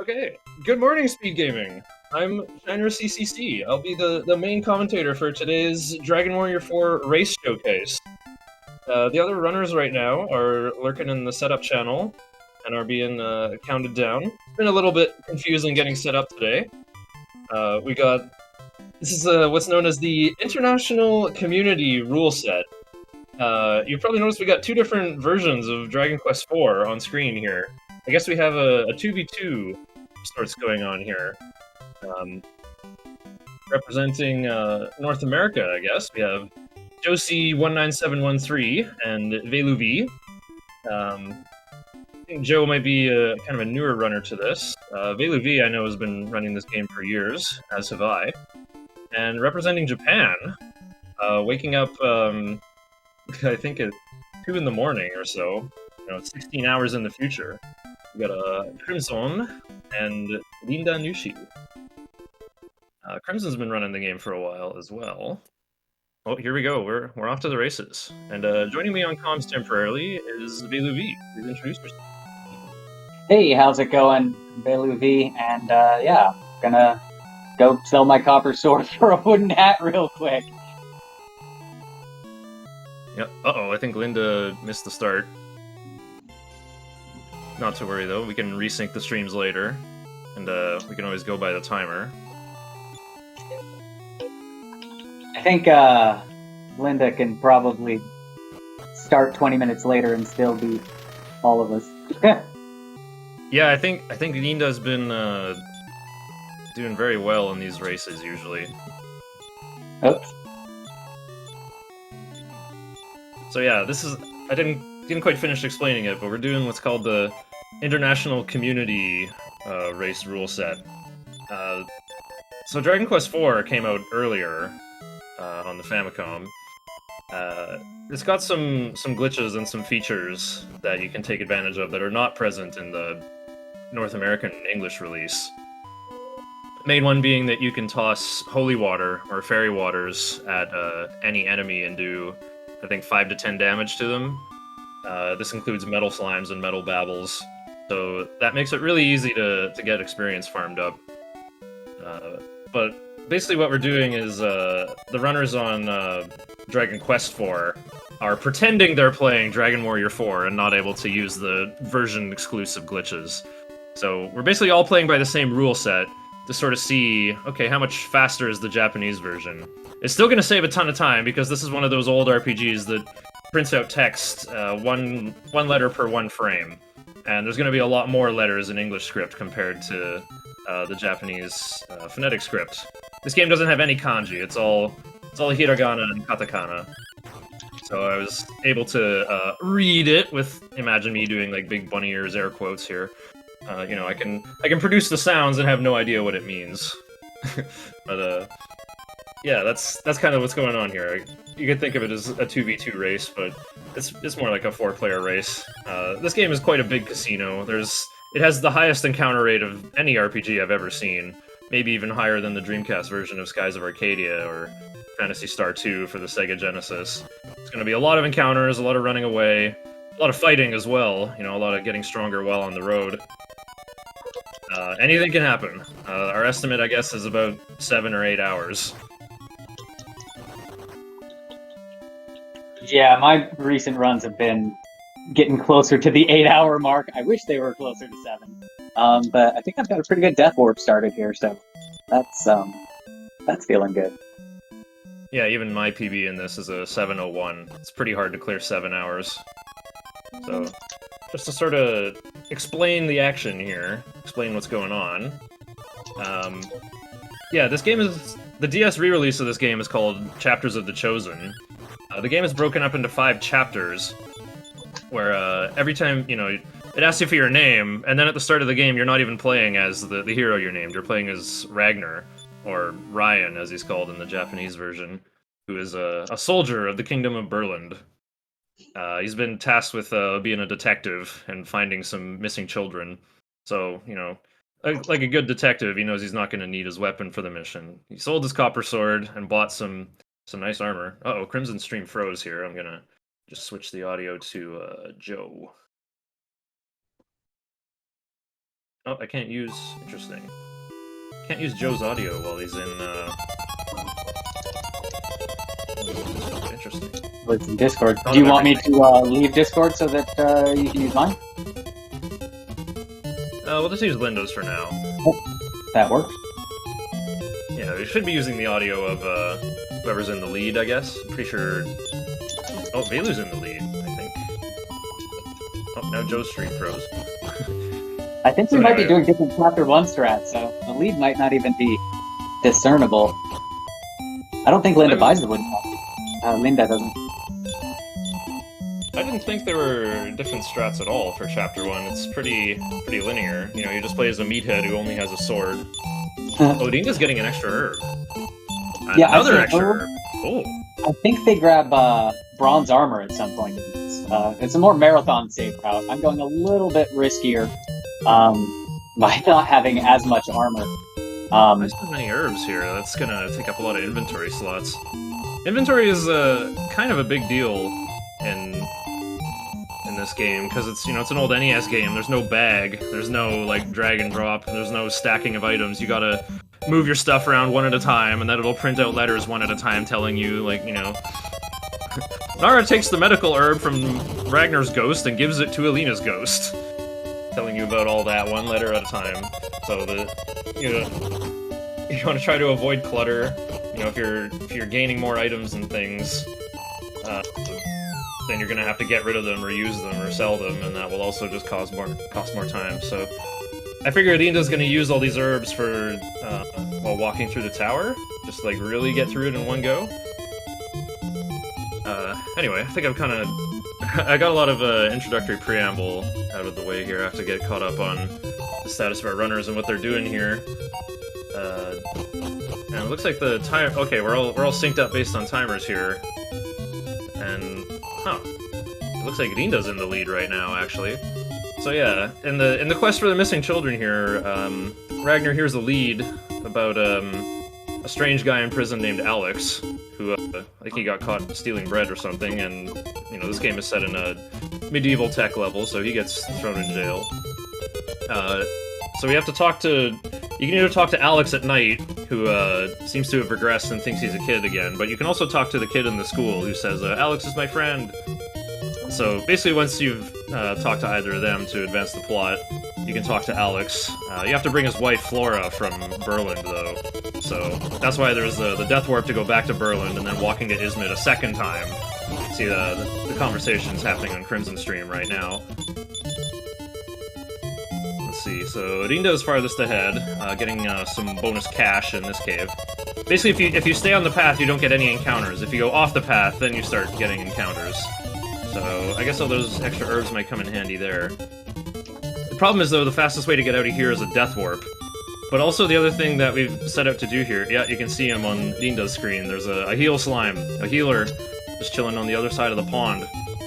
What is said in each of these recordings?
Okay, good morning, Speed Gaming. I'm Shiner CCC. I'll be the main commentator for today's Dragon Warrior 4 race showcase. The other runners right now are lurking in the setup channel and are being counted down. It's been a little bit confusing getting set up today. We got this is what's known as the International Community Rule Set. You've probably noticed we got two different versions of Dragon Quest IV on screen here. I guess we have a 2v2 sorts going on here. Um, Representing North America, I guess, we have Josie19713 and Velu I think Joe might be kind of a newer runner to this. Velu I know, has been running this game for years, as have I. And representing Japan, waking up, I think at 2 in the morning or so, 16 hours in the future. We got Crimson and Linda Nushi. Crimson's been running the game for a while as well. Oh, here we go. We're off to the races. And joining me on comms temporarily is Velu Please introduce yourself. Hey, how's it going? Velu and yeah, gonna go sell my copper sword for a wooden hat real quick. Yep. Uh-oh, I think Linda missed the start. Not to worry, though. We can resync the streams later. And we can always go by the timer. I think Linda can probably start 20 minutes later and still beat all of us. Yeah, I think Linda's been doing very well in these races usually. Oops. So yeah, this is I didn't quite finish explaining it, but we're doing what's called the International Community race rule set. So Dragon Quest IV came out earlier on the Famicom. It's got some glitches and some features that you can take advantage of that are not present in the North American English release. The main one being that you can toss holy water or fairy waters at any enemy and do, I think, 5 to 10 damage to them. This includes metal slimes and metal babbles, so that makes it really easy to get experience farmed up. But basically what we're doing is the runners on Dragon Quest IV are pretending they're playing Dragon Warrior 4 and not able to use the version-exclusive glitches. So we're basically all playing by the same rule set to sort of see, okay, how much faster is the Japanese version? It's still going to save a ton of time because this is one of those old RPGs that prints out text one letter per one frame. And there's going to be a lot more letters in English script compared to the Japanese phonetic script. This game doesn't have any kanji. It's all hiragana and katakana. So I was able to read it with, imagine me doing like big bunny ears air quotes here. I can produce the sounds and have no idea what it means. But yeah, that's kind of what's going on here. You could think of it as a 2v2 race, but it's more like a 4-player race. This game is quite a big casino. It has the highest encounter rate of any RPG I've ever seen, maybe even higher than the Dreamcast version of Skies of Arcadia or Phantasy Star 2 for the Sega Genesis. It's going to be a lot of encounters, a lot of running away, a lot of fighting as well, a lot of getting stronger while on the road. Anything can happen. Our estimate, I guess, is about 7 or 8 hours. Yeah, my recent runs have been getting closer to the 8-hour mark. I wish they were closer to 7. But I think I've got a pretty good death warp started here, so that's feeling good. Yeah, even my PB in this is a 7:01. It's pretty hard to clear 7 hours. So, just to sort of explain the action here, explain what's going on. Yeah, this game is... The DS re-release of this game is called Chapters of the Chosen. The game is broken up into 5 chapters, where every time, it asks you for your name, and then at the start of the game, you're not even playing as the hero you're named. You're playing as Ragnar, or Ryan, as he's called in the Japanese version, who is a soldier of the Kingdom of Burland. He's been tasked with being a detective and finding some missing children. So, like a good detective, he knows he's not going to need his weapon for the mission. He sold his copper sword and bought some nice armor. Uh-oh, Crimson stream froze here. I'm going to just switch the audio to Joe. Oh, I can't use... Interesting. Can't use Joe's audio while he's in, Interesting. It's in Discord. Thought Do you of want me everything. to leave Discord so that you can use mine? We'll just use Linda's for now. That works. Yeah, we should be using the audio of, whoever's in the lead, I guess. Pretty sure... Oh, Veilu's in the lead, I think. Oh, now Joe's streak froze. I think we So might be anyway. doing different chapter 1 strats, so the lead might not even be discernible. I don't think Linda buys the wood. Linda doesn't. I didn't think there were different strats at all for Chapter 1. It's pretty linear. You know, you just play as a meathead who only has a sword. Odinga's getting an extra herb. Yeah, I Another see extra herb. herb. Oh. I think they grab bronze armor at some point. It's a more marathon safe route. I'm going a little bit riskier by not having as much armor. There's so many herbs here. That's gonna take up a lot of inventory slots. Inventory is kind of a big deal in this game because it's it's an old NES game. There's no bag. There's no like drag and drop. There's no stacking of items. You gotta move your stuff around one at a time, and then it'll print out letters one at a time telling you Nara takes the medical herb from Ragnar's ghost and gives it to Alina's ghost, telling you about all that one letter at a time. So you want to try to avoid clutter. If you're gaining more items and things, then you're gonna have to get rid of them or use them or sell them, and that will also just cost more time. So I figure Odinda's gonna use all these herbs for while walking through the tower, just like really get through it in one go. Anyway, I think I got a lot of introductory preamble out of the way here. I have to get caught up on the status of our runners and what they're doing here. And it looks like the time. Okay, we're all synced up based on timers here. And it looks like Rinda's in the lead right now, actually. So yeah, in the quest for the missing children here, Ragnar hears a lead about a strange guy in prison named Alex, who I think he got caught stealing bread or something. And this game is set in a medieval tech level, so he gets thrown in jail. So we have to talk to... You can either talk to Alex at night, who seems to have regressed and thinks he's a kid again, but you can also talk to the kid in the school who says, Alex is my friend. So basically once you've talked to either of them to advance the plot, you can talk to Alex. You have to bring his wife Flora from Berland, though. So that's why there's the death warp to go back to Berland and then walking to Izmit a second time. See, the conversation's happening on Crimson Stream right now. See, so Rinda is farthest ahead, getting some bonus cash in this cave. Basically, if you stay on the path, you don't get any encounters. If you go off the path, then you start getting encounters. So I guess all those extra herbs might come in handy there. The problem is, though, the fastest way to get out of here is a death warp. But also the other thing that we've set out to do here, yeah, you can see him on Rinda's screen. There's a heal slime, a healer, just chilling on the other side of the pond.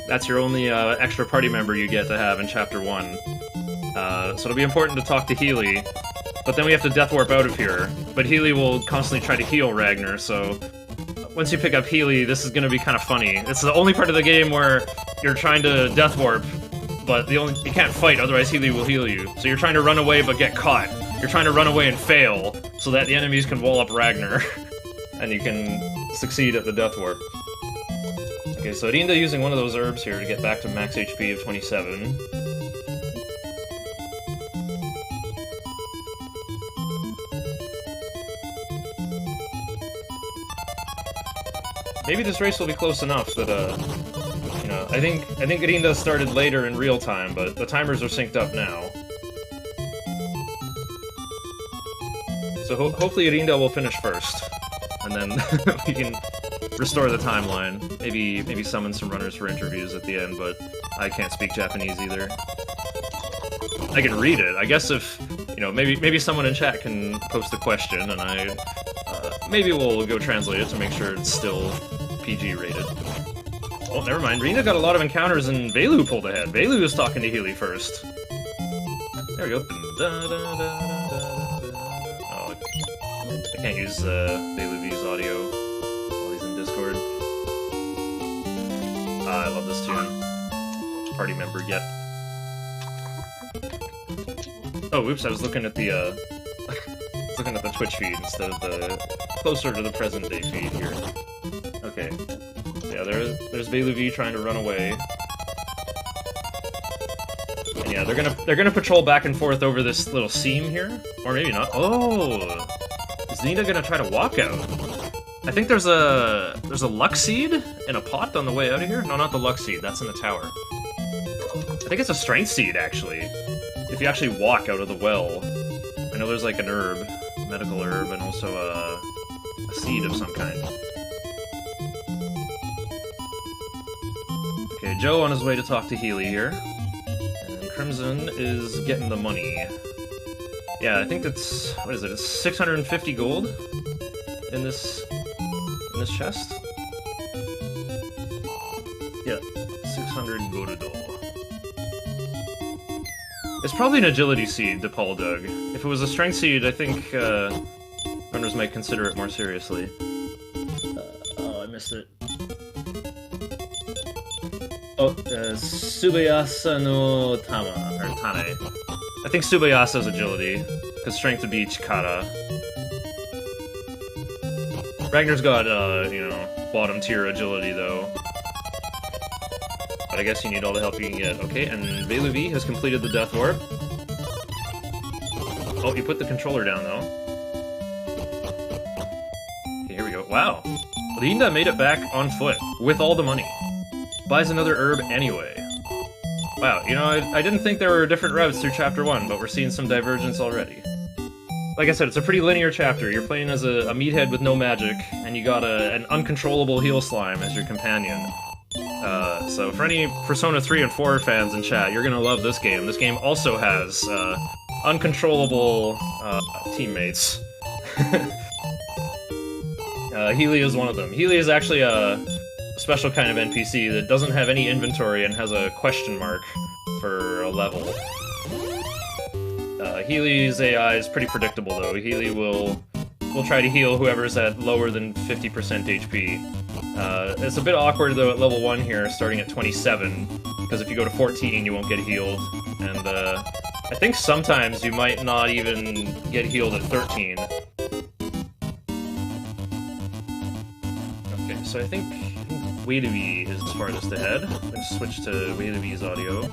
That's your only extra party member you get to have in Chapter 1. So it'll be important to talk to Healy, but then we have to death warp out of here. But Healy will constantly try to heal Ragnar, so once you pick up Healy, this is going to be kind of funny. It's the only part of the game where you're trying to death warp, but you can't fight, otherwise Healy will heal you. So you're trying to run away but get caught. You're trying to run away and fail, so that the enemies can wall up Ragnar, and you can succeed at the death warp. Okay, so Rinda using one of those herbs here to get back to max HP of 27. Maybe this race will be close enough that, I think Rinda started later in real time, but the timers are synced up now. So hopefully Rinda will finish first, and then we can restore the timeline. Maybe summon some runners for interviews at the end, but I can't speak Japanese either. I can read it. I guess if, maybe someone in chat can post a question, and maybe we'll go translate it to make sure it's still PG rated. Oh, never mind. Rinda got a lot of encounters and Veilu pulled ahead. Veilu was talking to Healy first. There we go. Oh, I can't use Veilu V's audio while he's in Discord. I love this tune. Party member get. Oh, oops! I was looking at the looking at the Twitch feed instead of the closer to the present day feed here. Okay. Yeah, there's Beluvi trying to run away. And yeah, they're gonna patrol back and forth over this little seam here, or maybe not. Oh, is Nina gonna try to walk out? I think there's a luck seed in a pot on the way out of here. No, not the luck seed. That's in the tower. I think it's a strength seed actually. If you actually walk out of the well, I know there's like an herb, medical herb, and also a seed of some kind. Okay, Joe on his way to talk to Healy here. And Crimson is getting the money. Yeah, I think that's, what is it, it's 650 gold in this chest? Yeah, 600 Godadol. It's probably an agility seed that Paul dug. If it was a strength seed, I think runners might consider it more seriously. Oh, I missed it. Oh, Subayasa no Tama, or Tane. I think Subayasa's agility, because strength would be Chikara. Ragnar's got, you know, bottom tier agility, though. But I guess you need all the help you can get. Okay, and Beluvi has completed the Death Orb. Oh, you put the controller down, though. Okay, here we go. Wow. Linda made it back on foot, with all the money. Buys another herb anyway. Wow, you know, I didn't think there were different routes through Chapter 1, but we're seeing some divergence already. Like I said, it's a pretty linear chapter. You're playing as a meathead with no magic, and you got an uncontrollable heel slime as your companion. So for any Persona 3 and 4 fans in chat, you're gonna love this game. This game also has uncontrollable teammates. Healy is one of them. Healy is actually a special kind of NPC that doesn't have any inventory and has a question mark for a level. Healy's AI is pretty predictable, though. Healy will try to heal whoever's at lower than 50% HP. It's a bit awkward, though, at level 1 here, starting at 27, because if you go to 14, you won't get healed. And I think sometimes you might not even get healed at 13. Okay, so I think Weidui is the farthest ahead. I'm going to switch to Weidui's audio.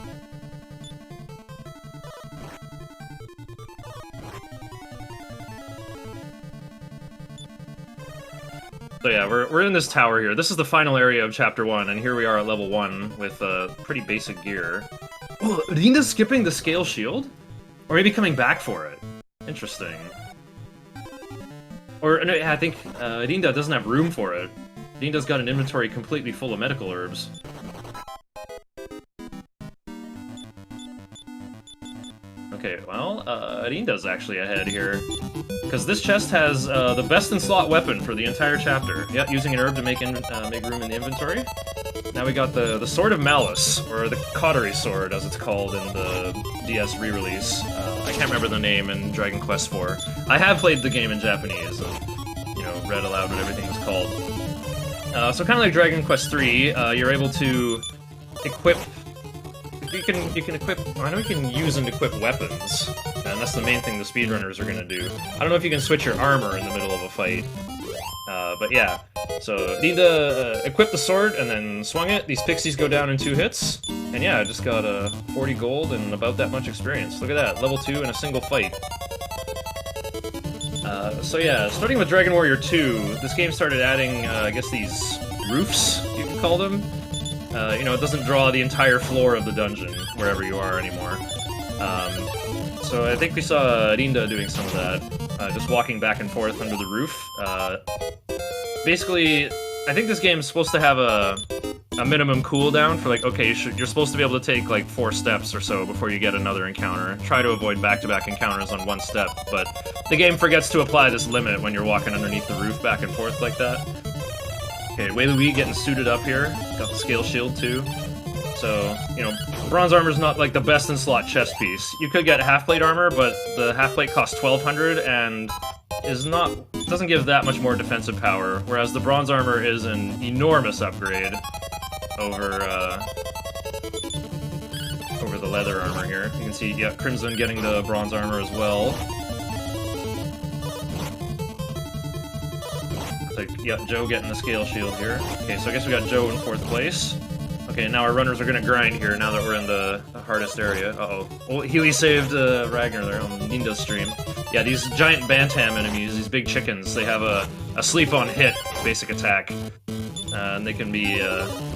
So yeah, we're in this tower here. This is the final area of Chapter 1, and here we are at level 1 with pretty basic gear. Oh, Rinda's skipping the scale shield? Or maybe coming back for it. Interesting. Or, no, I think Rinda doesn't have room for it. Rinda's got an inventory completely full of medical herbs. Okay, well, Rinda's actually ahead here. Because this chest has the best-in-slot weapon for the entire chapter. Yep, using an herb to make room in the inventory. Now we got the Sword of Malice, or the Cautery Sword, as it's called in the DS re-release. I can't remember the name in Dragon Quest IV. I have played the game in Japanese, and, you know, read aloud what everything was called. So kind of like Dragon Quest III, you're able to equip... You can equip... I know you can use and equip weapons, and that's the main thing the speedrunners are gonna do. I don't know if you can switch your armor in the middle of a fight, but yeah. So, need to equip the sword and then swung it. These pixies go down in 2 hits, and yeah, I just got 40 gold and about that much experience. Look at that, level 2 in a single fight. So yeah, starting with Dragon Warrior 2, this game started adding, I guess these roofs, you can call them. You know, it doesn't draw the entire floor of the dungeon, wherever you are anymore. So I think we saw Rinda doing some of that, just walking back and forth under the roof. Basically, I think this game is supposed to have a minimum cooldown for, like, okay, you're supposed to be able to take, like, 4 steps or so before you get another encounter. Try to avoid back-to-back encounters on 1 step, but the game forgets to apply this limit when you're walking underneath the roof back and forth like that. Okay, Weilui getting suited up here. Got the scale shield, too. So, you know, bronze armor's not, like, the best-in-slot chest piece. You could get half-plate armor, but the half-plate costs 1,200 and doesn't give that much more defensive power, whereas the bronze armor is an enormous upgrade over the leather armor here. You can see, yeah, Crimson getting the bronze armor as well. Like, yeah, Joe getting the scale shield here. Okay, so I guess we got Joe in 4th place. Okay, now our runners are gonna grind here now that we're in the hardest area. Uh-oh. Oh, Healy saved Ragnar there on Ninda's stream. Yeah, these giant Bantam enemies, these big chickens, they have a sleep on hit basic attack. And they can be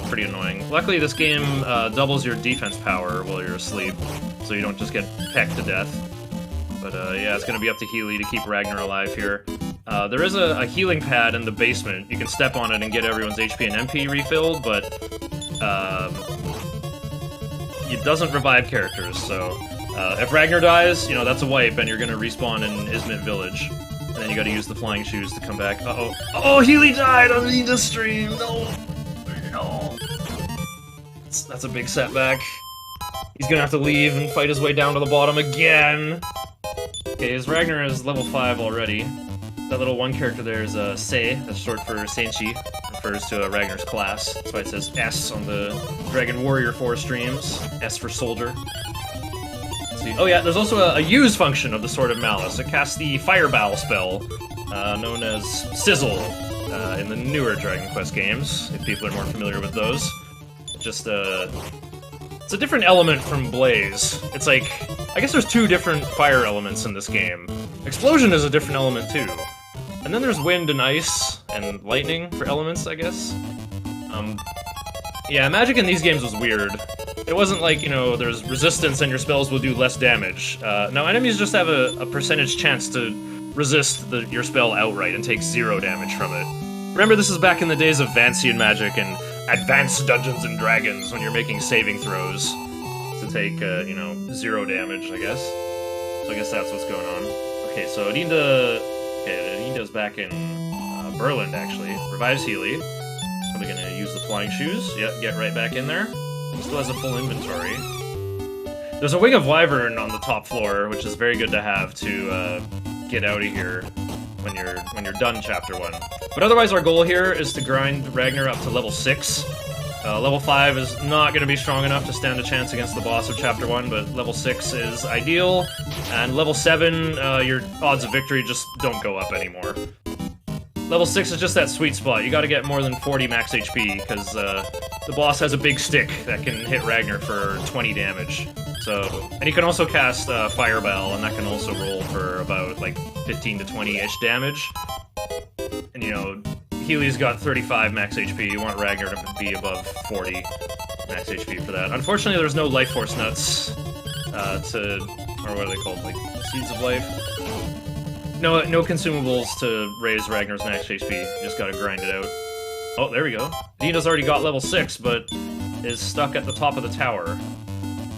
pretty annoying. Luckily, this game doubles your defense power while you're asleep, so you don't just get pecked to death. But yeah, it's gonna be up to Healy to keep Ragnar alive here. There is a healing pad in the basement. You can step on it and get everyone's HP and MP refilled, but it doesn't revive characters, so if Ragnar dies, you know, that's a wipe, and you're gonna respawn in Izmit Village. And then you gotta use the flying shoes to come back. Uh-oh. Oh, Healy died on the stream! No! No. That's a big setback. He's gonna have to leave and fight his way down to the bottom again! Okay, his Ragnar is level 5 already. That little one character there is Sei, that's short for Senshi. Refers to Ragnar's class. That's why it says S on the Dragon Warrior 4 streams. S for soldier. Let's see. Oh yeah, there's also a use function of the Sword of Malice. It casts the Fireball spell, known as Sizzle, in the newer Dragon Quest games, if people are more familiar with those. Just, it's a different element from Blaze. It's like, I guess there's 2 different fire elements in this game. Explosion is a different element too. And then there's wind and ice and lightning for elements, I guess. Yeah, magic in these games was weird. It wasn't like, you know, there's resistance and your spells will do less damage. No, enemies just have a percentage chance to resist your spell outright and take 0 damage from it. Remember, this is back in the days of Vancian magic and advanced Dungeons and Dragons when you're making saving throws to take, you know, 0 damage, I guess. So I guess that's what's going on. Okay, so Ninda's back in Berland, actually. Revives Healy. Probably gonna use the flying shoes. Yep, get right back in there. Still has a full inventory. There's a Wing of Wyvern on the top floor, which is very good to have to get out of here when you're done Chapter 1. But otherwise, our goal here is to grind Ragnar up to level 6. Level 5 is not going to be strong enough to stand a chance against the boss of Chapter 1, but level 6 is ideal. And level 7, your odds of victory just don't go up anymore. Level 6 is just that sweet spot. You gotta get more than 40 max HP, because the boss has a big stick that can hit Ragnar for 20 damage. So, and you can also cast Fireball, and that can also roll for about, like, 15 to 20-ish damage. And, you know, Healy's got 35 max HP. You want Ragnar to be above 40 max HP for that. Unfortunately, there's no Life Force Nuts or what are they called? Like, Seeds of Life? No consumables to raise Ragnar's max HP. You just gotta grind it out. Oh, there we go. Dina's already got level 6, but is stuck at the top of the tower.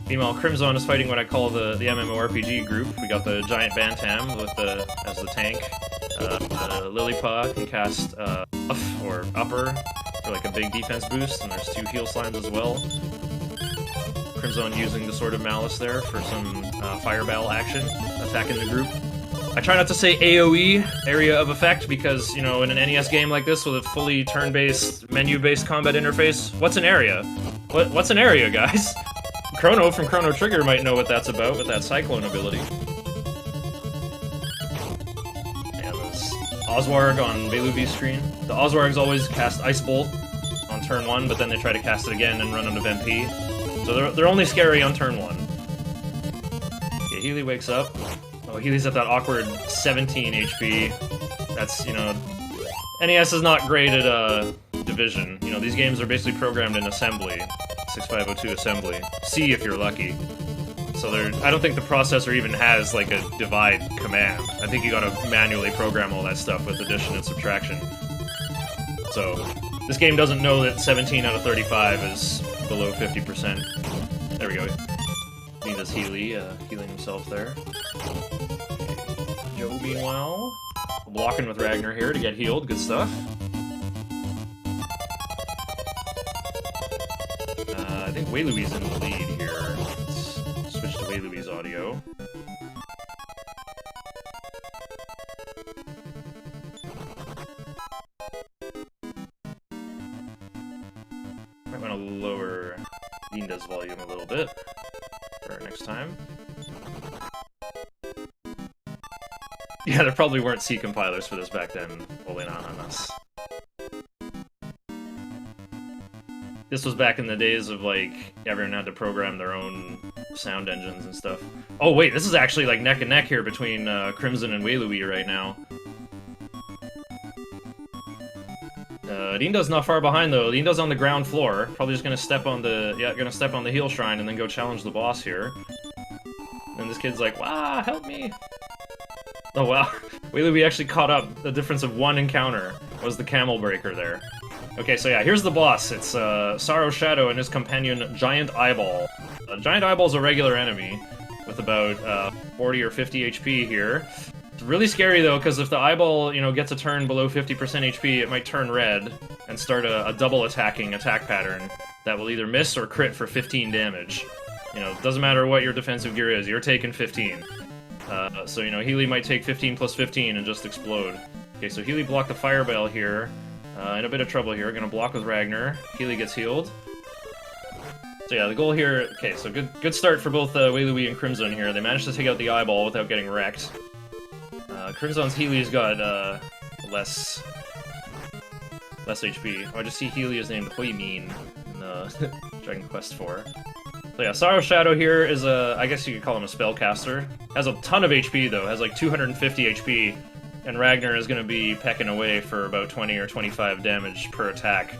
Meanwhile, Crimson is fighting what I call the MMORPG group. We got the giant Bantam with as the tank. Lillipaw can cast Buff or Upper for like a big defense boost, and there's 2 heal slimes as well. Crimson using the Sword of Malice there for some Fireball action, attacking the group. I try not to say AoE, Area of Effect, because, you know, in an NES game like this with a fully turn-based, menu-based combat interface, what's an area? What's an area, guys? Chrono from Chrono Trigger might know what that's about with that Cyclone ability. Yeah, there's Oswarg on Beluvi's screen. The Oswargs always cast Ice Bolt on turn 1, but then they try to cast it again and run out of MP. So they're only scary on turn 1. Okay, Healy wakes up. Oh, Healy's at that awkward 17 HP. That's, you know... NES is not great at, division. You know, these games are basically programmed in assembly. 6502 assembly. C if you're lucky. So I don't think the processor even has, like, a divide command. I think you gotta manually program all that stuff with addition and subtraction. So, this game doesn't know that 17 out of 35 is below 50%. There we go. Nina's Healy, healing himself there. Joe, meanwhile, blocking with Ragnar here to get healed. Good stuff. I think Wei-Louie's in the lead here. Let's switch to Wei-Louie's audio. Might want to lower Linda's volume a little bit for first time. Yeah, there probably weren't C compilers for this back then. Holding on us. This was back in the days of, like, everyone had to program their own sound engines and stuff. Oh, wait, this is actually, like, neck and neck here between Crimson and Wei-Louie right now. Rindo's not far behind, though. Rindo's on the ground floor. Probably just gonna step on the... Yeah, gonna step on the Heal Shrine and then go challenge the boss here. And this kid's like, wow, help me! Oh, wow. Wei-Louie actually caught up. The difference of one encounter was the Camel Breaker there. Okay, so yeah, here's the boss. It's Sorrow Shadow and his companion, Giant Eyeball. Giant Eyeball's a regular enemy with about 40 or 50 HP here. It's really scary, though, because if the eyeball, you know, gets a turn below 50% HP, it might turn red and start a double attacking attack pattern that will either miss or crit for 15 damage. You know, it doesn't matter what your defensive gear is, you're taking 15. So, you know, Healy might take 15 plus 15 and just explode. Okay, so Healy blocked the Fireball here. In a bit of trouble here. Gonna block with Ragnar. Healy gets healed. So yeah, the goal here... Okay, so good start for both Wei-Louie and Crimson here. They managed to take out the eyeball without getting wrecked. Crimson's Healy's got less HP. Oh, I just see Healy is named Huimin in Dragon Quest IV. So yeah, Sorrow Shadow here is I guess you could call him a spellcaster. Has a ton of HP though, has like 250 HP. And Ragnar is going to be pecking away for about 20 or 25 damage per attack.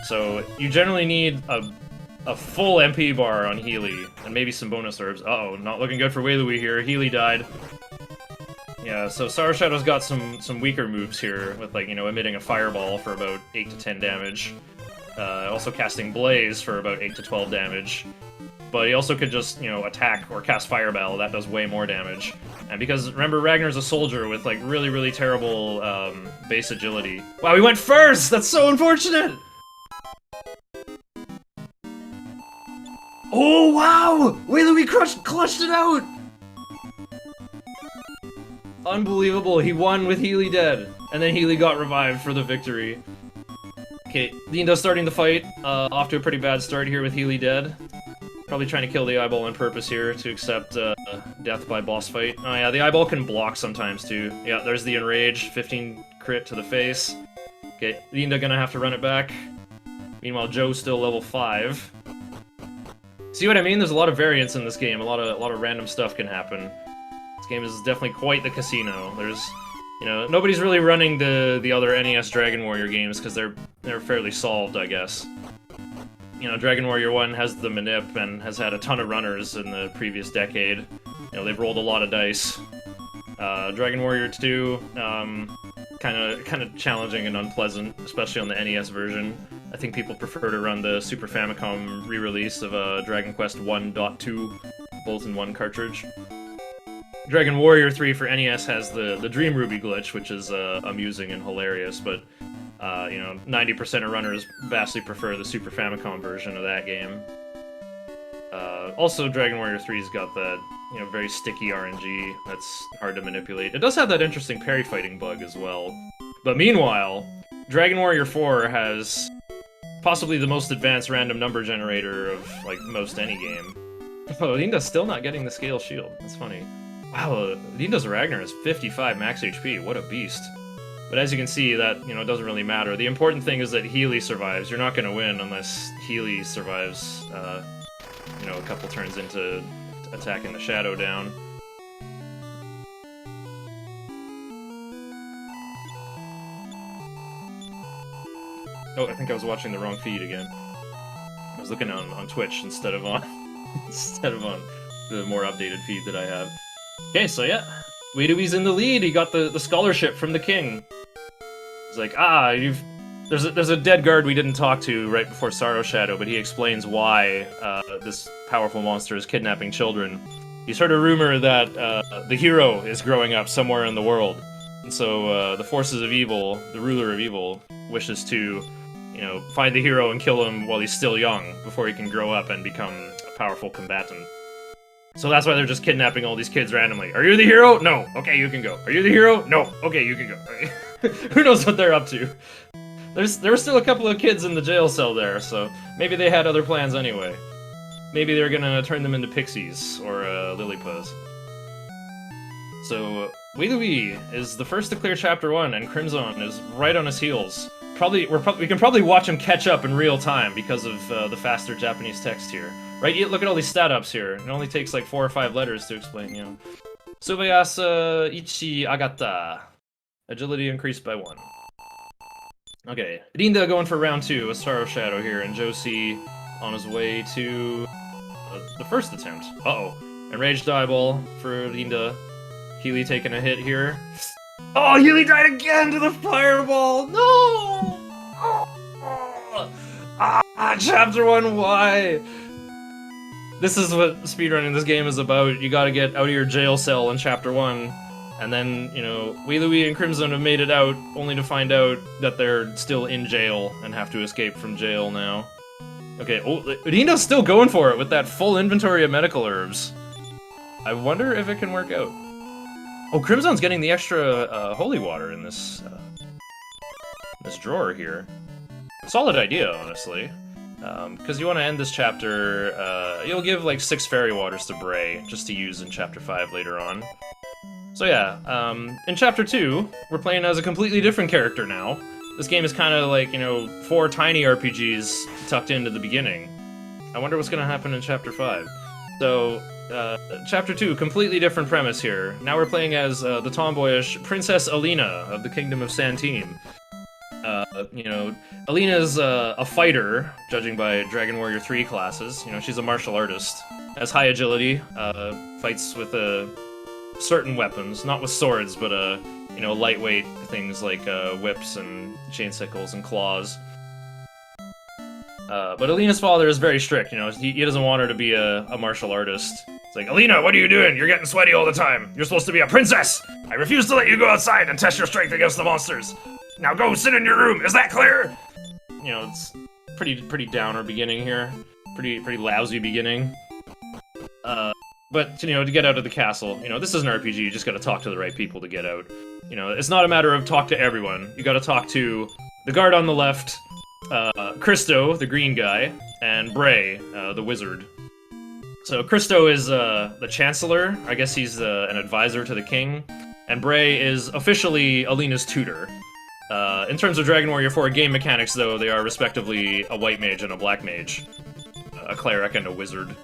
So you generally need a full MP bar on Healy, and maybe some bonus herbs. Uh-oh, not looking good for Wei-Louie here. Healy died. Yeah, so Sorrow Shadow's got some weaker moves here, with, like, you know, emitting a fireball for about 8 to 10 damage. Also casting Blaze for about 8 to 12 damage. But he also could just, you know, attack or cast Fireball. That does way more damage. And because, remember, Ragnar's a soldier with, like, really, really terrible base agility. Wow, he went first! That's so unfortunate! Oh, wow! Wei-Louie clutched it out! Unbelievable, he won with Healy dead. And then Healy got revived for the victory. Okay, Linda's starting the fight. Off to a pretty bad start here with Healy dead. Probably trying to kill the eyeball on purpose here to accept death by boss fight. Oh yeah, the eyeball can block sometimes too. Yeah, there's the Enrage, 15 crit to the face. Okay, Linda gonna have to run it back. Meanwhile, Joe's still level 5. See what I mean? There's a lot of variance in this game. A lot of random stuff can happen. This game is definitely quite the casino. There's, you know, nobody's really running the other NES Dragon Warrior games because they're fairly solved, I guess. You know, Dragon Warrior 1 has the Manip and has had a ton of runners in the previous decade. You know, they've rolled a lot of dice. Dragon Warrior 2, kind of challenging and unpleasant, especially on the NES version. I think people prefer to run the Super Famicom re-release of Dragon Quest 1.2, both in one cartridge. Dragon Warrior 3 for NES has the Dream Ruby glitch, which is amusing and hilarious, but you know, 90% of runners vastly prefer the Super Famicom version of that game. Also, Dragon Warrior 3's got that, you know, very sticky RNG that's hard to manipulate. It does have that interesting parry fighting bug as well. But meanwhile, Dragon Warrior 4 has possibly the most advanced random number generator of, like, most any game. Oh, Linda's still not getting the Scale Shield. That's funny. Wow, Linda's Ragnar is 55 max HP. What a beast. But as you can see, that, you know, doesn't really matter. The important thing is that Healy survives. You're not going to win unless Healy survives, you know, a couple turns into attacking the Shadow down. Oh, I think I was watching the wrong feed again. I was looking on Twitch instead of on the more updated feed that I have. Okay, so yeah, Wei-Louie's in the lead. He got the scholarship from the king. He's like, there's a dead guard we didn't talk to right before Sorrow Shadow, but he explains why this powerful monster is kidnapping children. He's heard a rumor that the hero is growing up somewhere in the world, and so the forces of evil, the ruler of evil, wishes to, you know, find the hero and kill him while he's still young, before he can grow up and become a powerful combatant. So that's why they're just kidnapping all these kids randomly. Are you the hero? No. Okay, you can go. Are you the hero? No. Okay, you can go. Who knows what they're up to? There were still a couple of kids in the jail cell there, so maybe they had other plans anyway. maybe they're gonna turn them into pixies or Lilliputs. So Wee is the first to clear Chapter 1, and Crimson is right on his heels. We can probably watch him catch up in real time because of the faster Japanese text here. Right? Look at all these stat ups here. It only takes like 4 or 5 letters to explain, you know. Subayasa Ichi Agata. Agility increased by 1. Okay, Rinda going for round 2 with Sorrow Shadow here, and Josie on his way to the first attempt. Uh-oh. Enraged Eyeball for Rinda. Healy taking a hit here. Oh, Healy died again to the fireball! No! Chapter 1, why? This is what speedrunning this game is about. You gotta get out of your jail cell in Chapter 1. And then, you know, Wee and Crimson have made it out, only to find out that they're still in jail and have to escape from jail now. Okay, oh, Rina's still going for it with that full inventory of medical herbs. I wonder if it can work out. Oh, Crimson's getting the extra holy water in this drawer here. Solid idea, honestly. Because you want to end this chapter, you'll give like 6 fairy waters to Bray, just to use in Chapter 5 later on. So yeah, in Chapter 2, we're playing as a completely different character now. This game is kind of like, you know, 4 tiny RPGs tucked into the beginning. I wonder what's going to happen in Chapter 5. So, Chapter 2, completely different premise here. Now we're playing as the tomboyish Princess Alina of the Kingdom of Santine. You know, Alina's a fighter, judging by Dragon Warrior 3 classes. You know, she's a martial artist, has high agility, fights with certain weapons, not with swords, but you know, lightweight things like whips and chain sickles and claws. But Alina's father is very strict, you know, he doesn't want her to be a martial artist. It's like, Alina, what are you doing? You're getting sweaty all the time. You're supposed to be a princess! I refuse to let you go outside and test your strength against the monsters! Now go sit in your room, is that clear? You know, it's pretty downer beginning here. Pretty lousy beginning. But, you know, to get out of the castle, you know, this is an RPG, you just gotta talk to the right people to get out. You know, it's not a matter of talk to everyone. You gotta talk to the guard on the left, Christo, the green guy, and Bray, the wizard. So Christo is the Chancellor. I guess he's an advisor to the king. And Bray is officially Alina's tutor. In terms of Dragon Warrior 4 game mechanics, though, they are respectively a white mage and a black mage. A cleric and a wizard.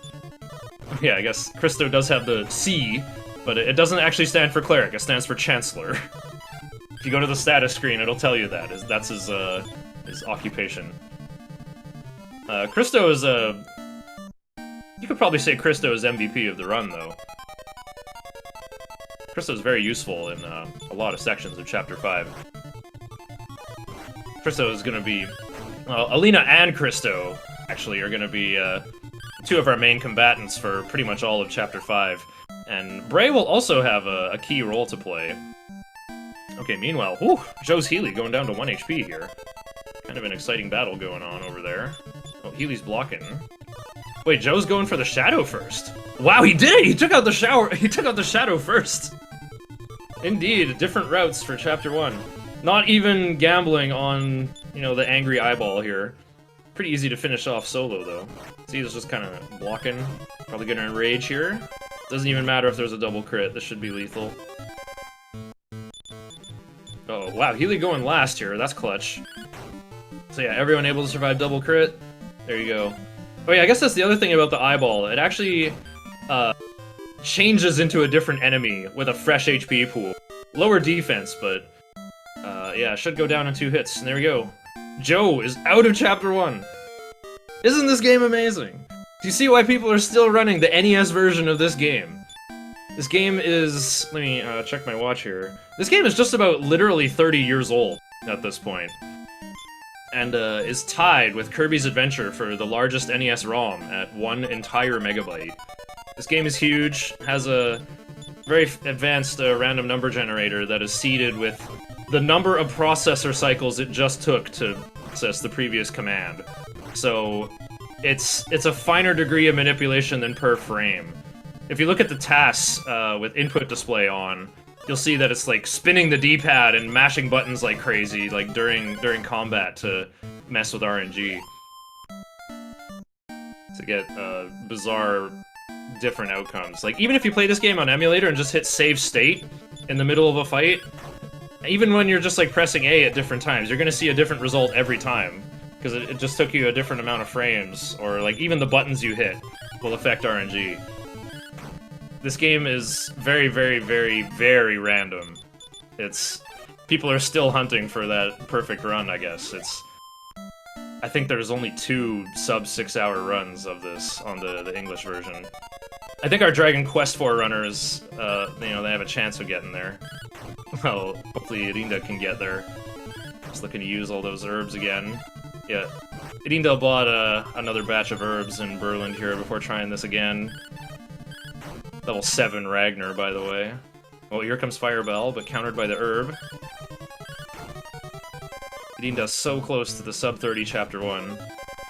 Yeah, I guess Christo does have the C, but it doesn't actually stand for cleric, it stands for Chancellor. If you go to the status screen, it'll tell you that. That's his occupation. Christo is you could probably say Christo is MVP of the run, though. Christo is very useful in a lot of sections of Chapter 5. Christo is gonna be... Well, Alina and Christo, actually, are gonna be 2 of our main combatants for pretty much all of Chapter 5. And Bray will also have a key role to play. Okay, meanwhile, whew, Joe's Healy going down to 1 HP here. Kind of an exciting battle going on over there. Oh, Healy's blocking. Wait, Joe's going for the shadow first. Wow, he did! He took out the shadow first! Indeed, different routes for Chapter 1. Not even gambling on, you know, the angry eyeball here. Pretty easy to finish off solo, though. See, he's just kind of blocking. Probably gonna enrage here. Doesn't even matter if there's a double crit, this should be lethal. Oh, wow, Healy going last here, that's clutch. So yeah, everyone able to survive double crit. There you go. Oh yeah, I guess that's the other thing about the eyeball. It actually changes into a different enemy with a fresh HP pool. Lower defense, but yeah, should go down in 2 hits. And there we go. Joe is out of Chapter 1. Isn't this game amazing? Do you see why people are still running the NES version of this game? This game is... Let me check my watch here. This game is just about literally 30 years old at this point. And is tied with Kirby's Adventure for the largest NES ROM at 1 entire megabyte. This game is huge, has a very advanced random number generator that is seeded with the number of processor cycles it just took to process the previous command. So it's a finer degree of manipulation than per frame. If you look at the tasks with input display on, you'll see that it's like spinning the D-pad and mashing buttons like crazy, like during combat to mess with RNG. to get bizarre, different outcomes. Like, even if you play this game on emulator and just hit save state in the middle of a fight, even when you're just like pressing A at different times, you're gonna see a different result every time. Because it just took you a different amount of frames, or like even the buttons you hit will affect RNG. This game is very, very, very, very random. People are still hunting for that perfect run, I guess. I think there's only 2 sub-6-hour runs of this on the English version. I think our Dragon Quest IV runners, they have a chance of getting there. Well, hopefully Rinda can get there. Just looking to use all those herbs again. Yeah, Rinda bought another batch of herbs in Berland here before trying this again. Level 7 Ragnar, by the way. Well, here comes Firebell, but countered by the herb. Rinda's so close to the sub-30 Chapter 1.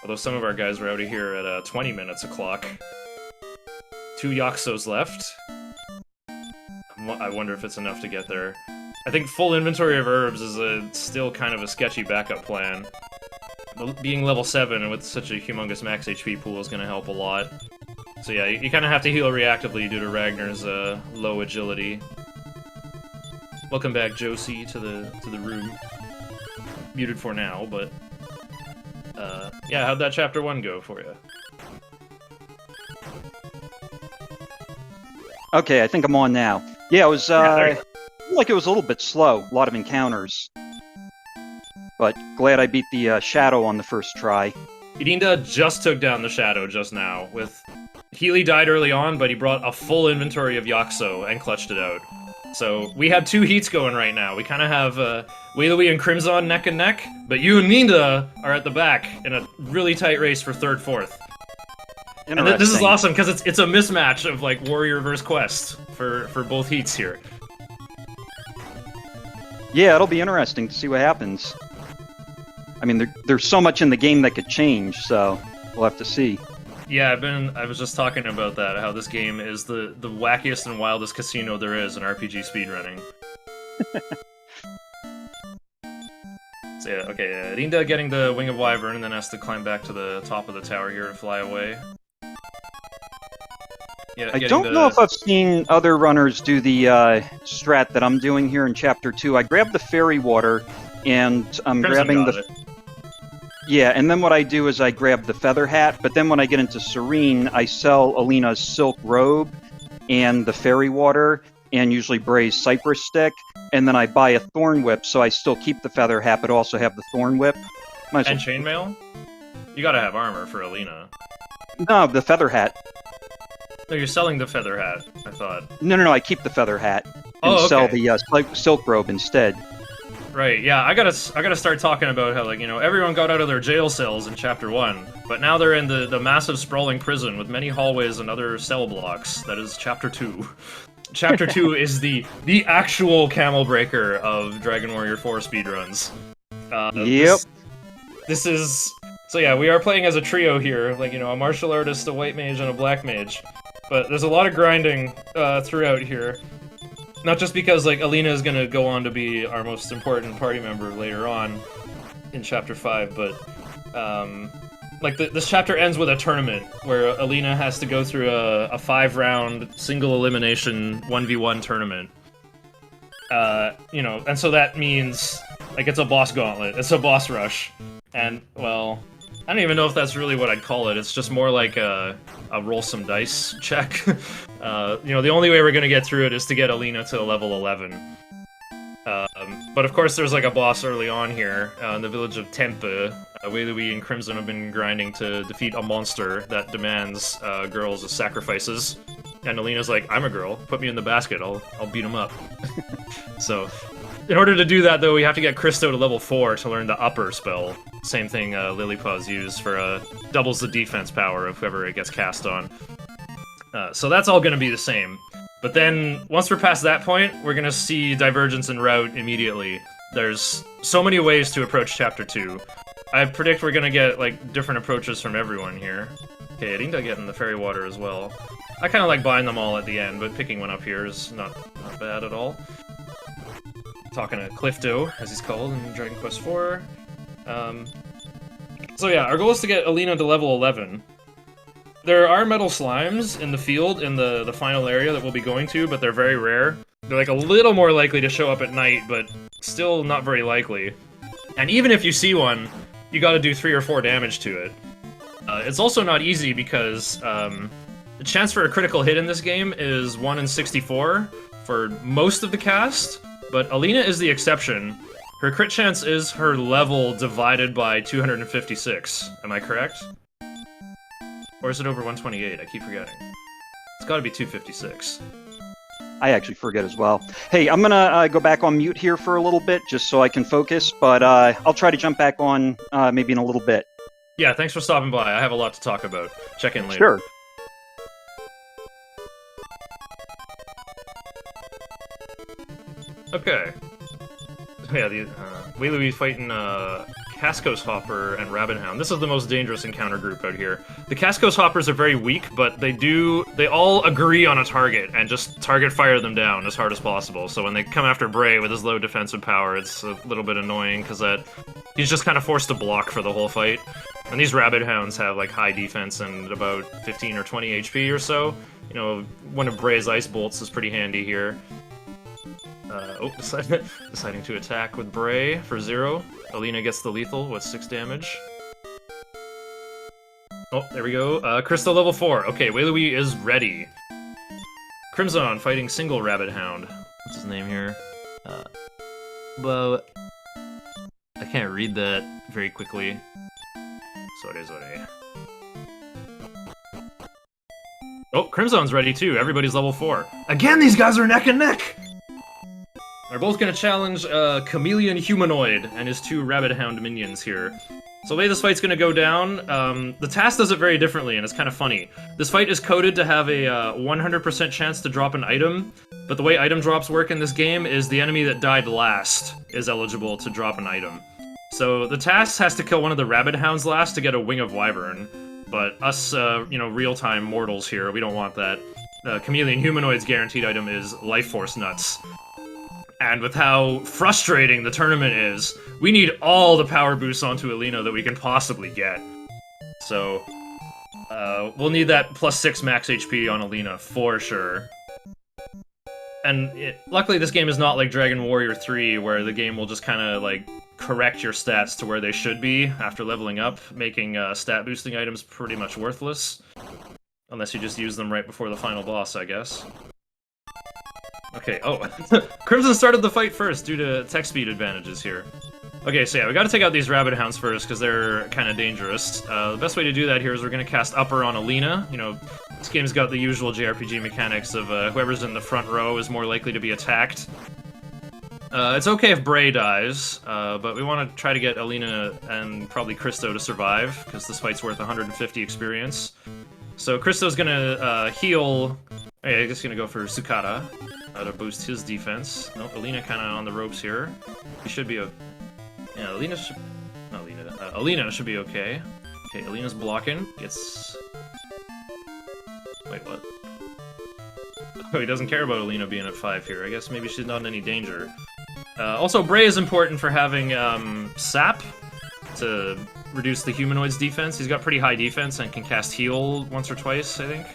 Although some of our guys are out of here at 20 minutes a clock. 2 Yaxos left. I wonder if it's enough to get there. I think full inventory of herbs is still kind of a sketchy backup plan. Being level 7 with such a humongous max HP pool is going to help a lot. So yeah, you kind of have to heal reactively due to Ragnar's low agility. Welcome back, Josie, to the room. Muted for now, but yeah, how'd that Chapter 1 go for you? Okay, I think I'm on now. Yeah, it was like it was a little bit slow. A lot of encounters. But glad I beat the Shadow on the first try. Rinda just took down the Shadow just now. Healy died early on, but he brought a full inventory of Yaxo and clutched it out. So we have 2 heats going right now. We kind of have Wheelie and Crimson neck and neck, but you and Rinda are at the back in a really tight race for 3rd, 4th. And this is awesome because it's a mismatch of like Warrior versus Quest for both heats here. Yeah, it'll be interesting to see what happens. I mean, there's so much in the game that could change, so we'll have to see. Yeah, I was just talking about that, how this game is the wackiest and wildest casino there is in RPG speedrunning. So yeah, okay, Rinda getting the Wing of Wyvern and then has to climb back to the top of the tower here and fly away. Yeah, I don't know if I've seen other runners do the strat that I'm doing here in Chapter 2. I grabbed the Fairy Water, and I'm grabbing the... Yeah, and then what I do is I grab the Feather Hat, but then when I get into Serene, I sell Alina's Silk Robe and the Fairy Water, and usually Bray's Cypress Stick, and then I buy a Thorn Whip, so I still keep the Feather Hat, but also have the Thorn Whip. And Chainmail? You gotta have armor for Alina. No, the Feather Hat. No, you're selling the Feather Hat, I thought. No, I keep the Feather Hat and sell the Silk Robe instead. Right, yeah, I gotta start talking about how, like, everyone got out of their jail cells in Chapter 1, but now they're in the massive sprawling prison with many hallways and other cell blocks. That is Chapter 2. Chapter 2 is the actual camel breaker of Dragon Warrior 4 speedruns. Yep. This is... So yeah, we are playing as a trio here, like, a martial artist, a white mage, and a black mage. But there's a lot of grinding throughout here. Not just because, like, Alina is gonna go on to be our most important party member later on in Chapter 5, but, like, this chapter ends with a tournament where Alina has to go through a 5-round single elimination 1v1 tournament. And so that means, like, it's a boss gauntlet, it's a boss rush. And, well, I don't even know if that's really what I'd call it. It's just more like a roll some dice check. The only way we're gonna get through it is to get Alina to level 11. But of course there's like a boss early on here, in the village of Tempe. Wheelie and Crimson have been grinding to defeat a monster that demands girls as sacrifices. And Alina's like, I'm a girl, put me in the basket, I'll beat him up. So, in order to do that though, we have to get Christo to level 4 to learn the upper spell. Same thing Lilliput's used for doubles the defense power of whoever it gets cast on. So that's all gonna be the same. But then, once we're past that point, we're gonna see divergence in route immediately. There's so many ways to approach Chapter 2. I predict we're gonna get, like, different approaches from everyone here. Okay, Rinda getting the Fairy Water as well. I kinda like buying them all at the end, but picking one up here is not bad at all. Talking to Clifto, as he's called in Dragon Quest IV. So yeah, our goal is to get Alina to level 11. There are metal slimes in the field in the final area that we'll be going to, but they're very rare. They're like a little more likely to show up at night, but still not very likely. And even if you see one, you gotta do 3 or 4 damage to it. It's also not easy because the chance for a critical hit in this game is 1 in 64 for most of the cast, but Alina is the exception. Her crit chance is her level divided by 256. Am I correct? Or is it over 128? I keep forgetting. It's gotta be 256. I actually forget as well. Hey, I'm gonna go back on mute here for a little bit, just so I can focus, but I'll try to jump back on maybe in a little bit. Yeah, thanks for stopping by. I have a lot to talk about. Check in later. Sure. Okay. Yeah, the Wailui fighting Cascos Hopper and Rabbit Hound. This is the most dangerous encounter group out here. The Cascos Hoppers are very weak, but they all agree on a target and just target fire them down as hard as possible. So when they come after Bray with his low defensive power, it's a little bit annoying because he's just kind of forced to block for the whole fight. And these Rabbit Hounds have like high defense and about 15 or 20 HP or so. You know, one of Bray's Ice Bolts is pretty handy here. Deciding to attack with Bray for 0. Alina gets the lethal with 6 damage. Oh, there we go. Crystal level 4. Okay, Wailui is ready. Crimson fighting single Rabbit Hound. What's his name here? Well, I can't read that very quickly. Sorry. Oh, Crimson's ready too. Everybody's level 4. Again, these guys are neck and neck! They're both gonna challenge Chameleon Humanoid and his 2 Rabbit Hound minions here. So the way this fight's gonna go down, the task does it very differently, and it's kind of funny. This fight is coded to have a 100% chance to drop an item, but the way item drops work in this game is the enemy that died last is eligible to drop an item. So the task has to kill one of the Rabbit Hounds last to get a Wing of Wyvern, but us, real-time mortals here, we don't want that. Chameleon Humanoid's guaranteed item is Life Force Nuts. And with how frustrating the tournament is, we need all the power boosts onto Alina that we can possibly get. So, we'll need that +6 max HP on Alina, for sure. And luckily this game is not like Dragon Warrior 3, where the game will just kind of, like, correct your stats to where they should be after leveling up, making stat boosting items pretty much worthless. Unless you just use them right before the final boss, I guess. Okay, oh, Crimson started the fight first due to tech speed advantages here. Okay, so yeah, we gotta take out these Rabbit Hounds first because they're kind of dangerous. The best way to do that here is we're gonna cast Upper on Alina. You know, this game's got the usual JRPG mechanics of whoever's in the front row is more likely to be attacked. It's okay if Bray dies, but we want to try to get Alina and probably Christo to survive because this fight's worth 150 experience. So Christo's gonna heal. Okay, I'm just gonna go for Sukata to boost his defense. No, Alina kind of on the ropes here. He should be yeah, Alina should. Not Alina. Alina should be okay. Okay, Alina's blocking. Gets. Wait, what? Oh, he doesn't care about Alina being at 5 here. I guess maybe she's not in any danger. Also, Bray is important for having Sap to reduce the humanoid's defense. He's got pretty high defense and can cast heal once or twice, I think.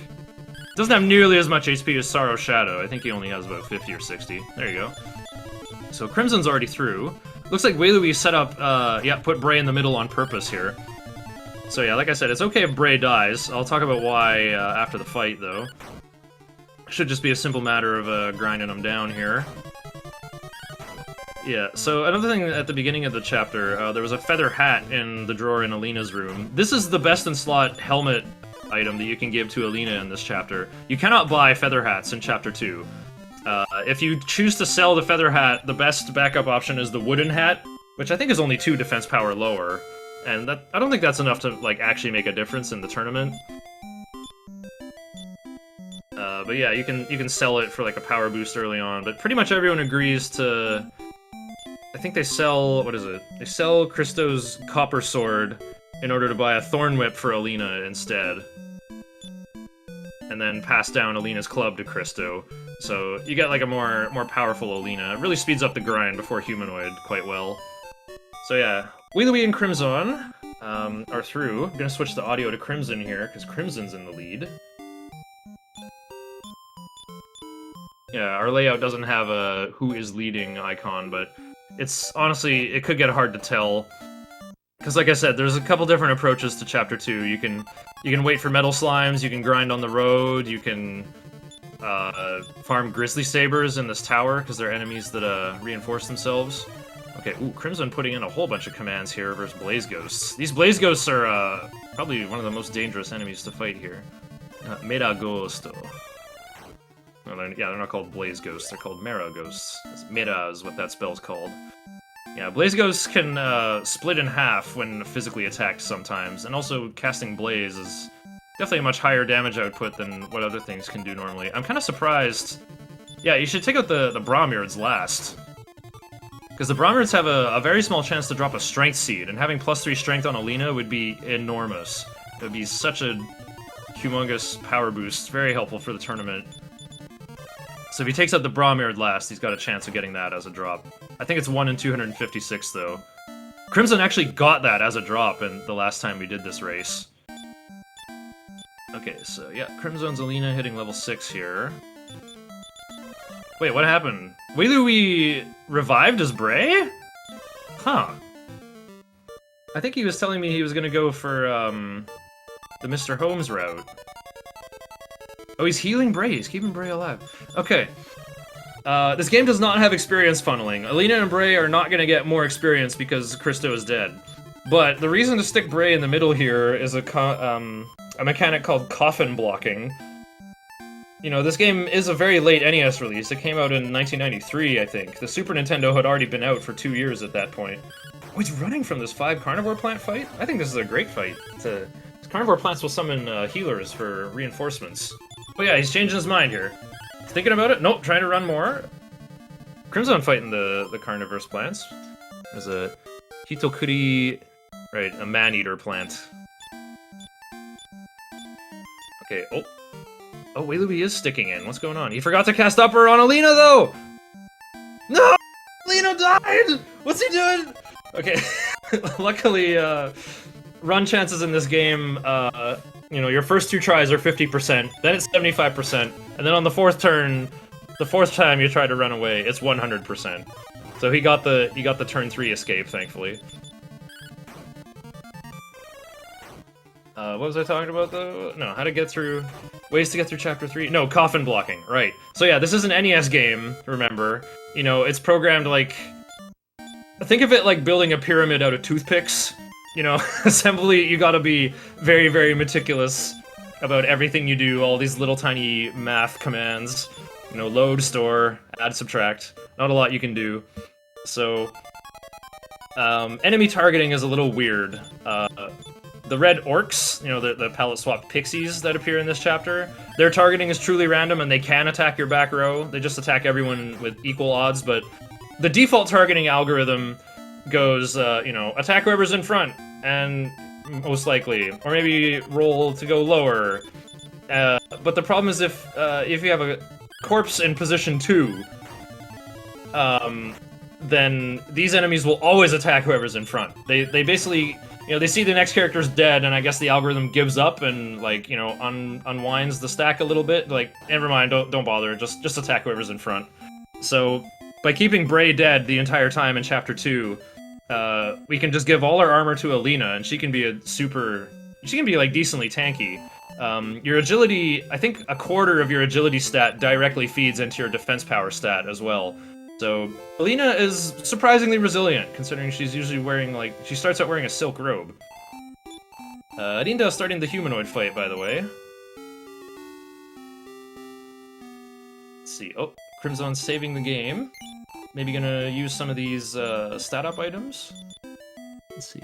Doesn't have nearly as much HP as Sorrow Shadow. I think he only has about 50 or 60. There you go. So Crimson's already through. Looks like Wailui set up, put Bray in the middle on purpose here. So yeah, like I said, it's okay if Bray dies. I'll talk about why after the fight, though. Should just be a simple matter of grinding him down here. Yeah, so another thing at the beginning of the chapter, there was a feather hat in the drawer in Alina's room. This is the best in slot helmet item that you can give to Alina in this chapter. You cannot buy feather hats in chapter 2. If you choose to sell the feather hat, the best backup option is the wooden hat, which I think is only 2 defense power lower. And that I don't think that's enough to like actually make a difference in the tournament. But yeah, you can sell it for like a power boost early on, but pretty much everyone agrees to. I think they sell, what is it? They sell Christo's copper sword in order to buy a thorn whip for Alina instead. And then pass down Alina's club to Christo. So you get like a more powerful Alina. It really speeds up the grind before humanoid quite well. So yeah, Wheelie and Crimson are through. I'm gonna switch the audio to Crimson here, because Crimson's in the lead. Yeah, our layout doesn't have a who is leading icon, but it's honestly, it could get hard to tell. Because like I said, there's a couple different approaches to Chapter 2. You can wait for metal slimes, you can grind on the road, you can farm grizzly sabers in this tower, because they're enemies that reinforce themselves. Okay, ooh, Crimson putting in a whole bunch of commands here versus Blaze Ghosts. These Blaze Ghosts are probably one of the most dangerous enemies to fight here. Mera Ghosto. Well, they're not called Blaze Ghosts, they're called Mera Ghosts. Mera is what that spell's called. Yeah, Blaze Ghosts can split in half when physically attacked sometimes, and also casting Blaze is definitely a much higher damage output than what other things can do normally. I'm kind of surprised. Yeah, you should take out the Bromyrds last. Because the Bromyrds have a very small chance to drop a Strength Seed, and having +3 Strength on Alina would be enormous. It would be such a humongous power boost, very helpful for the tournament. So if he takes out the Bromyrd last, he's got a chance of getting that as a drop. I think it's 1 in 256, though. Crimson actually got that as a drop in the last time we did this race. Okay, so yeah, Crimson's Alina hitting level 6 here. Wait, what happened? Wheelie revived as Bray? Huh. I think he was telling me he was gonna go for, the Mr. Holmes route. Oh, he's healing Bray. He's keeping Bray alive. Okay. This game does not have experience funneling. Alina and Bray are not gonna get more experience because Christo is dead. But the reason to stick Bray in the middle here is a mechanic called coffin blocking. You know, this game is a very late NES release. It came out in 1993, I think. The Super Nintendo had already been out for 2 years at that point. Oh, he's running from this 5 carnivore plant fight? I think this is a great fight. Carnivore plants will summon healers for reinforcements. Oh yeah, he's changing his mind here. He's thinking about it. Nope, trying to run more. Crimson fighting the carnivorous plants. There's a Hitokuri... Right, a man-eater plant. Okay, oh. Oh, Wheelie is sticking in. What's going on? He forgot to cast Upper on Alina, though! No! Alina died! What's he doing? Okay, luckily, run chances in this game, you know, your first 2 tries are 50%, then it's 75%, and then on the 4th turn, the 4th time you try to run away, it's 100%. So he got the turn 3 escape, thankfully. What was I talking about, though? No, how to get through... Ways to get through Chapter 3? No, coffin blocking, right. So yeah, this is an NES game, remember. You know, it's programmed like... Think of it like building a pyramid out of toothpicks. You know, assembly, you gotta be very, very meticulous about everything you do, all these little tiny math commands. You know, load, store, add, subtract. Not a lot you can do. So... enemy targeting is a little weird. The red orcs, you know, the palette swap pixies that appear in this chapter, their targeting is truly random and they can attack your back row. They just attack everyone with equal odds, but the default targeting algorithm goes, you know, attack whoever's in front, and most likely, or maybe roll to go lower. But the problem is if you have a corpse in position 2, then these enemies will always attack whoever's in front. They basically... You know, they see the next character's dead, and I guess the algorithm gives up and, like, you know, unwinds the stack a little bit. Like, never mind, don't bother, just attack whoever's in front. So, by keeping Bray dead the entire time in Chapter 2, we can just give all our armor to Alina, and she can be like, decently tanky. Your agility, I think a quarter of your agility stat directly feeds into your defense power stat as well. So, Alina is surprisingly resilient, considering she's usually wearing, like, she starts out wearing a silk robe. Rinda starting the humanoid fight, by the way. Let's see, oh, Crimson saving the game. Maybe gonna use some of these, stat-up items. Let's see,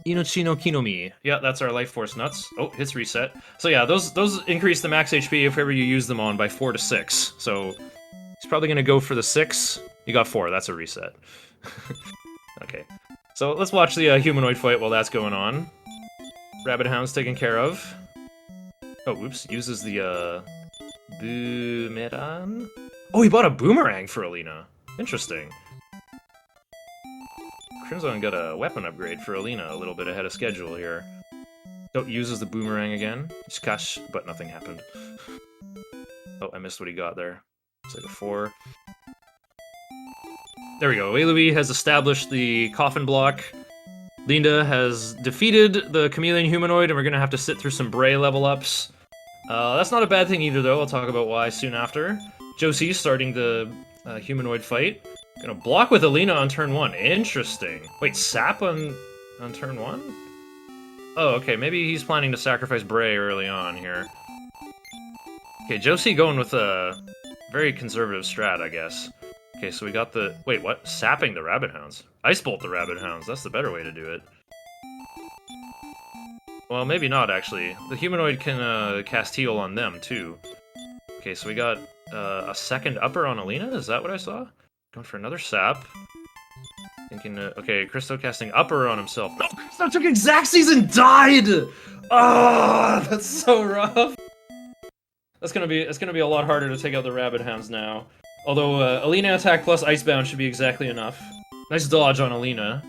Inochi no Kinomi. Yeah, that's our life force nuts. Oh, hits reset. So yeah, those increase the max HP if ever you use them on by 4 to 6, so... He's probably gonna go for the 6. You got 4, that's a reset. Okay. So let's watch the humanoid fight while that's going on. Rabbit Hound's taken care of. Oh, oops, uses the, Boomerang? Oh, he bought a boomerang for Alina. Interesting. Crimson got a weapon upgrade for Alina a little bit ahead of schedule here. Oh, uses the boomerang again. Scash, but nothing happened. Oh, I missed what he got there. It's like a 4. There we go. Wei has established the coffin block. Linda has defeated the chameleon humanoid, and we're gonna have to sit through some Bray level ups. That's not a bad thing either, though. I'll talk about why soon after. Josie starting the humanoid fight. Gonna block with Alina on turn 1. Interesting. Wait, Sap on turn 1? Oh, okay. Maybe he's planning to sacrifice Bray early on here. Okay, Josie going with a very conservative strat, I guess. Okay, so we got the... Wait, what? Sapping the Rabbit Hounds. Ice Bolt the Rabbit Hounds. That's the better way to do it. Well, maybe not, actually. The humanoid can cast heal on them, too. Okay, so we got a second upper on Alina? Is that what I saw? Going for another sap. Thinking, okay, Christo casting upper on himself. No, Christo took exact season, died! Oh, that's so rough. It's gonna be a lot harder to take out the Rabbit Hounds now. Although, Alina attack plus Icebound should be exactly enough. Nice dodge on Alina.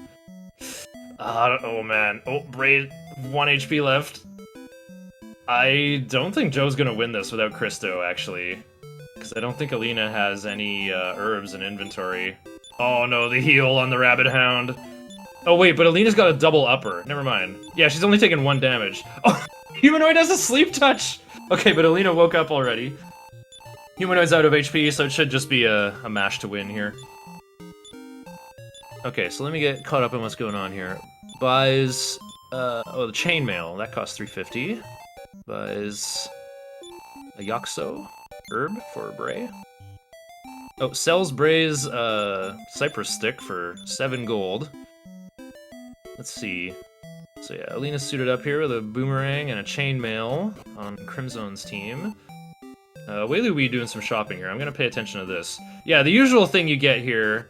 Oh man. Oh, Bray, 1 HP left. I don't think Joe's gonna win this without Christo, actually. Because I don't think Alina has any herbs in inventory. Oh no, the heal on the Rabbit Hound. Oh wait, but Alina's got a double upper. Never mind. Yeah, she's only taken 1 damage. Oh, Humanoid has a sleep touch! Okay, but Alina woke up already. Humanoid's out of HP, so it should just be a mash to win here. Okay, so let me get caught up on what's going on here. Buys... oh, the chainmail. That costs 350. Buys... a Yaxo herb for Bray. Oh, sells Bray's Cypress Stick for 7 gold. Let's see. So yeah, Alina's suited up here with a boomerang and a chainmail on Crimson's team. Wei doing some shopping here. I'm gonna pay attention to this. Yeah, the usual thing you get here.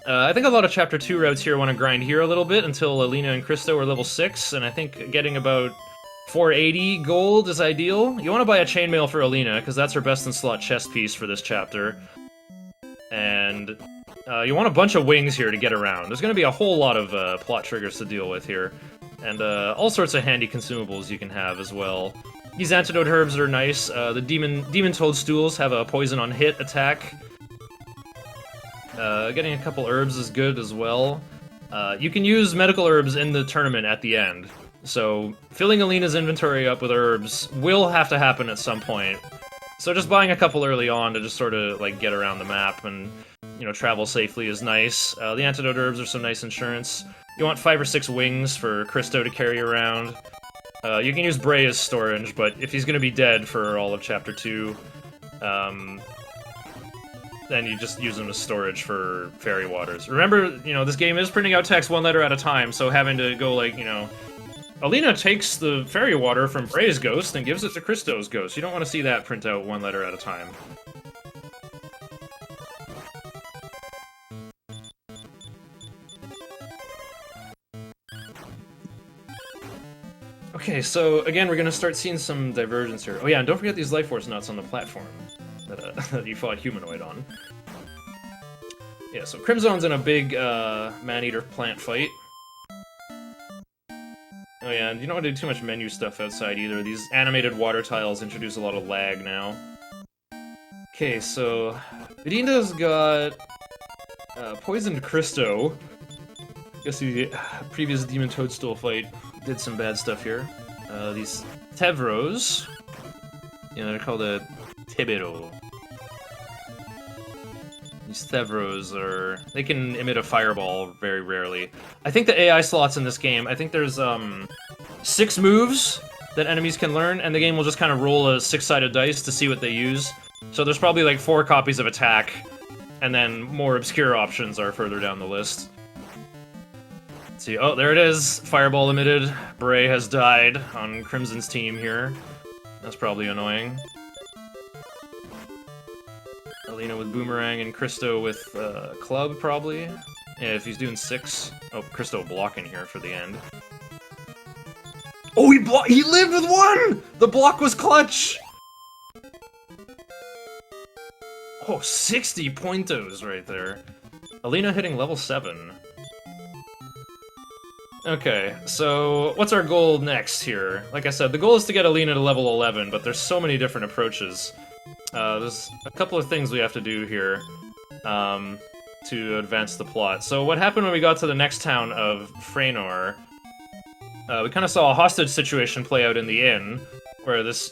I think a lot of Chapter 2 routes here want to grind here a little bit until Alina and Christo are level 6, and I think getting about 480 gold is ideal. You want to buy a chainmail for Alina, because that's her best-in-slot chest piece for this chapter. And you want a bunch of wings here to get around. There's going to be a whole lot of plot triggers to deal with here. And all sorts of handy consumables you can have as well. These antidote herbs are nice. The demon toadstools have a poison on hit attack. Getting a couple herbs is good as well. You can use medical herbs in the tournament at the end. So filling Alina's inventory up with herbs will have to happen at some point. So just buying a couple early on to just sort of like get around the map and, you know, travel safely is nice. The antidote herbs are some nice insurance. You want 5 or 6 wings for Christo to carry around. You can use Bray as storage, but if he's going to be dead for all of Chapter 2, then you just use them as storage for Fairy Waters. Remember, you know, this game is printing out text 1 letter at a time, so having to go, like, you know... Alina takes the Fairy Water from Bray's ghost and gives it to Christo's ghost. You don't want to see that print out 1 letter at a time. Okay, so again, we're gonna start seeing some divergence here. Oh yeah, and don't forget these Life Force nuts on the platform that you fought Humanoid on. Yeah, so Crimson's in a big man-eater plant fight. Oh yeah, and you don't want to do too much menu stuff outside either. These animated water tiles introduce a lot of lag now. Okay, so Vidinda's got poisoned Christo. Guess the previous Demon Toadstool fight did some bad stuff here. These Tevros, you know, they're called a Tebero. These Tevros they can emit a fireball very rarely. I think the AI slots in this game, I think there's 6 moves that enemies can learn, and the game will just kind of roll a 6-sided dice to see what they use. So there's probably like 4 copies of attack, and then more obscure options are further down the list. Let's see, oh, there it is! Fireball emitted. Bray has died on Crimson's team here. That's probably annoying. Alina with Boomerang and Christo with Club, probably. Yeah, if he's doing 6. Oh, Christo blocking here for the end. Oh, he lived with 1! The block was clutch! Oh, 60 pointos right there. Alina hitting level 7. Okay, so what's our goal next here? Like I said, the goal is to get Alina to level 11, but there's so many different approaches. There's a couple of things we have to do here to advance the plot. So what happened when we got to the next town of Freynour? We kind of saw a hostage situation play out in the inn, where these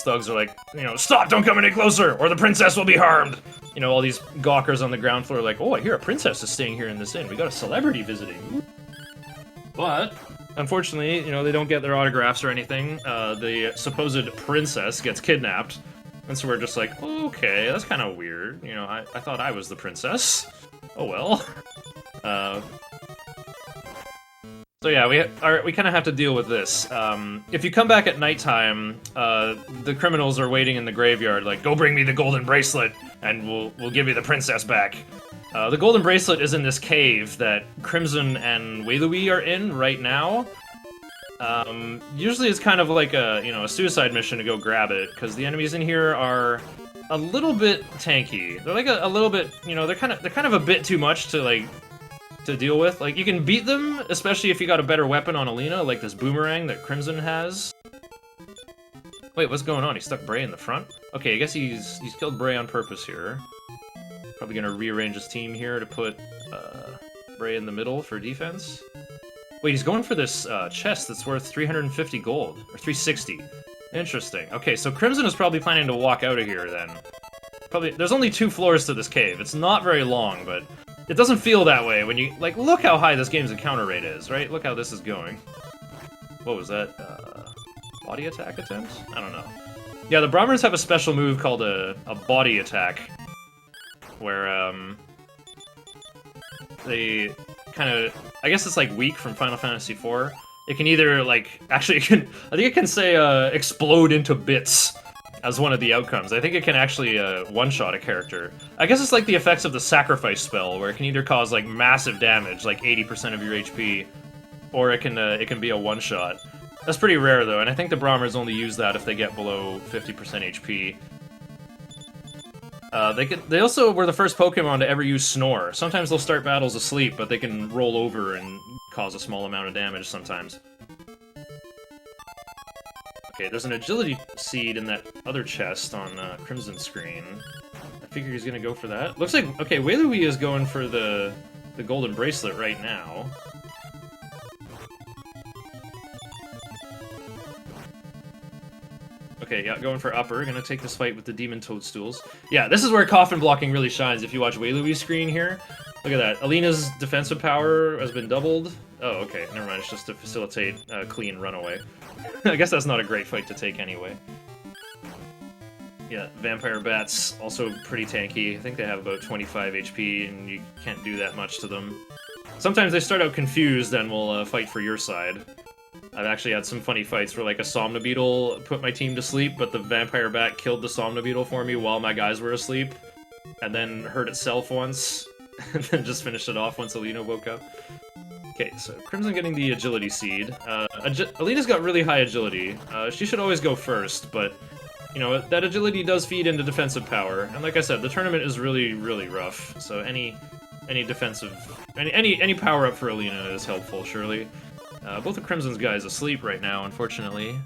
thugs are like, stop, don't come any closer, or the princess will be harmed. All these gawkers on the ground floor are like, oh, I hear a princess is staying here in this inn. We got a celebrity visiting. But, unfortunately, they don't get their autographs or anything. The supposed princess gets kidnapped. And so we're just like, okay, that's kind of weird. I thought I was the princess. Oh well. So yeah, we kind of have to deal with this. If you come back at nighttime, the criminals are waiting in the graveyard, like, go bring me the golden bracelet, and we'll give you the princess back. The golden bracelet is in this cave that Crimson and Wei-Louis are in right now. Usually it's kind of like a suicide mission to go grab it, because the enemies in here are a little bit tanky. They're like a little bit, they're kind of a bit too much to deal with. Like, you can beat them, especially if you got a better weapon on Alina, like this boomerang that Crimson has. Wait, what's going on? He stuck Bray in the front? Okay, I guess he's killed Bray on purpose here. Probably gonna rearrange his team here to put Bray in the middle for defense. Wait, he's going for this chest that's worth 350 gold, or 360. Interesting. Okay, so Crimson is probably planning to walk out of here then. There's only 2 floors to this cave. It's not very long, but it doesn't feel that way when you, like, look how high this game's encounter rate is, right? Look how this is going. What was that? Body attack attempt? I don't know. Yeah, the Brahmins have a special move called a body attack, where, they kind of, I guess it's like weak from Final Fantasy IV. It can either, like, actually, I think it can say, explode into bits as one of the outcomes. I think it can actually one-shot a character. I guess it's like the effects of the sacrifice spell, where it can either cause, like, massive damage, like 80% of your HP, or it can be a one-shot. That's pretty rare, though, and I think the Brahmins only use that if they get below 50% HP. They also were the first Pokemon to ever use Snore. Sometimes they'll start battles asleep, but they can roll over and cause a small amount of damage sometimes. Okay, there's an agility seed in that other chest on Crimson's screen. I figure he's gonna go for that. Looks like, okay, Wei-Louis is going for the golden bracelet right now. Okay, yeah, going for upper. Gonna take this fight with the demon toadstools. Yeah, this is where coffin blocking really shines if you watch Wei-Louis' screen here. Look at that. Alina's defensive power has been doubled. Oh, okay, never mind. It's just to facilitate a clean runaway. I guess that's not a great fight to take anyway. Yeah, vampire bats, also pretty tanky. I think they have about 25 HP, and you can't do that much to them. Sometimes they start out confused and will fight for your side. I've actually had some funny fights where, like, a Somnobeetle put my team to sleep, but the vampire bat killed the Somnobeetle for me while my guys were asleep, and then hurt itself once, and then just finished it off once Alina woke up. Okay, so Crimson getting the agility seed. Alina's got really high agility. She should always go first, but, that agility does feed into defensive power, and like I said, the tournament is really, really rough, so any defensive... Any power-up for Alina is helpful, surely. Both of Crimson's guys asleep right now, unfortunately.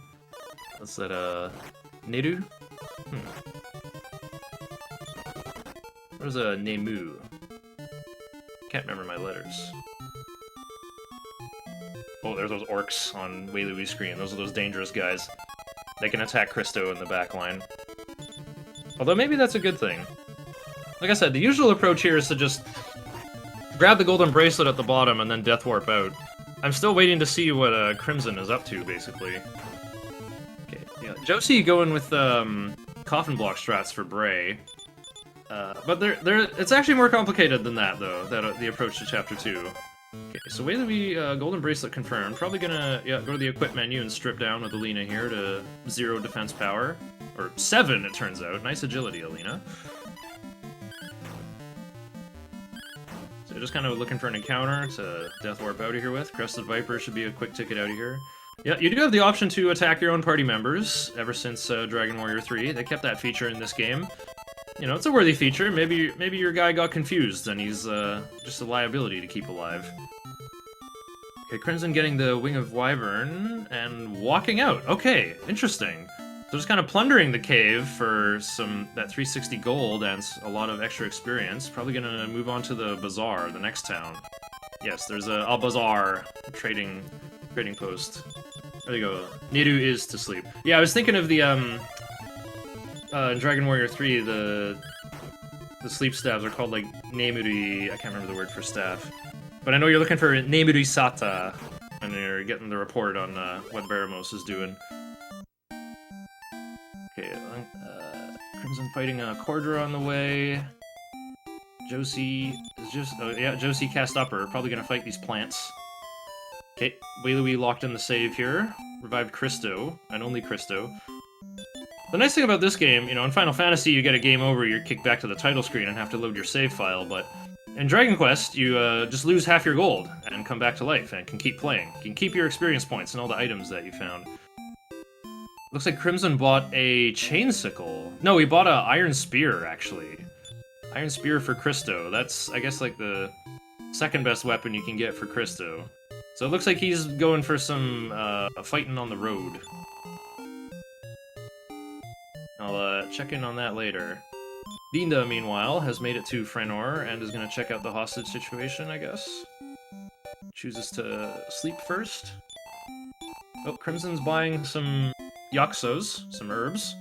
What's that, Neru? Where's Nemu? Can't remember my letters. Oh, there's those orcs on Wei-Louis' screen. Those are those dangerous guys. They can attack Christo in the back line. Although maybe that's a good thing. Like I said, the usual approach here is to just grab the golden bracelet at the bottom and then death warp out. I'm still waiting to see what Crimson is up to, basically. Okay, yeah, Josie going with coffin block strats for Bray. But it's actually more complicated than that, though, the approach to Chapter 2. Okay, so Wei-Louis, golden bracelet confirmed. Probably gonna go to the equip menu and strip down with Alina here to 0 defense power. Or 7, it turns out. Nice agility, Alina. So just kind of looking for an encounter to death warp out of here with. Crested Viper should be a quick ticket out of here. Yeah, you do have the option to attack your own party members ever since Dragon Warrior 3. They kept that feature in this game. It's a worthy feature. Maybe your guy got confused and he's just a liability to keep alive. Okay, Crimson getting the Wing of Wyvern and walking out. Okay, interesting. So just kind of plundering the cave for that 360 gold and a lot of extra experience. Probably gonna move on to the bazaar, the next town. Yes, there's a bazaar trading post. There you go. Niru is to sleep. Yeah, I was thinking of the in Dragon Warrior 3, the sleep staves are called like Nemuri. I can't remember the word for staff, but I know you're looking for Nemuri Sata, and you're getting the report on what Baramos is doing. Okay, Crimson fighting a Cordra on the way. Josie is just... Oh, yeah, Josie cast upper. Probably gonna fight these plants. Okay, Wailui locked in the save here. Revived Christo, and only Christo. The nice thing about this game, you know, in Final Fantasy you get a game over, you're kicked back to the title screen and have to load your save file, but in Dragon Quest, you just lose half your gold and come back to life and can keep playing. You can keep your experience points and all the items that you found. Looks like Crimson bought a chain sickle. No, he bought a iron spear, actually. Iron spear for Christo. That's, I guess, like the second best weapon you can get for Christo. So it looks like he's going for some fighting on the road. I'll check in on that later. Dinda, meanwhile, has made it to Frenor and is going to check out the hostage situation, I guess. Chooses to sleep first. Oh, Crimson's buying some Yaxos, some herbs.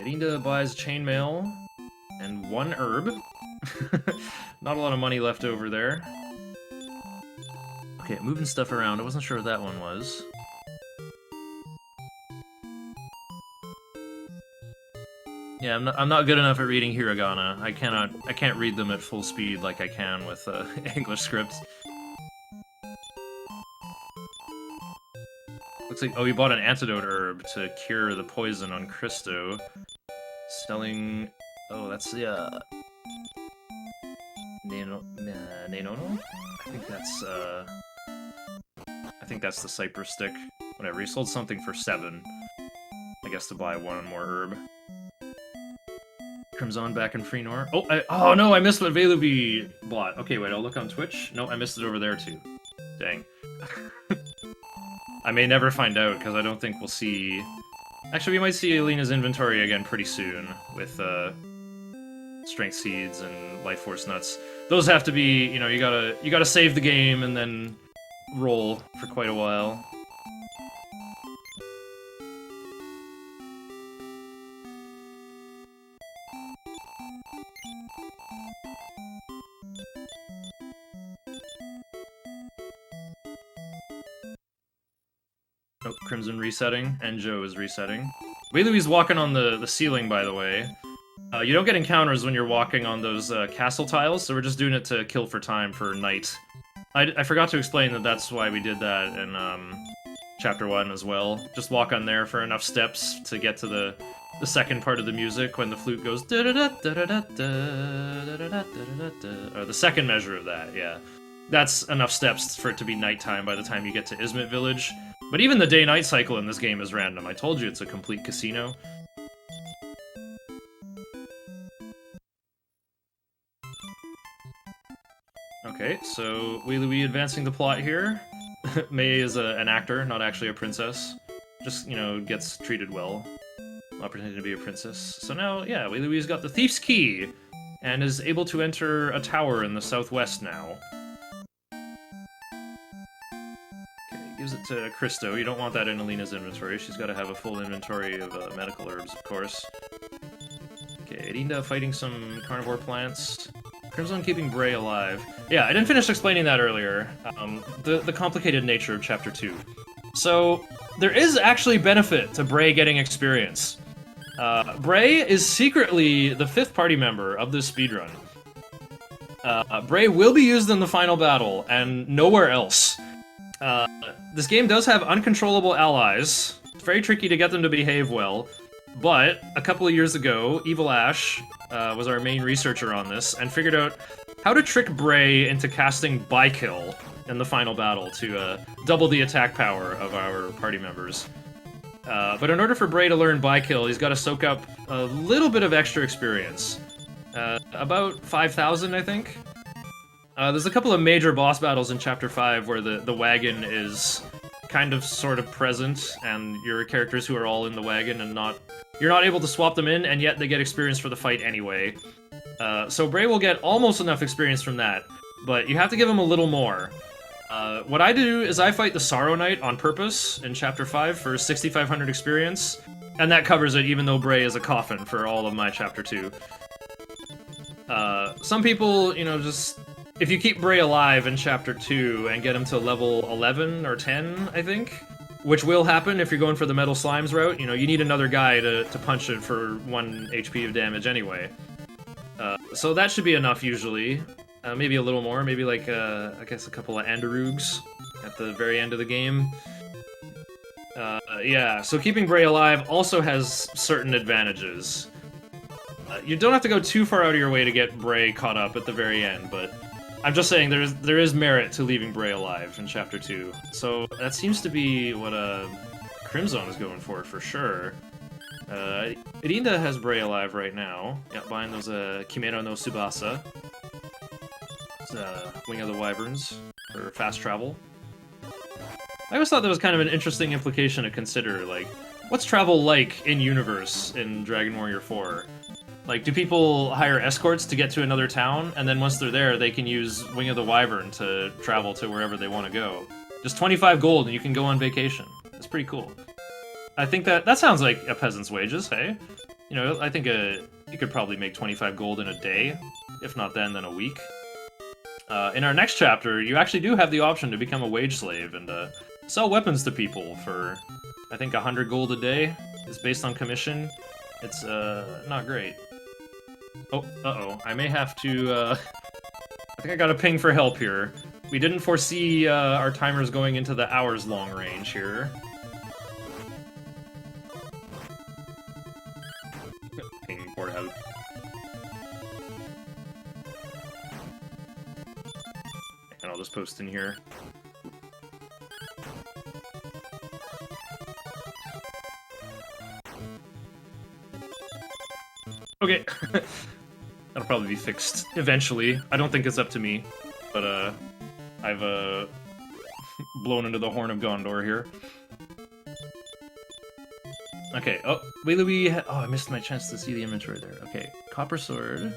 Rinda buys chainmail and 1 herb. Not a lot of money left over there. Okay, moving stuff around. I wasn't sure what that one was. Yeah, I'm not good enough at reading hiragana. I can't read them at full speed like I can with English scripts. Looks like, oh, he bought an antidote herb to cure the poison on Christo. Selling, oh, that's the Nenono? I think that's the Cypress stick. Whatever, he sold something for 7. I guess to buy 1 more herb. Crimson back in Frenor. Oh no, I missed what Velubi bought. Okay, wait, I'll look on Twitch. No, I missed it over there too. Dang. I may never find out, because I don't think we'll see... Actually, we might see Alina's inventory again pretty soon, with Strength Seeds and Life Force Nuts. Those have to be, you know, you gotta save the game and then roll for quite a while. Oh, Crimson resetting, and Joe is resetting. Wailui's walking on the ceiling, by the way. You don't get encounters when you're walking on those castle tiles, so we're just doing it to kill for time for night. I forgot to explain that that's why we did that in Chapter 1 as well. Just walk on there for enough steps to get to the second part of the music when the flute goes or the second measure of that, yeah. That's enough steps for it to be nighttime by the time you get to Ismet Village. But even the day-night cycle in this game is random. I told you it's a complete casino. Okay, so Wailui advancing the plot here. May is an actor, not actually a princess. Just, you know, gets treated well. Not pretending to be a princess. So now, yeah, Wailui's got the Thief's Key, and is able to enter a tower in the southwest now. Gives it to Christo. You don't want that in Alina's inventory. She's got to have a full inventory of medical herbs, of course. Okay, Rinda fighting some carnivore plants. Crimson keeping Bray alive. Yeah, I didn't finish explaining that earlier. The complicated nature of Chapter 2. So, there is actually benefit to Bray getting experience. Bray is secretly the 5th party member of this speedrun. Bray will be used in the final battle, and nowhere else. This game does have uncontrollable allies. It's very tricky to get them to behave well, but a couple of years ago, Evil Ash was our main researcher on this, and figured out how to trick Bray into casting By-Kill in the final battle to double the attack power of our party members. But in order for Bray to learn By-Kill, he's got to soak up a little bit of extra experience. About 5,000, I think. There's a couple of major boss battles in Chapter 5 where the wagon is kind of sort of present, and your characters who are all in the wagon and you're not able to swap them in, and yet they get experience for the fight anyway. So Bray will get almost enough experience from that, but you have to give him a little more. What I do is I fight the Sorrow Knight on purpose in Chapter 5 for 6,500 experience, and that covers it even though Bray is a coffin for all of my Chapter 2. Some people, you know, just... If you keep Bray alive in Chapter 2 and get him to level 11 or 10, I think, which will happen if you're going for the Metal Slimes route, you know, you need another guy to punch it for 1 HP of damage anyway. So that should be enough usually. Maybe a little more, maybe like, I guess a couple of Andoroogs at the very end of the game. Yeah, so keeping Bray alive also has certain advantages. You don't have to go too far out of your way to get Bray caught up at the very end, but I'm just saying there is merit to leaving Bray alive in Chapter 2. So that seems to be what Crimson is going for sure. Irinda has Bray alive right now. Yeah, behind those Kimera no Tsubasa. Wing of the Wyverns for fast travel. I always thought that was kind of an interesting implication to consider, like, what's travel like in-universe in Dragon Warrior 4? Like, do people hire escorts to get to another town, and then once they're there, they can use Wing of the Wyvern to travel to wherever they want to go? Just 25 gold and you can go on vacation. That's pretty cool. I think that sounds like a peasant's wages, hey? You know, I think you could probably make 25 gold in a day, if not then a week. In our next chapter, you actually do have the option to become a wage slave and sell weapons to people for, I think, 100 gold a day. It's based on commission. It's not great. Oh, uh-oh. I may have to, I think I got a ping for help here. We didn't foresee our timers going into the hours-long range here. Ping for help. And I'll just post in here. Okay. That'll probably be fixed eventually. I don't think it's up to me, but I've blown into the Horn of Gondor here. Okay, oh, Wei-Louis, oh, I missed my chance to see the inventory there. Okay, Copper Sword.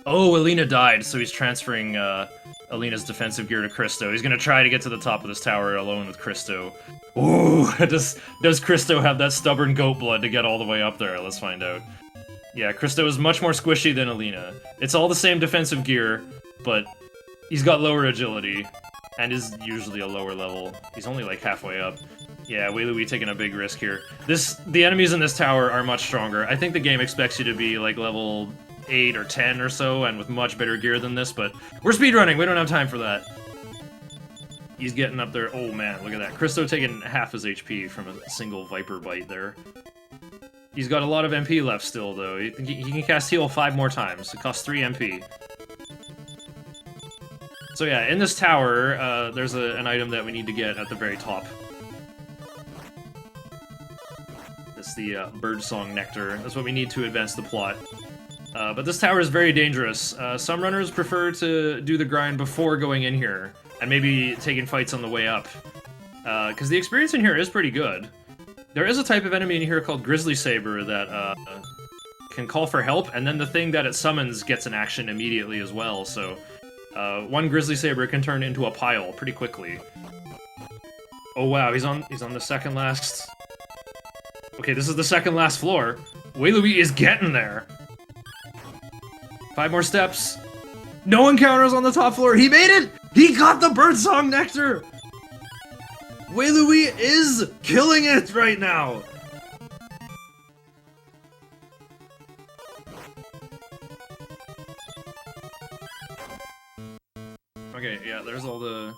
Oh, Alina died, so he's transferring Alina's defensive gear to Christo. He's gonna try to get to the top of this tower alone with Christo. Ooh, does Christo have that stubborn goat blood to get all the way up there? Let's find out. Yeah, Christo is much more squishy than Alina. It's all the same defensive gear, but he's got lower agility, and is usually a lower level. He's only like halfway up. Yeah, Wei-Louis taking a big risk here. The enemies in this tower are much stronger. I think the game expects you to be like level 8 or 10 or so, and with much better gear than this, but we're speedrunning, we don't have time for that. He's getting up there. Oh man, look at that. Christo taking half his HP from a single Viper bite there. He's got a lot of MP left still, though. He can cast heal 5 more times. It costs 3 MP. So yeah, in this tower, there's an item that we need to get at the very top. It's the Birdsong Nectar. That's what we need to advance the plot. But this tower is very dangerous. Some runners prefer to do the grind before going in here, and maybe taking fights on the way up. Because the experience in here is pretty good. There is a type of enemy in here called Grizzly Saber that can call for help, and then the thing that it summons gets an action immediately as well, so one Grizzly Saber can turn into a pile pretty quickly. Oh wow, he's on the second last... Okay, this is the second last floor. Wei-Louis is getting there. 5 more steps. No encounters on the top floor. He made it! He got the Birdsong Nectar! Wei-Louis is killing it right now! Okay, yeah, there's all the...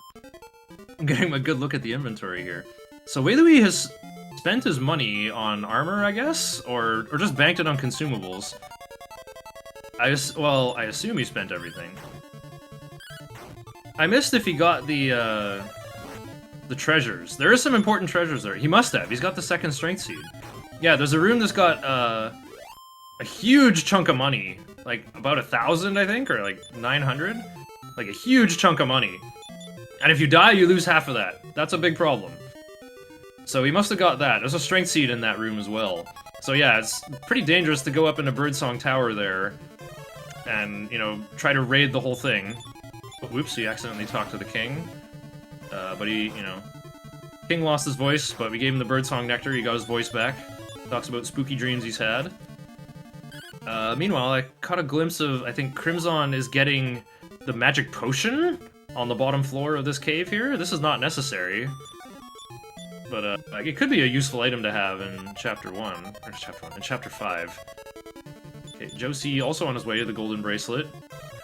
I'm getting a good look at the inventory here. So Wei-Louis has spent his money on armor, I guess? Or just banked it on consumables. Well, I assume he spent everything. I missed if he got the the treasures. There is some important treasures there. He must have. He's got the second strength seed. Yeah, there's a room that's got a huge chunk of money. Like, about 1,000, I think, or like 900. Like, a huge chunk of money. And if you die, you lose half of that. That's a big problem. So he must have got that. There's a strength seed in that room as well. So yeah, it's pretty dangerous to go up in a Birdsong Tower there and, you know, try to raid the whole thing. But whoops, he accidentally talked to the king. But he, you know... King lost his voice, but we gave him the Birdsong Nectar, he got his voice back. Talks about spooky dreams he's had. Meanwhile, I caught a glimpse of, I think Crimson is getting the magic potion on the bottom floor of this cave here. This is not necessary. But, like, it could be a useful item to have in Chapter 1. Or Chapter 1, in Chapter 5. Okay, Josie also on his way to the Golden Bracelet.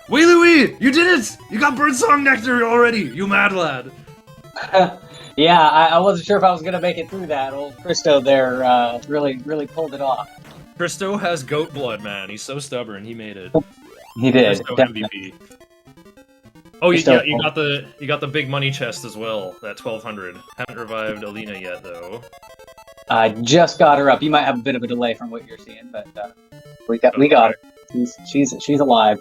Wei Louis! You did it! You got Birdsong Nectar already! You mad lad! Yeah, I wasn't sure if I was gonna make it through that. Old Christo there really pulled it off. Christo has goat blood, man. He's so stubborn. He made it. He did. Christo MVP. Oh, you got the big money chest as well. That 1,200. Haven't revived Alina yet, though. I just got her up. You might have a bit of a delay from what you're seeing, but we got her. She's alive.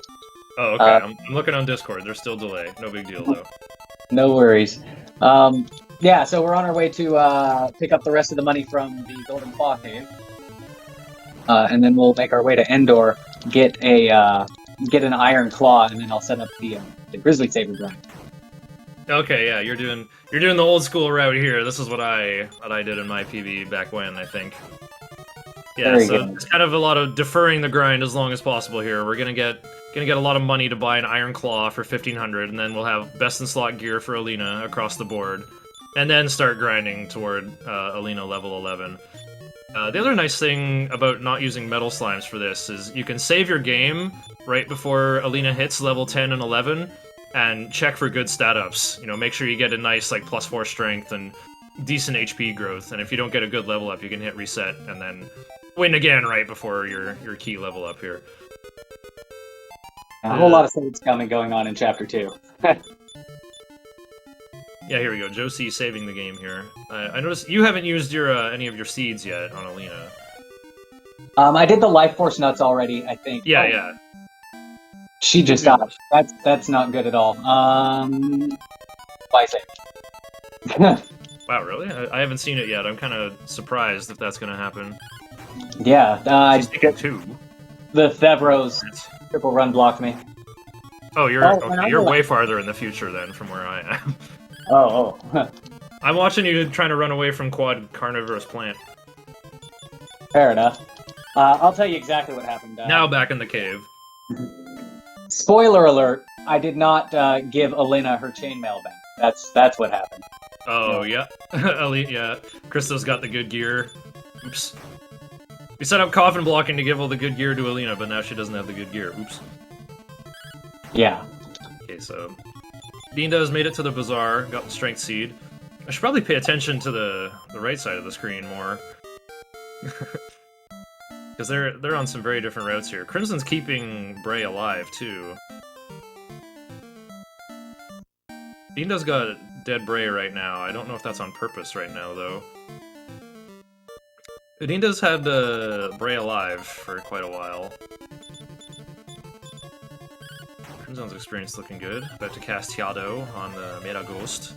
Oh, okay. I'm looking on Discord. There's still delay. No big deal, though. No worries. Yeah, so we're on our way to pick up the rest of the money from the Golden Claw Cave. And then we'll make our way to Endor, get an Iron Claw, and then I'll set up the Grizzly Saber grind. Okay, yeah, you're doing the old school route here. This is what I did in my PB back when, I think. Yeah, Very so good. it's kind of a lot of deferring the grind as long as possible here. We're gonna get a lot of money to buy an Iron Claw for 1,500, and then we'll have best in slot gear for Alina across the board, and then start grinding toward Alina level 11. The other nice thing about not using metal slimes for this is you can save your game right before Alina hits level 10 and 11, and check for good stat ups. You know, make sure you get a nice like +4 strength and decent HP growth, and if you don't get a good level up, you can hit reset and then win again right before your key level up here. A whole lot of saves going on in Chapter 2. Yeah, here we go. Josie saving the game here. I noticed you haven't used your any of your seeds yet on Alina. I did the Life Force nuts already, I think. Yeah, Oh, yeah. She just died. That's not good at all. Why save? Wow, really? I haven't seen it yet. I'm kind of surprised if that's going to happen. Yeah, She's taking 2. the Thevros triple run blocked me. Oh, you're Oh, okay. You're way farther in the future then from where I am. Oh. I'm watching you trying to run away from quad carnivorous plant. Fair enough. I'll tell you exactly what happened. Now back in the cave. Spoiler alert, I did not give Alina her chainmail back. That's what happened. Oh, yeah. Elite, yeah. Kristo's got the good gear. Oops. We set up coffin blocking to give all the good gear to Alina, but now she doesn't have the good gear. Oops. Yeah. Okay, so... Dinda has made it to the bazaar, got the strength seed. I should probably pay attention to the right side of the screen more. Because they're on some very different routes here. Crimson's keeping Bray alive, too. Dinda's got dead Bray right now. I don't know if that's on purpose right now, though. Dinda's had Bray alive for quite a while. Crimson's experience looking good. About to cast Hyado on the Meta Ghost.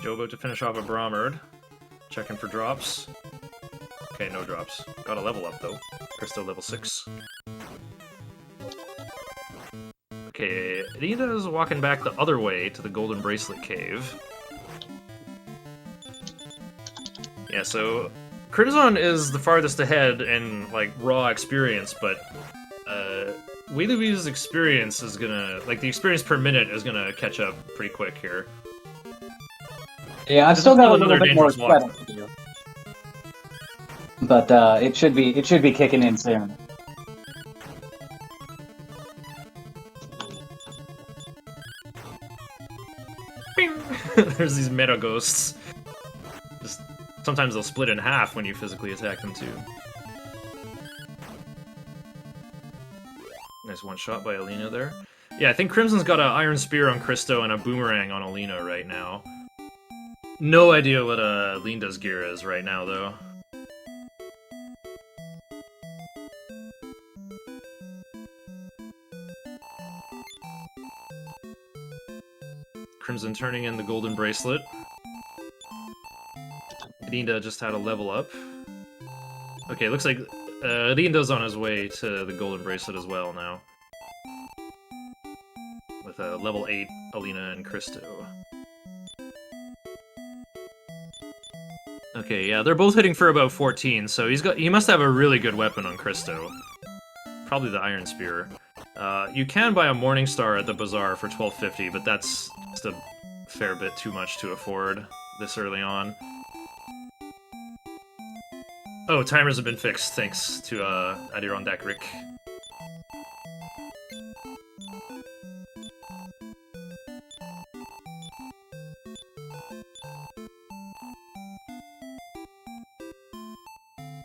Joe about to finish off a Bromard. Checking for drops. Okay, no drops. Got a level up though. Christo level 6. Okay, Dinda is walking back the other way to the Golden Bracelet Cave. Yeah, so Crimson is the farthest ahead in like raw experience, but Wei Louis' experience is gonna, like, the experience per minute is gonna catch up pretty quick here. Yeah, I've still got a another little bit more dangerous spread to do. But it should be kicking in soon. There's these meta ghosts. Just sometimes they'll split in half when you physically attack them too. Nice one shot by Alina there. Yeah, I think Crimson's got an Iron Spear on Christo and a Boomerang on Alina right now. No idea what Linda's gear is right now, though. Crimson turning in the golden bracelet. Linda just had a level up. Okay, looks like Linda's on his way to the golden bracelet as well now. With a level 8 Alina and Christo. Okay, yeah, they're both hitting for about 14, so he must have a really good weapon on Christo. Probably the Iron Spear. You can buy a Morning Star at the Bazaar for $12.50, but that's just a fair bit too much to afford this early on. Oh, timers have been fixed, thanks to Adirondack Rick.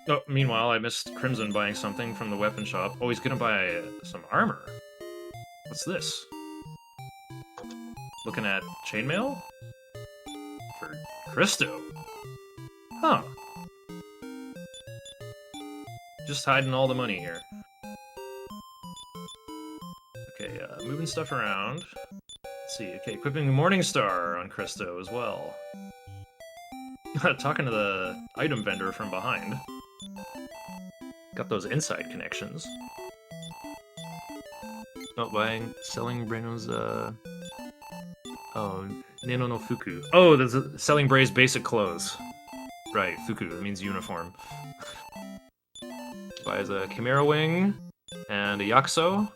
Oh, meanwhile, I missed Crimson buying something from the weapon shop. Oh, he's gonna buy some armor. What's this? Looking at chainmail? For Christo. Huh. Just hiding all the money here. Okay, moving stuff around. Let's see, okay, equipping the Morning Star on Christo as well. Talking to the item vendor from behind. Got those inside connections. Not buying, selling Breno's, oh, Neno no Fuku. Oh, there's selling Bray's basic clothes. Right, Fuku, that means uniform. Buys a Chimera Wing, and a Yakuso.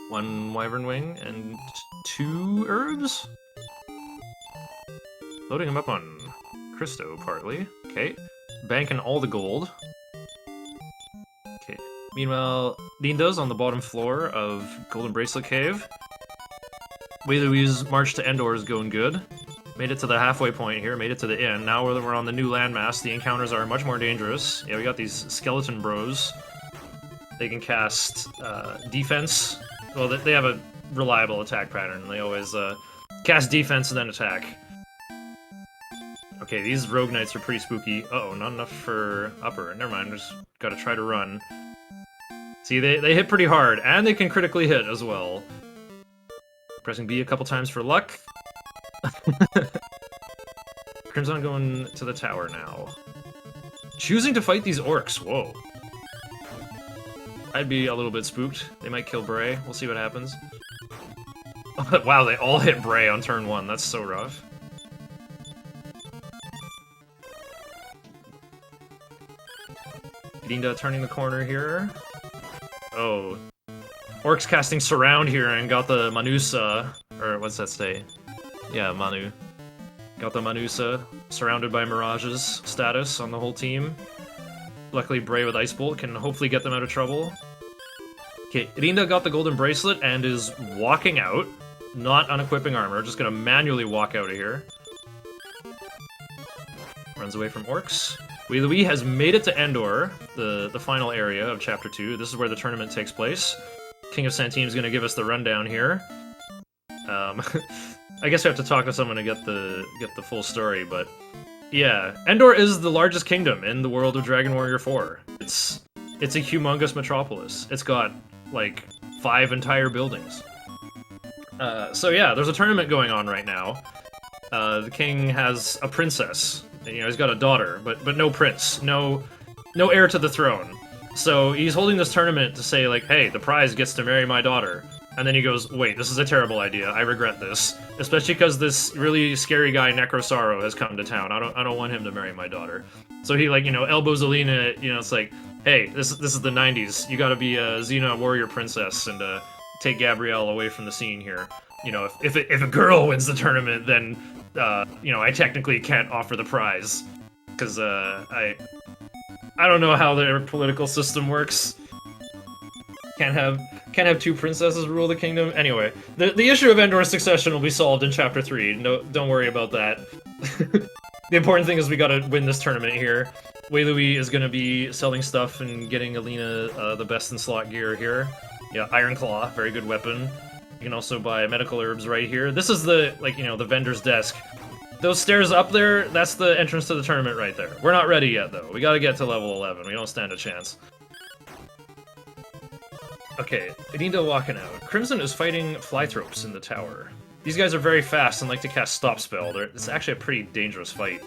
1 Wyvern Wing, and 2 herbs? Loading them up on Christo, partly. Okay. Banking all the gold. Okay. Meanwhile, Linda's on the bottom floor of Golden Bracelet Cave. Wei Lui's march to Endor is going good. Made it to the halfway point here, made it to the inn. Now we're on the new landmass, the encounters are much more dangerous. Yeah, we got these skeleton bros. They can cast defense. Well, they have a reliable attack pattern. They always cast defense and then attack. Okay, these rogue knights are pretty spooky. Uh-oh, not enough for upper. Never mind, just gotta try to run. See, they hit pretty hard, and they can critically hit as well. Pressing B a couple times for luck. Crimson going to the tower now. Choosing to fight these orcs, whoa. I'd be a little bit spooked. They might kill Bray, we'll see what happens. Wow, they all hit Bray on turn 1, that's so rough. Linda turning the corner here. Oh. Orcs casting Surround here and got the Manusa, or what's that say? Yeah, Manu. Got the Manusa, surrounded by Mirages status on the whole team. Luckily, Bray with Ice Bolt can hopefully get them out of trouble. Okay, Rinda got the golden bracelet and is walking out, not unequipping armor, just gonna manually walk out of here. Runs away from orcs. Wei Lui has made it to Endor, the final area of Chapter 2. This is where the tournament takes place. King of Santeem is gonna give us the rundown here. I guess we have to talk to someone to get the full story, but yeah, Endor is the largest kingdom in the world of Dragon Warrior 4. It's a humongous metropolis. It's got like 5 entire buildings. So yeah, there's a tournament going on right now. The king has a princess. You know, he's got a daughter, but no prince, no heir to the throne. So he's holding this tournament to say like, hey, the prize gets to marry my daughter. And then he goes, wait, this is a terrible idea. I regret this. Especially because this really scary guy, Necrosaro, has come to town. I don't want him to marry my daughter. So he, like, you know, elbows Alina, you know, it's like, hey, this is the 90s. You gotta be a Xena warrior princess and take Gabrielle away from the scene here. You know, if a girl wins the tournament, then, you know, I technically can't offer the prize. Because, I don't know how their political system works. Can't have 2 princesses rule the kingdom. Anyway, the issue of Endor's succession will be solved in Chapter 3. No, don't worry about that. The important thing is we gotta win this tournament here. Wei Louie is going to be selling stuff and getting Alina the best in slot gear here. Yeah, Iron Claw, very good weapon. You can also buy medical herbs right here. This is the, like, you know, the vendor's desk. Those stairs up there, that's the entrance to the tournament right there. We're not ready yet, though. We gotta get to level 11. We don't stand a chance. Okay, Edinda walking out. Crimson is fighting Flythropes in the tower. These guys are very fast and like to cast Stop Spell. It's actually a pretty dangerous fight.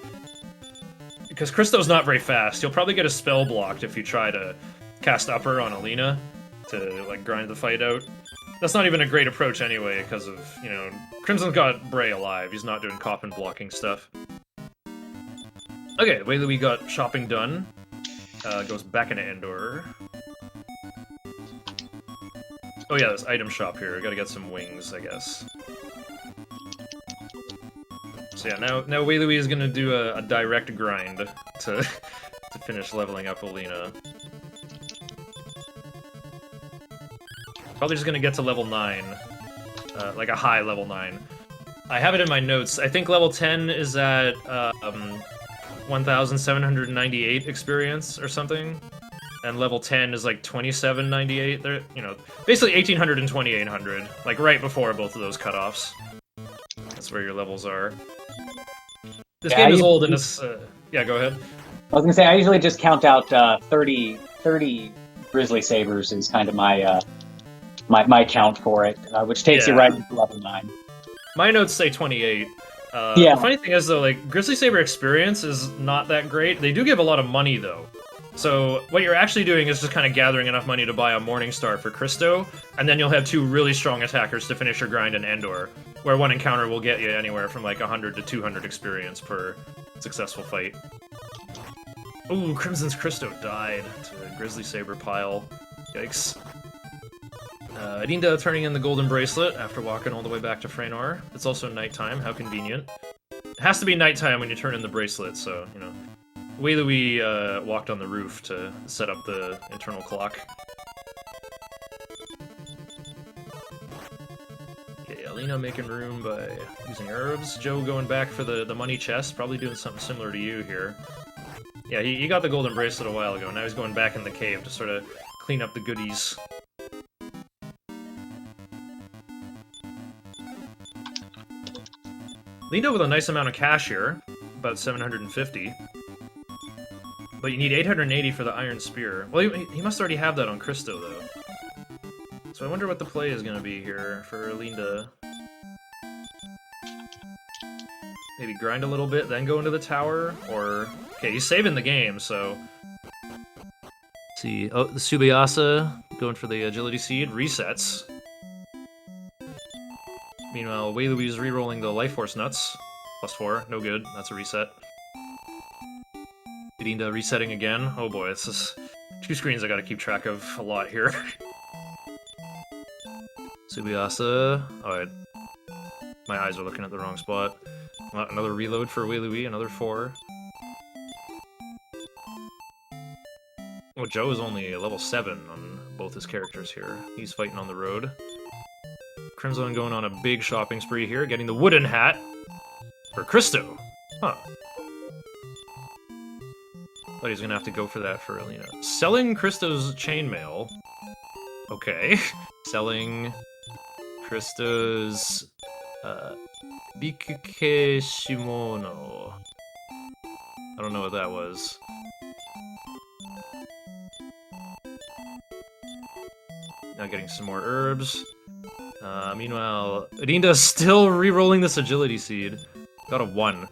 Because Christo's not very fast. You'll probably get a spell blocked if you try to cast Upper on Alina to, like, grind the fight out. That's not even a great approach anyway, because of, you know, Crimson's got Bray alive. He's not doing Coffin blocking stuff. Okay, the way that we got shopping done goes back into Endor. Oh yeah, this item shop here. I gotta get some wings, I guess. So yeah, now Wei Louie is gonna do a direct grind to finish leveling up Alina. Probably just gonna get to level 9, like a high level 9. I have it in my notes. I think level 10 is at 1,798 experience or something, and level 10 is like 2,798. They're, you know, basically 1,800 and 2,800, like right before both of those cutoffs. That's where your levels are. This game is old and it's... yeah, go ahead. I was gonna say, I usually just count out 30 Grizzly Sabers is kind of my my count for it, which takes you right to level 9. My notes say 28. Yeah. The funny thing is, though, like, Grizzly Saber experience is not that great. They do give a lot of money, though. So what you're actually doing is just kind of gathering enough money to buy a Morningstar for Christo, and then you'll have 2 really strong attackers to finish your grind in Endor, where one encounter will get you anywhere from like 100 to 200 experience per successful fight. Ooh, Crimson's Christo died to the Grizzly Saber pile. Yikes. Edinda turning in the golden bracelet after walking all the way back to Freynar. It's also nighttime, how convenient. It has to be nighttime when you turn in the bracelet, so, you know. Wei Louie walked on the roof to set up the internal clock. Okay, Alina making room by using herbs. Joe going back for the money chest, probably doing something similar to you here. Yeah, he got the golden bracelet a while ago, now he's going back in the cave to sort of clean up the goodies. Linda with a nice amount of cash here, about 750. But you need 880 for the Iron Spear. Well, he must already have that on Christo, though. So I wonder what the play is going to be here for Linda. Maybe grind a little bit, then go into the tower? Or... Okay, he's saving the game, so... Let's see. Oh, the Subayasa going for the Agility Seed. Resets. Meanwhile, Wei Louie is re-rolling the Life Force Nuts. +4, no good. That's a reset. Edinda resetting again. Oh boy, this is 2 screens I gotta keep track of a lot here. Subayasa. Alright. My eyes are looking at the wrong spot. Another reload for Wei Louie, another 4. Oh, Joe is only level 7 on both his characters here. He's fighting on the road. Crimson going on a big shopping spree here, getting the wooden hat for Christo. Huh. Thought he was gonna have to go for that for Alina. Selling Christo's chainmail. Okay. Selling Christo's Bikuke Shimono. I don't know what that was. Now getting some more herbs. Meanwhile, Edinda's still re-rolling this Agility Seed. Got a 1.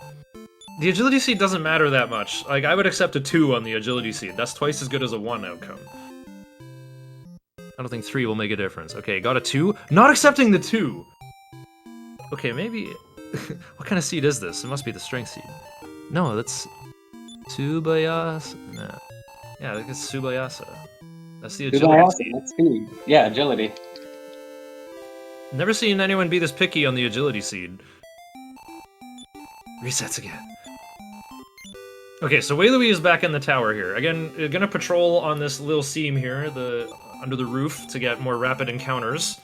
The Agility Seed doesn't matter that much. Like, I would accept a 2 on the Agility Seed. That's twice as good as a 1 outcome. I don't think 3 will make a difference. Okay, got a 2. Not accepting the 2! Okay, maybe... what kind of seed is this? It must be the Strength Seed. No, that's... Subayasa... Nah. Yeah, I think it's Subayasa. That's the Agility Seed. That's speed. Yeah, Agility. Never seen anyone be this picky on the Agility Seed. Resets again. Okay, so Wei Louie is back in the tower here. Again, gonna patrol on this little seam here, under the roof, to get more rapid encounters.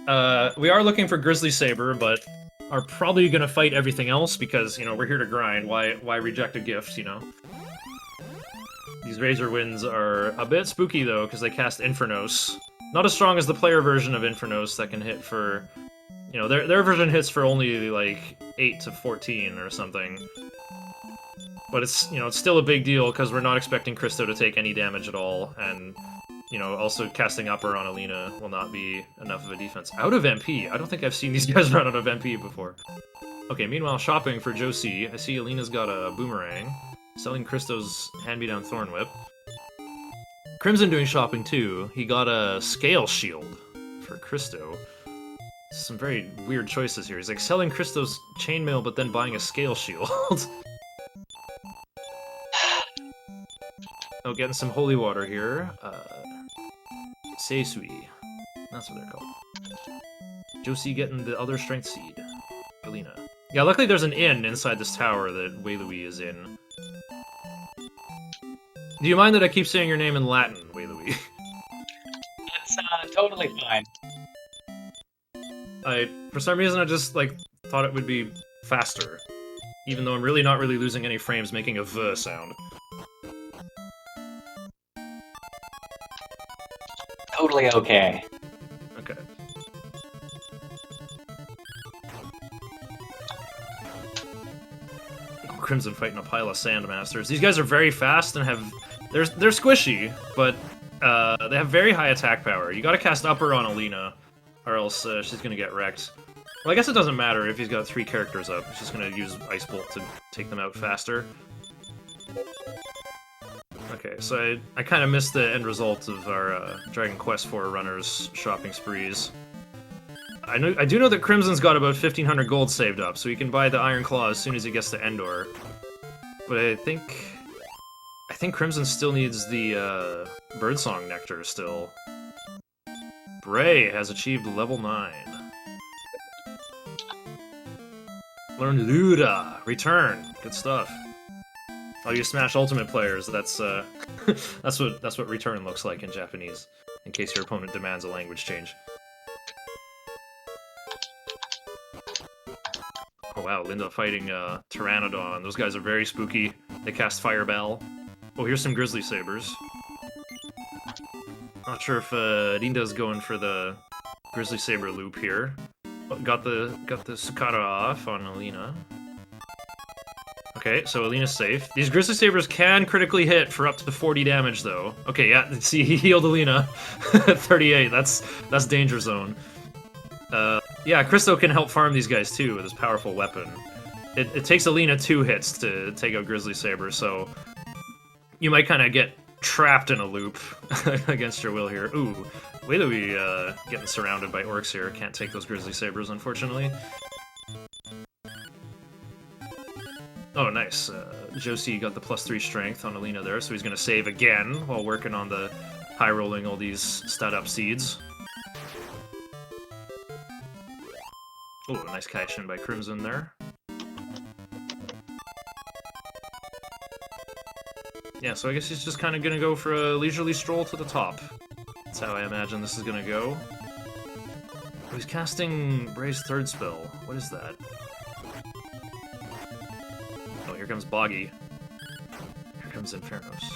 We are looking for Grizzly Saber, but are probably gonna fight everything else because, you know, we're here to grind. Why reject a gift, you know? These Razor Winds are a bit spooky, though, because they cast Infernos. Not as strong as the player version of Infernos that can hit for... You know, their version hits for only, like, 8 to 14 or something. But it's, you know, it's still a big deal, because we're not expecting Christo to take any damage at all, and... You know, also casting Upper on Alina will not be enough of a defense. Out of MP? I don't think I've seen these guys run out of MP before. Okay, meanwhile, shopping for Josie. I see Alina's got a Boomerang. Selling Christo's hand-me-down Thorn Whip. Crimson doing shopping too. He got a Scale Shield for Christo. Some very weird choices here. He's like selling Christo's Chainmail but then buying a Scale Shield. Oh, getting some holy water here. Seisui. That's what they're called. Josie getting the other strength seed. Alina. Yeah, luckily there's an inn inside this tower that Wailui is in. Do you mind that I keep saying your name in Latin, Wailui? That's totally fine. For some reason, I just, like, thought it would be faster. Even though I'm really not really losing any frames making a V sound. Totally okay. Okay. Crimson fighting a pile of Sandmasters. These guys are very fast and have... They're squishy, but they have very high attack power. You gotta cast Upper on Alina, or else she's gonna get wrecked. Well, I guess it doesn't matter if he's got 3 characters up. He's just gonna use Ice Bolt to take them out faster. Okay, so I kind of missed the end result of our Dragon Quest IV runners' shopping sprees. I do know that Crimson's got about 1,500 gold saved up, so he can buy the Iron Claw as soon as he gets to Endor. But I think Crimson still needs the Birdsong Nectar still. Bray has achieved level 9. Learned Lura. Return. Good stuff. All you Smash Ultimate players, that's that's what return looks like in Japanese, in case your opponent demands a language change. Oh wow, Linda fighting Pteranodon. Those guys are very spooky. They cast Fireball. Oh, here's some Grizzly Sabers. Not sure if Linda's going for the Grizzly Saber loop here. But got the Sukara off on Alina. Okay, so Alina's safe. These Grizzly Sabers can critically hit for up to 40 damage, though. Okay, yeah, see, he healed Alina at 38. That's danger zone. Yeah, Christo can help farm these guys, too, with his powerful weapon. It takes Alina 2 hits to take out Grizzly Saber, so you might kind of get trapped in a loop against your will here. Ooh, Wailui getting surrounded by orcs here. Can't take those Grizzly Sabers, unfortunately. Oh, nice. Josie got the +3 strength on Alina there, so he's going to save again while working on the high-rolling all these stat-up seeds. Oh, nice Kaishin by Crimson there. Yeah, so I guess he's just kind of going to go for a leisurely stroll to the top. That's how I imagine this is going to go. Oh, he's casting Bray's third spell. What is that? Here comes Boggy. Here comes Infernos.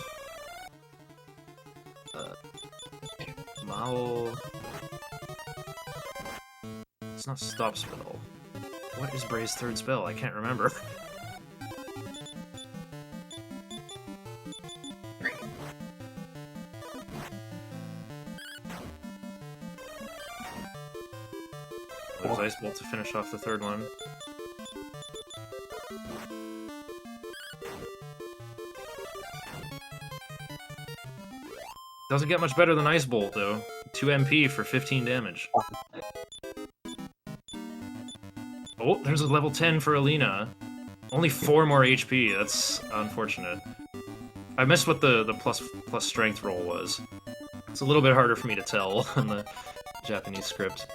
Mao... It's not Stop Spell. What is Bray's third spell? I can't remember. There's Ice Bolt to finish off the third one. Doesn't get much better than Ice Bolt, though. 2 MP for 15 damage. Oh, there's a level 10 for Alina. Only 4 more HP, that's unfortunate. I missed what the plus strength roll was. It's a little bit harder for me to tell in the Japanese script.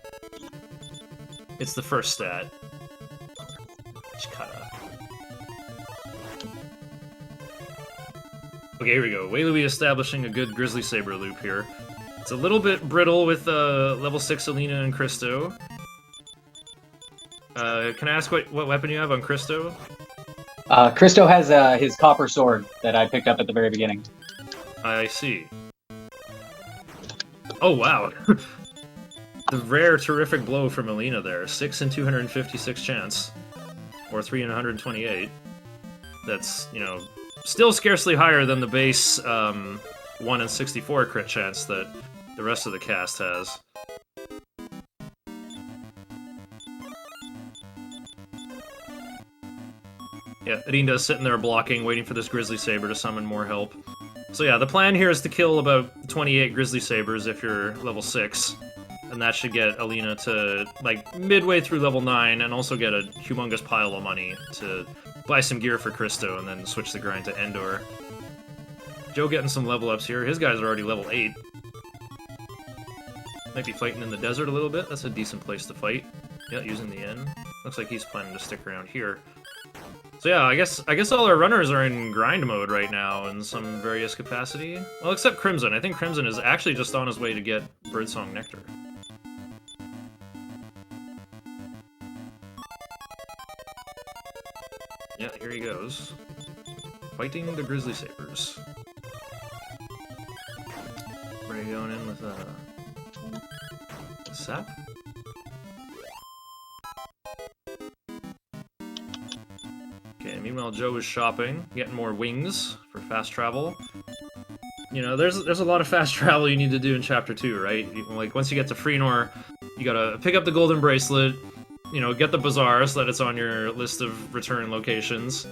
It's the first stat. Chikara. Okay, here we go. Wailui establishing a good Grizzly Saber loop here. It's a little bit brittle with level 6 Alina and Christo. Can I ask what weapon you have on Christo? Christo has his copper sword that I picked up at the very beginning. I see. Oh, wow. The rare terrific blow from Alina there. 6 in 256 chance. Or 3 in 128. That's, you know, still scarcely higher than the base 1 in 64 crit chance that the rest of the cast has. Yeah, Rinda's sitting there blocking, waiting for this Grizzly Saber to summon more help. So yeah, the plan here is to kill about 28 Grizzly Sabers if you're level 6. And that should get Alina to, like, midway through level 9, and also get a humongous pile of money to buy some gear for Christo, and then switch the grind to Endor. Joe getting some level ups here. His guys are already level 8. Might be fighting in the desert a little bit. That's a decent place to fight. Yeah, using the N. Looks like he's planning to stick around here. So yeah, I guess all our runners are in grind mode right now in some various capacity. Well, except Crimson. I think Crimson is actually just on his way to get Birdsong Nectar. Yeah, here he goes. Fighting the Grizzly Sabers. Ray going in with a sap. Okay, meanwhile Joe is shopping, getting more wings for fast travel. You know, there's a lot of fast travel you need to do in Chapter 2, right? Like, once you get to Freenor, you gotta pick up the Golden Bracelet, you know, get the Bazaar so that it's on your list of return locations.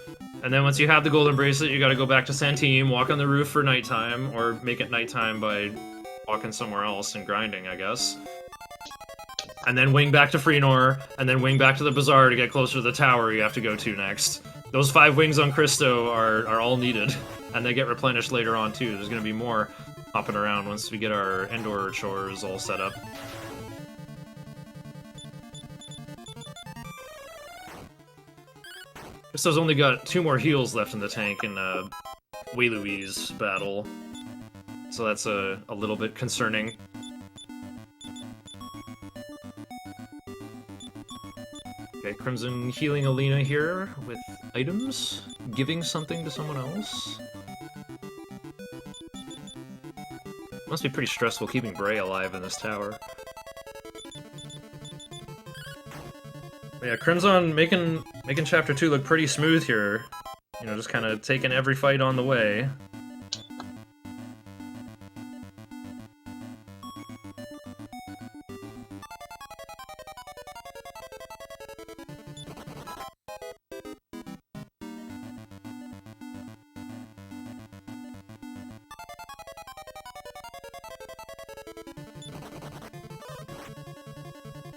And then once you have the Golden Bracelet, you gotta go back to Santeem, walk on the roof for nighttime, or make it nighttime by walking somewhere else and grinding, I guess. And then wing back to Freenor, and then wing back to the Bazaar to get closer to the tower you have to go to next. Those 5 wings on Christo are all needed, and they get replenished later on too. There's gonna be more hopping around once we get our Endor chores all set up. Christo's only got 2 more heals left in the tank in Wei Louise battle, so that's a little bit concerning. Okay, Crimson healing Alina here with items, giving something to someone else. Must be pretty stressful keeping Bray alive in this tower. Yeah, Crimson making Chapter 2 look pretty smooth here. You know, just kind of taking every fight on the way.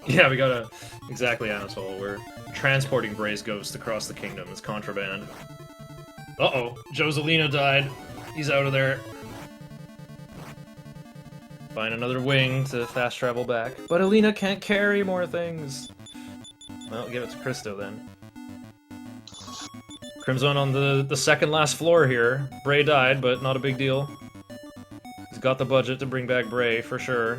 Yeah, we gotta... Exactly, Anatole. We're transporting Bray's ghost across the kingdom. It's contraband. Uh-oh. Joe's Alina died. He's out of there. Find another wing to fast travel back. But Alina can't carry more things. Well, give it to Christo then. Crimson on the second last floor here. Bray died, but not a big deal. He's got the budget to bring back Bray, for sure.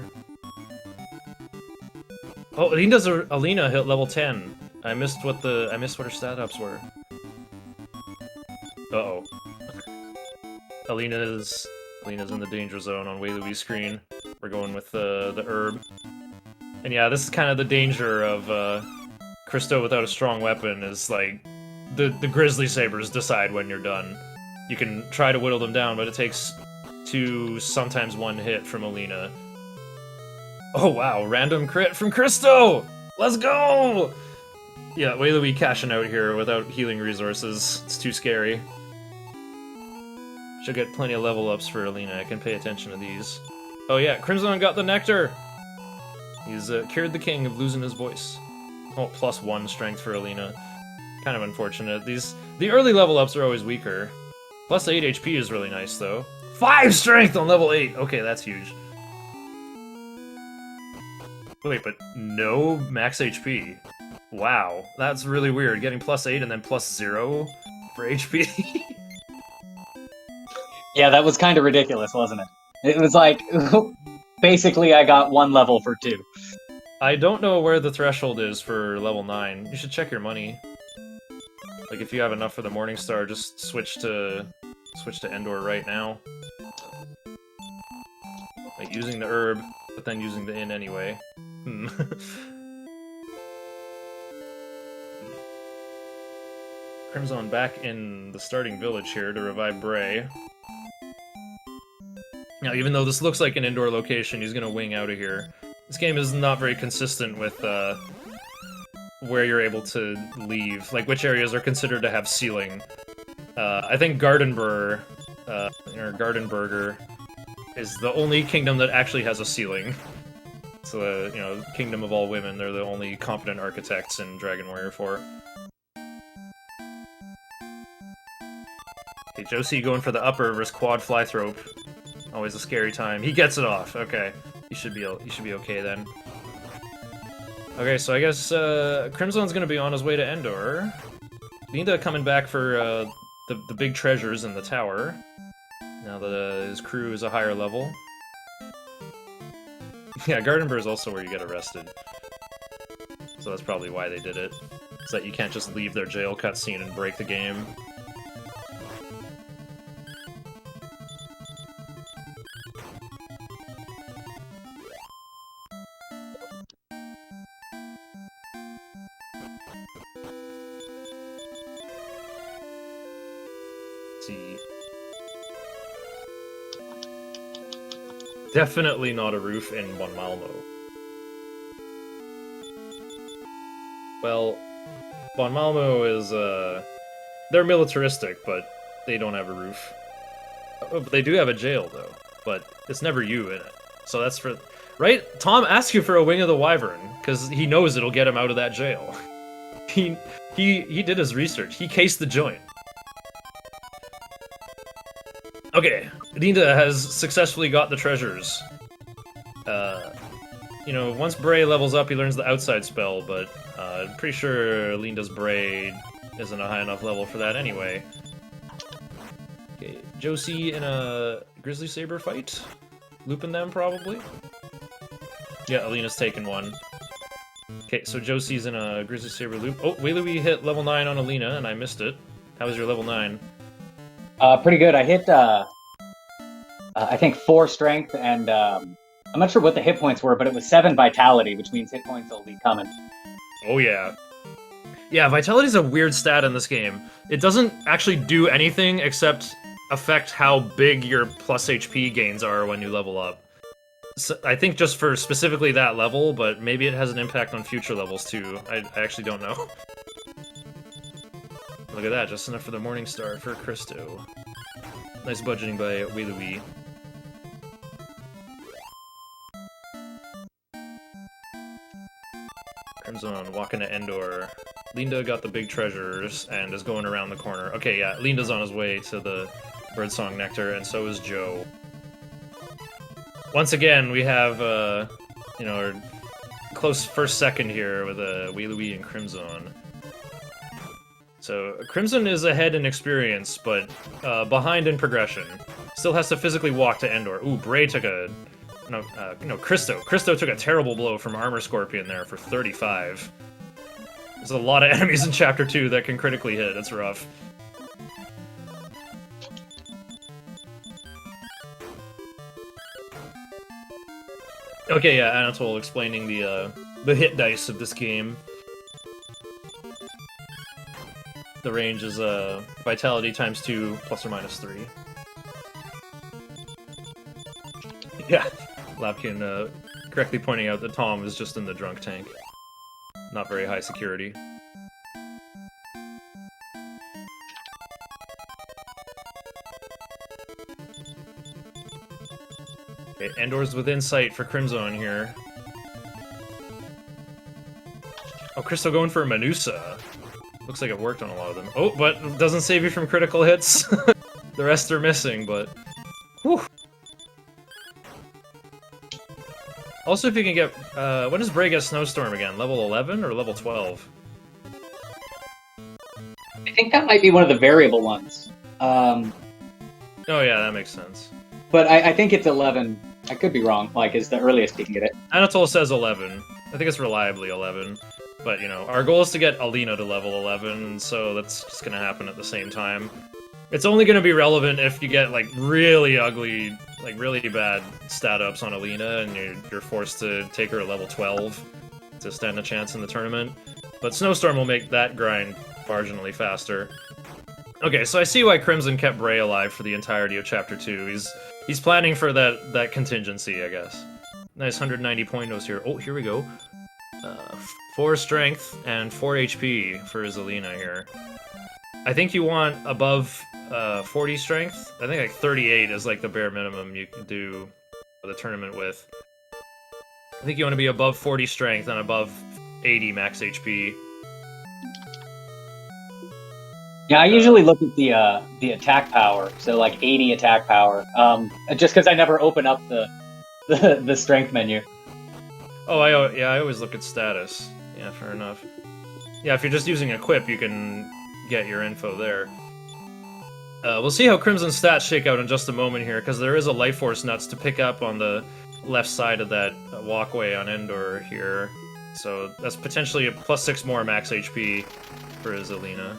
Oh, Alina hit level 10. I missed what her stat ups were. Uh-oh. Alina's in the danger zone on Wei Louise screen. We're going with the herb. And yeah, this is kind of the danger of Christo without a strong weapon, is like the Grizzly Sabers decide when you're done. You can try to whittle them down, but it takes 2, sometimes 1 hit from Alina. Oh wow, random crit from Christo! Let's go! Yeah, Wei Louise cashing out here without healing resources. It's too scary. She'll get plenty of level ups for Alina. I can pay attention to these. Oh yeah, Crimson got the Nectar! He's cured the king of losing his voice. Oh, +1 strength for Alina. Kind of unfortunate. The early level ups are always weaker. +8 HP is really nice though. 5 strength on level 8! Okay, that's huge. Wait, but no max HP? Wow, that's really weird. Getting +8 and then +0 for HP? Yeah, that was kind of ridiculous, wasn't it? It was like, basically I got 1 level for 2. I don't know where the threshold is for level 9. You should check your money. Like, if you have enough for the Morningstar, just switch to Endor right now. Like, using the herb, but then using the inn anyway. Hmm. Crimson back in the starting village here to revive Bray. Now, even though this looks like an indoor location, he's gonna wing out of here. This game is not very consistent with where you're able to leave, like which areas are considered to have ceiling. I think Gardenburger is the only kingdom that actually has a ceiling. So the Kingdom of All Women, they're the only competent architects in Dragon Warrior 4. Okay, Josie going for the upper versus quad flythrope. Always a scary time. He gets it off. Okay, he should be okay then. Okay, so I guess Crimson's gonna be on his way to Endor. Linda coming back for the big treasures in the tower. Now that his crew is a higher level. Yeah, Gardenburg is also where you get arrested. So that's probably why they did it. It's that you can't just leave their jail cutscene and break the game. See. Definitely not a roof in Bon Malmo. Well, Bon Malmo is, they're militaristic, but they don't have a roof. Oh, but they do have a jail, though. But it's never you in it. So that's for... Right? Tom asks you for a Wing of the Wyvern, because he knows it'll get him out of that jail. He did his research. He cased the joint. Okay, Linda has successfully got the treasures. Once Bray levels up, he learns the outside spell, but I'm pretty sure Linda's Bray isn't a high enough level for that anyway. Okay, Josie in a Grizzly Saber fight? Looping them, probably? Yeah, Alina's taken one. Okay, so Josie's in a Grizzly Saber loop. Oh, Wheelie hit level 9 on Alina, and I missed it. How was your level 9? Pretty good. I hit, I think 4 strength, and I'm not sure what the hit points were, but it was 7 vitality, which means hit points will be coming. Oh yeah. Yeah, vitality's a weird stat in this game. It doesn't actually do anything except affect how big your plus HP gains are when you level up. So, I think just for specifically that level, but maybe it has an impact on future levels too. I actually don't know. Look at that, just enough for the Morning Star for Christo. Nice budgeting by Wheelie. Crimson walking to Endor. Linda got the big treasures and is going around the corner. Okay, yeah, Linda's on his way to the Birdsong Nectar, and so is Joe. Once again, we have, our close first second here with Wheelie and Crimson. So, Crimson is ahead in experience, but behind in progression. Still has to physically walk to Endor. Ooh, Bray took a... Christo. Christo took a terrible blow from Armor Scorpion there for 35. There's a lot of enemies in Chapter 2 that can critically hit. It's rough. Okay, yeah, Anatole explaining the hit dice of this game. The range is vitality times 2 plus or minus 3. Yeah, Lapkin correctly pointing out that Tom is just in the drunk tank. Not very high security. Okay, Endor's within sight for Crimson here. Oh, Crystal going for a Menusa. Looks like it worked on a lot of them. Oh, but doesn't save you from critical hits. The rest are missing, but... Whew. Also, if you can get... when does Bray get Snowstorm again? Level 11 or level 12? I think that might be one of the variable ones. Oh yeah, that makes sense. But I think it's 11. I could be wrong, is the earliest you can get it. Anatole says 11. I think it's reliably 11. But, our goal is to get Alina to level 11, so that's just gonna happen at the same time. It's only gonna be relevant if you get, really ugly like really bad stat ups on Alina, and you're forced to take her to level 12 to stand a chance in the tournament. But Snowstorm will make that grind marginally faster. Okay, so I see why Crimson kept Bray alive for the entirety of Chapter 2. He's planning for that contingency, I guess. Nice 190 pointos here. Oh, here we go. 4 strength and 4 HP for Zelina here. I think you want above 40 strength. I think like 38 is like the bare minimum you can do the tournament with. I think you want to be above 40 strength and above 80 max HP. Yeah, I usually look at the attack power, so like 80 attack power. Just because I never open up the strength menu. Oh, I always look at status. Yeah, fair enough. Yeah, if you're just using equip, you can get your info there. We'll see how Crimson's stats shake out in just a moment here, because there is a Life Force Nuts to pick up on the left side of that walkway on Endor here. So that's potentially a +6 more max HP for Zelina.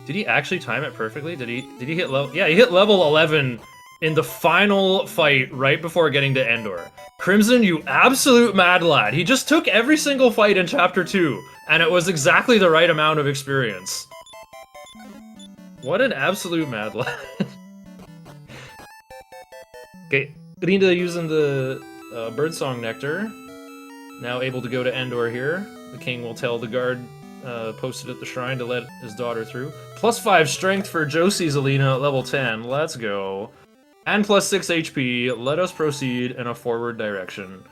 Did he actually time it perfectly? Did he hit level? Yeah, he hit level 11 in the final fight right before getting to Endor. Crimson, you absolute mad lad. He just took every single fight in Chapter 2, and it was exactly the right amount of experience. What an absolute mad lad. Okay, Rinda using the Birdsong Nectar. Now able to go to Endor here. The king will tell the guard posted at the shrine to let his daughter through. +5 strength for Josie Zelina at level 10. Let's go. And +6 HP. Let us proceed in a forward direction.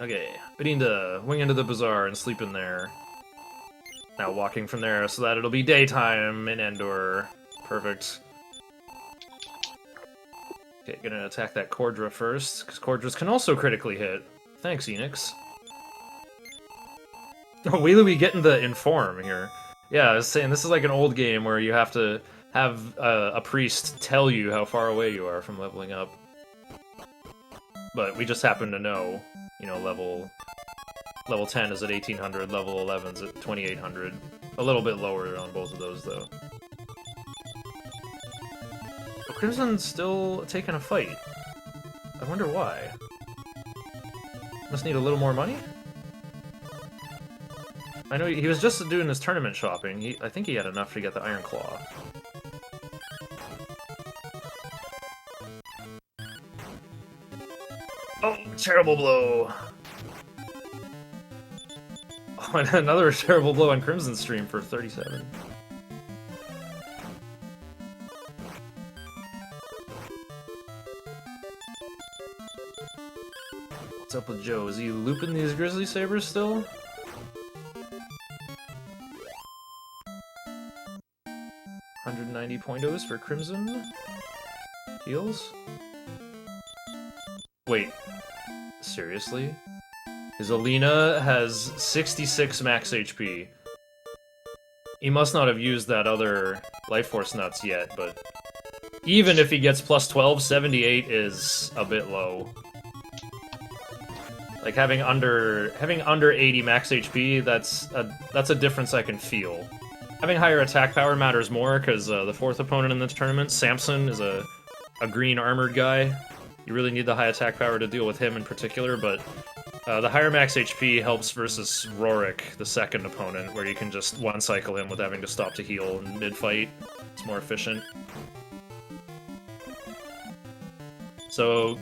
Okay, Belinda, wing into the bazaar and sleep in there. Now walking from there so that it'll be daytime in Endor. Perfect. Okay, gonna attack that Cordra first, because Cordras can also critically hit. Thanks, Enix. Oh, Wheelie getting the Inform here. Yeah, I was saying, this is like an old game where you have to have a priest tell you how far away you are from leveling up. But we just happen to know, you know, level 10 is at 1800, level 11 is at 2800. A little bit lower on both of those, though. But Crimson's still taking a fight. I wonder why. Must need a little more money? I know he was just doing his tournament shopping. I think he had enough to get the Iron Claw. Oh, terrible blow! Oh, and another terrible blow on Crimson's stream for 37. What's up with Joe? Is he looping these Grizzly Sabers still? $190 pointos for Crimson. Heals? Wait. Seriously? His Alina has 66 max HP. He must not have used that other Life Force Nuts yet, but even if he gets +12, 78 is a bit low. Like having under 80 max HP, that's a difference I can feel. Having higher attack power matters more because the fourth opponent in this tournament, Samson, is a green armored guy. You really need the high attack power to deal with him in particular, but the higher max HP helps versus Rorik, the second opponent, where you can just one-cycle him with having to stop to heal in mid-fight. It's more efficient. So,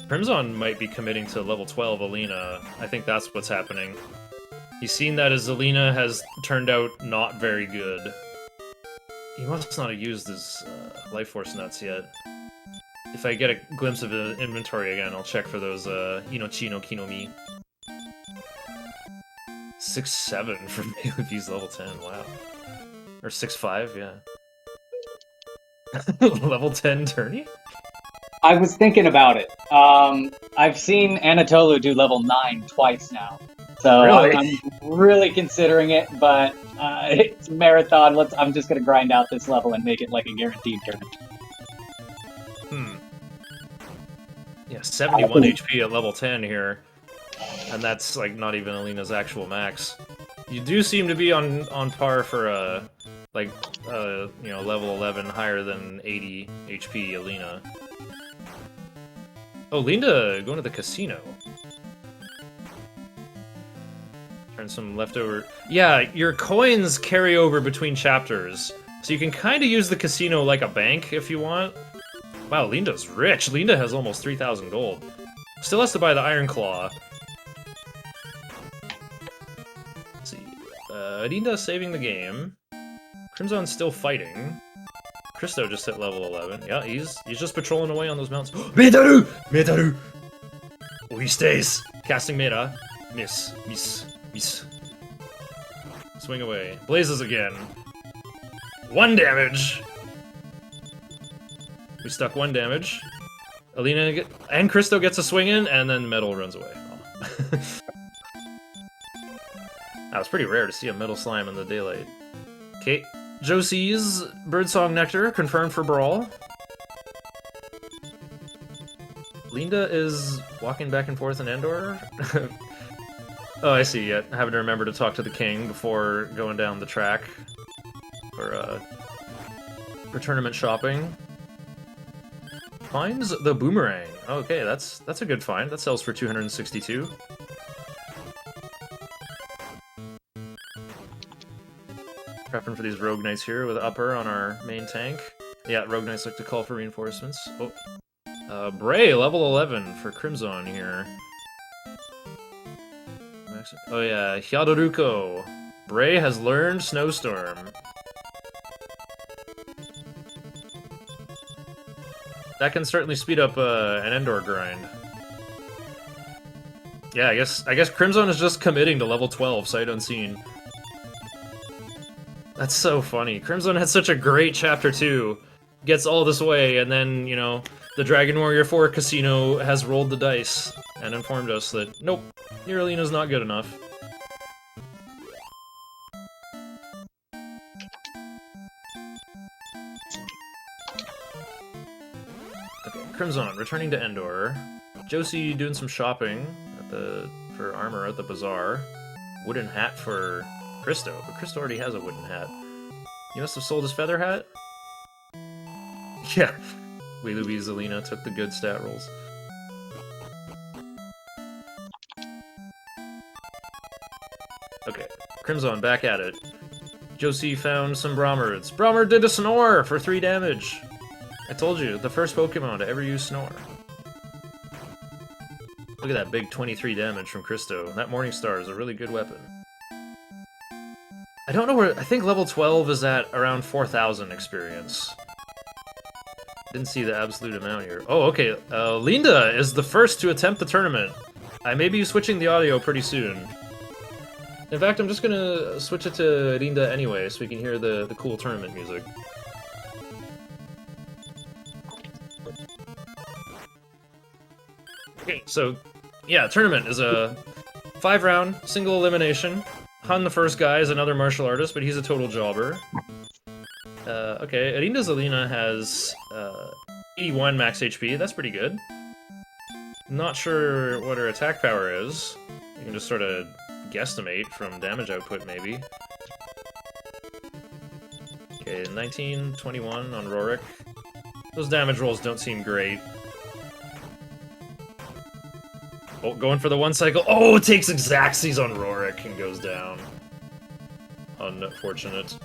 Crimson might be committing to level 12 Alina. I think that's what's happening. He's seen that his Alina has turned out not very good. He must not have used his Life Force Nuts yet. If I get a glimpse of his inventory again, I'll check for those Inochi no Kinomi. 6-7 for me if he's level 10, wow. Or 6-5, yeah. Level 10 tourney? I was thinking about it. I've seen Anatolu do level 9 twice now. So Really? I'm really considering it, but it's a marathon. I'm just going to grind out this level and make it like a guaranteed tournament. Yeah, 71 HP at level 10 here. And that's like not even Alina's actual max. You do seem to be on par for like, you know, level 11 higher than 80 HP Alina. Oh, Linda going to the casino. Turn some leftover... Yeah, your coins carry over between chapters, so you can kind of use the casino like a bank if you want. Wow, Linda's rich. Linda has almost 3,000 gold. Still has to buy the Iron Claw. Let's see. Linda's saving the game. Crimson's still fighting. Christo just hit level 11. Yeah, he's just patrolling away on those mountains. Metaru! Metaru! Oh, he stays. Casting Meta. Miss. Swing away. Blazes again. 1 damage. We stuck 1 damage. Alina and Christo gets a swing in, and then Metal runs away. Oh. That was pretty rare to see a Metal Slime in the daylight. Okay, Josie's Birdsong Nectar confirmed for Brawl. Linda is walking back and forth in Endor. Oh, I see. Yeah, having to remember to talk to the king before going down the track for tournament shopping. Finds the boomerang. Okay, that's a good find. That sells for 262. Prepping for these Rogue Knights here with Upper on our main tank. Yeah, Rogue Knights like to call for reinforcements. Oh, Bray, level 11 for Crimson here. Oh yeah, Hyadoruko. Bray has learned Snowstorm. That can certainly speed up an Endor grind. Yeah, I guess Crimson is just committing to level 12, sight unseen. That's so funny. Crimson had such a great Chapter 2. Gets all this way, and then, you know, the Dragon Warrior 4 casino has rolled the dice and informed us that, nope, your Alina's not good enough. Okay, Crimson, returning to Endor. Josie doing some shopping for armor at the bazaar. Wooden hat for Christo, but Christo already has a wooden hat. He must have sold his feather hat? Yeah. Louise Alina took the good stat rolls. Okay, Crimson back at it. Josie found some Brommerds. Brommer did a Snore for 3 damage! I told you, the first Pokemon to ever use Snore. Look at that big 23 damage from Christo. That Morningstar is a really good weapon. I don't know where... I think level 12 is at around 4,000 experience. Didn't see the absolute amount here. Oh, okay. Linda is the first to attempt the tournament. I may be switching the audio pretty soon. In fact, I'm just gonna switch it to Linda anyway, so we can hear the cool tournament music. Okay, so, yeah, tournament is a 5-round, single elimination. Han, the first guy, is another martial artist, but he's a total jobber. Okay, Arinda's Alina has 81 max HP. That's pretty good. Not sure what her attack power is. You can just sort of guesstimate from damage output, maybe. Okay, 19, 21 on Rorik. Those damage rolls don't seem great. Oh, going for the 1 cycle. Oh, it takes Xaxes on Rorik and goes down. Unfortunate.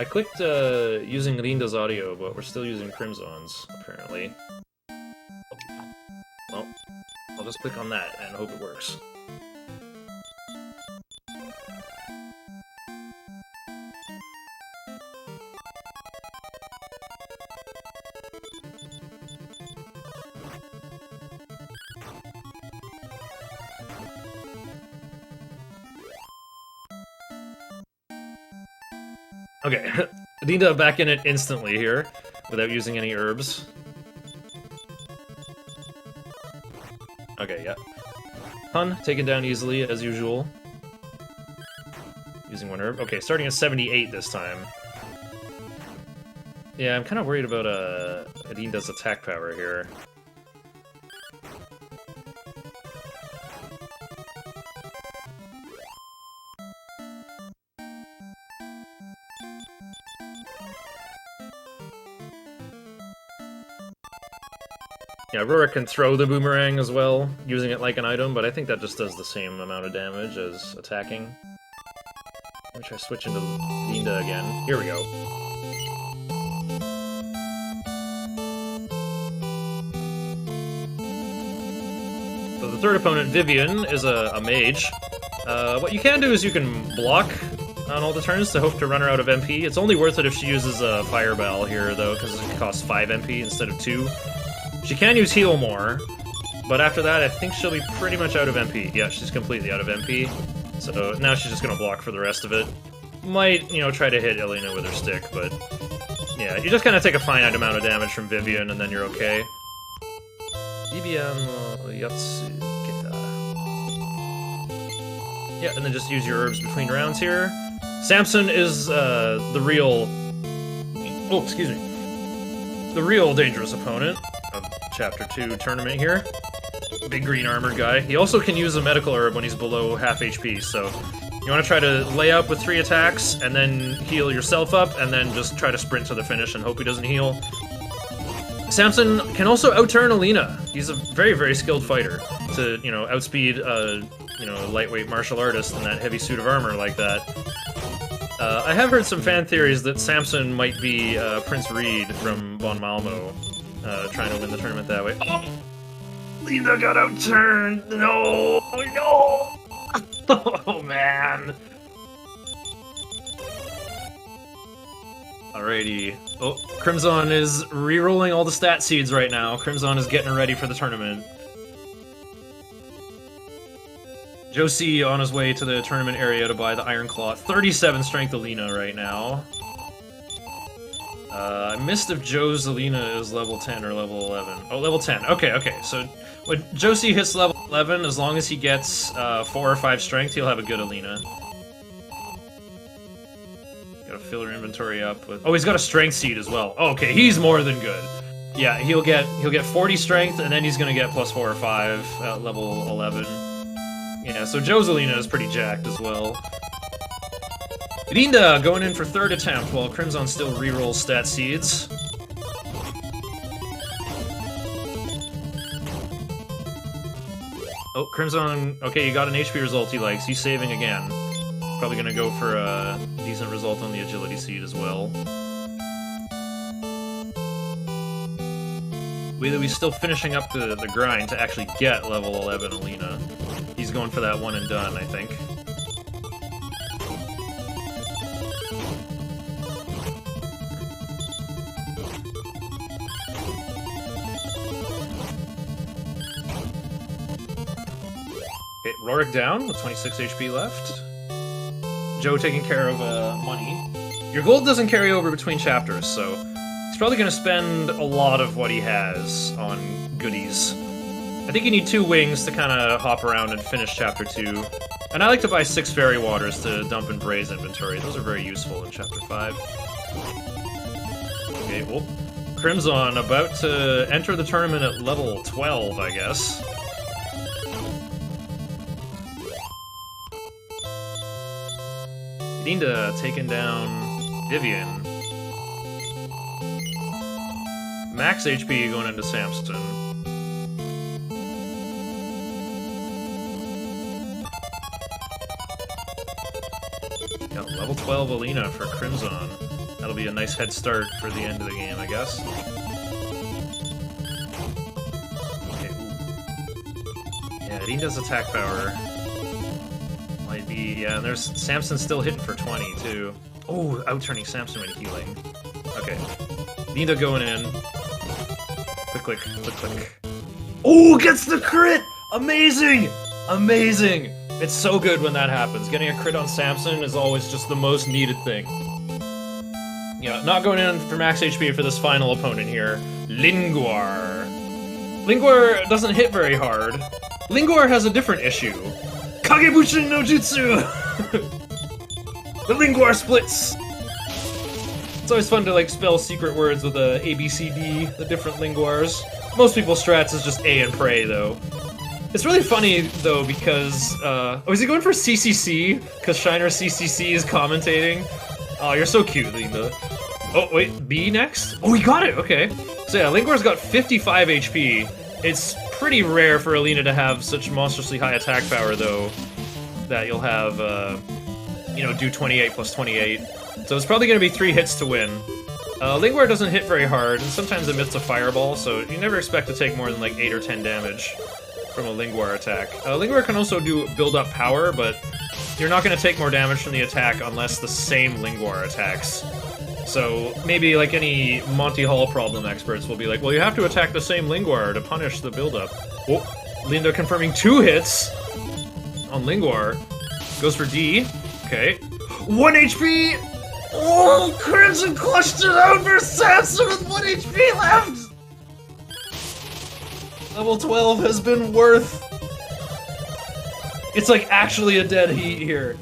I clicked using Linda's audio, but we're still using Crimson's, apparently. Well, I'll just click on that and hope it works. Okay, Linda back in it instantly here, without using any herbs. Okay, yeah. Hun, taken down easily, as usual. Using 1 herb. Okay, starting at 78 this time. Yeah, I'm kind of worried about Linda's attack power here. Yeah, Rorik can throw the boomerang as well, using it like an item, but I think that just does the same amount of damage as attacking. Let me try switching to Linda again. Here we go. So the third opponent, Vivian, is a mage. What you can do is you can block on all the turns to hope to run her out of MP. It's only worth it if she uses a Fireball here, though, because it costs 5 MP instead of 2. She can use Heal more, but after that, I think she'll be pretty much out of MP. Yeah, she's completely out of MP. So now she's just gonna block for the rest of it. Might, you know, try to hit Elena with her stick, but yeah, you just kind of take a finite amount of damage from Vivian, and then you're okay. Yeah, and then just use your herbs between rounds here. Samson is the real... Oh, excuse me. The real dangerous opponent of Chapter 2 tournament here. Big green armored guy. He also can use a medical herb when he's below half HP, so you want to try to lay up with 3 attacks, and then heal yourself up, and then just try to sprint to the finish and hope he doesn't heal. Samson can also outturn Alina. He's a very, very skilled fighter to, you know, outspeed you know, a lightweight martial artist in that heavy suit of armor like that. I have heard some fan theories that Samson might be Prince Reed from Von Malmo, trying to win the tournament that way. Oh! Lina got outturned! No! No! Oh, man! Alrighty. Oh, Crimson is re-rolling all the stat seeds right now. Crimson is getting ready for the tournament. Josie on his way to the tournament area to buy the Iron Claw. 37 strength Alina right now. I missed if Joe's Alina is level 10 or level 11. Oh, level 10. Okay, okay. So when Josie hits level 11, as long as he gets 4 or 5 strength, he'll have a good Alina. Gotta fill her inventory up with... Oh, he's got a strength seed as well. Oh, okay, he's more than good. Yeah, he'll get 40 strength, and then he's gonna get plus 4 or 5 at level 11. Yeah, so Joe's Alina is pretty jacked as well. Linda going in for 3rd attempt while Crimson still rerolls stat seeds. Oh, Crimson, okay, you got an HP result he likes. He's saving again. Probably gonna go for a decent result on the agility seed as well. He's still finishing up the grind to actually get level 11 Alina. He's going for that one and done, I think. Okay, Rorik down with 26 HP left. Joe taking care of money. Your gold doesn't carry over between chapters, so he's probably going to spend a lot of what he has on goodies. I think you need 2 wings to kind of hop around and finish Chapter 2. And I like to buy 6 fairy waters to dump in Bray's inventory. Those are very useful in Chapter 5. Okay, well, Crimson about to enter the tournament at level 12, I guess. Linda taking down Vivian. Max HP going into Samson. Got level 12 Alina for Crimson. That'll be a nice head start for the end of the game, I guess. Okay, ooh. Yeah, Linda's attack power might be... Yeah, and there's Samson still hitting for 20, too. Oh, outturning Samson when healing. Okay. Linda going in. Click, click, click, click. Oh, gets the crit! Amazing! Amazing! It's so good when that happens. Getting a crit on Samson is always just the most needed thing. Yeah, not going in for max HP for this final opponent here. Linguar. Linguar doesn't hit very hard. Linguar has a different issue. Kagebushin no Jutsu! The Linguar splits! It's always fun to, like, spell secret words with a A, B, C, D, the different Linguars. Most people's strats is just A and pray, though. It's really funny, though, because, oh, is he going for CCC? Because Shiner CCC is commentating? Oh, you're so cute, Linda. Oh, wait, B next? Oh, we got it! Okay. So yeah, Lingwar's got 55 HP. It's pretty rare for Alina to have such monstrously high attack power, though, that you'll have, you know, do 28 plus 28. So it's probably going to be 3 hits to win. Lingwar doesn't hit very hard, and sometimes emits a fireball, so you never expect to take more than like 8 or 10 damage from a Lingwar attack. Lingwar can also build up power, but you're not going to take more damage from the attack unless the same Lingwar attacks. So maybe like any Monty Hall problem experts will be like, well, you have to attack the same Lingwar to punish the buildup. Oh, Linda confirming 2 hits on Lingwar. Goes for D. Okay. 1 HP! Oh, Crimson clutched it out for Samson with 1 HP left! Level 12 has been worth... It's like actually a dead heat here.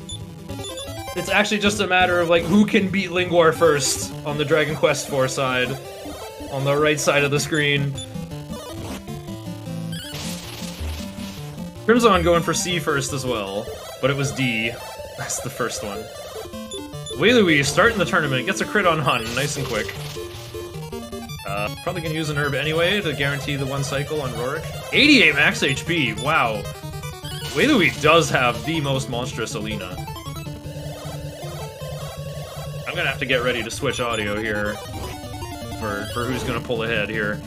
It's actually just a matter of like who can beat Lingwar first on the Dragon Quest IV side. On the right side of the screen. Crimson going for C first as well, but it was D. That's the first one. Wailui starting the tournament, gets a crit on Hun, nice and quick. Probably gonna use an herb anyway to guarantee the 1 cycle on Rorik. 88 max HP, wow. Wailui does have the most monstrous Alina. I'm gonna have to get ready to switch audio here for who's gonna pull ahead here.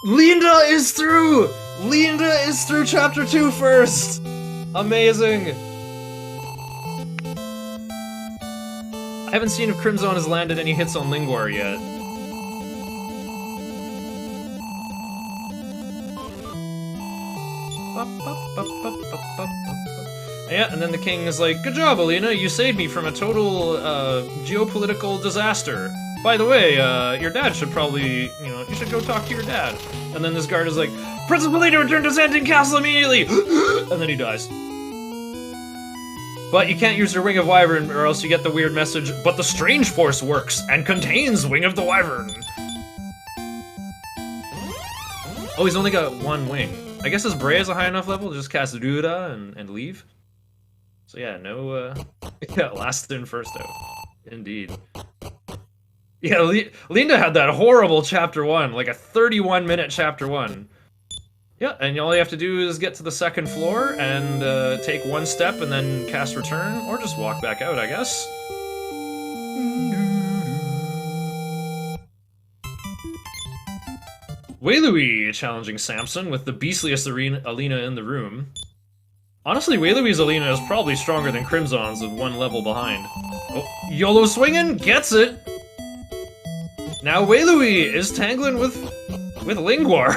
Linda is through! Linda is through Chapter 2 first! Amazing! I haven't seen if Crimson has landed any hits on Lingwar yet. Yeah, and then the king is like, good job, Alina, you saved me from a total, geopolitical disaster. By the way, your dad should probably, you know, you should go talk to your dad. And then this guard is like, Princess Alina, return to Xanten Castle immediately! And then he dies. But you can't use your Wing of Wyvern, or else you get the weird message, but the Strange Force works, and contains Wing of the Wyvern! Oh, he's only got 1 wing. I guess his Bray is a high enough level to just cast Rura and leave. So yeah, no, yeah, last in, first out. Indeed. Yeah, Linda had that horrible Chapter 1, like a 31-minute Chapter 1. Yeah, and all you have to do is get to the 2nd floor and take 1 step and then cast Return, or just walk back out, I guess. Wailui challenging Samson with the beastliest Alina in the room. Honestly, Wailui's Alina is probably stronger than Crimson's with 1 level behind. Oh, YOLO swinging, gets it! Now Wailui is tangling with Lingwar.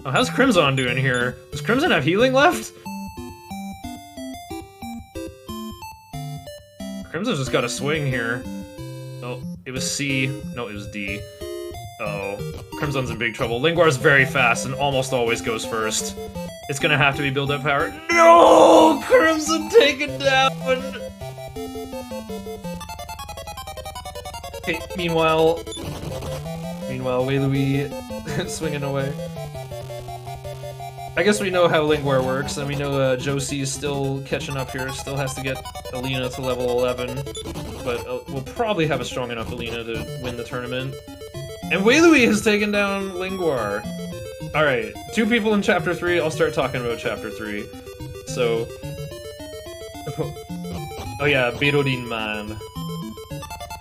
Oh, how's Crimson doing here? Does Crimson have healing left? Crimson's just got a swing here. Oh, it was C. No, it was D. Uh oh, Crimson's in big trouble. Lingwar's very fast and almost always goes first. It's gonna have to be build-up power. No! Crimson taken down! Okay, meanwhile, Wailui swinging away. I guess we know how Lingwar works, and we know Josie is still catching up here, still has to get Alina to level 11, but we'll probably have a strong enough Alina to win the tournament. And Wailui has taken down Lingwar. Alright, 2 people in Chapter 3, I'll start talking about Chapter 3. So... oh yeah, Berodin Man.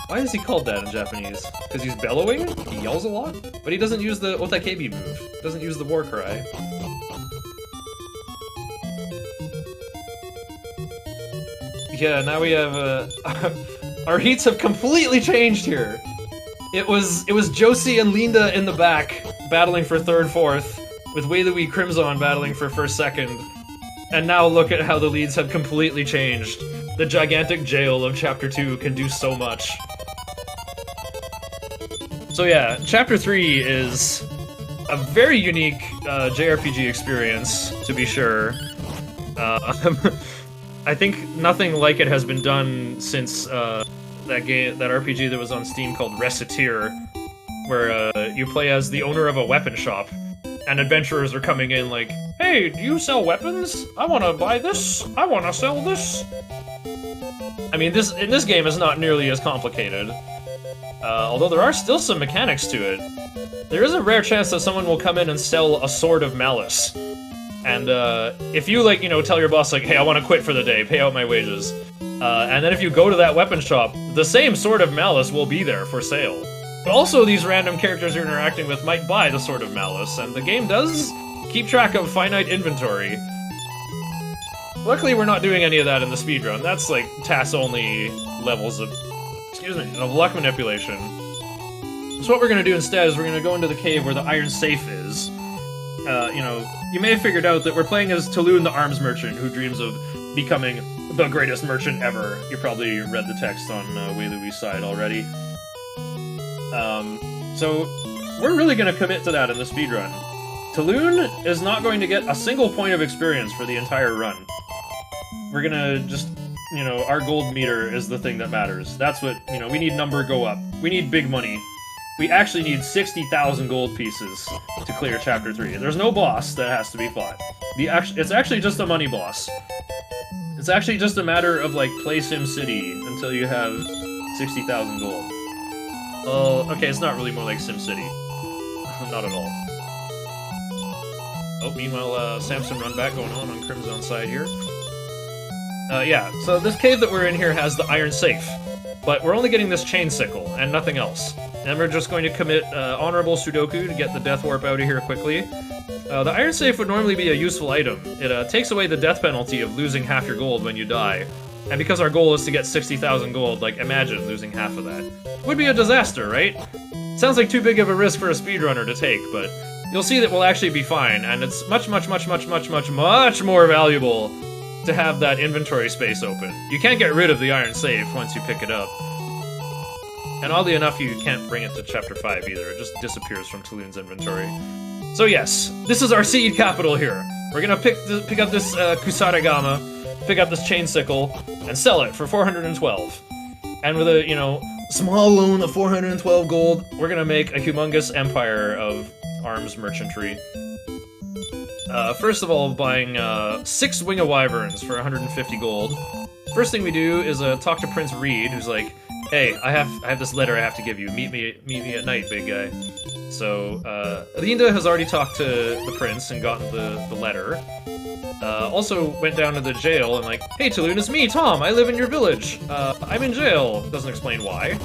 Why is he called that in Japanese? Because he's bellowing? He yells a lot? But he doesn't use the Otakebi move. Doesn't use the war cry. Yeah, now we have, our heats have completely changed here. It was Josie and Linda in the back, battling for 3rd, 4th, with Wailui Crimson battling for 1st, 2nd. And now look at how the leads have completely changed. The gigantic jail of Chapter 2 can do so much. So yeah, Chapter 3 is a very unique JRPG experience, to be sure. I think nothing like it has been done since that RPG that was on Steam called Reciteer, where you play as the owner of a weapon shop, and adventurers are coming in like, hey, do you sell weapons? I want to buy this. I want to sell this. I mean, in this game is not nearly as complicated. Although there are still some mechanics to it. There is a rare chance that someone will come in and sell a Sword of Malice. And if you, like, you know, tell your boss, like, hey, I want to quit for the day, pay out my wages. And then if you go to that weapon shop, the same Sword of Malice will be there for sale. But also these random characters you're interacting with might buy the Sword of Malice, and the game does keep track of finite inventory. Luckily we're not doing any of that in the speedrun. That's like TAS-only levels of, of luck manipulation. So what we're gonna do instead is we're gonna go into the cave where the iron safe is. You know, you may have figured out that we're playing as Talune the arms merchant who dreams of becoming the greatest merchant ever. You probably read the text on Wei Lui's side already. So we're really gonna commit to that in the speedrun. Talune is not going to get a single point of experience for the entire run. We're gonna just, you know, our gold meter is the thing that matters. That's what, you know, we need number go up. We need big money. We actually need 60,000 gold pieces to clear Chapter 3. There's no boss that has to be fought. It's actually just a money boss. It's actually just a matter of, like, play SimCity until you have 60,000 gold. Oh, okay, it's not really more like SimCity. Not at all. Oh, meanwhile, Samson run back going on Crimson's side here. Yeah, so this cave that we're in here has the iron safe, but we're only getting this chain sickle and nothing else. And we're just going to commit honorable Sudoku to get the death warp out of here quickly. The iron safe would normally be a useful item. It takes away the death penalty of losing half your gold when you die. And because our goal is to get 60,000 gold, like, imagine losing half of that. Would be a disaster, right? Sounds like too big of a risk for a speedrunner to take, but you'll see that we'll actually be fine, and it's much more valuable to have that inventory space open. You can't get rid of the iron safe once you pick it up. And oddly enough, you can't bring it to Chapter 5 either. It just disappears from Talune's inventory. So yes, this is our seed capital here. We're gonna pick up this Kusarigama, pick up this chain sickle, and sell it for 412. And with a, you know, small loan of 412 gold, we're gonna make a humongous empire of arms merchantry. First of all, buying 6 Wing of Wyverns for 150 gold. First thing we do is talk to Prince Reed, who's like, hey, I have this letter I have to give you. Meet me at night, big guy. So, Linda has already talked to the prince and gotten the letter. Also went down to the jail and like, hey Talune, it's me, Tom, I live in your village. I'm in jail. Doesn't explain why.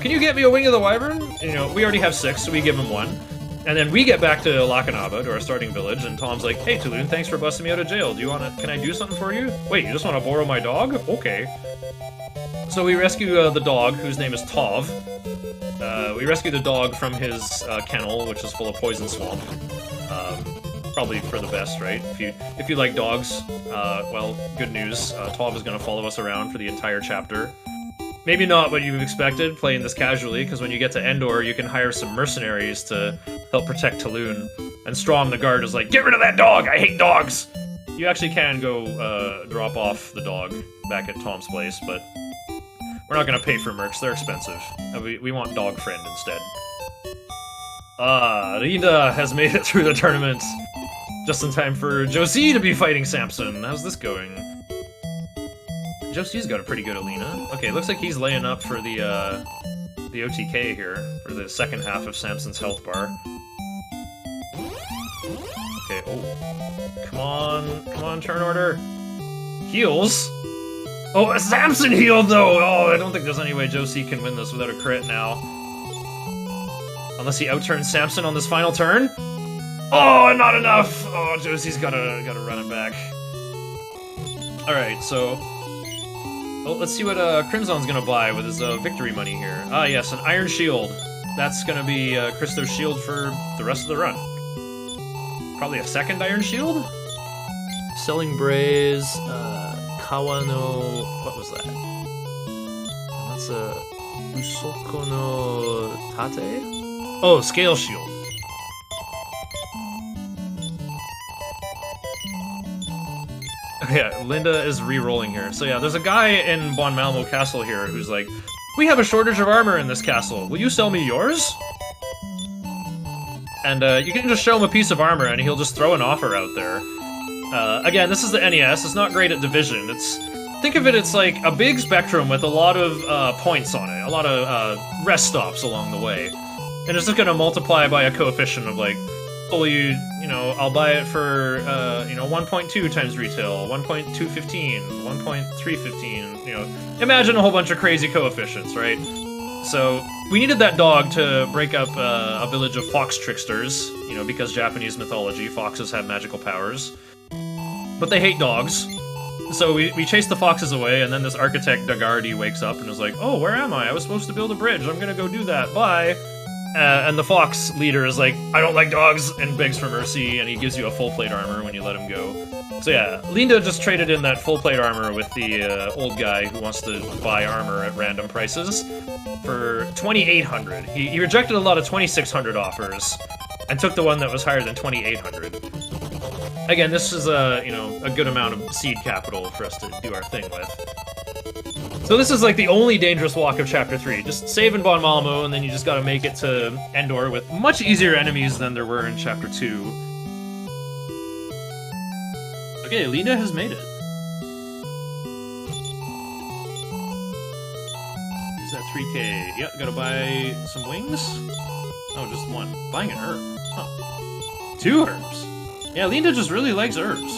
Can you get me a Wing of the Wyvern? You know, we already have 6, so we give him 1. And then we get back to Lakanaba, to our starting village, and Tom's like, hey Talune, thanks for busting me out of jail. Can I do something for you? Wait, you just want to borrow my dog? Okay. So we rescue the dog, whose name is Tov. We rescue the dog from his kennel, which is full of poison swamp. Probably for the best, right? If you like dogs, well, good news. Tov is going to follow us around for the entire chapter. Maybe not what you've expected, playing this casually, because when you get to Endor, you can hire some mercenaries to help protect Talune. And Strom the guard is like, get rid of that dog! I hate dogs! You actually can go drop off the dog back at Tom's place, but we're not going to pay for mercs, they're expensive. We want Dog Friend instead. Rita has made it through the tournament. Just in time for Josie to be fighting Samson. How's this going? Josie's got a pretty good Alina. Okay, looks like he's laying up for the OTK here, for the second half of Samson's health bar. Okay, oh. Come on, turn order. Heals? Oh, Samson healed though! Oh, I don't think there's any way Josie can win this without a crit now. Unless he outturns Samson on this final turn? Oh, not enough! Oh, Josie's gotta run it back. Alright, so... well, let's see what Crimson's gonna buy with his victory money here. Ah, yes, an iron shield. That's gonna be Christo's shield for the rest of the run. Probably a second iron shield? Selling Braze, Kawano... what was that? That's a... Usoko no Tate? Oh, Scale Shield. Yeah, Linda is re-rolling here. So yeah, there's a guy in Bon Malmo Castle here who's like, we have a shortage of armor in this castle. Will you sell me yours? And you can just show him a piece of armor and he'll just throw an offer out there. Again, this is the NES. It's not great at Division. It's think of it's like a big spectrum with a lot of points on it, a lot of rest stops along the way. And it's just gonna multiply by a coefficient of like, oh, you know, I'll buy it for, 1.2 times retail, 1.215, 1.315, you know. Imagine a whole bunch of crazy coefficients, right? So, we needed that dog to break up a village of fox tricksters, you know, because Japanese mythology, foxes have magical powers. But they hate dogs. So we chased the foxes away, and then this architect Dagardi wakes up and is like, oh, where am I? I was supposed to build a bridge. I'm gonna go do that. Bye. And the fox leader is like, I don't like dogs, and begs for mercy, and he gives you a full plate armor when you let him go. So yeah, Linda just traded in that full plate armor with the old guy who wants to buy armor at random prices for 2,800. He rejected a lot of 2,600 offers and took the one that was higher than 2,800. Again, this is a good amount of seed capital for us to do our thing with. So this is like the only dangerous walk of Chapter 3. Just save in Bon Malmo, and then you just gotta make it to Endor with much easier enemies than there were in Chapter 2. Okay, Linda has made it. Here's that 3k. Yep, gotta buy some wings. Oh, just one. Buying an herb. Huh. 2 herbs. Yeah, Linda just really likes herbs.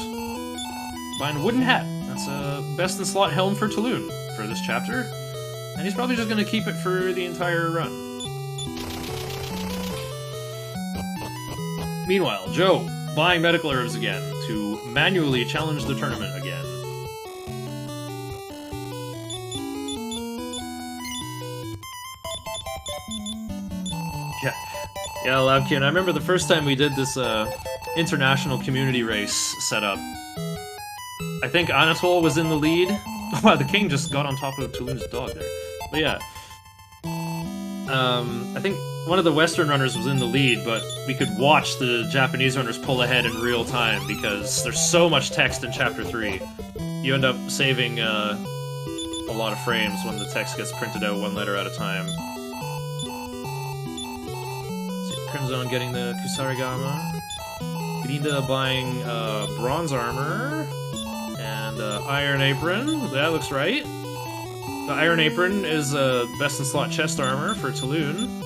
Buying a wooden hat. That's a best in slot helm for Tulun for this chapter. And he's probably just gonna keep it for the entire run. Meanwhile, Joe, buying medical herbs again to manually challenge the tournament again. Yeah, Labkin, I remember the first time we did this international community race setup. I think Anatole was in the lead. Wow, the king just got on top of Tulun's dog there. But yeah. I think one of the Western runners was in the lead, but we could watch the Japanese runners pull ahead in real time because there's so much text in Chapter 3. You end up saving a lot of frames when the text gets printed out one letter at a time. Crimson getting the Kusarigama. Grinda buying bronze armor. And iron apron. That looks right. The iron apron is best in slot chest armor for Tulun.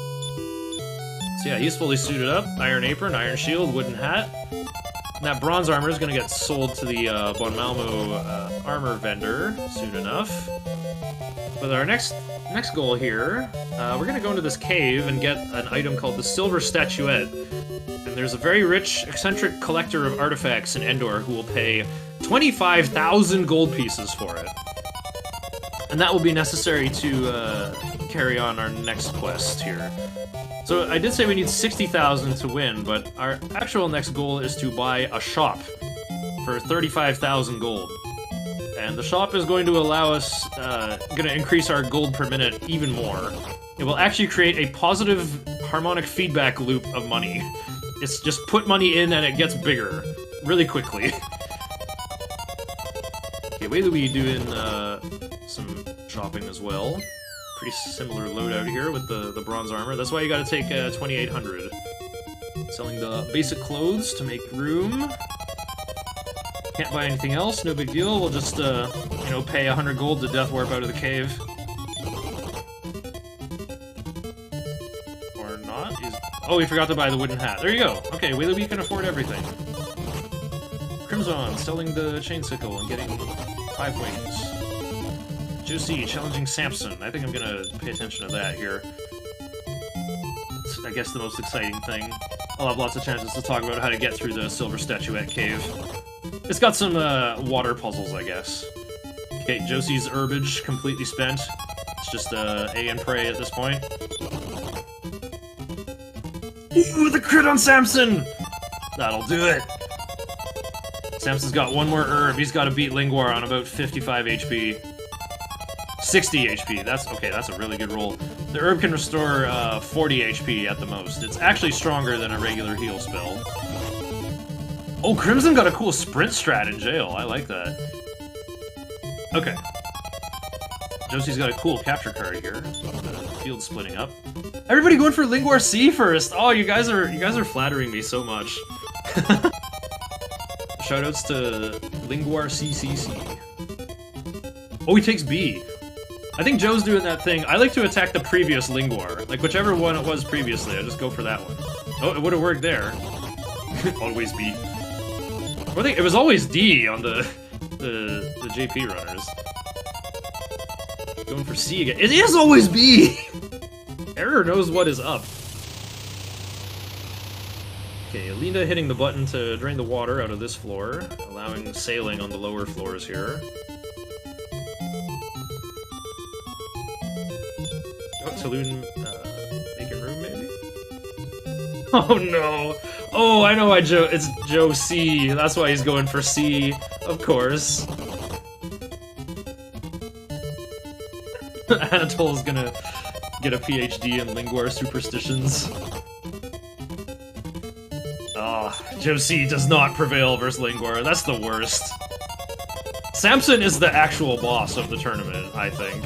So yeah, he's fully suited up. Iron apron, iron shield, wooden hat. And that bronze armor is going to get sold to the Bon Malmo armor vendor soon enough. But our next goal here, we're going to go into this cave and get an item called the Silver Statuette. And there's a very rich, eccentric collector of artifacts in Endor who will pay 25,000 gold pieces for it. And that will be necessary to carry on our next quest here. So I did say we need 60,000 to win, but our actual next goal is to buy a shop for 35,000 gold. And the shop is going to allow us, going to increase our gold per minute even more. It will actually create a positive harmonic feedback loop of money. It's just put money in and it gets bigger really quickly. Okay, Wei Louie doing some shopping as well. Pretty similar loadout here with the bronze armor. That's why you gotta take 2,800. Selling the basic clothes to make room. Can't buy anything else, no big deal. We'll just, pay 100 gold to death warp out of the cave. Or not. Oh, we forgot to buy the wooden hat. There you go. Okay, Wei Louie can afford everything. Crimson selling the chain sickle and getting 5 wings. Josie challenging Samson. I think I'm gonna pay attention to that here. It's, I guess, the most exciting thing. I'll have lots of chances to talk about how to get through the Silver Statuette cave. It's got some water puzzles, I guess. Okay, Josie's herbage completely spent. It's just A and pray at this point. Ooh, the crit on Samson! That'll do it! Samson's got one more herb. He's got to beat Lingwar on about 55 HP. 60 HP. That's okay. That's a really good roll. The herb can restore 40 HP at the most. It's actually stronger than a regular heal spell. Oh, Crimson got a cool sprint strat in jail. I like that. Okay. Josie's got a cool capture card here. Field splitting up. Everybody going for Lingwar C first. Oh, you guys are flattering me so much. Shoutouts to Lingwar CCC. Oh, he takes B. I think Joe's doing that thing. I like to attack the previous Lingwar. Like, whichever one it was previously, I just go for that one. Oh, it would have worked there. Always B. I think it was always D on the JP runners. Going for C again. It is always B! Error knows what is up. Okay, Linda hitting the button to drain the water out of this floor, allowing sailing on the lower floors here. Oh, Saloon, making room, maybe? Oh no! Oh, I know why it's Joe C. That's why he's going for C, of course. Anatol's gonna get a PhD in Lingwar superstitions. Joe C does not prevail versus Lingwar. That's the worst. Samson is the actual boss of the tournament, I think.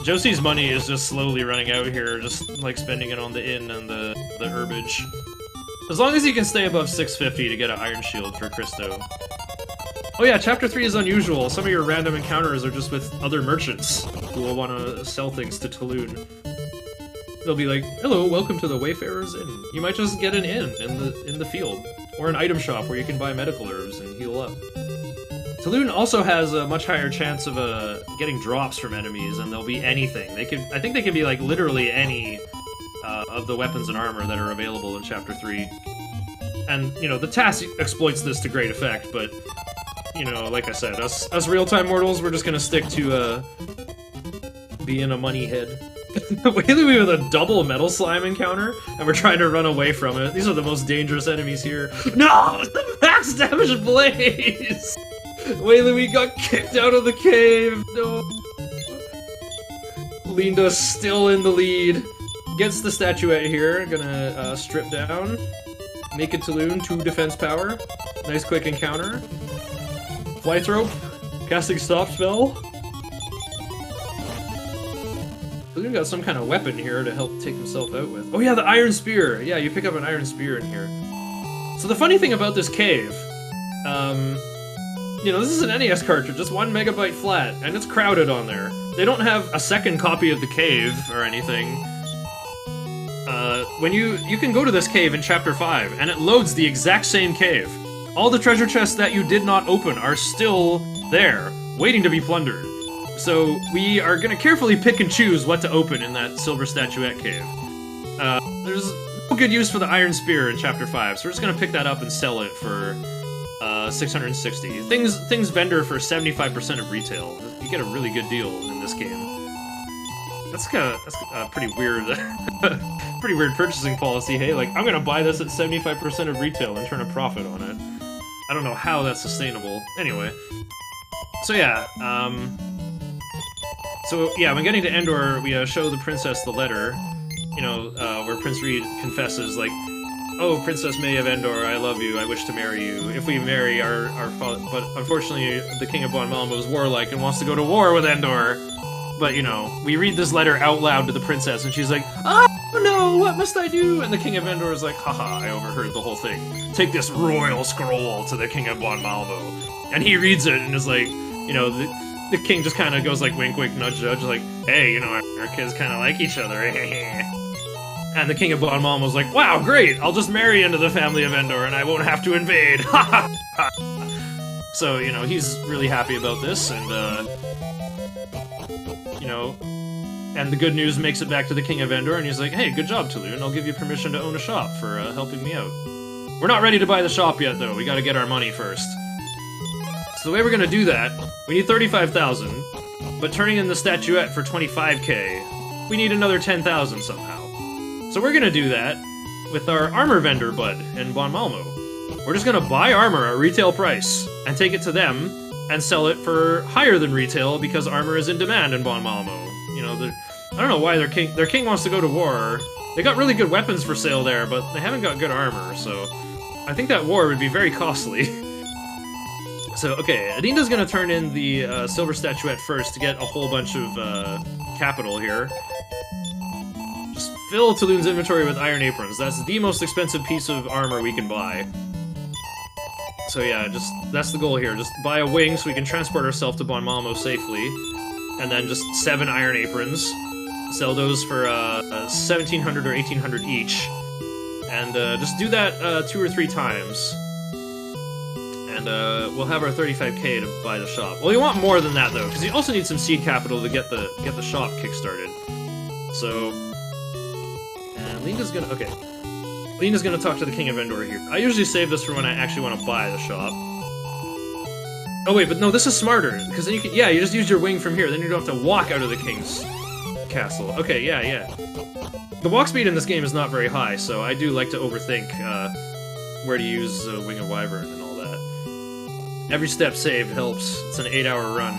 Joe C's money is just slowly running out here, just like spending it on the inn and the herbage. As long as he can stay above 650 to get an Iron Shield for Christo. Oh yeah, Chapter 3 is unusual. Some of your random encounters are just with other merchants who will want to sell things to Tulun. They'll be like, "Hello, welcome to the Wayfarer's Inn." You might just get an inn in the field, or an item shop where you can buy medical herbs and heal up. Tulun also has a much higher chance of getting drops from enemies, and they'll be anything. I think they can be like literally any of the weapons and armor that are available in Chapter 3. And you know, the task exploits this to great effect, but you know, like I said, us real-time mortals, we're just gonna stick to being a money head. Whaley with a double metal slime encounter, and we're trying to run away from it. These are the most dangerous enemies here. No! The max damage blaze! Whaley, we got kicked out of the cave! No! Linda's still in the lead. Gets the statuette here, gonna strip down. Make it Tulun, 2 defense power. Nice quick encounter. Flight rope, casting stop spell. Tulun got some kind of weapon here to help take himself out with. Oh yeah, the Iron Spear! Yeah, you pick up an Iron Spear in here. So the funny thing about this cave, you know, this is an NES cartridge, just 1 megabyte flat, and it's crowded on there. They don't have a second copy of the cave or anything. When you can go to this cave in Chapter 5, and it loads the exact same cave. All the treasure chests that you did not open are still there, waiting to be plundered. So we are gonna carefully pick and choose what to open in that Silver Statuette cave. There's no good use for the Iron Spear in Chapter 5, so we're just gonna pick that up and sell it for 660. Things vendor for 75% of retail. You get a really good deal in this game. That's a pretty weird, pretty weird purchasing policy. Hey, like, I'm gonna buy this at 75% of retail and turn a profit on it. I don't know how that's sustainable. Anyway, so yeah, when getting to Endor, we show the princess the letter, you know, where Prince Reed confesses, like, "Oh, Princess May of Endor, I love you. I wish to marry you. If we marry, our father, but unfortunately, the King of Bon Malmo is warlike and wants to go to war with Endor." But, you know, we read this letter out loud to the princess, and she's like, "Oh no, what must I do?" And the King of Endor is like, "Haha, I overheard the whole thing. Take this royal scroll to the King of Bon Malmo." And he reads it and is like, you know, the king just kind of goes like wink, wink, nudge, nudge, like, "Hey, you know, our kids kind of like each other." And the King of Bon Malmo was like, "Wow, great! I'll just marry into the family of Endor, and I won't have to invade." So, you know, he's really happy about this, and you know, and the good news makes it back to the King of Endor, and he's like, "Hey, good job, Tulun. I'll give you permission to own a shop for helping me out." We're not ready to buy the shop yet, though. We gotta get our money first. So the way we're gonna do that, we need 35,000, but turning in the statuette for 25k, we need another 10,000 somehow. So we're gonna do that with our armor vendor bud in Bon Malmo. We're just gonna buy armor at retail price and take it to them and sell it for higher than retail because armor is in demand in Bon Malmo. You know, I don't know why their king wants to go to war. They got really good weapons for sale there, but they haven't got good armor, so I think that war would be very costly. So, okay, Adinda's gonna turn in the silver statuette first to get a whole bunch of capital here. Just fill Tulun's inventory with iron aprons. That's the most expensive piece of armor we can buy. So yeah, that's the goal here. Just buy a wing so we can transport ourselves to Bon Malmo safely, and then just 7 iron aprons. Sell those for 1,700 or 1,800 each, and just do that 2 or 3 times, and we'll have our 35k to buy the shop. Well, you want more than that though, because you also need some seed capital to get the shop kickstarted. So, and Linda's gonna talk to the King of Endor here. I usually save this for when I actually want to buy the shop. Oh wait, but no, this is smarter, because then you just use your wing from here, then you don't have to walk out of the King's castle. Okay, yeah. The walk speed in this game is not very high, so I do like to overthink where to use Wing of Wyvern and all that. Every step saved helps. It's an 8-hour run.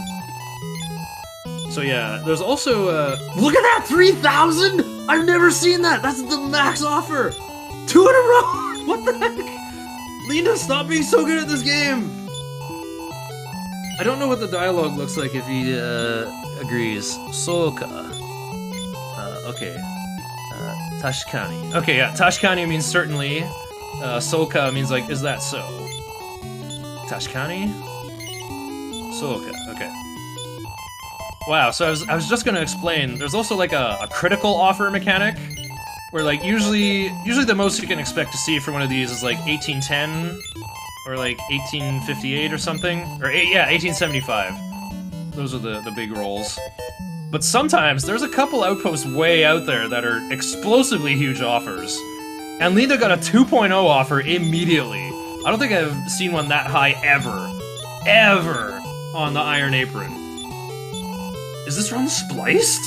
So yeah, there's also look at that, 3,000! I've never seen that! That's the max offer! 2 in a row! What the heck? Linda, stop being so good at this game! I don't know what the dialogue looks like if he agrees. Soka. Okay. Tashkani. Okay, yeah, Tashkani means certainly. Soka means like, is that so? Tashkani? Soka, okay. Wow, so I was just gonna explain, there's also like a critical offer mechanic, where like usually the most you can expect to see for one of these is like 1810, or like 1858 or something, or 1875. Those are the big rolls. But sometimes there's a couple outposts way out there that are explosively huge offers. And Linda got a 2.0 offer immediately. I don't think I've seen one that high ever on the Iron Apron. Is this run spliced?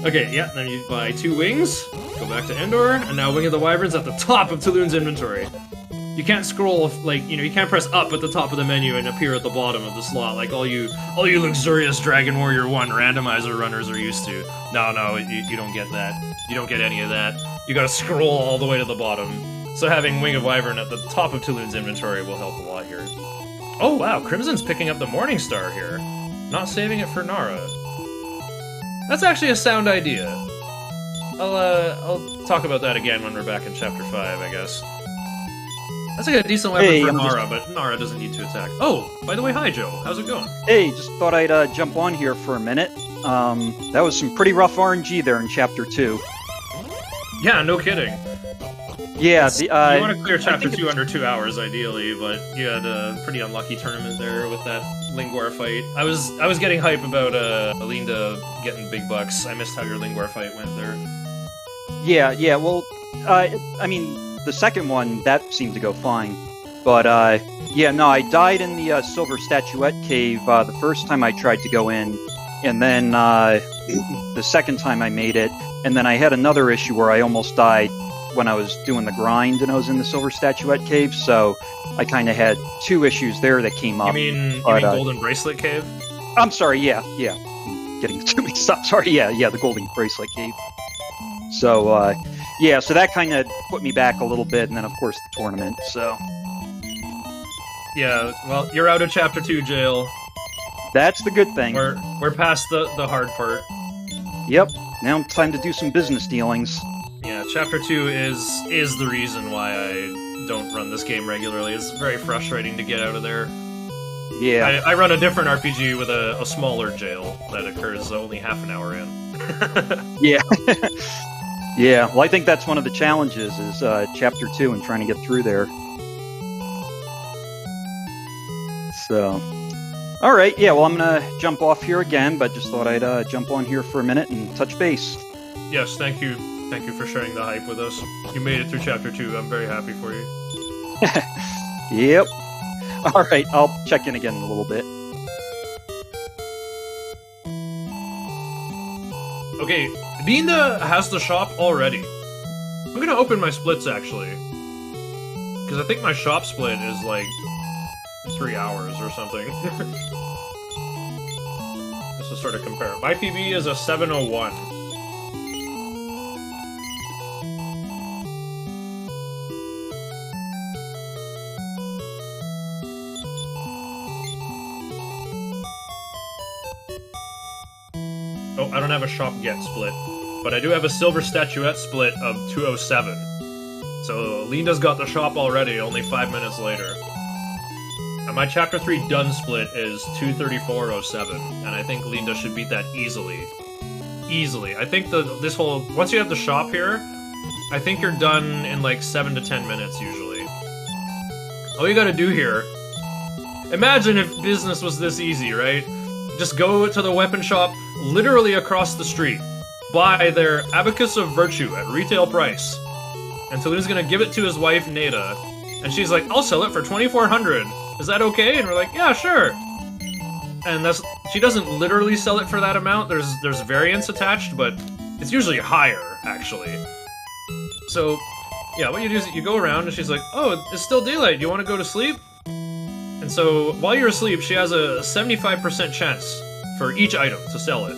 Okay, yeah, then you buy 2 wings, go back to Endor, and now Wing of the Wyvern's at the top of Tulun's inventory. You can't scroll, like, you can't press up at the top of the menu and appear at the bottom of the slot like all you luxurious Dragon Warrior 1 randomizer runners are used to. No, you don't get that. You don't get any of that. You gotta scroll all the way to the bottom. So having Wing of Wyvern at the top of Tulun's inventory will help a lot here. Oh wow, Crimson's picking up the Morning Star here. Not saving it for Nara. That's actually a sound idea. I'll talk about that again when we're back in Chapter 5, I guess. That's like a decent weapon for Nara, but Nara doesn't need to attack. Oh, by the way, hi Joe. How's it going? Hey, just thought I'd jump on here for a minute. That was some pretty rough RNG there in Chapter 2. Yeah, no kidding. Yeah, you want to clear Chapter 2 under 2 hours, ideally, but you had a pretty unlucky tournament there with that Lingwar fight. I was getting hype about Alinda getting big bucks. I missed how your Lingwar fight went there. Yeah, well, I mean, the second one, that seemed to go fine. But, yeah, no, I died in the Silver Statuette Cave the first time I tried to go in, and then the second time I made it, and then I had another issue where I almost died when I was doing the grind and I was in the Silver Statuette Cave, so I kind of had 2 issues there that came up. You mean Golden Bracelet Cave? I'm sorry, yeah. I'm getting too mixed up. Sorry, yeah, the Golden Bracelet Cave. So, yeah, so that kind of put me back a little bit, and then, of course, the tournament, so... Yeah, well, you're out of Chapter 2 jail. That's the good thing. We're past the hard part. Yep, now it's time to do some business dealings. Yeah, Chapter 2 is the reason why I don't run this game regularly. It's very frustrating to get out of there. Yeah. I run a different RPG with a smaller jail that occurs only half an hour in. Yeah. Yeah, well, I think that's one of the challenges, is Chapter 2 and trying to get through there. So... Alright, yeah, well, I'm gonna jump off here again, but just thought I'd jump on here for a minute and touch base. Yes, thank you. Thank you for sharing the hype with us. You made it through Chapter 2. I'm very happy for you. Yep. Alright, I'll check in again in a little bit. Okay, Linda has the shop already. I'm gonna open my splits, actually. Because I think my shop split is, like, 3 hours or something. Just to sort of compare. My PB is a 701. Oh, I don't have a shop get split, but I do have a Silver Statuette split of 207. So Linda's got the shop already, only 5 minutes later. And my chapter 3 done split is 234.07, and I think Linda should beat that easily. Easily. I think this whole... Once you have the shop here, I think you're done in like 7 to 10 minutes usually. All you gotta do here... Imagine if business was this easy, right? Just go to the weapon shop literally across the street. Buy their Abacus of Virtue at retail price. And Tuluna's gonna give it to his wife, Neda. And she's like, I'll sell it for 2,400. Is that okay? And we're like, yeah, sure. And she doesn't literally sell it for that amount. There's variance attached, but it's usually higher, actually. So, yeah, what you do is you go around and she's like, oh, it's still daylight. Do you want to go to sleep? And so, while you're asleep, she has a 75% chance for each item to sell it.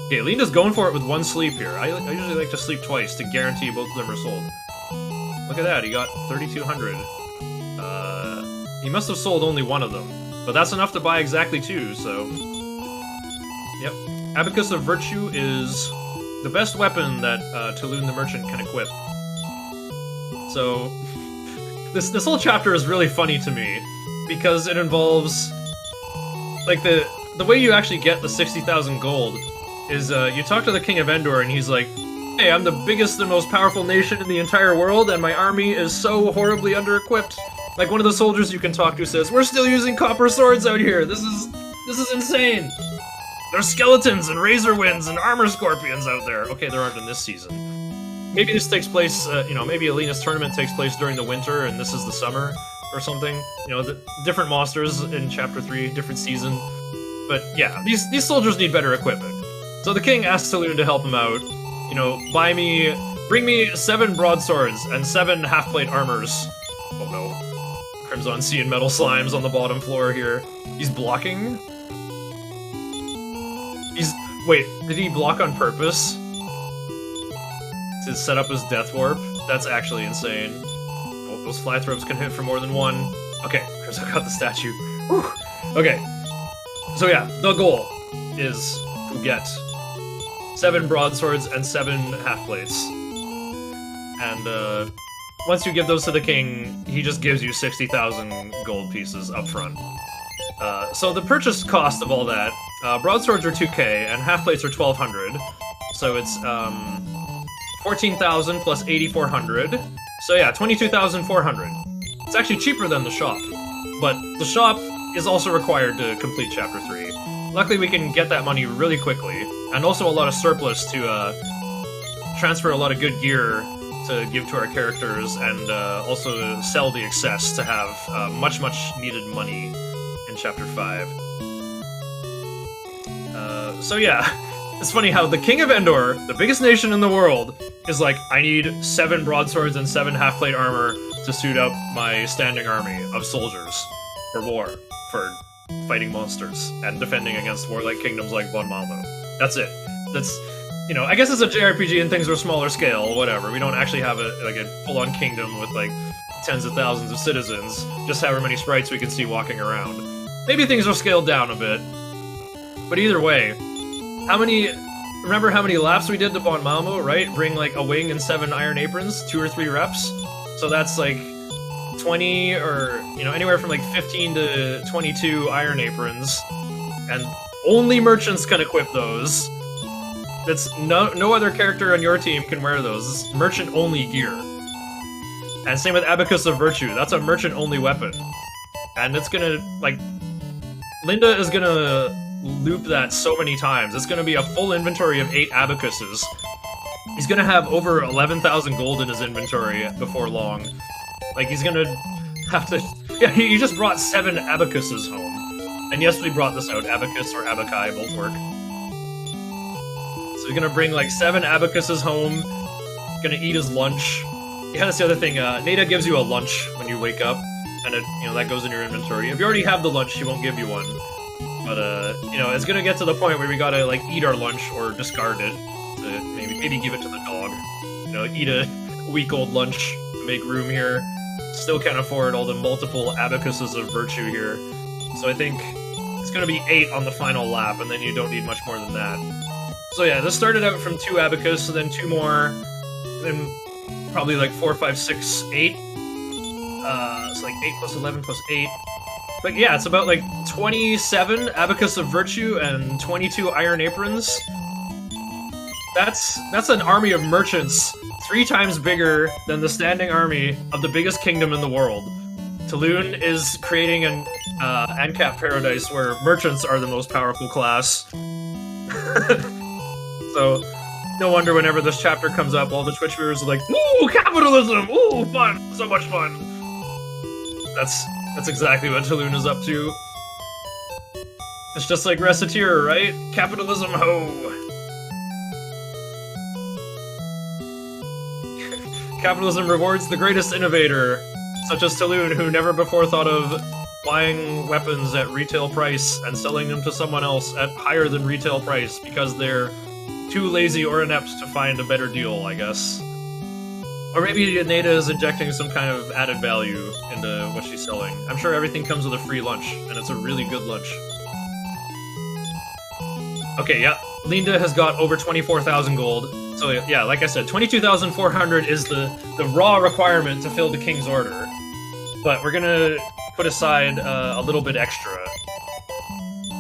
Okay, Linda's going for it with one sleep here. I usually like to sleep twice to guarantee both of them are sold. Look at that, he got 3,200. He must have sold only one of them. But that's enough to buy exactly 2, so... Yep. Abacus of Virtue is the best weapon that Tulun the Merchant can equip. So... This whole chapter is really funny to me, because it involves... Like, the way you actually get the 60,000 gold is, you talk to the King of Endor, and he's like, hey, I'm the biggest and most powerful nation in the entire world, and my army is so horribly under-equipped. Like, one of the soldiers you can talk to says, we're still using copper swords out here, this is insane! There's skeletons and razor winds and armor scorpions out there. Okay, there aren't in this season. Maybe this takes place, maybe Alina's tournament takes place during the winter, and this is the summer, or something. You know, the different monsters in Chapter 3, different season. But yeah, these soldiers need better equipment. So the king asks Tuluna to help him out. You know, bring me 7 broadswords and 7 half-plate armors. Oh no. Crimson Sea and Metal Slimes on the bottom floor here. He's blocking? Wait, did he block on purpose? To set up his Death Warp? That's actually insane. Oh, those fly throws can hit for more than 1. Okay, Crimson got the statue. Whew. Okay. So yeah, the goal is to get 7 broadswords and 7 half-plates. And, once you give those to the king, he just gives you 60,000 gold pieces up front. So the purchase cost of all that, broadswords are 2k, and half-plates are 1,200. So it's, 14,000 plus 8,400. So yeah, 22,400. It's actually cheaper than the shop. But the shop is also required to complete Chapter 3. Luckily we can get that money really quickly, and also a lot of surplus to, transfer a lot of good gear to give to our characters, and also sell the excess to have much needed money in Chapter 5. So yeah, it's funny how the King of Endor, the biggest nation in the world, is like, I need 7 broadswords and 7 half-plate armor to suit up my standing army of soldiers for war, for fighting monsters, and defending against warlike kingdoms like Bon Malmo. That's it. That's... You know, I guess it's a JRPG and things are smaller scale, whatever. We don't actually have a full-on kingdom with, like, tens of thousands of citizens, just however many sprites we can see walking around. Maybe things are scaled down a bit. But either way, remember how many laps we did to Bon Malmo, right? Bring, like, a wing and 7 iron aprons, 2 or 3 reps? So that's, like, 20 or, you know, anywhere from, like, 15 to 22 iron aprons. And only merchants can equip those. That's no other character on your team can wear those. It's merchant-only gear. And same with Abacus of Virtue. That's a merchant-only weapon. And it's gonna, like... Linda is gonna loop that so many times. It's gonna be a full inventory of 8 abacuses. He's gonna have over 11,000 gold in his inventory before long. Like, he's gonna have to... Yeah, he just brought 7 abacuses home. And yes, we brought this out. Abacus or abaci both work. So he's gonna bring like 7 abacuses home, gonna eat his lunch. Yeah, that's the other thing, Neda gives you a lunch when you wake up, and it, you know, that goes in your inventory. If you already have the lunch, she won't give you one. But, you know, it's gonna get to the point where we gotta, like, eat our lunch or discard it to maybe give it to the dog. You know, eat a week-old lunch to make room here. Still can't afford all the multiple abacuses of virtue here. So I think it's gonna be 8 on the final lap, and then you don't need much more than that. So yeah, this started out from 2 abacus, so then 2 more, then probably like 4, 5, 6, 8. So like 8 plus 11 plus 8. But yeah, it's about like 27 Abacus of Virtue and 22 Iron Aprons. That's an army of merchants 3 times bigger than the standing army of the biggest kingdom in the world. Taloon is creating an ANCAP paradise where merchants are the most powerful class. So, no wonder whenever this chapter comes up, all the Twitch viewers are like, "Ooh, capitalism! Ooh, fun! So much fun!" That's exactly what Taloon is up to. It's just like Reciteer, right? Capitalism, ho! Capitalism rewards the greatest innovator, such as Taloon, who never before thought of buying weapons at retail price and selling them to someone else at higher than retail price because they're too lazy or inept to find a better deal, I guess. Or maybe Neda is injecting some kind of added value into what she's selling. I'm sure everything comes with a free lunch, and it's a really good lunch. Okay, yeah, Linda has got over 24,000 gold. So yeah, like I said, 22,400 is the raw requirement to fill the King's Order. But we're gonna put aside a little bit extra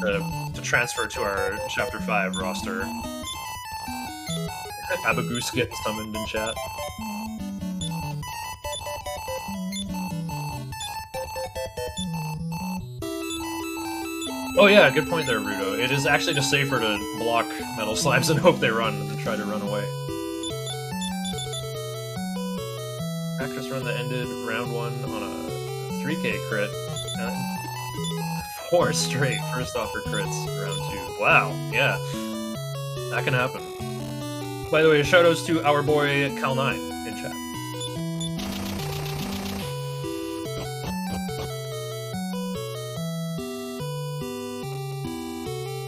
to transfer to our Chapter 5 roster. Abagoose getting summoned in chat. Oh yeah, good point there, Rudo. It is actually just safer to block metal slimes and hope they run than try to run away. Actress run that ended round 1 on a 3k crit. 4 straight first offer crits round 2. Wow, yeah. That can happen. By the way, shoutouts to our boy Cal9 in chat.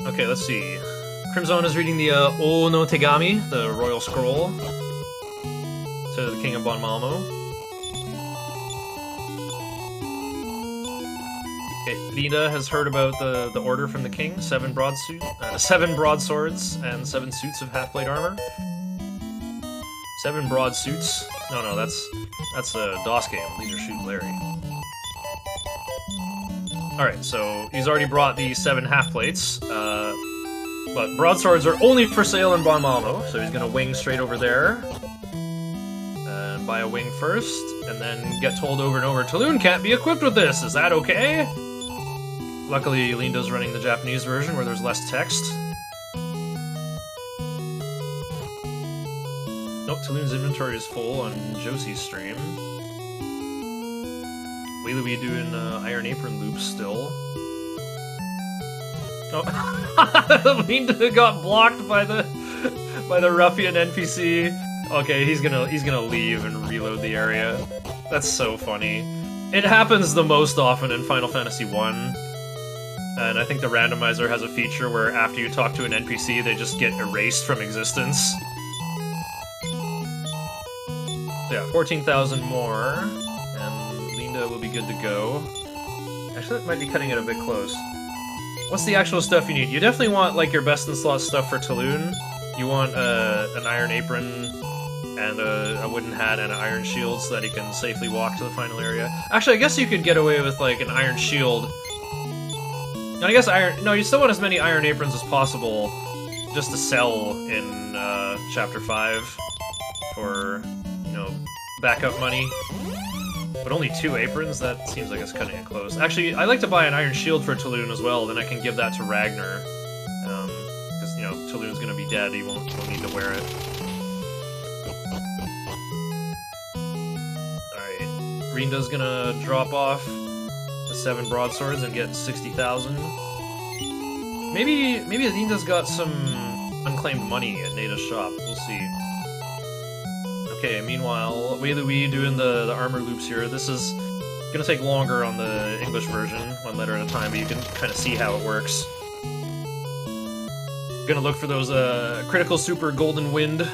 Okay, let's see. Crimson is reading the O no Tegami, the Royal Scroll, to the King of Bon Malmo. Okay, Rita has heard about the order from the king: 7 broadswords and 7 suits of half-plate armor. 7 broad suits. No, that's a DOS game. These are Shoot Larry. Alright, so he's already brought the 7 half-plates, but broadswords are only for sale in Bon Malmo, so he's gonna wing straight over there. And buy a wing first, and then get told over and over, Taloon can't be equipped with this, is that okay? Luckily, Linda's running the Japanese version where there's less text. Nope, Taloon's inventory is full on Josie's stream. Wheelie doing Iron Apron loops still. Oh, Linda got blocked by the ruffian NPC. Okay, he's gonna leave and reload the area. That's so funny. It happens the most often in Final Fantasy 1. And I think the randomizer has a feature where after you talk to an NPC, they just get erased from existence. So yeah, 14,000 more, and Linda will be good to go. Actually, that might be cutting it a bit close. What's the actual stuff you need? You definitely want, like, your best-in-slot stuff for Taloon. You want an Iron Apron and a wooden hat and an Iron Shield so that he can safely walk to the final area. Actually, I guess you could get away with, like, an Iron Shield. And I guess no, you still want as many Iron Aprons as possible just to sell in Chapter 5 for, you know, backup money. But only 2 aprons? That seems like it's cutting it close. Actually, I like to buy an Iron Shield for Taloon as well, then I can give that to Ragnar. Because, you know, Taloon's gonna be dead, he won't need to wear it. Alright, Rinda's gonna drop off the 7 broadswords and get 60,000. Maybe Rinda's got some unclaimed money at Neda's shop, we'll see. Okay, meanwhile, Wei doing the armor loops here. This is gonna take longer on the English version, 1 letter at a time, but you can kind of see how it works. Gonna look for those critical super golden wind.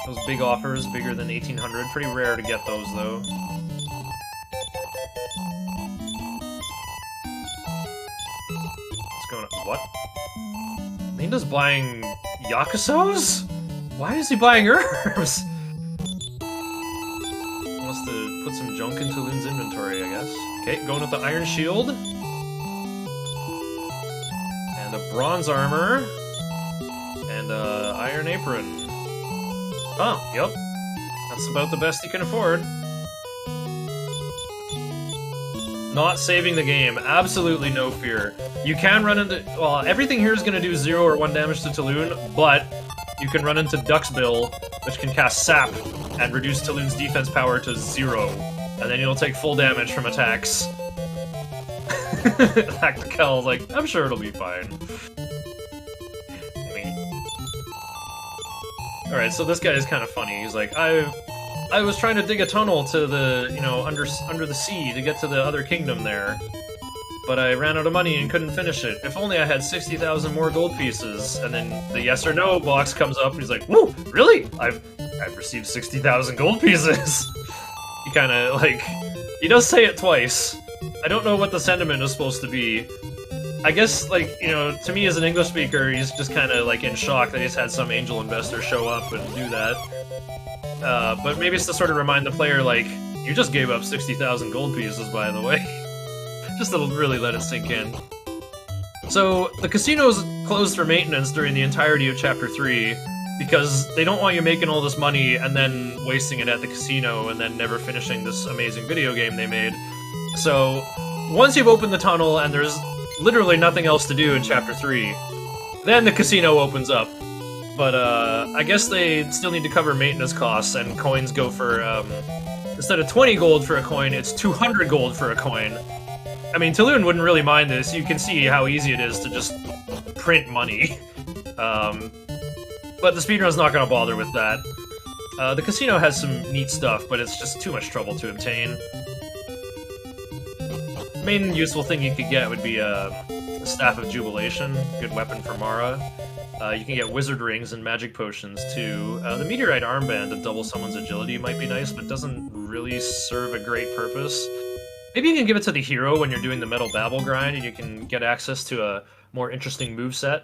Those big offers, bigger than 1800. Pretty rare to get those though. What's going on? What? Linda's buying Yakusos? Why is he buying herbs? Unless the put some junk into Loon's inventory, I guess. Okay, going with the Iron Shield. And a Bronze Armor. And a Iron Apron. Oh, yep. That's about the best you can afford. Not saving the game. Absolutely no fear. You can run into... Well, everything here is going to do 0 or 1 damage to Taloon, but you can run into Duxbill, which can cast Sap and reduce Taloon's defense power to 0. And then you'll take full damage from attacks. Tactical, like, I'm sure it'll be fine. Alright, so this guy is kind of funny. He's like, I was trying to dig a tunnel to the, you know, under the sea to get to the other kingdom there. But I ran out of money and couldn't finish it. If only I had 60,000 more gold pieces. And then the yes or no box comes up and he's like, whoa, really? I've received 60,000 gold pieces. He kind of, like, he does say it twice. I don't know what the sentiment is supposed to be. I guess, like, you know, to me as an English speaker, he's just kind of, like, in shock that he's had some angel investor show up and do that. But maybe it's to sort of remind the player, like, you just gave up 60,000 gold pieces, by the way. Just to really let it sink in. So, the casino's closed for maintenance during the entirety of Chapter 3, because they don't want you making all this money and then wasting it at the casino and then never finishing this amazing video game they made. So, once you've opened the tunnel and there's literally nothing else to do in Chapter 3, then the casino opens up. But, I guess they still need to cover maintenance costs, and coins go for, instead of 20 gold for a coin, it's 200 gold for a coin. I mean, Taloon wouldn't really mind this. You can see how easy it is to just print money. But the speedrun's not gonna bother with that. The casino has some neat stuff, but it's just too much trouble to obtain. The main useful thing you could get would be a Staff of Jubilation, good weapon for Mara. You can get wizard rings and magic potions too. The meteorite armband to double someone's agility might be nice, but doesn't really serve a great purpose. Maybe you can give it to the hero when you're doing the Metal Babble grind, and you can get access to a more interesting moveset.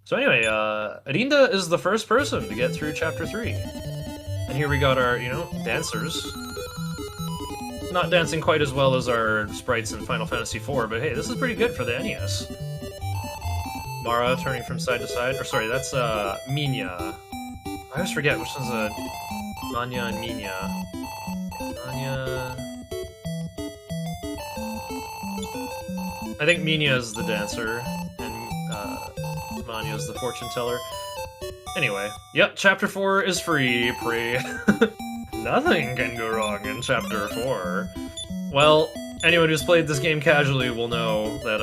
So anyway, Arinda is the first person to get through Chapter 3. And here we got our, you know, dancers. Not dancing quite as well as our sprites in Final Fantasy IV, but hey, this is pretty good for the NES. Mara turning from side to side. Or sorry, that's Minya. I always forget which one's Manya and Minya. Manya. I think Minya is the dancer, and Manya is the fortune teller. Anyway, yep, Chapter 4 is free. Pray. Nothing can go wrong in Chapter 4. Well, anyone who's played this game casually will know that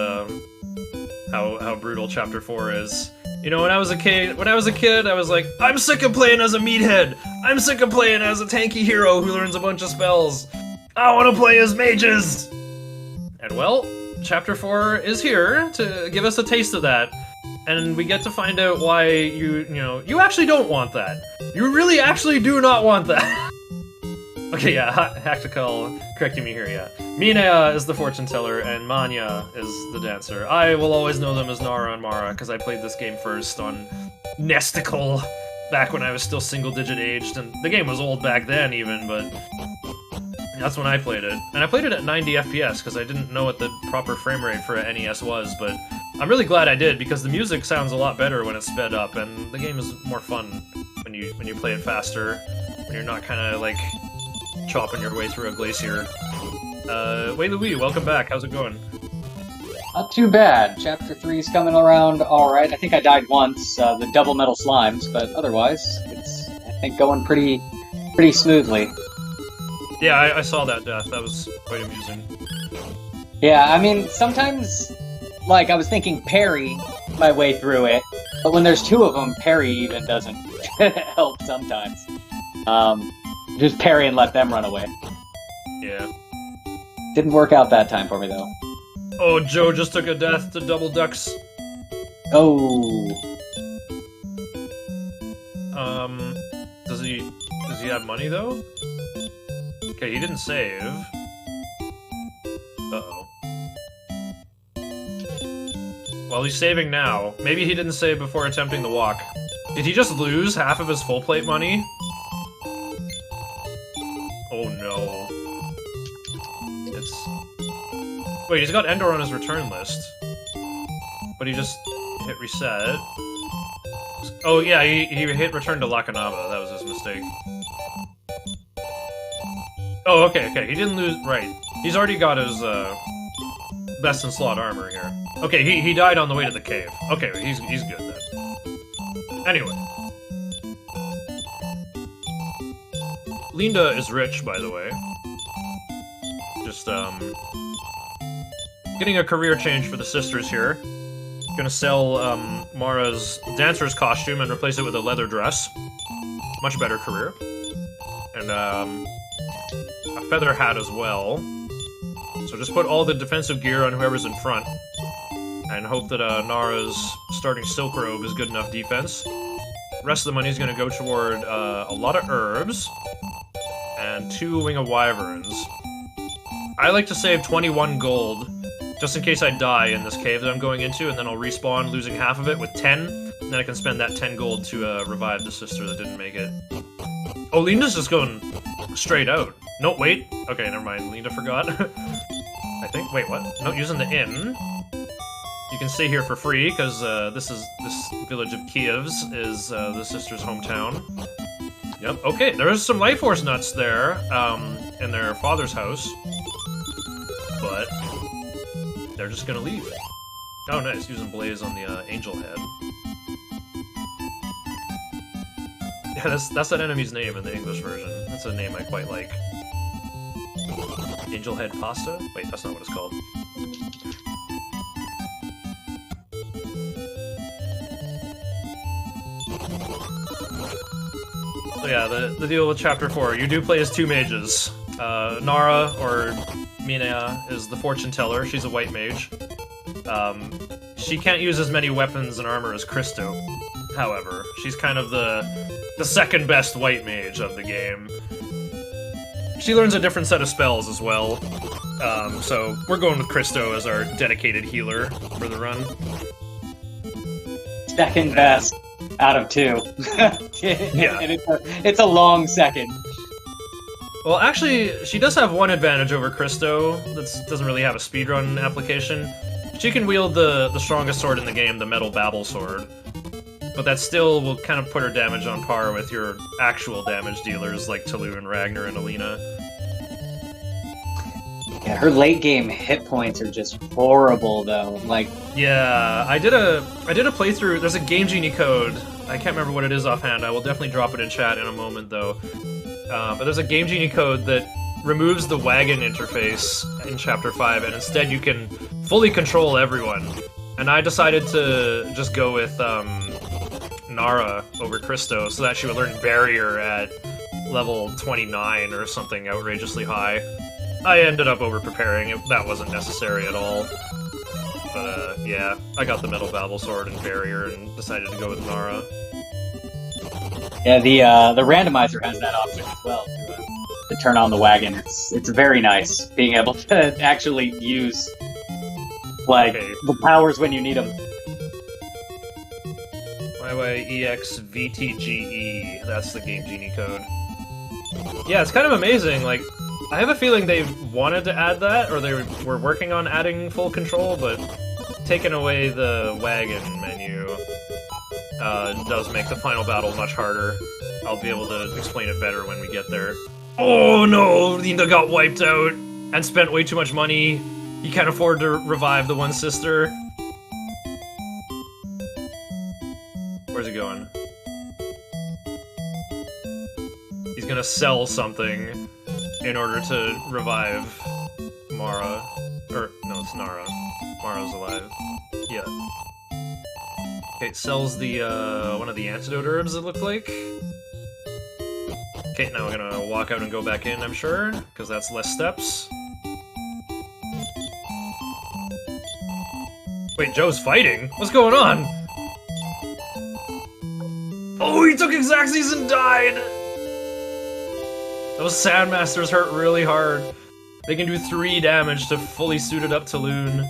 how brutal Chapter 4 is. You know, when I was a kid, I was like, I'm sick of playing as a meathead. I'm sick of playing as a tanky hero who learns a bunch of spells. I want to play as mages. And well, Chapter 4 is here to give us a taste of that. And we get to find out why you actually don't want that. You really actually do not want that. Okay, yeah, Hactical correcting me here, yeah. Mina is the fortune teller, and Manya is the dancer. I will always know them as Nara and Mara, because I played this game first on Nesticle, back when I was still single-digit aged, and the game was old back then even, but that's when I played it. And I played it at 90 FPS, because I didn't know what the proper frame rate for an NES was, but I'm really glad I did, because the music sounds a lot better when it's sped up, and the game is more fun when you play it faster, when you're not kind of, like, chopping your way through a glacier. Wei Louie, welcome back. How's it going? Not too bad. Chapter 3's coming around alright. I think I died once, the double metal slimes, but otherwise, it's, I think, going pretty smoothly. Yeah, I saw that death. That was quite amusing. Yeah, I mean, sometimes, like, I was thinking parry my way through it, but when there's two of them, parry even doesn't help sometimes. Just parry and let them run away. Yeah. Didn't work out that time for me, though. Oh, Joe just took a death to double ducks. Oh. Does he have money, though? Okay, he didn't save. Uh-oh. Well, he's saving now. Maybe he didn't save before attempting the walk. Did he just lose half of his full plate money? Oh no. It's... Wait, he's got Endor on his return list. But he just hit reset. Oh yeah, he hit return to Lakanaba. That was his mistake. Oh, okay. He didn't lose... Right. He's already got his, best in slot armor here. Okay, he died on the way to the cave. Okay, he's good then. Anyway. Linda is rich, by the way. Just, getting a career change for the sisters here. Gonna sell, Mara's dancer's costume and replace it with a leather dress. Much better career. And, a feather hat as well. So just put all the defensive gear on whoever's in front. And hope that, Nara's starting Silk Robe is good enough defense. Rest of the money is gonna go toward, a lot of herbs. And 2 Wing of Wyverns. I like to save 21 gold, just in case I die in this cave that I'm going into, and then I'll respawn, losing half of it with 10, and then I can spend that 10 gold to revive the sister that didn't make it. Oh, Linda's just going straight out. No, wait. Okay, never mind. Linda forgot. I think. Wait, what? No, using the inn. You can stay here for free, because this village of Kiev's is the sister's hometown. Yep, okay, there's some Life Force nuts there, in their father's house. But they're just gonna leave. Oh, nice, using Blaze on the Angel Head. Yeah, that's that enemy's name in the English version. That's a name I quite like. Angel Head Pasta? Wait, that's not what it's called. So yeah, the deal with Chapter 4, you do play as 2 mages. Nara, or Minea, is the fortune teller. She's a white mage. She can't use as many weapons and armor as Christo, however. She's kind of the second best white mage of the game. She learns a different set of spells as well. So we're going with Christo as our dedicated healer for the run. Second best out of 2. Yeah. And it's a long second. Well, actually, she does have one advantage over Christo that doesn't really have a speedrun application. She can wield the strongest sword in the game, the Metal Babel Sword. But that still will kind of put her damage on par with your actual damage dealers like Talon, Ragnar, and Alina. Yeah, her late game hit points are just horrible, though. Like, yeah, I did a playthrough. There's a Game Genie code. I can't remember what it is offhand. I will definitely drop it in chat in a moment, though. But there's a Game Genie code that removes the wagon interface in Chapter 5, and instead you can fully control everyone. And I decided to just go with Nara over Christo, so that she would learn Barrier at level 29 or something outrageously high. I ended up over-preparing. That wasn't necessary at all. But, yeah, I got the Metal Babel Sword and Barrier and decided to go with Nara. Yeah, the randomizer has that option as well to turn on the wagon. It's very nice being able to actually use the powers when you need them. YYEXVTGE, that's the Game Genie code. Yeah, it's kind of amazing. Like, I have a feeling they wanted to add that, or they were working on adding full control, but taking away the wagon menu does make the final battle much harder. I'll be able to explain it better when we get there. Oh no! Linda got wiped out and spent way too much money. He can't afford to revive the one sister. Where's he going? He's gonna sell something in order to revive Mara. Or, no, it's Nara. Mara's alive. Yeah. Okay, it sells the, one of the antidote herbs, it looked like. Okay, now we're gonna walk out and go back in, I'm sure, because that's less steps. Wait, Joe's fighting? What's going on? Oh, he took Xaxes and died! Those Sandmasters hurt really hard. They can do 3 damage to fully suited up Talon.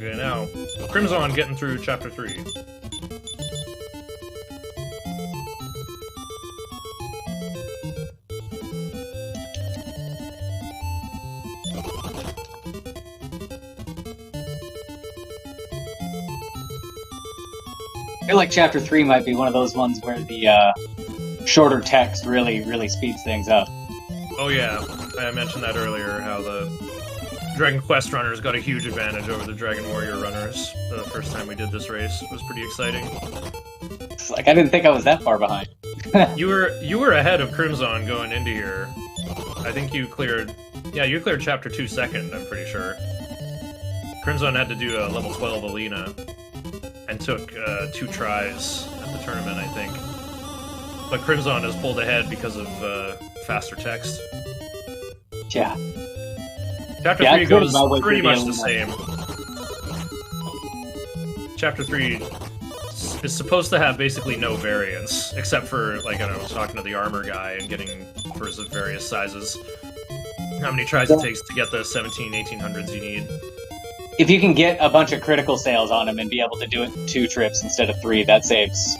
Okay, now, Crimson getting through Chapter 3. I feel like Chapter 3 might be one of those ones where the shorter text really speeds things up. Oh yeah, I mentioned that earlier, how the Dragon Quest runners got a huge advantage over the Dragon Warrior runners the first time we did this race. It was pretty exciting. It's like, I didn't think I was that far behind. You were ahead of Crimson going into here. I think you cleared... Yeah, you cleared Chapter 2 second, I'm pretty sure. Crimson had to do a level 12 Alina, and took 2 tries at the tournament, I think. But Crimson has pulled ahead because of faster text. Yeah. Chapter 3 goes pretty much the same. Chapter 3 is supposed to have basically no variance, except for, like, I don't know, talking to the armor guy and getting furs of various sizes. How many tries it takes to get the 1800s you need. If you can get a bunch of critical sales on him and be able to do it in 2 trips instead of 3, that saves.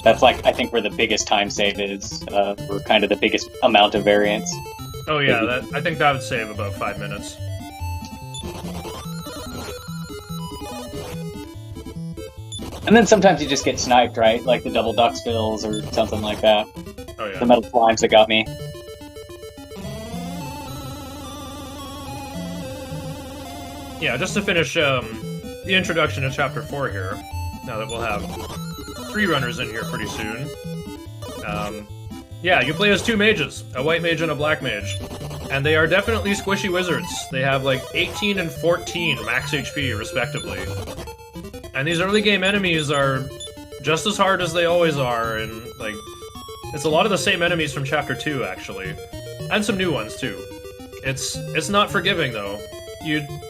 That's like, I think, where the biggest time save is, or kind of the biggest amount of variance. Oh yeah, I think that would save about 5 minutes. And then sometimes you just get sniped, right? Like the double duck spills or something like that. Oh yeah. The metal slimes that got me. Yeah, just to finish the introduction to Chapter 4 here, now that we'll have 3 runners in here pretty soon. Yeah, you play as 2 mages, a white mage and a black mage. And they are definitely squishy wizards. They have like 18 and 14 max HP, respectively. And these early game enemies are just as hard as they always are, and like, it's a lot of the same enemies from Chapter 2, actually. And some new ones, too. It's not forgiving, though.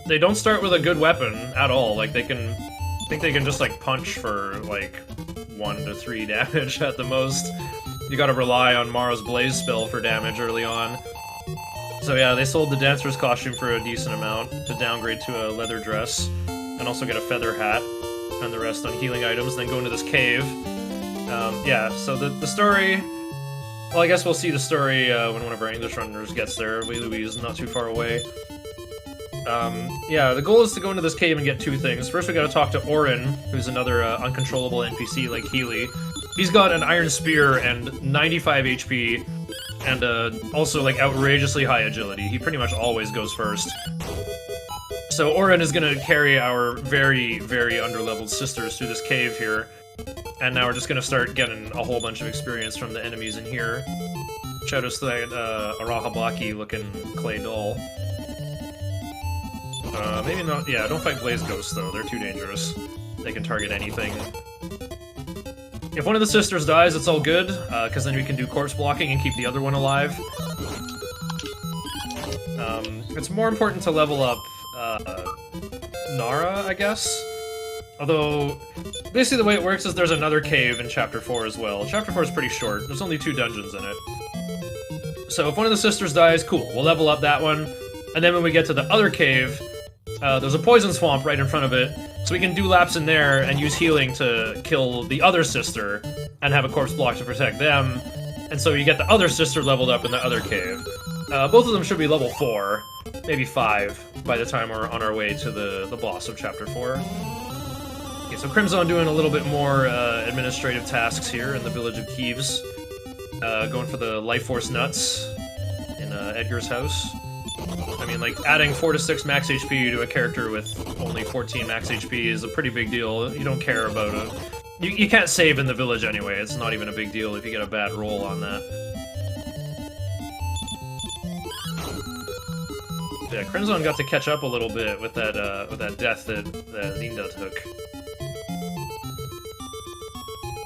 They don't start with a good weapon at all. Like, I think they can just, like, punch for, like, 1 to 3 damage at the most. You gotta rely on Mara's Blaze spell for damage early on. So yeah, they sold the Dancer's costume for a decent amount to downgrade to a leather dress, and also get a feather hat, and the rest on healing items, then go into this cave. Yeah, so the story... Well, I guess we'll see the story when one of our English runners gets there. Wei Louise is not too far away. Yeah, the goal is to go into this cave and get 2 things. First, we gotta talk to Orin, who's another uncontrollable NPC like Healy. He's got an iron spear and 95 HP, and also like outrageously high agility. He pretty much always goes first. So Orin is gonna carry our very underleveled sisters through this cave here, and now we're just gonna start getting a whole bunch of experience from the enemies in here. Shout out to that Arahabaki looking clay doll. Maybe not. Yeah, don't fight Blaze Ghosts though. They're too dangerous. They can target anything. If one of the sisters dies, it's all good, because then we can do corpse blocking and keep the other one alive. It's more important to level up Nara, I guess. Although, basically the way it works is there's another cave in Chapter 4 as well. Chapter 4 is pretty short. There's only 2 dungeons in it. So if one of the sisters dies, cool. We'll level up that one. And then when we get to the other cave, there's a poison swamp right in front of it. So we can do laps in there and use healing to kill the other sister and have a corpse block to protect them. And so you get the other sister leveled up in the other cave. Both of them should be level 4, maybe 5, by the time we're on our way to the boss of Chapter 4. Okay, so Crimson doing a little bit more administrative tasks here in the village of Keeves. Going for the Life Force Nuts in Edgar's house. I mean, like, adding 4 to 6 max HP to a character with only 14 max HP is a pretty big deal. You don't care about it. You can't save in the village anyway. It's not even a big deal if you get a bad roll on that. Yeah, Crimson got to catch up a little bit with that death that Linda took.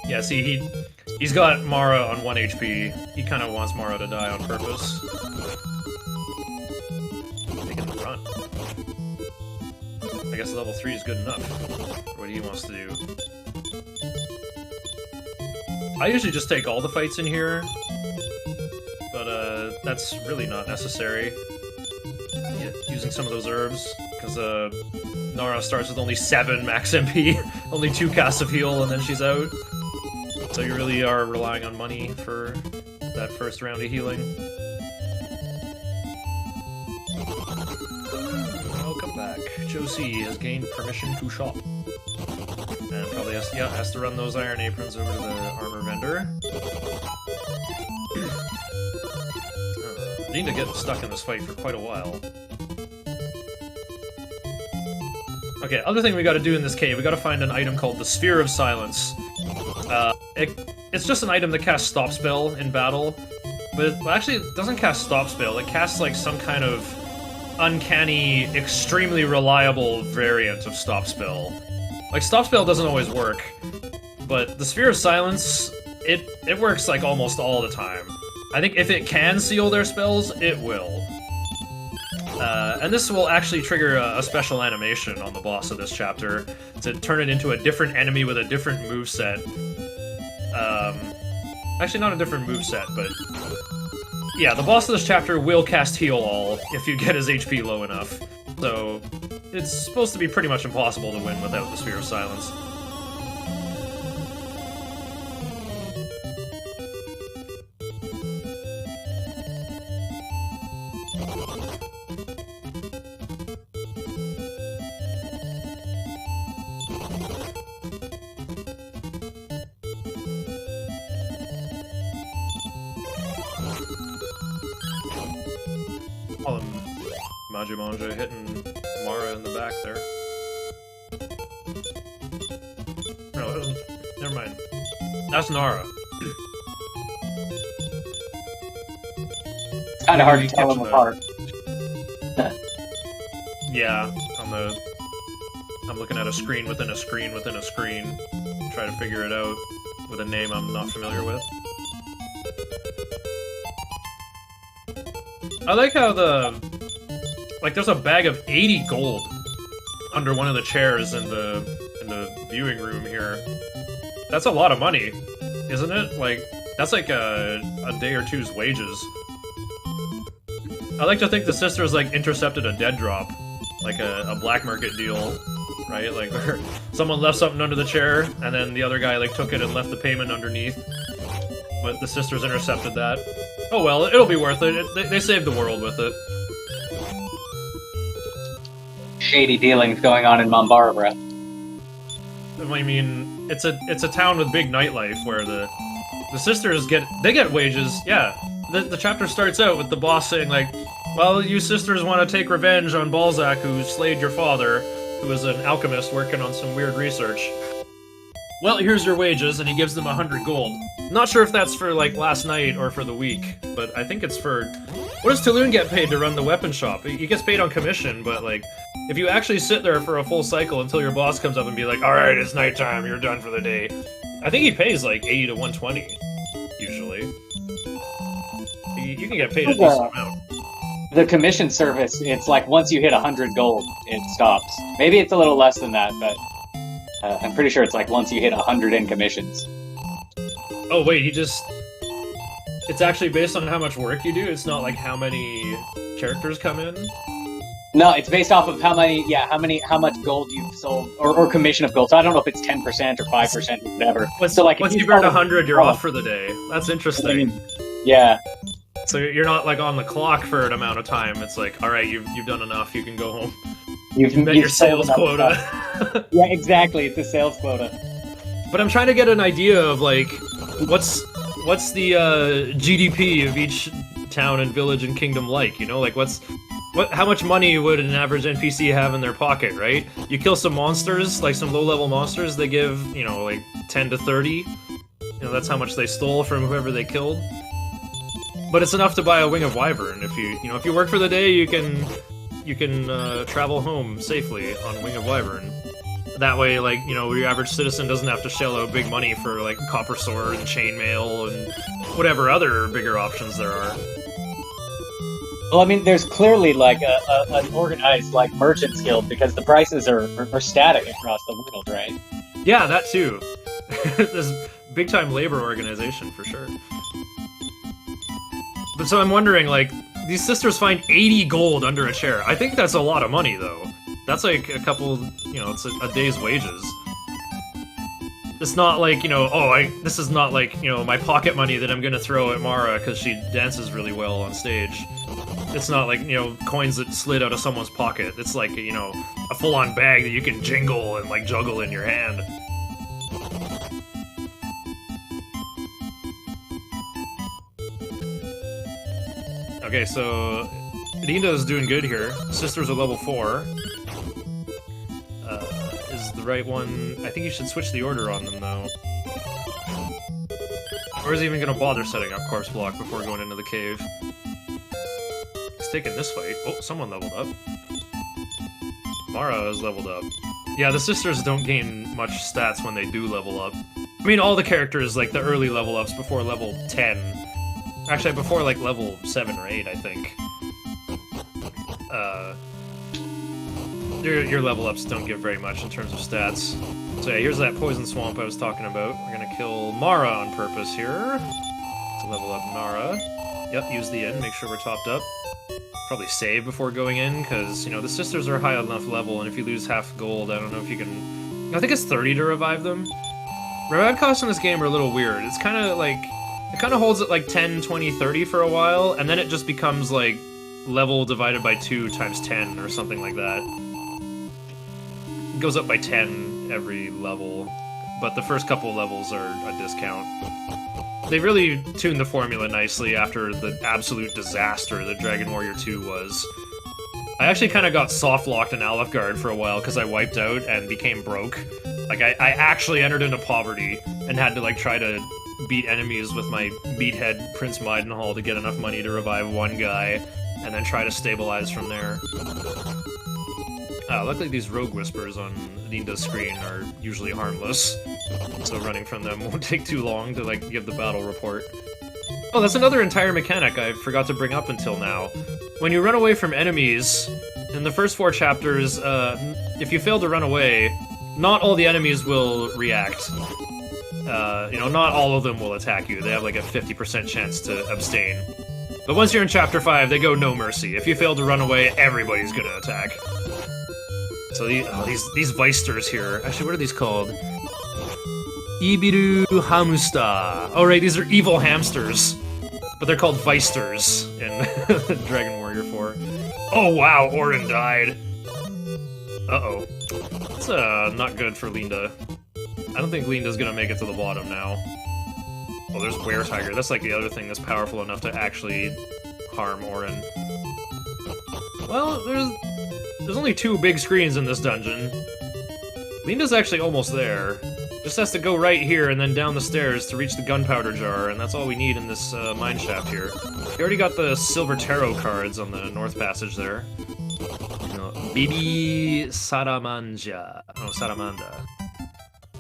Yeah, see, he's got Mara on 1 HP. He kind of wants Mara to die on purpose. Making the run. I guess level 3 is good enough for what he wants to do. I usually just take all the fights in here, but that's really not necessary. Use using some of those herbs, because Nara starts with only 7 max MP, only 2 casts of heal, and then she's out. So you really are relying on money for that first round of healing. Welcome back. Josie has gained permission to shop. And probably has to run those iron aprons over to the armor vendor. Need to get stuck in this fight for quite a while. Okay, other thing we gotta do in this cave, we gotta find an item called the Sphere of Silence. It's just an item that casts Stop Spell in battle, but actually it doesn't cast Stop Spell, it casts like some kind of uncanny, extremely reliable variant of Stop Spell. Like, Stop Spell doesn't always work, but the Sphere of Silence, it works like almost all the time. I think if it can seal their spells, it will. And this will actually trigger a special animation on the boss of this chapter to turn it into a different enemy with a different moveset. Actually, not a different moveset, but... yeah, the boss of this chapter will cast Heal All if you get his HP low enough. So, it's supposed to be pretty much impossible to win without the Sphere of Silence. Majimanja hitting Mara in the back there. No, it isn't. Never mind. That's Nara. It's kind of hard to tell them apart. Yeah, I'm looking at a screen within a screen within a screen, trying to figure it out with a name I'm not familiar with. I like how there's a bag of 80 gold under one of the chairs in the viewing room here. That's a lot of money, isn't it? Like, that's like a day or two's wages. I like to think the sisters like intercepted a dead drop, like a black market deal, right? Like where someone left something under the chair and then the other guy like took it and left the payment underneath. But the sisters intercepted that. Oh well, it'll be worth it. They saved the world with it. Shady dealings going on in Mombarbara. I mean, it's a town with big nightlife where the sisters get wages. Yeah, the chapter starts out with the boss saying like, "Well, you sisters want to take revenge on Balzac, who slayed your father, who was an alchemist working on some weird research. Well, here's your wages," and he gives them 100 gold. Not sure if that's for like last night or for the week, but I think it's for. What does Tulun get paid to run the weapon shop? He gets paid on commission, but like, if you actually sit there for a full cycle until your boss comes up and be like, "Alright, it's nighttime, you're done for the day," I think he pays like 80 to 120, usually. You can get paid a decent amount. The commission service, it's like once you hit 100 gold, it stops. Maybe it's a little less than that, but I'm pretty sure it's like once you hit 100 in commissions. Oh wait, it's actually based on how much work you do? It's not like how many characters come in? No, it's based off of how much gold you've sold, or commission of gold. So I don't know if it's 10% or 5% or whatever. So like, once you've earned 100, you're off for the day. That's interesting. Yeah. So you're not like on the clock for an amount of time. It's like, all right, you've done enough. You can go home. You've met your sales quota. Yeah, exactly. It's a sales quota. But I'm trying to get an idea of like, what's the GDP of each town and village and kingdom like? You know, like how much money would an average NPC have in their pocket, right? You kill some monsters, like some low-level monsters, they give, you know, like 10 to 30. You know, that's how much they stole from whoever they killed. But it's enough to buy a Wing of Wyvern. If you work for the day, you can travel home safely on Wing of Wyvern. That way, like, you know, your average citizen doesn't have to shell out big money for like copper sword and chainmail and whatever other bigger options there are. Well, I mean, there's clearly like an organized like merchants guild because the prices are static across the world, right? Yeah, that too. There's big time labor organization for sure. But so I'm wondering, like, these sisters find 80 gold under a chair. I think that's a lot of money, though. That's like a couple, you know, it's a day's wages. It's not like, you know, this is not like, you know, my pocket money that I'm gonna throw at Mara because she dances really well on stage. It's not like, you know, coins that slid out of someone's pocket. It's like, you know, a full-on bag that you can jingle and, like, juggle in your hand. Okay, so Linda's doing good here. Sisters are level 4. Is the right one... I think you should switch the order on them, though. Or is he even gonna bother setting up Corpse Block before going into the cave? He's taking this fight. Oh, someone leveled up. Mara is leveled up. Yeah, the sisters don't gain much stats when they do level up. I mean, all the characters, like, the early level ups before level 10... Actually, before, like, level 7 or 8, I think. Your level ups don't give very much in terms of stats. So yeah, here's that poison swamp I was talking about. We're gonna kill Mara on purpose here. To level up Nara. Yep, use the inn, make sure we're topped up. Probably save before going in, because, you know, the sisters are high enough level, and if you lose half gold, I don't know if you can... I think it's 30 to revive them. Revive costs in this game are a little weird. It's kind of like... It kind of holds at like 10, 20, 30 for a while, and then it just becomes like level divided by 2 times 10 or something like that. It goes up by 10 every level, but the first couple levels are a discount. They really tuned the formula nicely after the absolute disaster that Dragon Warrior 2 was. I actually kind of got soft-locked in Alefgard for a while because I wiped out and became broke. Like, I actually entered into poverty and had to, like, try to beat enemies with my meathead Prince Maidenhall to get enough money to revive one guy, and then try to stabilize from there. Luckily these rogue whispers on Linda's screen are usually harmless, so running from them won't take too long to, like, give the battle report. Oh, that's another entire mechanic I forgot to bring up until now. When you run away from enemies, in the first 4 chapters, if you fail to run away, not all the enemies will react. You know, not all of them will attack you. They have like a 50% chance to abstain. But once you're in Chapter 5, they go no mercy. If you fail to run away, everybody's gonna attack. So these Veisters here... Actually, what are these called? Ibiru Hamusta. Oh right, these are evil hamsters. But they're called Veisters in Dragon Warrior 4. Oh wow, Orin died. Uh-oh. That's not good for Linda. I don't think Linda's gonna make it to the bottom now. Oh, there's Were-Tiger. That's like the other thing that's powerful enough to actually harm Orin. Well, there's only 2 big screens in this dungeon. Linda's actually almost there. Just has to go right here and then down the stairs to reach the gunpowder jar, and that's all we need in this mine shaft here. We already got the silver tarot cards on the north passage there. You know, Baby Salamanja. Oh, Salamanda.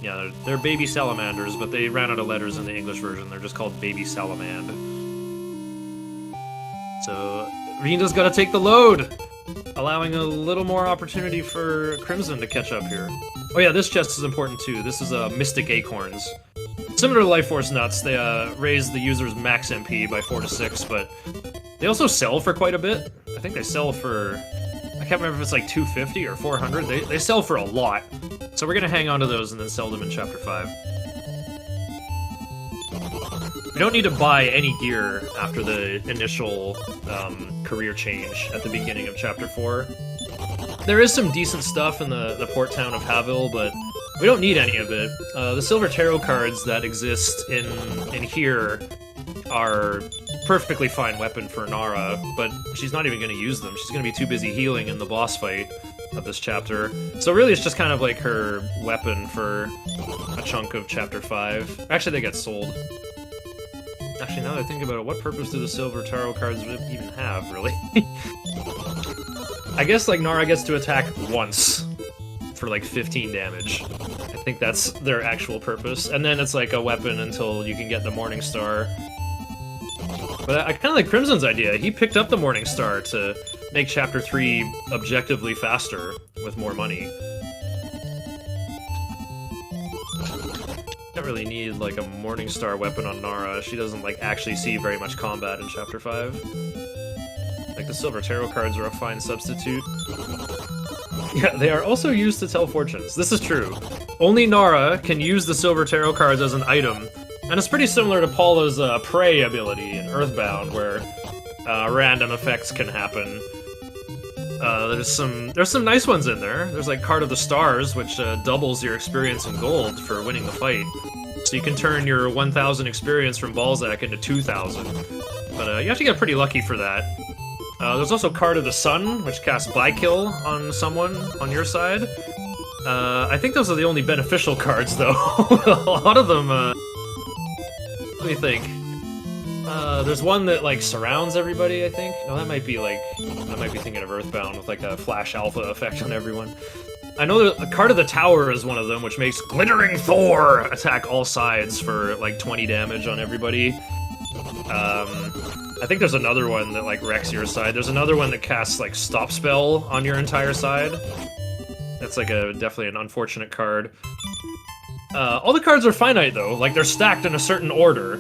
Yeah, they're baby salamanders, but they ran out of letters in the English version. They're just called Baby Salamand. So, Linda's gotta take the load! Allowing a little more opportunity for Crimson to catch up here. Oh yeah, this chest is important too. This is Mystic Acorns. Similar to Life Force Nuts, they raise the user's max MP by 4 to 6, but they also sell for quite a bit. I think they sell for... I can't remember if it's like 250 or 400. They sell for a lot. So we're gonna hang on to those and then sell them in Chapter 5. We don't need to buy any gear after the initial career change at the beginning of Chapter 4. There is some decent stuff in the port town of Haville, but we don't need any of it. The silver tarot cards that exist in here are perfectly fine weapon for Nara, but she's not even going to use them. She's going to be too busy healing in the boss fight of this chapter. So really it's just kind of like her weapon for a chunk of Chapter 5. Actually, they get sold. Actually, now that I think about it, what purpose do the silver tarot cards even have, really? I guess, like, Nara gets to attack once for, like, 15 damage. I think that's their actual purpose. And then it's, like, a weapon until you can get the Morning Star. But I kind of like Crimson's idea. He picked up the Morning Star to make Chapter 3 objectively faster with more money. Don't really need, like, a Morning Star weapon on Nara. She doesn't, like, actually see very much combat in Chapter 5. Like the silver tarot cards are a fine substitute. Yeah, they are also used to tell fortunes. This is true. Only Nara can use the silver tarot cards as an item, and it's pretty similar to Paula's Prey ability in Earthbound, where random effects can happen. There's some nice ones in there. There's like Card of the Stars, which doubles your experience in gold for winning the fight. So you can turn your 1,000 experience from Balzac into 2,000. But you have to get pretty lucky for that. There's also Card of the Sun, which casts By-Kill on someone on your side. I think those are the only beneficial cards, though. A lot of them, let me think. There's one that, like, surrounds everybody, I think. No, that might be, like... I might be thinking of Earthbound with, like, a Flash Alpha effect on everyone. I know that the Card of the Tower is one of them, which makes Glittering Thor attack all sides for, like, 20 damage on everybody. I think there's another one that, like, wrecks your side. There's another one that casts, like, Stop Spell on your entire side. That's, like, definitely an unfortunate card. All the cards are finite, though. Like, they're stacked in a certain order.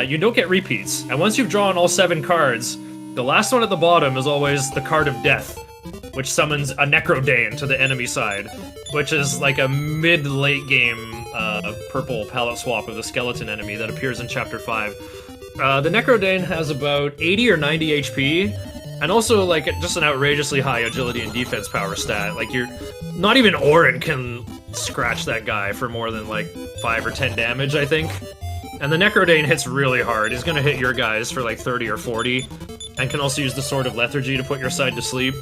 You don't get repeats. And once you've drawn all 7 cards, the last one at the bottom is always the Card of Death, which summons a Necrodane to the enemy side, which is, like, a mid-late game purple palette swap of the skeleton enemy that appears in Chapter 5. The Necrodane has about 80 or 90 HP, and also, like, just an outrageously high agility and defense power stat. Like, not even Orin can scratch that guy for more than, like, 5 or 10 damage, I think. And the Necrodane hits really hard. He's gonna hit your guys for, like, 30 or 40, and can also use the Sword of Lethargy to put your side to sleep.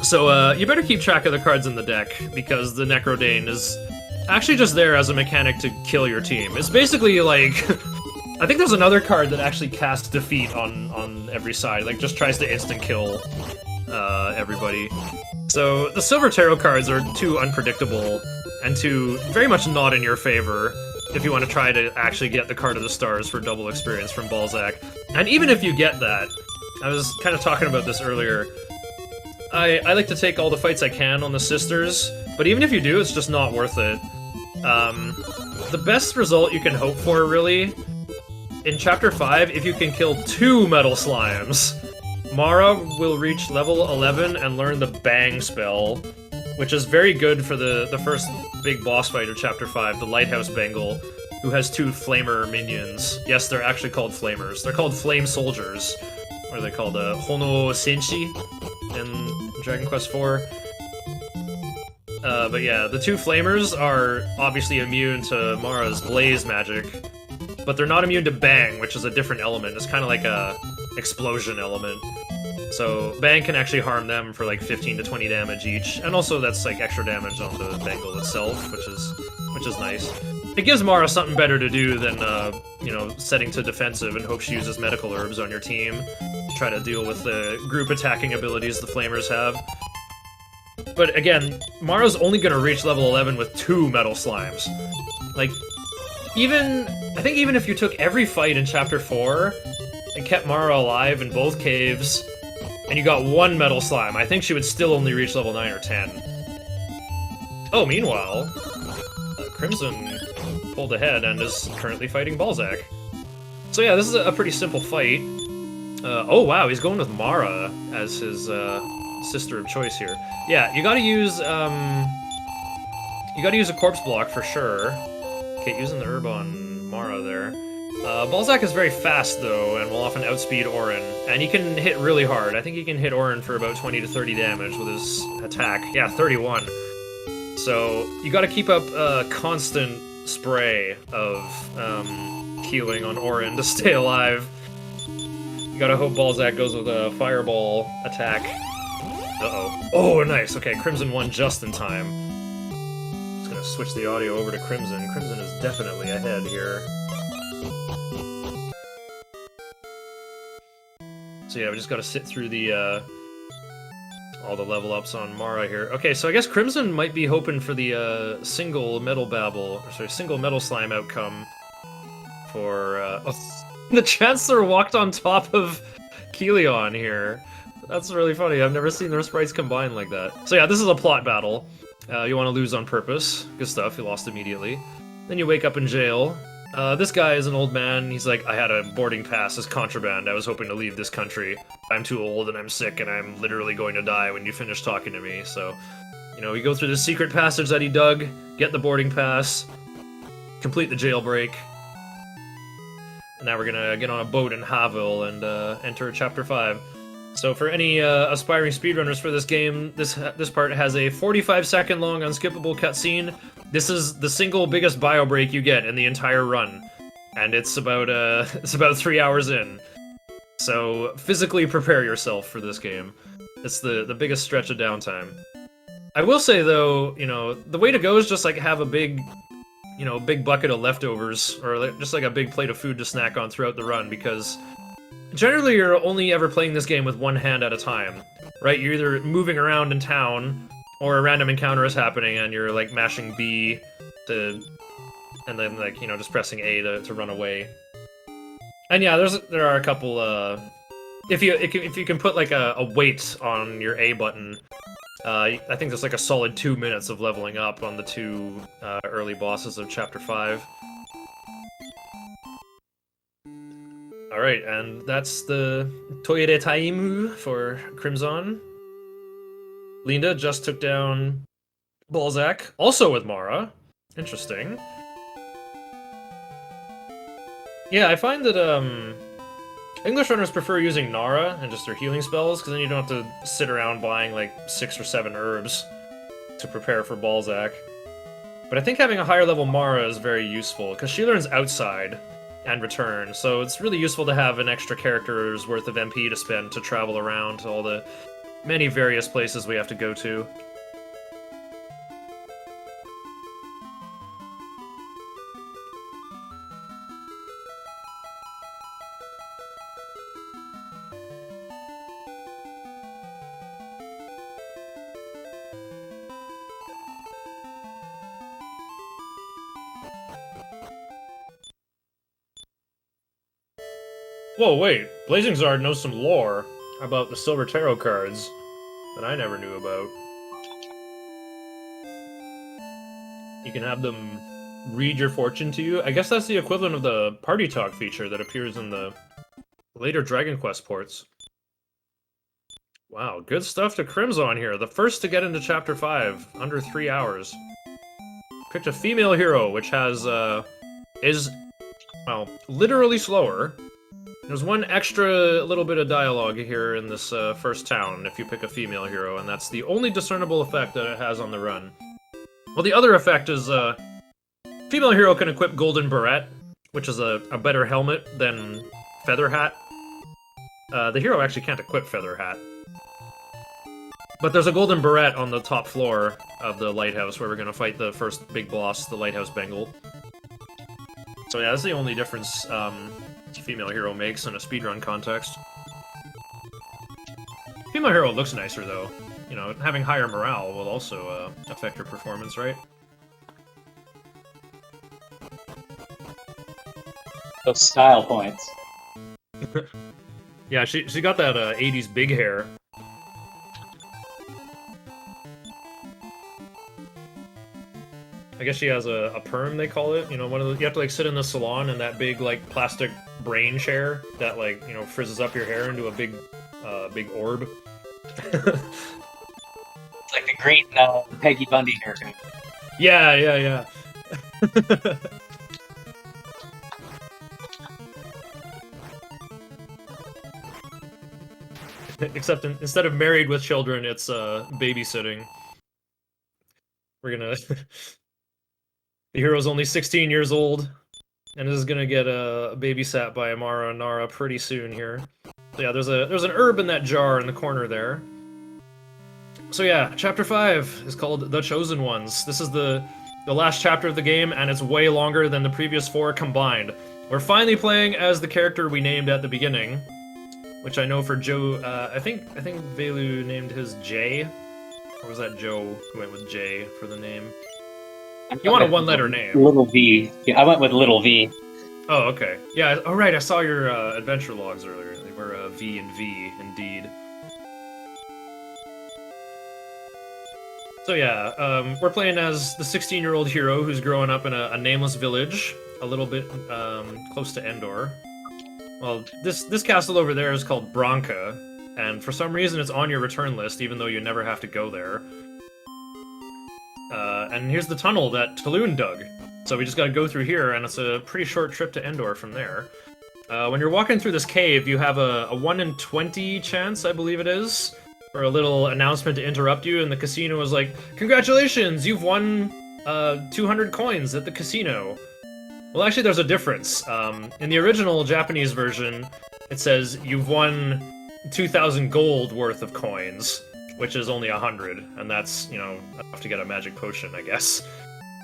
So, you better keep track of the cards in the deck, because the Necrodane is actually just there as a mechanic to kill your team. It's basically, like... I think there's another card that actually casts defeat on every side, like just tries to instant kill everybody. So the silver tarot cards are too unpredictable and too very much not in your favor if you want to try to actually get the Card of the Stars for double experience from Balzac. And even if you get that, I was kind of talking about this earlier, I like to take all the fights I can on the sisters, but even if you do, it's just not worth it. The best result you can hope for, really, in Chapter 5, if you can kill 2 Metal Slimes, Mara will reach level 11 and learn the Bang spell, which is very good for the first big boss fight of Chapter 5, the Lighthouse Bengal, who has 2 Flamer minions. Yes, they're actually called Flamers. They're called Flame Soldiers. Or are they called Hono Senshi in Dragon Quest IV? But yeah, the 2 Flamers are obviously immune to Mara's Blaze magic, but they're not immune to Bang, which is a different element. It's kind of like a explosion element. So Bang can actually harm them for like 15 to 20 damage each, and also that's like extra damage on the Bengal itself, which is nice. It gives Mara something better to do than, you know, setting to defensive and hope she uses medical herbs on your team to try to deal with the group attacking abilities the Flamers have. But again, Mara's only going to reach level 11 with 2 Metal Slimes. Like, I think even if you took every fight in Chapter 4 and kept Mara alive in both caves, and you got 1 Metal Slime, I think she would still only reach level 9 or 10. Oh, meanwhile, Crimson pulled ahead and is currently fighting Balzac. So yeah, this is a pretty simple fight. Oh wow, he's going with Mara as his sister of choice here. Yeah, you gotta use a corpse block for sure. Okay, using the herb on Mara there. Balzac is very fast though, and will often outspeed Orin, and he can hit really hard. I think he can hit Orin for about 20 to 30 damage with his attack. Yeah, 31. So you gotta keep up a constant spray of healing on Orin to stay alive. You gotta hope Balzac goes with a fireball attack. Uh-oh. Oh, nice. Okay, Crimson won just in time. Just gonna switch the audio over to Crimson. Crimson is definitely ahead here. So yeah, we just gotta sit through the, all the level ups on Mara here. Okay, so I guess Crimson might be hoping for the, single single Metal Slime outcome for, the Chancellor walked on top of Kilion here. That's really funny. I've never seen their sprites combined like that. So yeah, this is a plot battle. You want to lose on purpose. Good stuff. You lost immediately. Then you wake up in jail. This guy is an old man. He's like, I had a boarding pass as contraband. I was hoping to leave this country. I'm too old and I'm sick and I'm literally going to die when you finish talking to me. So, you know, we go through the secret passage that he dug, get the boarding pass, complete the jailbreak. And now we're gonna get on a boat in Haville and enter Chapter 5. So for any aspiring speedrunners for this game, this part has a 45-second long unskippable cutscene. This is the single biggest bio break you get in the entire run, and it's about 3 hours in. So physically prepare yourself for this game. It's the biggest stretch of downtime. I will say though, you know, the way to go is just like have a big bucket of leftovers, or just like a big plate of food to snack on throughout the run, because generally you're only ever playing this game with one hand at a time, right? You're either moving around in town, or a random encounter is happening and you're like mashing B and then like, you know, just pressing A to run away. And yeah, there are a couple, if you can put like a weight on your A button, I think there's like a solid 2 minutes of leveling up on the two early bosses of Chapter 5. Alright, and that's the Toire Taimu for Crimson. Linda just took down Balzac, also with Mara. Interesting. Yeah, I find that English runners prefer using Nara and just their healing spells, because then you don't have to sit around buying like 6 or 7 herbs to prepare for Balzac. But I think having a higher level Mara is very useful, because she learns outside and return, so it's really useful to have an extra character's worth of MP to spend to travel around to all the many various places we have to go to. Whoa, wait. Blazing Zard knows some lore about the Silver Tarot cards that I never knew about. You can have them read your fortune to you. I guess that's the equivalent of the Party Talk feature that appears in the later Dragon Quest ports. Wow, good stuff to Crimson here. The first to get into Chapter 5, under 3 hours. Picked a female hero, which has, is, well, literally slower. There's one extra little bit of dialogue here in this first town if you pick a female hero, and that's the only discernible effect that it has on the run. Well, the other effect is female hero can equip Golden Beret, which is a better helmet than Feather Hat. The hero actually can't equip Feather Hat. But there's a Golden Beret on the top floor of the lighthouse where we're going to fight the first big boss, the Lighthouse Bengal. So yeah, that's the only difference female hero makes in a speedrun context. Female hero looks nicer though. You know, having higher morale will also affect her performance, right? Those style points. Yeah, she got that 80s big hair. I guess she has a perm, they call it. You know, one of the, you have to like sit in the salon in that big like plastic brain chair that like, you know, frizzes up your hair into a big big orb. It's like the green Peggy Bundy haircut. Yeah. Except instead of married with children, it's babysitting. We're gonna... The hero's only 16 years old, and is gonna get babysat by Amara and Nara pretty soon here. So yeah, there's an herb in that jar in the corner there. So yeah, Chapter 5 is called The Chosen Ones. This is the last chapter of the game, and it's way longer than the previous 4 combined. We're finally playing as the character we named at the beginning, which I know for Joe, I think Velu named his J, or was that Joe who went with J for the name? You want a one-letter name. Little V. Yeah, I went with Little V. Oh, okay. Yeah, oh right, I saw your adventure logs earlier. They were V and V, indeed. So yeah, we're playing as the 16-year-old hero who's growing up in a nameless village a little bit close to Endor. Well, this castle over there is called Branca, and for some reason it's on your return list, even though you never have to go there. And here's the tunnel that Taloon dug. So we just gotta go through here, and it's a pretty short trip to Endor from there. When you're walking through this cave, you have a 1 in 20 chance, I believe it is, for a little announcement to interrupt you, and the casino is like, "Congratulations, you've won 200 coins at the casino." Well, actually, there's a difference. In the original Japanese version, it says you've won 2,000 gold worth of coins, which is only 100, and that's, you know, enough to get a magic potion, I guess.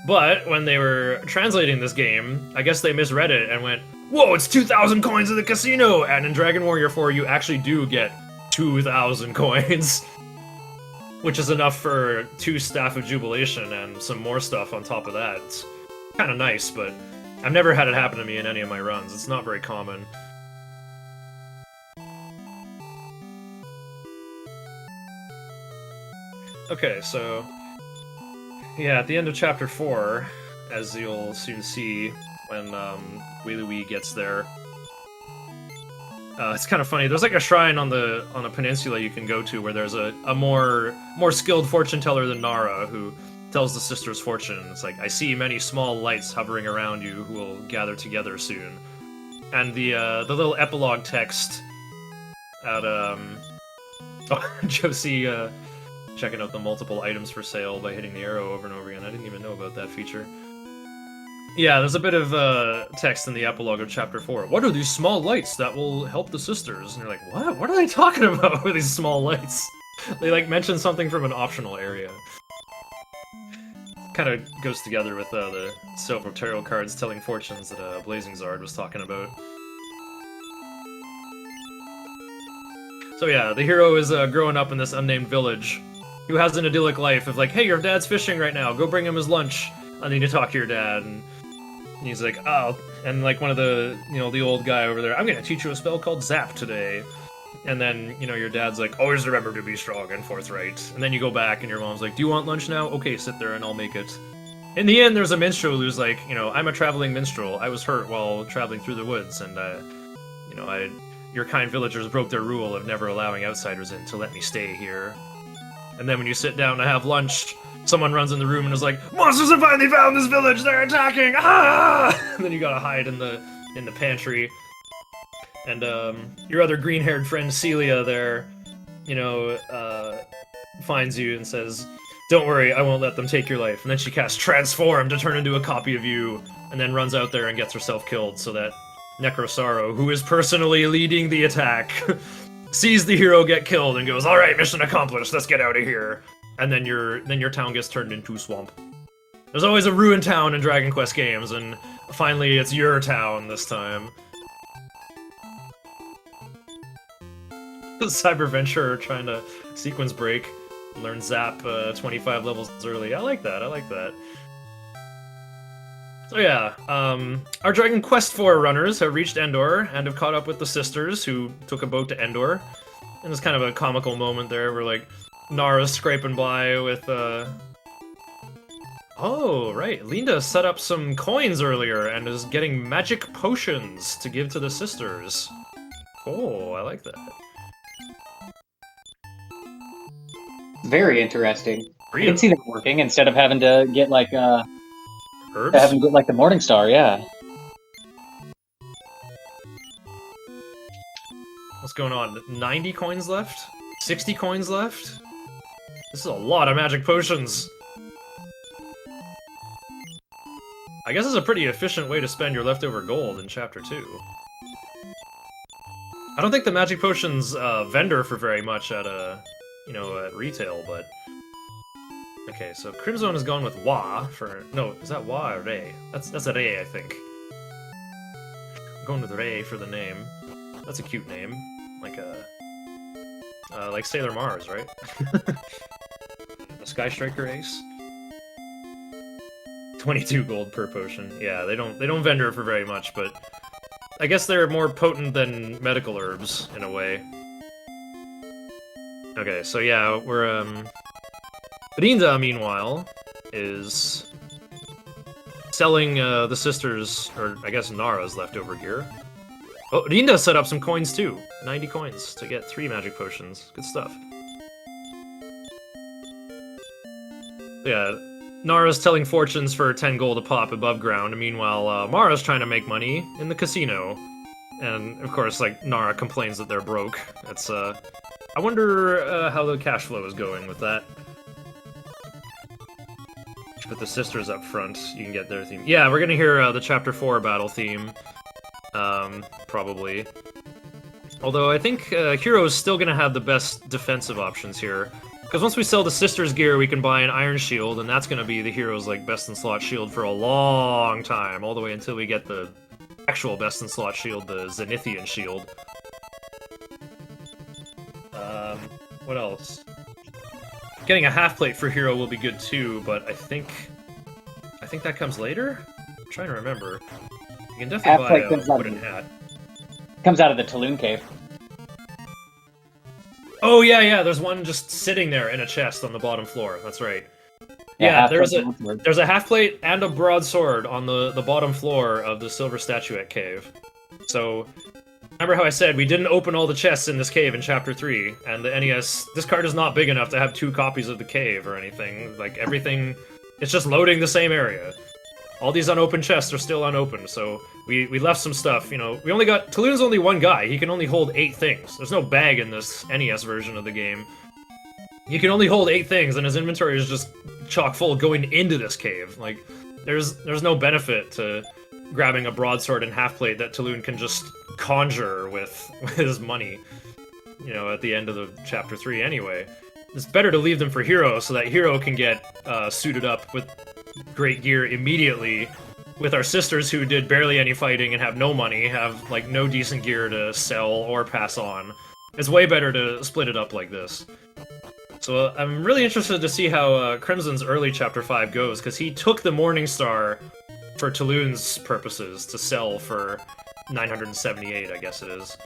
But when they were translating this game, I guess they misread it and went, "Whoa, it's 2,000 coins at the casino!" And in Dragon Warrior 4, you actually do get 2,000 coins, which is enough for 2 Staff of Jubilation and some more stuff on top of that. It's kind of nice, but I've never had it happen to me in any of my runs. It's not very common. Okay, so yeah, at the end of Chapter 4, as you'll soon see when Wee gets there, it's kind of funny. There's like a shrine on a peninsula you can go to where there's a more skilled fortune teller than Nara who tells the sisters' fortune. It's like, "I see many small lights hovering around you who will gather together soon." And the little epilogue text at Josie checking out the multiple items for sale by hitting the arrow over and over again. I didn't even know about that feature. Yeah, there's a bit of text in the epilogue of Chapter 4. "What are these small lights that will help the sisters?" And you're like, what? What are they talking about with these small lights? They, like, mention something from an optional area. Kind of goes together with the silver tarot cards telling fortunes that Blazing Zard was talking about. So yeah, the hero is growing up in this unnamed village, who has an idyllic life of like, "Hey, your dad's fishing right now, go bring him his lunch. I need to talk to your dad." And he's like, "Oh," and like one of the, you know, the old guy over there, "I'm gonna teach you a spell called Zap today." And then, you know, your dad's like, "Always remember to be strong and forthright." And then you go back and your mom's like, "Do you want lunch now? Okay, sit there and I'll make it." In the end, there's a minstrel who's like, you know, "I'm a traveling minstrel. I was hurt while traveling through the woods, and, you know, your kind villagers broke their rule of never allowing outsiders in to let me stay here." And then when you sit down to have lunch, someone runs in the room and is like, "Monsters have finally found this village! They're attacking! Ah!" And then you gotta hide in the pantry. And your other green-haired friend Celia there, you know, finds you and says, "Don't worry, I won't let them take your life." And then she casts Transform to turn into a copy of you, and then runs out there and gets herself killed so that Necrosaro, who is personally leading the attack, sees the hero get killed and goes, "All right, mission accomplished. Let's get out of here." And then your town gets turned into a swamp. There's always a ruined town in Dragon Quest games, and finally it's your town this time. Cyberventure trying to sequence break, learn Zap 25 levels early. I like that. I like that. So yeah, our Dragon Quest IV runners have reached Endor and have caught up with the sisters who took a boat to Endor. And it's kind of a comical moment there where, like, Nara's scraping by with, Oh, right, Linda set up some coins earlier and is getting magic potions to give to the sisters. Oh, I like that. Very interesting. Really? I can see that working instead of having to get like Herbs? having to get like the Morning Star, yeah. What's going on? 90 coins left? 60 coins left? This is a lot of magic potions. I guess it's a pretty efficient way to spend your leftover gold in Chapter 2. I don't think the magic potions vendor for very much at at retail, but okay. So Crimzone has gone with Wa for is that Wa or Ray? That's a Ray, I think. I'm going with Ray for the name. That's a cute name, like Sailor Mars, right? A Sky Striker ace. 22 gold per potion. Yeah, they don't vendor for very much, but I guess they're more potent than medical herbs in a way. Okay, so yeah, we're Rinda meanwhile is selling the sisters, or I guess Nara's leftover gear. Oh, Rinda set up some coins too. 90 coins to get 3 magic potions. Good stuff. Yeah, Nara's telling fortunes for 10 gold a pop above ground. Meanwhile, Mara's trying to make money in the casino. And, of course, like, Nara complains that they're broke. It's, I wonder how the cash flow is going with that. Put the sisters up front, you can get their theme. Yeah, we're gonna hear the Chapter 4 battle theme. Probably. Although I think Hero's still gonna have the best defensive options here. Because once we sell the sisters gear, we can buy an Iron Shield, and that's gonna be the Hero's like best in slot shield for a long time, all the way until we get the actual best in slot shield, the Zenithian shield. What else? Getting a half plate for Hero will be good too, but I think that comes later? I'm trying to remember. You can definitely buy a wooden hat. Comes out of the Taloon Cave. Oh yeah, there's one just sitting there in a chest on the bottom floor. That's right. Yeah, there's a half plate and a broadsword on the bottom floor of the Silver Statuette Cave. So remember how I said we didn't open all the chests in this cave in Chapter 3, and the NES, this card is not big enough to have 2 copies of the cave or anything. Like, everything, it's just loading the same area. All these unopened chests are still unopened, so we left some stuff, you know. Taloon's only one guy, he can only hold 8 things. There's no bag in this NES version of the game. He can only hold 8 things, and his inventory is just chock full going into this cave. Like, there's no benefit to grabbing a broadsword and half plate that Taloon can just conjure with his money, you know, at the end of the Chapter 3 anyway. It's better to leave them for Hero so that Hero can get suited up with great gear immediately, with our sisters who did barely any fighting and have no money, have like no decent gear to sell or pass on. It's way better to split it up like this. So I'm really interested to see how Crimson's early Chapter 5 goes, because he took the Morning Star for Taloon's purposes to sell for 978, I guess it is.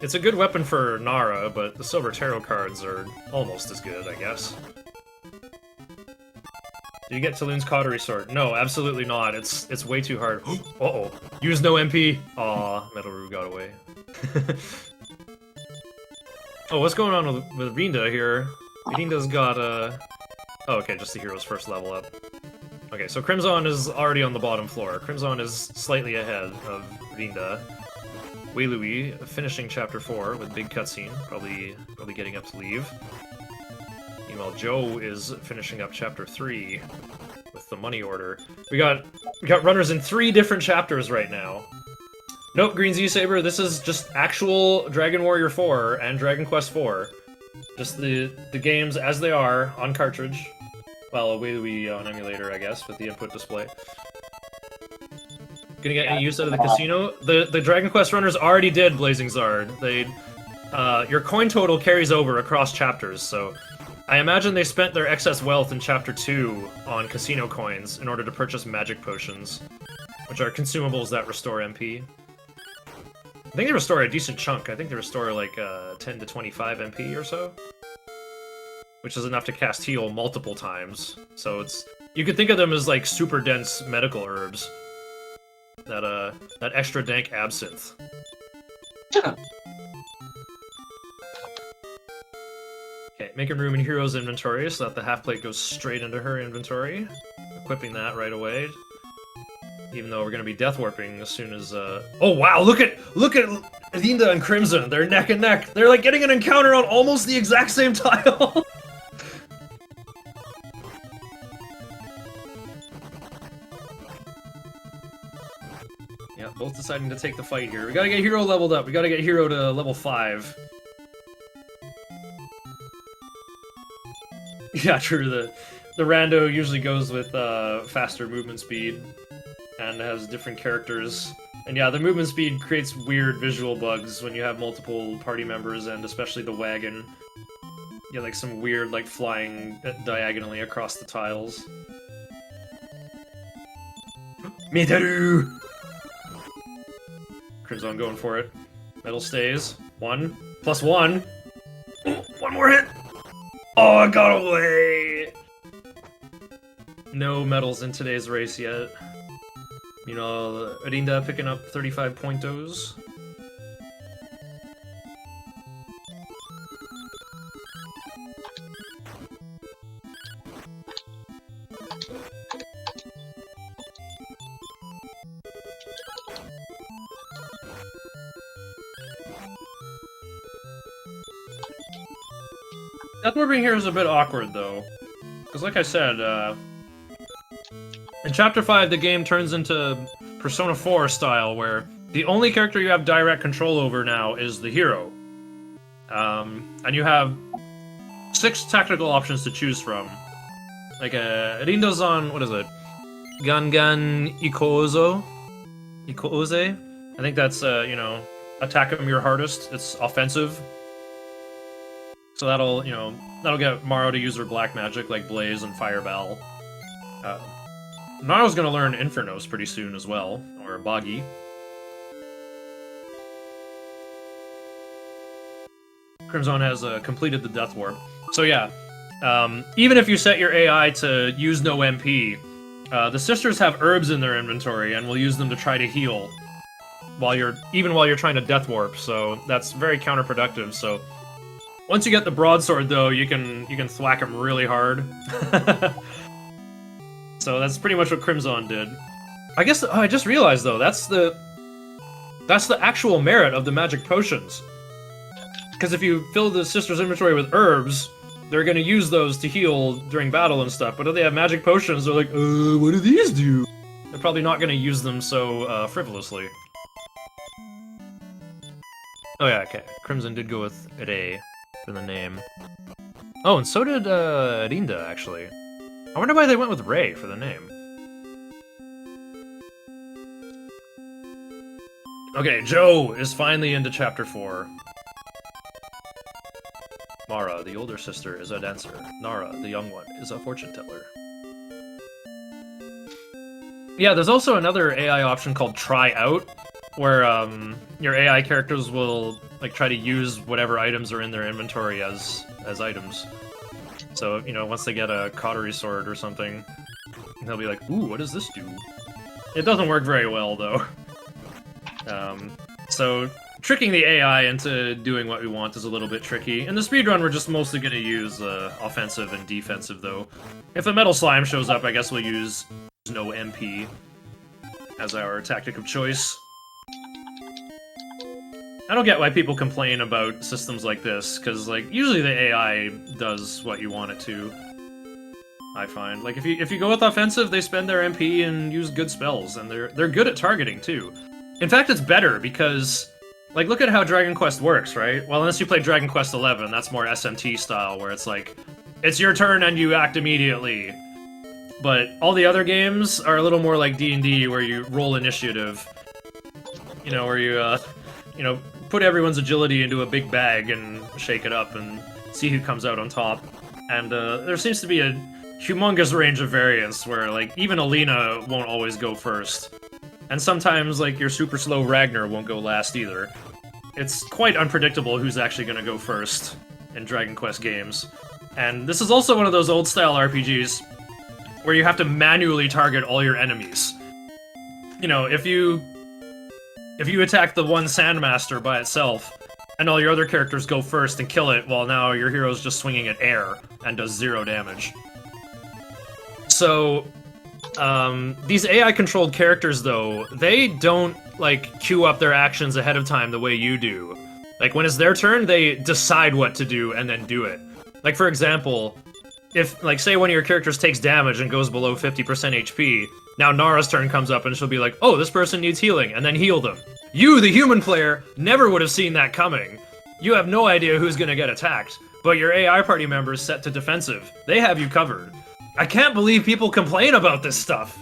It's a good weapon for Nara, but the Silver Tarot cards are almost as good, I guess. Do you get Taloon's Cautery Sword? No, absolutely not. It's way too hard. Uh-oh. Use no MP. Aw, Metal Rue got away. Oh, what's going on with Rinda here? Rinda's got Oh, okay, just the Hero's first level up. Okay, so Crimson is already on the bottom floor. Crimson is slightly ahead of Rinda. Wei Louis finishing Chapter 4 with big cutscene, probably getting up to leave. Meanwhile, Joe is finishing up Chapter 3 with the money order. We got runners in 3 different chapters right now. Nope, Green Z Saber, this is just actual Dragon Warrior 4 and Dragon Quest 4. Just the games as they are on cartridge. Well, Wei Louis on emulator, I guess, with the input display. Gonna get any use out of the casino? The Dragon Quest runners already did Blazing Zard. Your coin total carries over across chapters, so I imagine they spent their excess wealth in Chapter 2 on casino coins in order to purchase magic potions, which are consumables that restore MP. I think they restore a decent chunk. I think they restore like 10 to 25 MP or so, which is enough to cast heal multiple times. So you could think of them as like super dense medical herbs. That extra dank absinthe. Okay, making room in Hero's inventory so that the half plate goes straight into her inventory. Equipping that right away. Even though we're gonna be death warping as soon as oh wow, look at Rinda and Crimson, they're neck and neck. They're like getting an encounter on almost the exact same tile. Yeah, both deciding to take the fight here. We gotta get Hero leveled up. We gotta get Hero to level 5. Yeah, true. The rando usually goes with faster movement speed and has different characters. And yeah, the movement speed creates weird visual bugs when you have multiple party members, and especially the wagon. You get like some weird like flying diagonally across the tiles. Mitaru! Crimson going for it. Metal stays. 1 + 1. Oh, one more hit! Oh, I got away! No medals in today's race yet. You know, Arinda picking up 35 pointos. Deathwarping here is a bit awkward, though. Because like I said, in Chapter 5, the game turns into Persona 4 style, where the only character you have direct control over now is the hero. And you have 6 tactical options to choose from. Like, Rindo's on, what is it? Gangan Ikouzo? Ikouze? I think that's, you know, attack him your hardest. It's offensive. So that'll, you know, that'll get Maro to use her black magic like Blaze and Fireball. Maro's gonna learn Infernos pretty soon as well, or Boggy. Crimson has completed the Death Warp. So yeah, even if you set your AI to use no MP, the sisters have herbs in their inventory and will use them to try to heal while you're trying to Death Warp. So that's very counterproductive. So once you get the broadsword, though, you can thwack him really hard. So that's pretty much what Crimson did. I guess I just realized though that's the actual merit of the magic potions. Because if you fill the sisters' inventory with herbs, they're gonna use those to heal during battle and stuff. But if they have magic potions, they're like, what do these do? They're probably not gonna use them so frivolously. Oh yeah, okay. Crimson did go with Ray for the name. Oh, and so did Rinda, actually. I wonder why they went with Ray for the name. Okay, Joe is finally into Chapter 4. Mara, the older sister, is a dancer. Nara, the young one, is a fortune teller. Yeah, there's also another AI option called Try Out, where your AI characters will like try to use whatever items are in their inventory as items. So, you know, once they get a cautery sword or something, they'll be like, ooh, what does this do? It doesn't work very well, though. So, tricking the AI into doing what we want is a little bit tricky. In the speedrun, we're just mostly going to use offensive and defensive, though. If a metal slime shows up, I guess we'll use no MP as our tactic of choice. I don't get why people complain about systems like this, because, like, usually the AI does what you want it to, I find. Like, if you go with offensive, they spend their MP and use good spells, and they're good at targeting, too. In fact, it's better, because, like, look at how Dragon Quest works, right? Well, unless you play Dragon Quest XI, that's more SMT style, where it's like, it's your turn and you act immediately. But all the other games are a little more like D&D, where you roll initiative. You know, where you know, put everyone's agility into a big bag and shake it up and see who comes out on top. And there seems to be a humongous range of variants where, like, even Alina won't always go first. And sometimes, like, your super slow Ragnar won't go last either. It's quite unpredictable who's actually going to go first in Dragon Quest games. And this is also one of those old-style RPGs where you have to manually target all your enemies. You know, if you attack the one Sandmaster by itself, and all your other characters go first and kill it, well, now your hero's just swinging at air and does 0 damage. So, these AI-controlled characters, though, they don't, like, queue up their actions ahead of time the way you do. Like, when it's their turn, they decide what to do and then do it. Like, for example, if, like, say one of your characters takes damage and goes below 50% HP, now Nara's turn comes up and she'll be like, oh, this person needs healing, and then heal them. You, the human player, never would have seen that coming. You have no idea who's gonna get attacked, but your AI party member's set to defensive. They have you covered. I can't believe people complain about this stuff.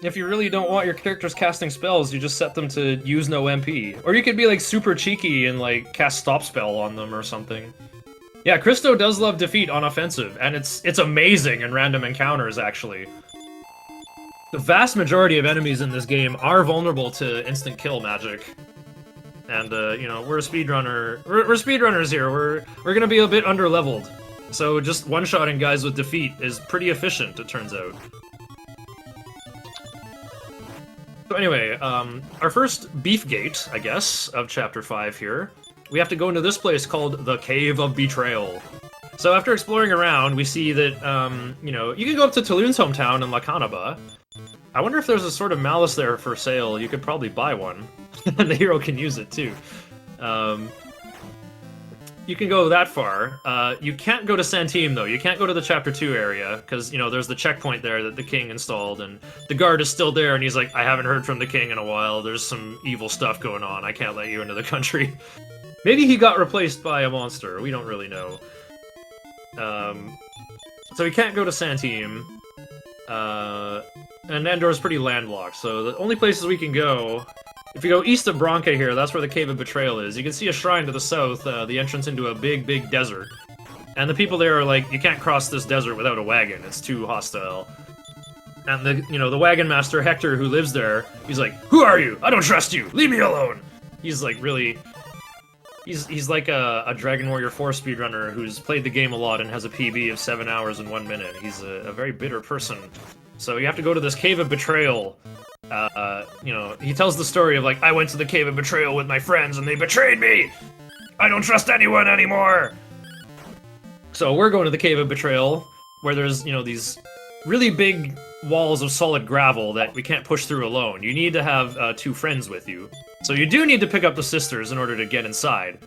If you really don't want your characters casting spells, you just set them to use no MP. Or you could be, like, super cheeky and, like, cast stop spell on them or something. Yeah, Christo does love defeat on offensive, and it's amazing in random encounters, actually. The vast majority of enemies in this game are vulnerable to instant kill magic. And you know, we're a speedrunner. We're speedrunners here. We're gonna be a bit underleveled. So just one-shotting guys with defeat is pretty efficient, it turns out. So anyway, our first beef gate, I guess, of Chapter 5 here, we have to go into this place called the Cave of Betrayal. So after exploring around, we see that, you know, you can go up to Taloon's hometown in Lakanaba. I wonder if there's a sort of malice there for sale. You could probably buy one, and the hero can use it too. You can go that far. You can't go to Santim, though. You can't go to the Chapter 2 area, because, you know, there's the checkpoint there that the king installed, and the guard is still there, and he's like, I haven't heard from the king in a while. There's some evil stuff going on. I can't let you into the country. Maybe he got replaced by a monster. We don't really know. So we can't go to Santim. And Endor's pretty landlocked, so the only places we can go... If you go east of Bronca here, that's where the Cave of Betrayal is. You can see a shrine to the south, the entrance into a big, big desert. And the people there are like, you can't cross this desert without a wagon, it's too hostile. And the wagon master, Hector, who lives there, he's like, who are you? I don't trust you! Leave me alone! He's like really... He's like a Dragon Warrior 4 speedrunner who's played the game a lot and has a PB of 7 hours and 1 minute. He's a very bitter person. So you have to go to this Cave of Betrayal. You know, he tells the story of like, I went to the Cave of Betrayal with my friends and they betrayed me! I don't trust anyone anymore! So we're going to the Cave of Betrayal, where there's, you know, these really big walls of solid gravel that we can't push through alone. You need to have 2 friends with you. So you do need to pick up the sisters in order to get inside.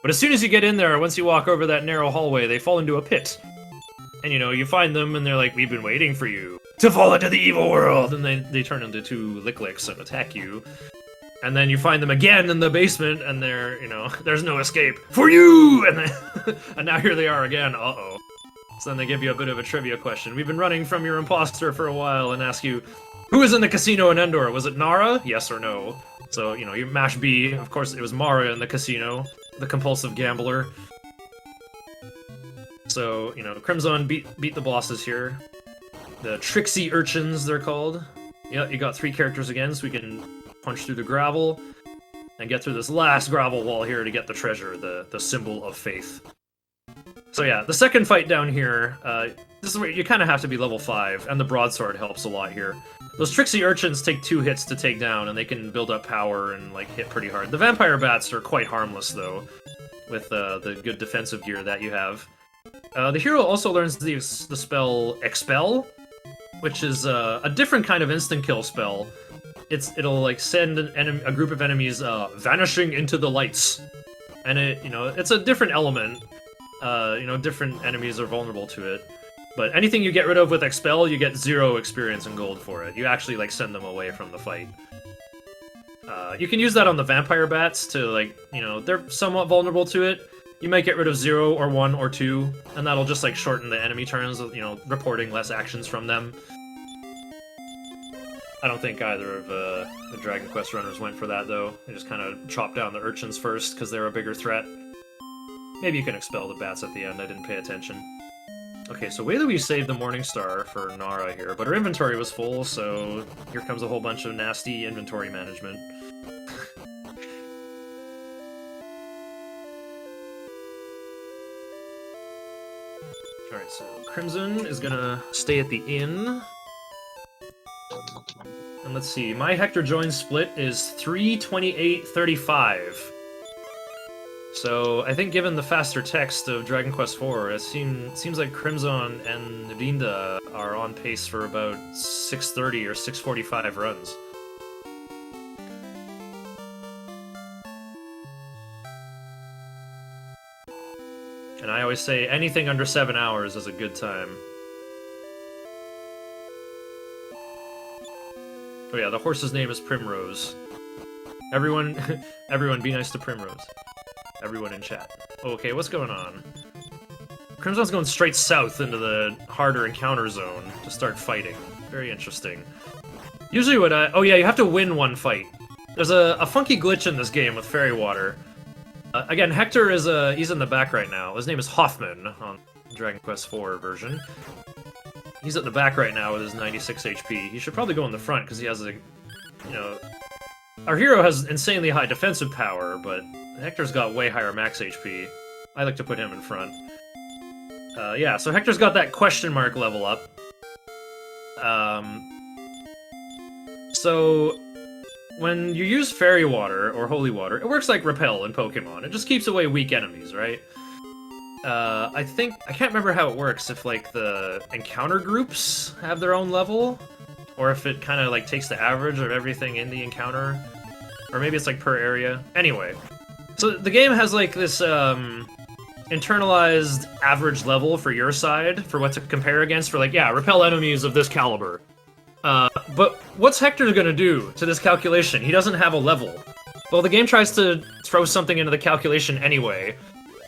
But as soon as you get in there, once you walk over that narrow hallway, they fall into a pit. And, you know, you find them and they're like, we've been waiting for you to fall into the evil world! And they turn into 2 Licklicks and attack you. And then you find them again in the basement and they're, you know, there's no escape for you! And then, and now here they are again, uh-oh. So then they give you a bit of a trivia question. We've been running from your imposter for a while and ask you, who was in the casino in Endor? Was it Nara? Yes or no? So, you know, you mash B. Of course, it was Mara in the casino, the compulsive gambler. So, you know, Crimson beat the bosses here. The Trixie Urchins, they're called. Yeah, you got 3 characters again, so we can punch through the gravel and get through this last gravel wall here to get the treasure, the symbol of faith. So yeah, the second fight down here, this is where you kind of have to be level 5, and the broadsword helps a lot here. Those Trixie Urchins take 2 hits to take down, and they can build up power and, like, hit pretty hard. The Vampire Bats are quite harmless, though, with the good defensive gear that you have. The hero also learns the spell Expel, which is a different kind of instant kill spell. It'll, like, send a group of enemies vanishing into the lights. And it's a different element. Different enemies are vulnerable to it. But anything you get rid of with Expel, you get 0 experience and gold for it. You actually, like, send them away from the fight. You can use that on the Vampire Bats to, like, you know, they're somewhat vulnerable to it. You might get rid of 0 or 1 or 2, and that'll just, like, shorten the enemy turns, you know, reporting less actions from them. I don't think either of the Dragon Quest runners went for that, though. They just kind of chopped down the Urchins first, because they're a bigger threat. Maybe you can expel the bats at the end, I didn't pay attention. Okay, so Wayluigi saved the Morning Star for Nara here, but her inventory was full, so here comes a whole bunch of nasty inventory management. Alright, so Crimson is gonna stay at the inn. And let's see, my Hector join split is 3:28:35. So I think given the faster text of Dragon Quest IV, it seems like Crimson and Vinda are on pace for about 6:30 or 6:45 runs. And I always say anything under 7 hours is a good time. Oh yeah, the horse's name is Primrose. Everyone be nice to Primrose. Everyone in chat. Okay, what's going on? Crimson's going straight south into the harder encounter zone to start fighting. Very interesting. Usually oh yeah, you have to win one fight. There's a funky glitch in this game with Fairy Water. Again, Hector he's in the back right now. His name is Hoffman on Dragon Quest IV version. He's at the back right now with his 96 HP. He should probably go in the front because he has our hero has insanely high defensive power, but Hector's got way higher max HP. I like to put him in front. Yeah, so Hector's got that question mark level up. So when you use Fairy Water or Holy Water, it works like Repel in Pokemon. It just keeps away weak enemies, right? I can't remember how it works, if like the encounter groups have their own level, or if it kind of like takes the average of everything in the encounter, or maybe it's like per area. Anyway, so the game has like this internalized average level for your side for what to compare against for like, yeah, repel enemies of this caliber. But what's Hector gonna do to this calculation? He doesn't have a level. Well, the game tries to throw something into the calculation anyway.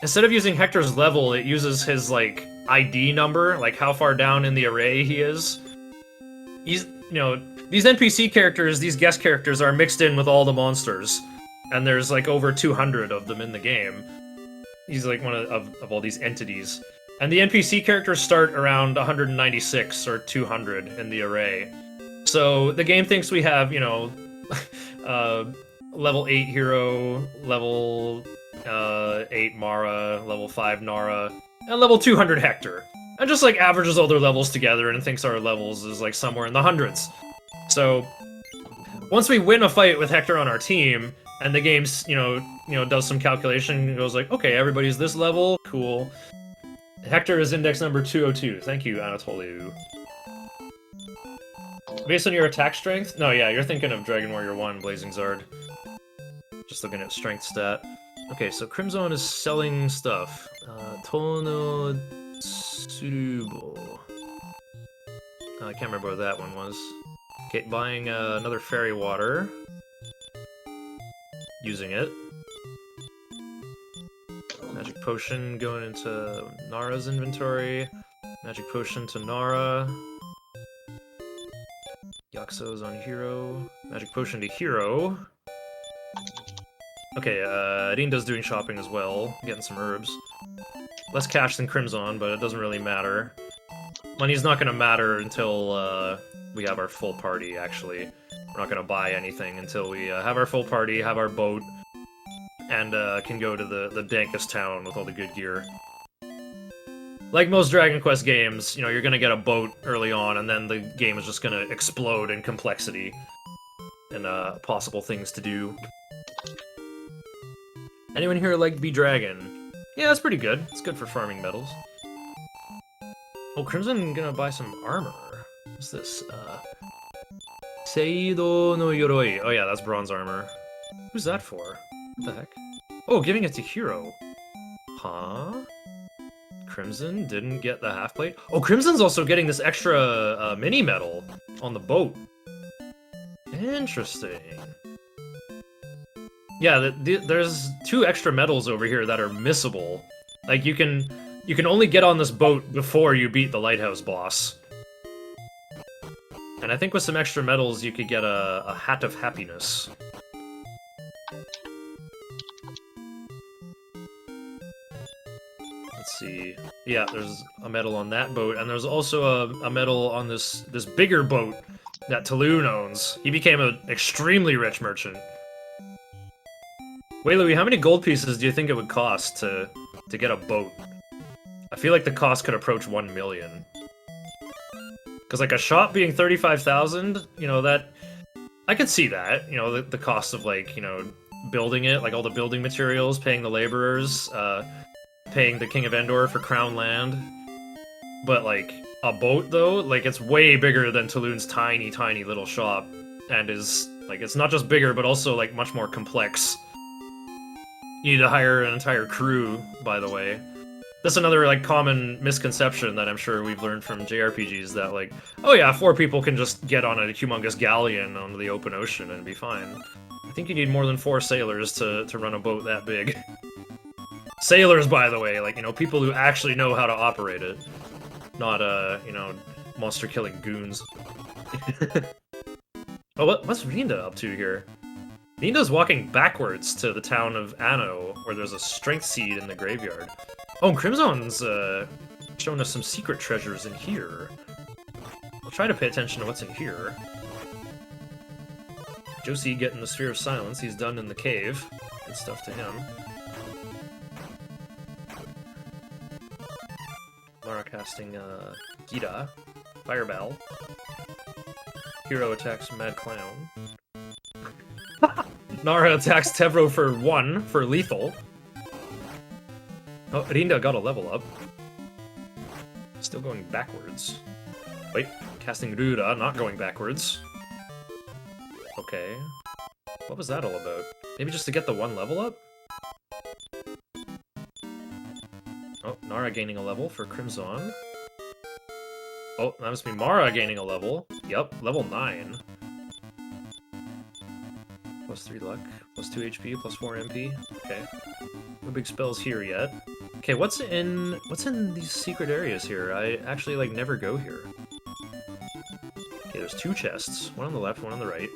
Instead of using Hector's level, it uses his, like, ID number, like how far down in the array he is. These NPC characters, these guest characters, are mixed in with all the monsters. And there's, like, over 200 of them in the game. He's, like, one of all these entities. And the NPC characters start around 196 or 200 in the array. So the game thinks we have, level 8 hero, level 8 Mara, level 5 Nara, and level 200 Hector. And just like averages all their levels together and thinks our levels is like somewhere in the hundreds. So once we win a fight with Hector on our team, and the game's, does some calculation and goes like, okay, everybody's this level, cool. Hector is index number 202. Thank you, Anatoliu. Based on your attack strength? No, yeah, you're thinking of Dragon Warrior 1, Blazing Zard. Just looking at strength stat. Okay, so Crimzone is selling stuff. Tono Tsurubo. I can't remember what that one was. Okay, buying another Fairy Water. Using it. Magic Potion going into Nara's inventory. Magic Potion to Nara. Yaxo's on Hero. Magic Potion to Hero. Okay, Rinda's doing shopping as well, getting some herbs. Less cash than Crimzone, but it doesn't really matter. Money's not gonna matter until we have our full party, actually. We're not gonna buy anything until we have our full party, have our boat, and can go to the dankest town with all the good gear. Like most Dragon Quest games, you're gonna get a boat early on, and then the game is just gonna explode in complexity and possible things to do. Anyone here like B-Dragon? Yeah, that's pretty good. It's good for farming metals. Oh, Crimson gonna buy some armor. What's this? Seido no Yoroi. Oh yeah, that's bronze armor. Who's that for? What the heck? Oh, giving it to Hero. Huh? Crimson didn't get the half plate? Oh, Crimson's also getting this extra mini medal on the boat. Interesting. Yeah, there's 2 extra medals over here that are missable. Like, you can only get on this boat before you beat the lighthouse boss. And I think with some extra medals, you could get a Hat of Happiness. Let's see. Yeah, there's a medal on that boat, and there's also a medal on this bigger boat that Taloon owns. He became an extremely rich merchant. Wait, Louis, how many gold pieces do you think it would cost to get a boat? I feel like the cost could approach 1 million. Because, like, a shop being 35,000, that... I could see that, the cost of, like, building it, like all the building materials, paying the laborers, paying the King of Endor for crown land. But, like, a boat, though, like, it's way bigger than Taloon's tiny, tiny little shop. And is, like, it's not just bigger, but also, like, much more complex. You need to hire an entire crew, by the way. That's another, like, common misconception that I'm sure we've learned from JRPGs, that, like, oh yeah, 4 people can just get on a humongous galleon onto the open ocean and be fine. I think you need more than 4 sailors to run a boat that big. Sailors, by the way, like, people who actually know how to operate it. Not, monster-killing goons. Oh, what's Rinda up to here? Rinda's walking backwards to the town of Anno, where there's a strength seed in the graveyard. Oh, Crimzone's showing us some secret treasures in here. I'll try to pay attention to what's in here. Josie getting the Sphere of Silence. He's done in the cave. Good stuff to him. Mara casting Gita. Fireball. Hero attacks Mad Clown. Nara attacks Tevro for 1 for lethal. Oh, Rinda got a level up. Still going backwards. Wait, casting Rura, not going backwards. Okay. What was that all about? Maybe just to get the 1 level up? Oh, Nara gaining a level for Crimson. Oh, that must be Mara gaining a level. Yep, level 9. Plus 3 luck, plus 2 HP, plus 4 MP. Okay. No big spells here yet. Okay, what's in these secret areas here? I actually, like, never go here. Okay, there's 2 chests. One on the left, one on the right.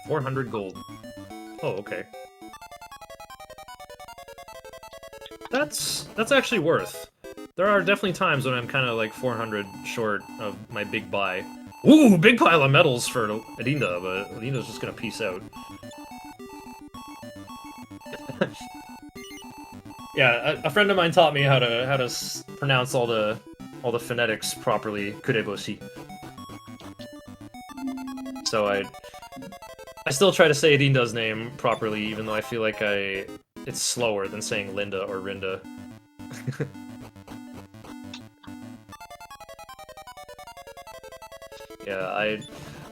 400 gold. Oh, okay. That's actually worth. There are definitely times when I'm kind of like 400 short of my big buy. Ooh, big pile of medals for Adinda, but Adinda's just gonna peace out. Yeah, a friend of mine taught me how to pronounce all the phonetics properly. Kureboshi. So I still try to say Adinda's name properly, even though I feel like it's slower than saying Linda or Rinda. Yeah,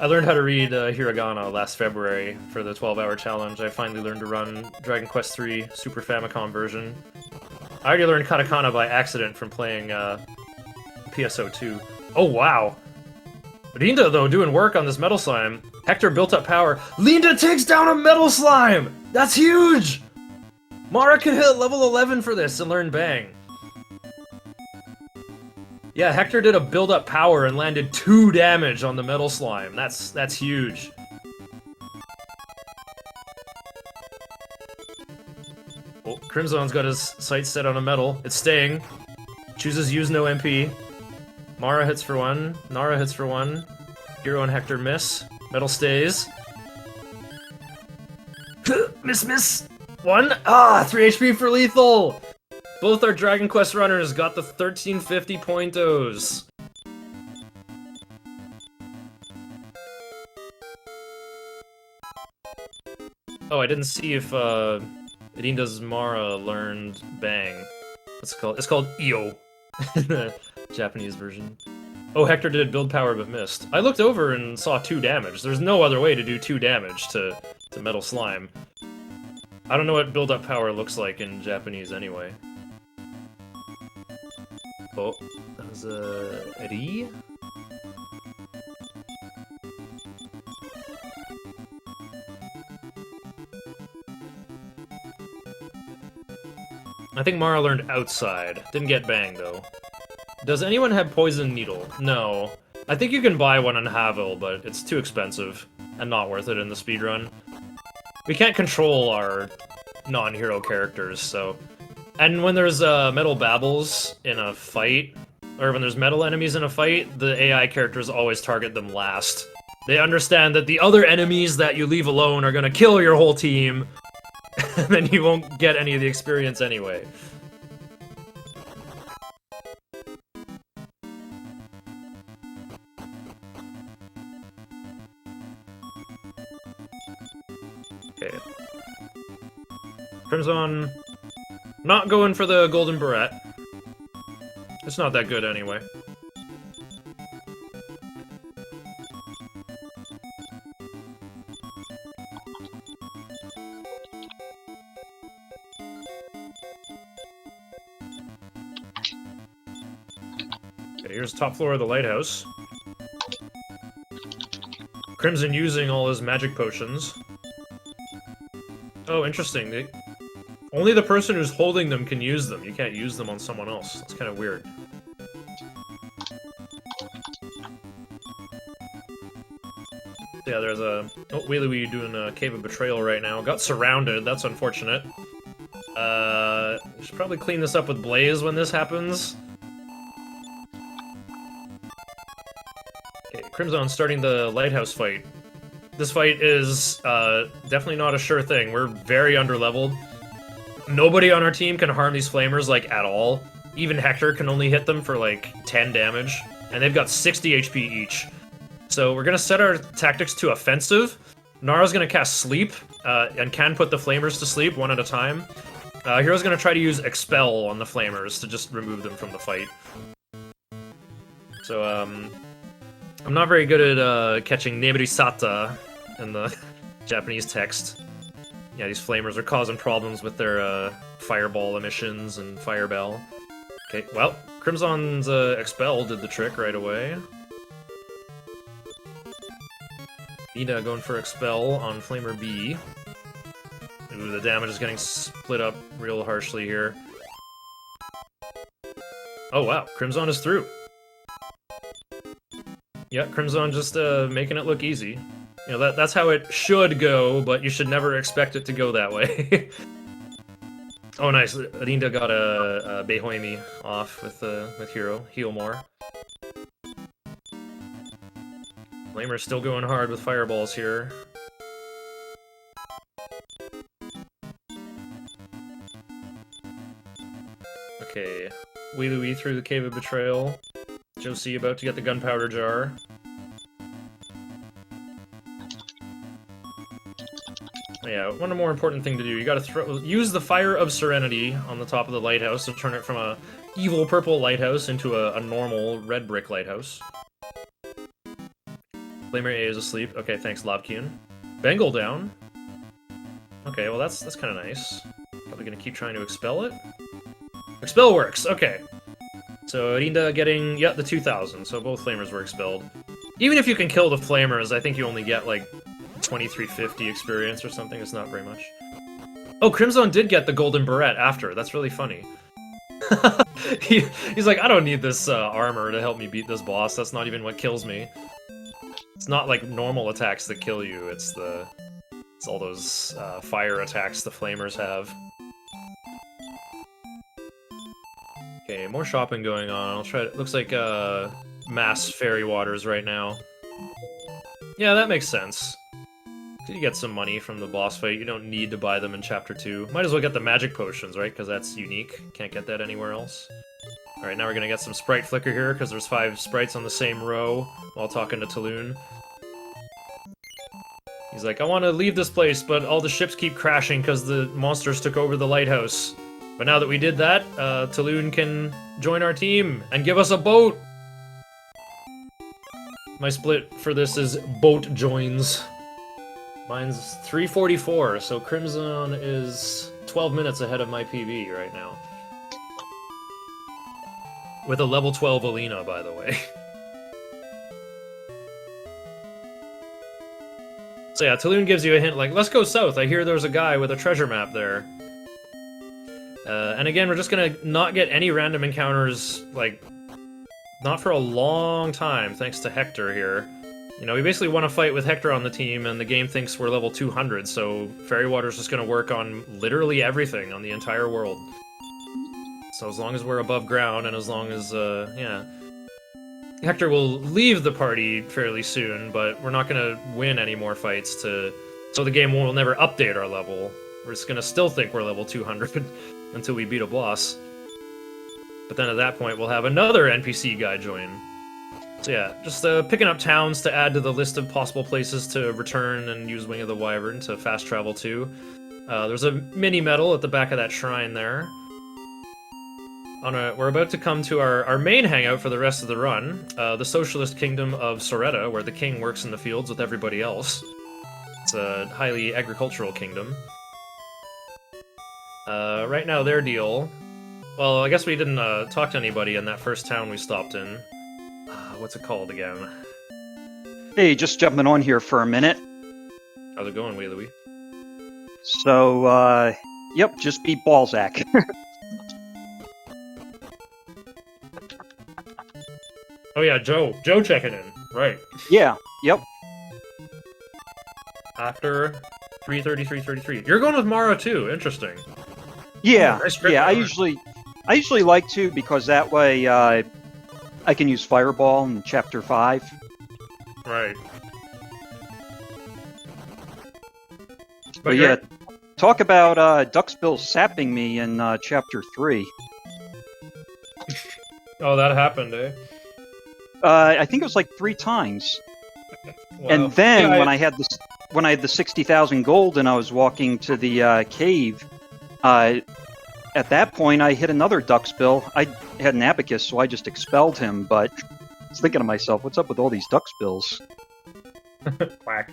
I learned how to read hiragana last February for the 12-hour challenge. I finally learned to run Dragon Quest III Super Famicom version. I already learned katakana by accident from playing PSO2. Oh, wow! Linda, though, doing work on this Metal Slime. Hector built up power. Linda takes down a Metal Slime! That's huge! Mara can hit level 11 for this and learn Bang. Yeah, Hector did a build-up power and landed 2 damage on the Metal Slime. That's huge. Oh, Crimson's got his sights set on a metal. It's staying. Chooses use no MP. Mara hits for 1. Nara hits for 1. Hero and Hector miss. Metal stays. Miss. 1. Ah, 3 HP for lethal! Both our Dragon Quest runners got the 1350 pointos. Oh, I didn't see if Rinda's Mara learned Bang. What's it called? It's called Io in the Japanese version. Oh, Hector did build power but missed. I looked over and saw 2 damage. There's no other way to do 2 damage to Metal Slime. I don't know what build-up power looks like in Japanese anyway. Oh, that was a Ri? I think Mara learned outside. Didn't get Bang, though. Does anyone have Poison Needle? No. I think you can buy one on Havel, but it's too expensive and not worth it in the speedrun. We can't control our non-hero characters, so... And when there's metal babbles in a fight, or when there's metal enemies in a fight, the AI characters always target them last. They understand that the other enemies that you leave alone are gonna kill your whole team, and then you won't get any of the experience anyway. Okay. Crimson... Not going for the Golden Beret. It's not that good anyway. Okay, here's the top floor of the lighthouse. Crimson using all his magic potions. Oh, interesting. Only the person who's holding them can use them. You can't use them on someone else. That's kind of weird. Yeah, there's a... Oh, Wheelie doing a Cave of Betrayal right now. Got surrounded. That's unfortunate. Should probably clean this up with Blaze when this happens. Crimson starting the lighthouse fight. This fight is definitely not a sure thing. We're very underleveled. Nobody on our team can harm these flamers, like, at all. Even Hector can only hit them for, like, 10 damage. And they've got 60 HP each. So we're gonna set our tactics to offensive. Nara's gonna cast Sleep, and can put the flamers to sleep one at a time. Hero's gonna try to use Expel on the flamers to just remove them from the fight. So, I'm not very good at catching Neberisata in the Japanese text. Yeah, these flamers are causing problems with their fireball emissions and firebell. Okay, well, Crimson's Expel did the trick right away. Nida going for Expel on Flamer B. Ooh, the damage is getting split up real harshly here. Oh wow, Crimson is through. Yeah, Crimson just making it look easy. You know, that's how it should go, but you should never expect it to go that way. Oh nice, Rinda got a Behoimi off with Hero. Heal more. Flamer's still going hard with fireballs here. Okay, Wee Louie through the Cave of Betrayal. Josie about to get the gunpowder jar. Yeah, one more important thing to do. You gotta use the Fire of Serenity on the top of the lighthouse to turn it from a evil purple lighthouse into a normal red brick lighthouse. Flamer A is asleep. Okay, thanks, Lobkeen. Bengal down. Okay, well that's kind of nice. Probably gonna keep trying to expel it. Expel works. Okay. So Rinda getting the 2,000. So both flamers were expelled. Even if you can kill the flamers, I think you only get like 2350 experience or something. It's not very much. Oh, Crimson did get the golden beret after. That's really funny. He's like, I don't need this armor to help me beat this boss. That's not even what kills me. It's not like normal attacks that kill you. It's all those fire attacks the flamers have. Okay, more shopping going on. I'll try. Looks like mass fairy waters right now. Yeah, that makes sense. You get some money from the boss fight. You don't need to buy them in Chapter 2. Might as well get the magic potions, right? Because that's unique. Can't get that anywhere else. Alright, now we're gonna get some sprite flicker here, because there's 5 sprites on the same row while talking to Taloon. He's like, I want to leave this place, but all the ships keep crashing because the monsters took over the lighthouse. But now that we did that, Taloon can join our team and give us a boat! My split for this is boat joins. Mine's 344, so Crimson is 12 minutes ahead of my PB right now. With a level 12 Alina, by the way. So yeah, Taloon gives you a hint like, let's go south, I hear there's a guy with a treasure map there. And again, we're just gonna not get any random encounters, like, not for a long time, thanks to Hector here. You know, we basically want to fight with Hector on the team, and the game thinks we're level 200, so Fairy Water's just going to work on literally everything on the entire world. So as long as we're above ground, and as long as, yeah. Hector will leave the party fairly soon, but we're not going to win any more fights so the game will never update our level. We're just going to still think we're level 200 until we beat a boss. But then at that point, we'll have another NPC guy join. So yeah, just picking up towns to add to the list of possible places to return and use Wing of the Wyvern to fast travel to. There's a mini medal at the back of that shrine there. We're about to come to our main hangout for the rest of the run, the Socialist Kingdom of Soretta, where the king works in the fields with everybody else. It's a highly agricultural kingdom. Right now, their deal... Well, I guess we didn't talk to anybody in that first town we stopped in. What's it called again? Hey, just jumping on here for a minute. How's it going, Wee Louie? So, yep, just beat Balzac. Oh yeah, Joe checking in. Right. Yeah, yep. After 3:33:33. You're going with Mara too, interesting. Yeah, nice yeah, I usually like to, because that way, I can use Fireball in Chapter 5. Right. But yeah, talk about Duxbill sapping me in Chapter 3. Oh, that happened, eh? I think it was like 3 times. Wow. And then Yeah, when I had the 60,000 gold and I was walking to the cave, at that point I hit another Duxbill. I had an Abacus, so I just expelled him. But I was thinking to myself, what's up with all these Duxbills? Whack.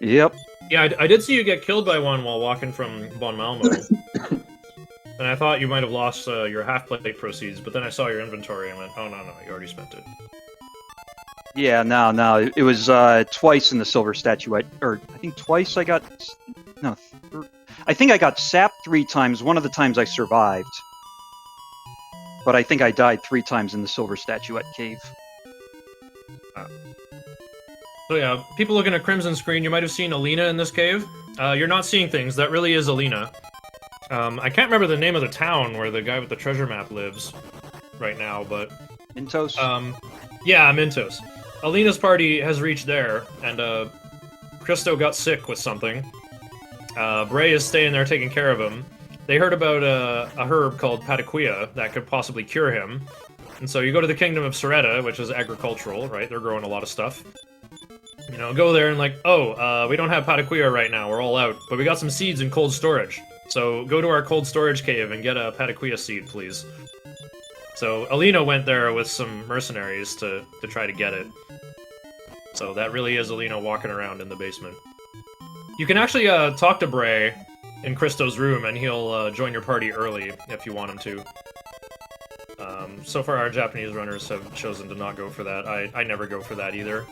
Yep. Yeah, I did see you get killed by one while walking from Bon Malmo. And I thought you might have lost your half-plate proceeds, but then I saw your inventory and went, oh, no, you already spent it. Yeah, no. It was twice in the silver statuette, or I think twice I got. No, I think I got sapped 3 times. One of the times I survived, but I think I died 3 times in the silver statuette cave. So yeah, people looking at Crimson Screen, you might have seen Alina in this cave. You're not seeing things. That really is Alina. I can't remember the name of the town where the guy with the treasure map lives right now, but... Mintos? Yeah, Mintos. Alina's party has reached there, and Christo got sick with something. Bray is staying there taking care of him. They heard about a herb called Pataquia that could possibly cure him. And so you go to the Kingdom of Soretta, which is agricultural, right? They're growing a lot of stuff. You know, go there and like, oh, we don't have Pataquia right now, we're all out. But we got some seeds in cold storage. So go to our cold storage cave and get a Pataquia seed, please. So Alina went there with some mercenaries to try to get it. So that really is Alina walking around in the basement. You can actually talk to Bray in Christo's room, and he'll join your party early if you want him to. So far, our Japanese runners have chosen to not go for that. I never go for that either.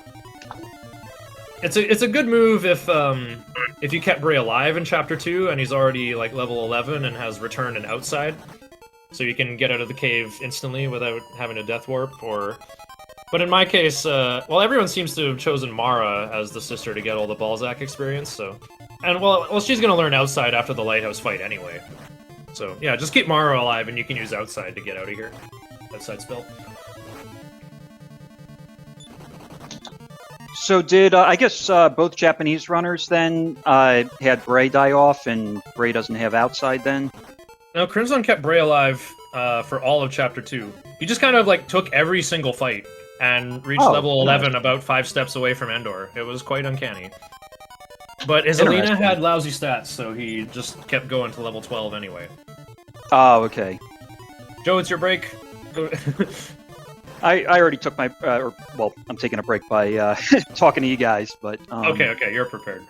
It's a good move if you kept Bray alive in Chapter 2 and he's already like level 11 and has Return and Outside, so you can get out of the cave instantly without having a death warp. But in my case, well, everyone seems to have chosen Mara as the sister to get all the Balzac experience. So, and well, she's gonna learn Outside after the Lighthouse fight anyway. So yeah, just keep Mara alive and you can use Outside to get out of here. Outside spell. So did, I guess both Japanese runners then had Bray die off, and Bray doesn't have Outside then? No, Crimson kept Bray alive for all of Chapter 2. He just kind of like took every single fight and reached level 11 about 5 steps away from Endor. It was quite uncanny. But his Alina had lousy stats, so he just kept going to level 12 anyway. Oh, okay. Joe, it's your break. I already took my, well, I'm taking a break by talking to you guys, but... Okay, you're prepared.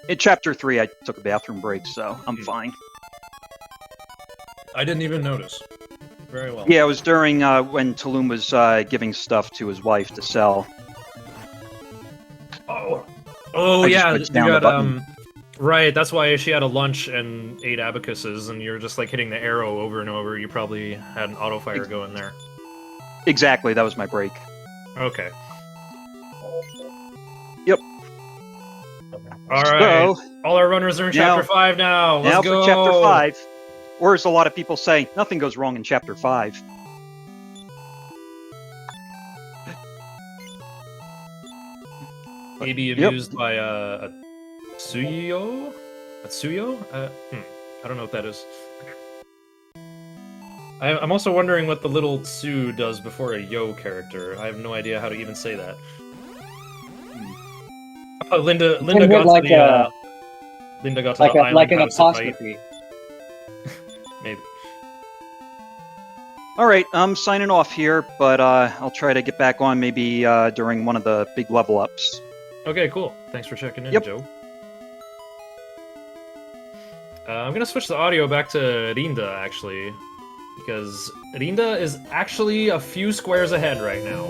In Chapter 3, I took a bathroom break, so I'm fine. I didn't even notice. Very well. Yeah, it was during when Tulum was giving stuff to his wife to sell. Oh yeah, you got, right, that's why she had a lunch and 8 abacuses, and you're just like hitting the arrow over and over. You probably had an auto fire going there. Exactly, that was my break. Okay. Yep. Alright, so, all our runners are in Chapter 5 now. Let's go! For Chapter 5. Or as a lot of people say, nothing goes wrong in Chapter 5. Maybe abused by a Tsuyo? A Tsuyo? I don't know what that is. I'm also wondering what the little Tsu does before a Yo character. I have no idea how to even say that. Oh, Linda got like to the Linda got to the island like an house apostrophe. Maybe. Alright, I'm signing off here, but I'll try to get back on maybe during one of the big level ups. Okay, cool. Thanks for checking in, Joe. I'm gonna switch the audio back to Rinda, actually, because Rinda is actually a few squares ahead right now.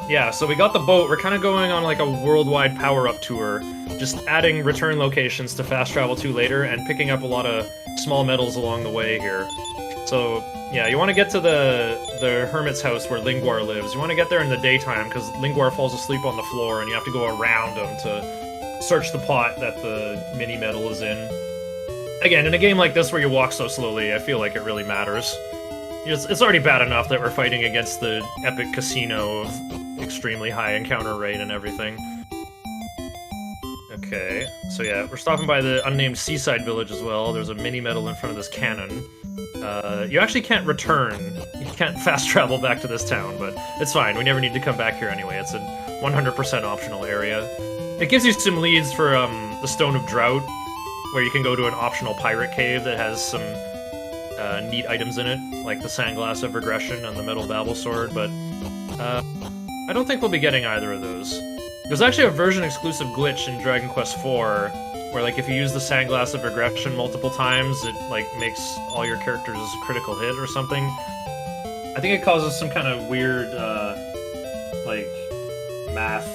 Yeah, so we got the boat. We're kind of going on like a worldwide power-up tour, just adding return locations to fast travel to later and picking up a lot of small medals along the way here. So, yeah, you want to get to the hermit's house where Lingwar lives. You want to get there in the daytime, because Lingwar falls asleep on the floor, and you have to go around him to search the pot that the mini-medal is in. Again, in a game like this where you walk so slowly, I feel like it really matters. It's already bad enough that we're fighting against the epic casino of extremely high encounter rate and everything. Okay, so yeah, we're stopping by the unnamed seaside village as well. There's a mini-medal in front of this cannon. You actually can't return. You can't fast travel back to this town, but it's fine. We never need to come back here anyway. It's a 100% optional area. It gives you some leads for the Stone of Drought, where you can go to an optional pirate cave that has some neat items in it, like the Sandglass of Regression and the Metal Babble Sword, but I don't think we'll be getting either of those. There's actually a version-exclusive glitch in Dragon Quest IV, where like if you use the Sandglass of Regression multiple times, it like makes all your characters critical hit or something. I think it causes some kind of weird like math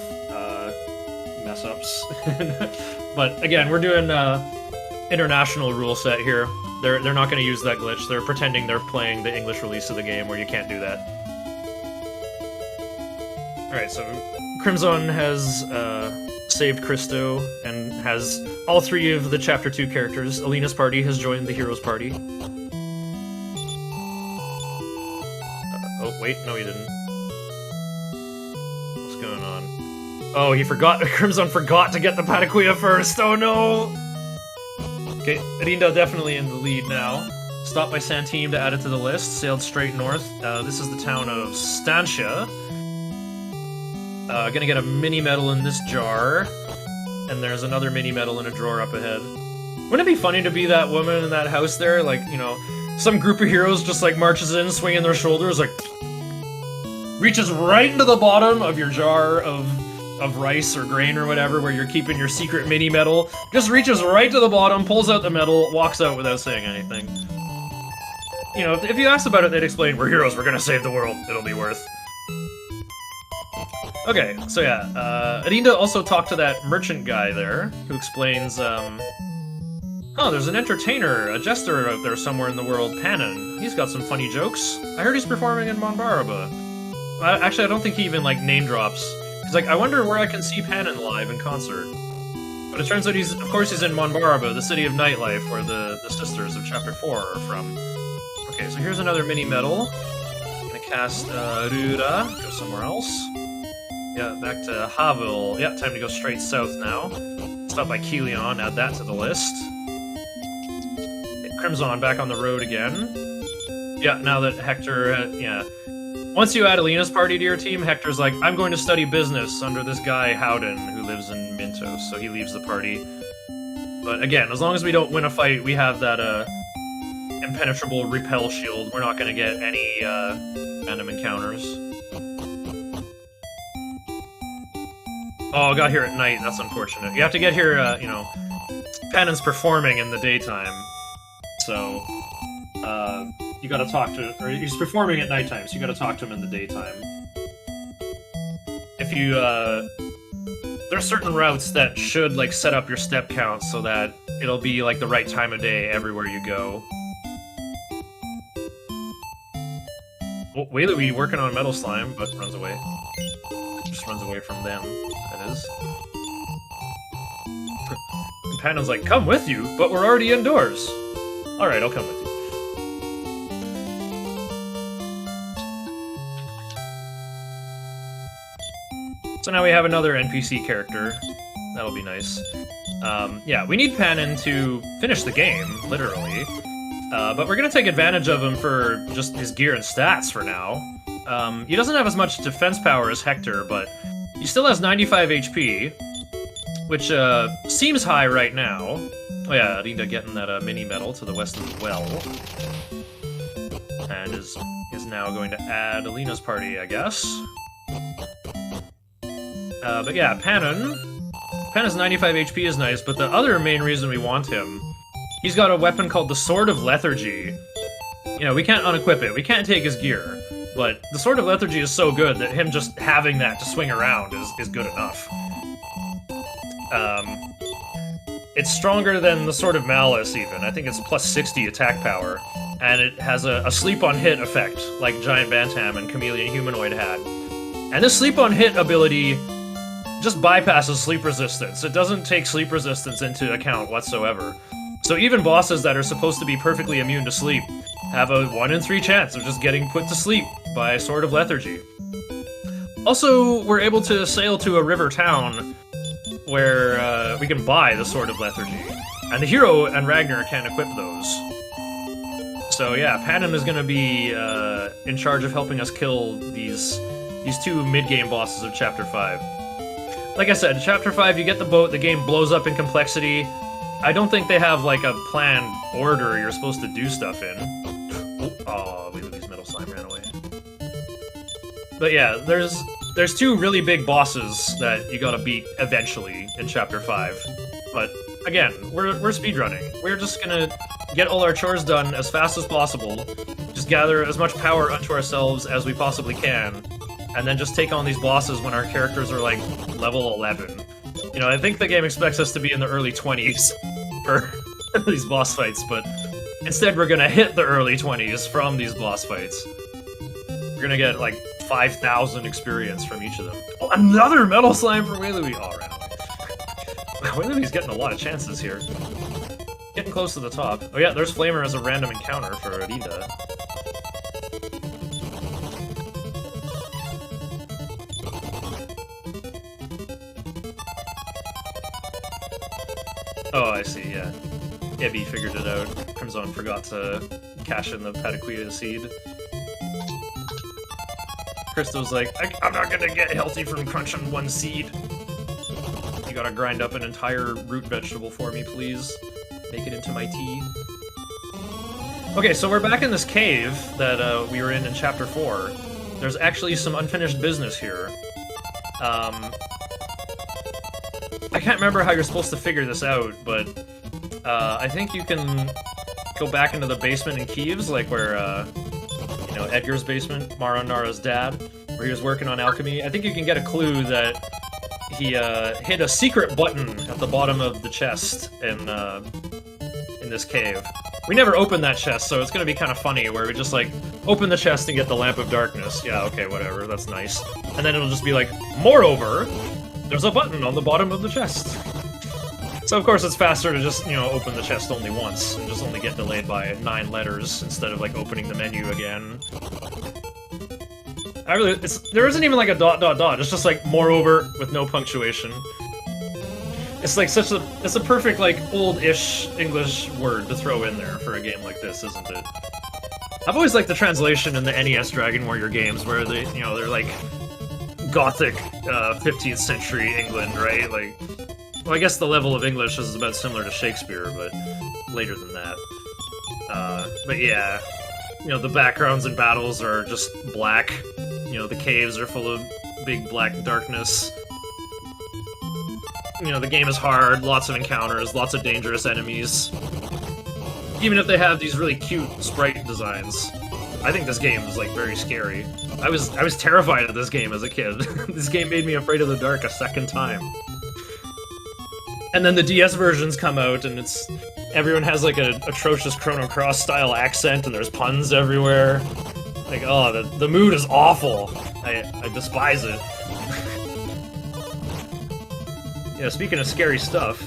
mess-ups. But again, we're doing international rule set here. They're not going to use that glitch. They're pretending they're playing the English release of the game where you can't do that. Alright, so Crimson has saved Christo and has all 3 of the Chapter 2 characters. Alina's party has joined the hero's party. Oh, wait, no he didn't. What's going on? Oh, he forgot. Crimson forgot to get the Pataquilla first. Oh no! Okay, Rinda definitely in the lead now. Stopped by Santim to add it to the list. Sailed straight north. This is the town of Stantia. Gonna get a mini-medal in this jar. And there's another mini-medal in a drawer up ahead. Wouldn't it be funny to be that woman in that house there? Like, you know, some group of heroes just like marches in, swinging their shoulders, like... reaches right into the bottom of your jar of rice or grain or whatever, where you're keeping your secret mini-medal. Just reaches right to the bottom, pulls out the medal, walks out without saying anything. You know, if you asked about it, they'd explain, we're heroes, we're gonna save the world, it'll be worth. Okay, so yeah, Arinda also talked to that merchant guy there, who explains, oh, there's an entertainer, a jester out there somewhere in the world, Panon. He's got some funny jokes. I heard he's performing in Monbaraba. Actually, I don't think he even, like, name drops. He's like, I wonder where I can see Panon live in concert. But it turns out of course he's in Monbaraba, the city of nightlife, where the sisters of Chapter 4 are from. Okay, so here's another mini-medal. Gonna cast, Rura, go somewhere else. Yeah, back to Havel. Yeah, time to go straight south now. Stop by Kilion, add that to the list. Okay, Crimson back on the road again. Yeah, now that Hector, yeah. Once you add Alina's party to your team, Hector's like, I'm going to study business under this guy, Howden, who lives in Mintos, so he leaves the party. But again, as long as we don't win a fight, we have that, impenetrable repel shield. We're not gonna get any, random encounters. Oh, I got here at night, that's unfortunate. You have to get here, you know, Panon's performing in the daytime, so, you gotta talk to, or he's performing at nighttime, so you gotta talk to him in the daytime. If you, there are certain routes that should, like, set up your step count so that it'll be, like, the right time of day everywhere you go. Oh, Wayluigi working on Metal Slime, but runs away. Just runs away from them, that is. And Panon's like, come with you, but we're already indoors. Alright, I'll come with you. So now we have another NPC character. That'll be nice. Yeah, we need Panon to finish the game, literally. But we're gonna take advantage of him for just his gear and stats for now. He doesn't have as much defense power as Hector, but he still has 95 HP, which seems high right now. Oh yeah, Rinda getting that mini-medal to the west as well. And is now going to add Alina's party, I guess. But yeah, Panon's 95 HP is nice, but the other main reason we want him, he's got a weapon called the Sword of Lethargy. You know, we can't unequip it, we can't take his gear, but the Sword of Lethargy is so good that him just having that to swing around is good enough. It's stronger than the Sword of Malice, even. I think it's plus 60 attack power, and it has a sleep on hit effect, like Giant Bantam and Chameleon Humanoid had. And this sleep on hit ability just bypasses sleep resistance. It doesn't take sleep resistance into account whatsoever. So even bosses that are supposed to be perfectly immune to sleep have a 1 in 3 chance of just getting put to sleep by Sword of Lethargy. Also, we're able to sail to a river town where we can buy the Sword of Lethargy. And the hero and Ragnar can equip those. So yeah, Panem is going to be in charge of helping us kill these 2 mid-game bosses of Chapter 5. Like I said, Chapter 5, you get the boat, the game blows up in complexity. I don't think they have, like, a planned order you're supposed to do stuff in. Oh, Wheelerby's Metal Slime ran away. But yeah, there's 2 really big bosses that you gotta beat eventually in Chapter 5. But, again, we're speedrunning. We're just gonna get all our chores done as fast as possible, just gather as much power unto ourselves as we possibly can, and then just take on these bosses when our characters are, like, level 11. You know, I think the game expects us to be in the early 20s for these boss fights, but instead we're gonna hit the early 20s from these boss fights. We're gonna get, like, 5,000 experience from each of them. Oh, another Metal Slime for Wheelerby! Oh, ran away. Wheelerby's getting a lot of chances here. Getting close to the top. Oh yeah, there's Flamer as a random encounter for Adinda. Oh, I see, yeah. Ebby figured it out. Crimson forgot to cash in the Pataquilla seed. Kristo's like, I'm not gonna get healthy from crunching 1 seed. You gotta grind up an entire root vegetable for me, please. Make it into my tea. Okay, so we're back in this cave that we were in Chapter 4. There's actually some unfinished business here. I can't remember how you're supposed to figure this out, but I think you can go back into the basement in Kiev, like where, you know, Edgar's basement, Mara and Nara's dad, where he was working on alchemy. I think you can get a clue that he hit a secret button at the bottom of the chest in this cave. We never opened that chest, so it's gonna be kind of funny where we just, like, open the chest and get the Lamp of Darkness. Yeah, okay, whatever, that's nice. And then it'll just be like, moreover, there's a button on the bottom of the chest. So of course it's faster to just, you know, open the chest only once, and just only get delayed by 9 letters instead of, like, opening the menu again. There isn't even like a ... It's just like moreover with no punctuation. It's like it's a perfect, like, old-ish English word to throw in there for a game like this, isn't it? I've always liked the translation in the NES Dragon Warrior games where they, you know, they're like gothic 15th century England, right? Like, well, I guess the level of English is about similar to Shakespeare, but later than that. But yeah, you know, the backgrounds in battles are just black. You know, the caves are full of big black darkness. You know, the game is hard, lots of encounters, lots of dangerous enemies. Even if they have these really cute sprite designs, I think this game is, like, very scary. I was terrified of this game as a kid. This game made me afraid of the dark a second time. And then the DS versions come out, and everyone has, like, an atrocious Chrono Cross style accent, and there's puns everywhere. Like, oh, the mood is awful. I despise it. Yeah, speaking of scary stuff,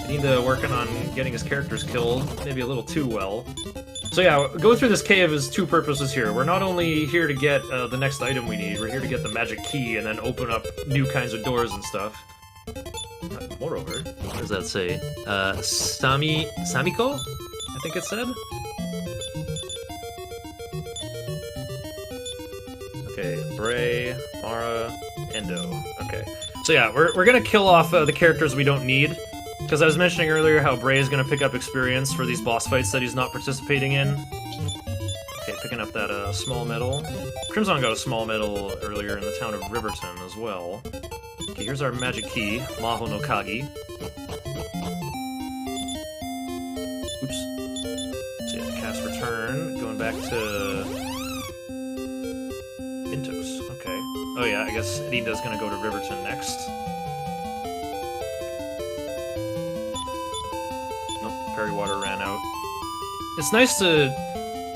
Adinda working on getting his characters killed, maybe a little too well. So yeah, go through this cave has 2 purposes here. We're not only here to get the next item we need, we're here to get the magic key and then open up new kinds of doors and stuff. Moreover, what does that say? Samiko? I think it said? Okay, Bray, Mara, Endo. Okay. So yeah, we're gonna kill off the characters we don't need, because I was mentioning earlier how Bray is gonna pick up experience for these boss fights that he's not participating in. Okay, picking up that small medal. Crimson got a small medal earlier in the town of Riverton as well. Okay, here's our magic key, Maho no Kagi. Oops. So yeah, cast return, going back to Intos. Okay. Oh yeah, I guess Adinda's gonna go to Riverton next. Nope, Fairy Water ran out. It's nice to...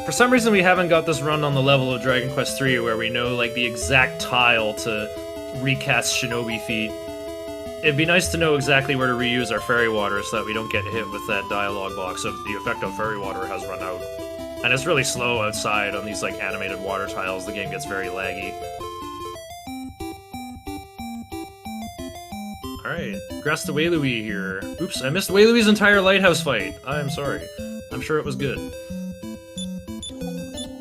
For some reason we haven't got this run on the level of Dragon Quest III where we know, like, the exact tile to recast Shinobi feat. it'd be nice to know exactly where to reuse our fairy water so that we don't get hit with that dialogue box of the effect of fairy water has run out. And it's really slow outside on these like animated water tiles. The game gets very laggy. Alright, Grass to Wailui here. Oops, I missed Wailui's entire lighthouse fight. I'm sorry. I'm sure it was good.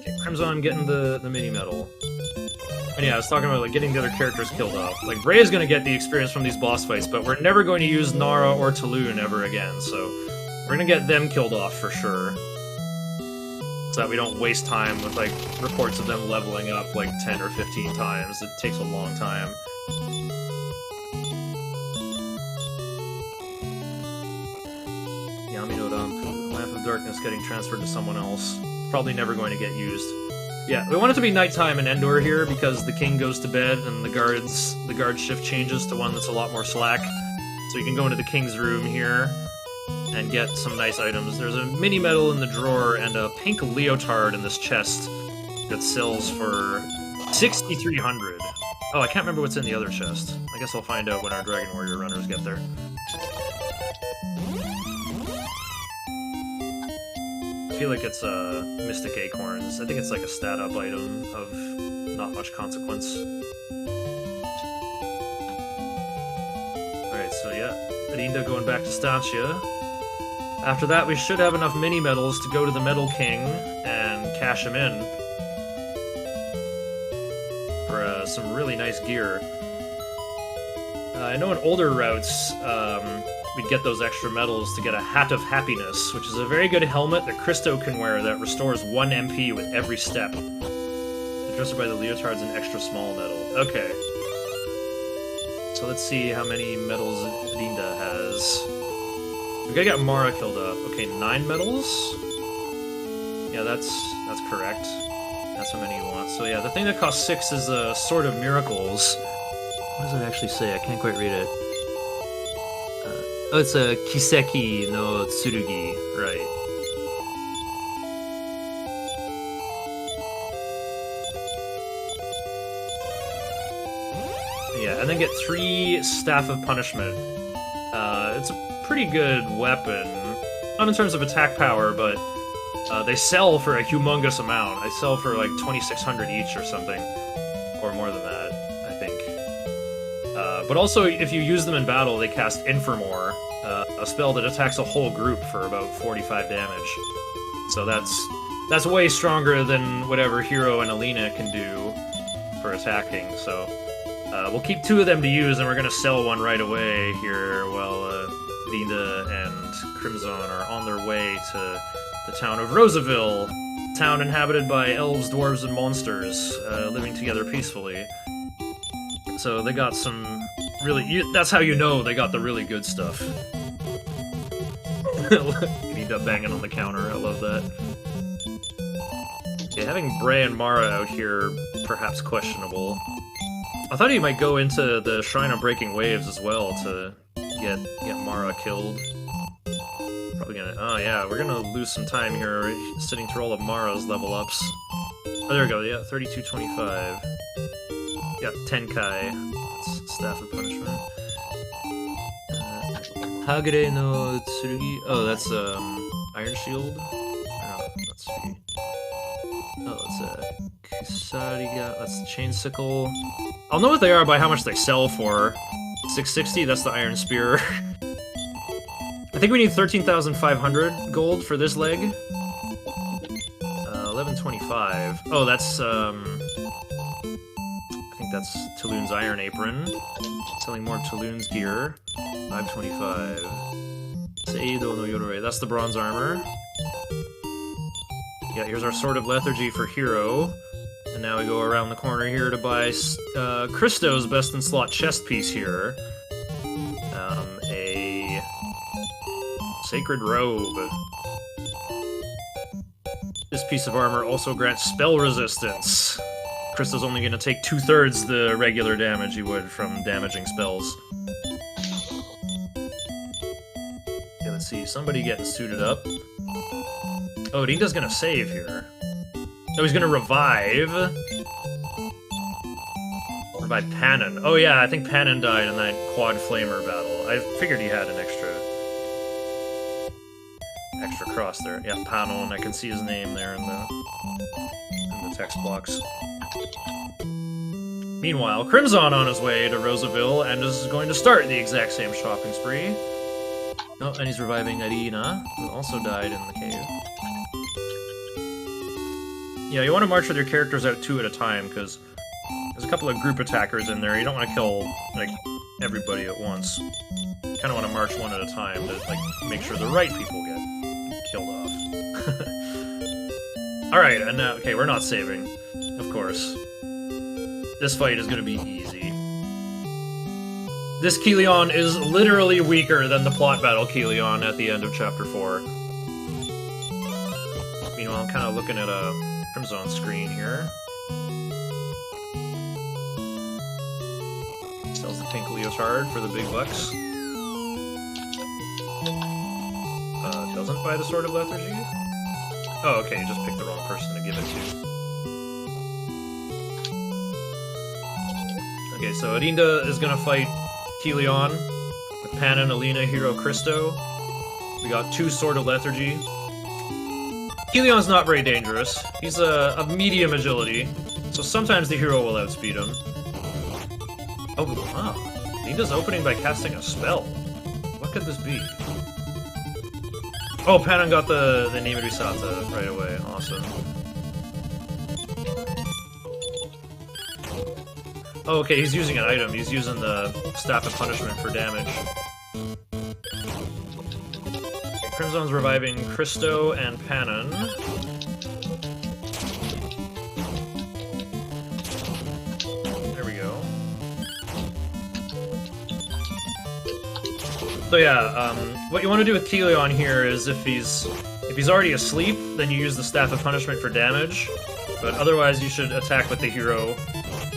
Okay, Crimson getting the mini medal. And yeah, I was talking about like getting the other characters killed off. Like Bray is gonna get the experience from these boss fights, but we're never going to use Nara or Tulun ever again, so we're gonna get them killed off for sure. So that we don't waste time with like reports of them leveling up like 10 or 15 times. It takes a long time. Yamino Dampu, Lamp of Darkness getting transferred to someone else. Probably never going to get used. Yeah, we want it to be nighttime in Endor here because the king goes to bed and the guard shift changes to one that's a lot more slack. So you can go into the king's room here and get some nice items. There's a mini medal in the drawer and a pink leotard in this chest that sells for 6,300. Oh, I can't remember what's in the other chest. I guess I'll find out when our Dragon Warrior runners get there. I feel like it's Mystic Acorns. I think it's like a stat up item of not much consequence. Alright, so yeah, Rinda going back to Stancia. After that, we should have enough mini medals to go to the Metal King and cash him in for some really nice gear. I know in older routes, we'd get those extra medals to get a Hat of Happiness, which is a very good helmet that Christo can wear that restores 1 MP with every step. Adjusted by the leotard's an extra small medal. Okay. So let's see how many medals Rinda has. We gotta get Mara killed off. Okay, 9 medals? Yeah, that's correct. That's how many you want. So yeah, the thing that costs 6 is a Sword of Miracles. What does it actually say? I can't quite read it. Oh, it's a Kiseki no Tsurugi, right. Yeah, and then get 3 Staff of Punishment. It's a pretty good weapon. Not in terms of attack power, but they sell for a humongous amount. They sell for like 2,600 each or something. Or more than that, I think. But also, if you use them in battle, they cast Infirmore, a spell that attacks a whole group for about 45 damage. So that's way stronger than whatever Hero and Alina can do for attacking. So we'll keep 2 of them to use, and we're gonna sell one right away here while Rinda and Crimson are on their way to the town of Rosaville, town inhabited by elves, dwarves, and monsters, living together peacefully. So they got some really... that's how you know they got the really good stuff. Rinda banging on the counter, I love that. Okay, having Bray and Mara out here, perhaps questionable. I thought he might go into the Shrine of Breaking Waves as well to get Mara killed. Probably gonna... oh yeah, we're gonna lose some time here sitting through all of Mara's level ups. Oh, there we go, yeah, 3225. Yeah, Tenkai. That's Staff of Punishment. Hagure no Tsurugi. Oh, that's Iron Shield. Oh, let's see. Oh, it's Kusariga. That's Chain Sickle. I'll know what they are by how much they sell for. 660. That's the Iron Spear. I think we need 13,500 gold for this leg. 1125. Oh, that's I think that's Tulun's Iron Apron. Selling more Tulun's gear. 525. Seido no Yoroi. That's the bronze armor. Yeah, here's our Sword of Lethargy for Hero. And now we go around the corner here to buy Christo's best in slot chest piece here. A Sacred Robe. This piece of armor also grants spell resistance. Christo's only going to take 2/3 the regular damage he would from damaging spells. Okay, let's see. Somebody getting suited up. Oh, Rinda's going to save here. Oh, he's going to revive. By Panon. Oh yeah, I think Panon died in that quad flamer battle. I figured he had an extra cross there. Yeah, Panon. I can see his name there in the text blocks. Meanwhile, Crimson on his way to Rosaville and is going to start the exact same shopping spree. Oh, and he's reviving Irina, who also died in the cave. Yeah, you want to march with your characters out 2 at a time, because there's a couple of group attackers in there. You don't want to kill, like, everybody at once. You kind of want to march 1 at a time to, like, make sure the right people get killed off. Alright, and now, okay, we're not saving, of course. This fight is going to be easy. This Kilion is literally weaker than the plot battle Kilion at the end of Chapter 4. Meanwhile, I'm kind of looking at a Crimson screen here. Sells the pink leotard for the big bucks. Doesn't buy the Sword of Lethargy? Oh, okay, you just picked the wrong person to give it to. Okay, so Arinda is gonna fight Kilion with Panon, Alina, Hero, Christo. We got 2 Sword of Lethargy. Kilion's not very dangerous. He's of medium agility, so sometimes the hero will outspeed him. Oh, wow. Arinda's opening by casting a spell. What could this be? Oh, Panon got the Nemirisata right away. Awesome. Oh, okay, he's using an item. He's using the Staff of Punishment for damage. Okay, Crimson's reviving Christo and Panon. There we go. So yeah, what you want to do with Kilion here is if he's already asleep, then you use the Staff of Punishment for damage. But otherwise, you should attack with the hero.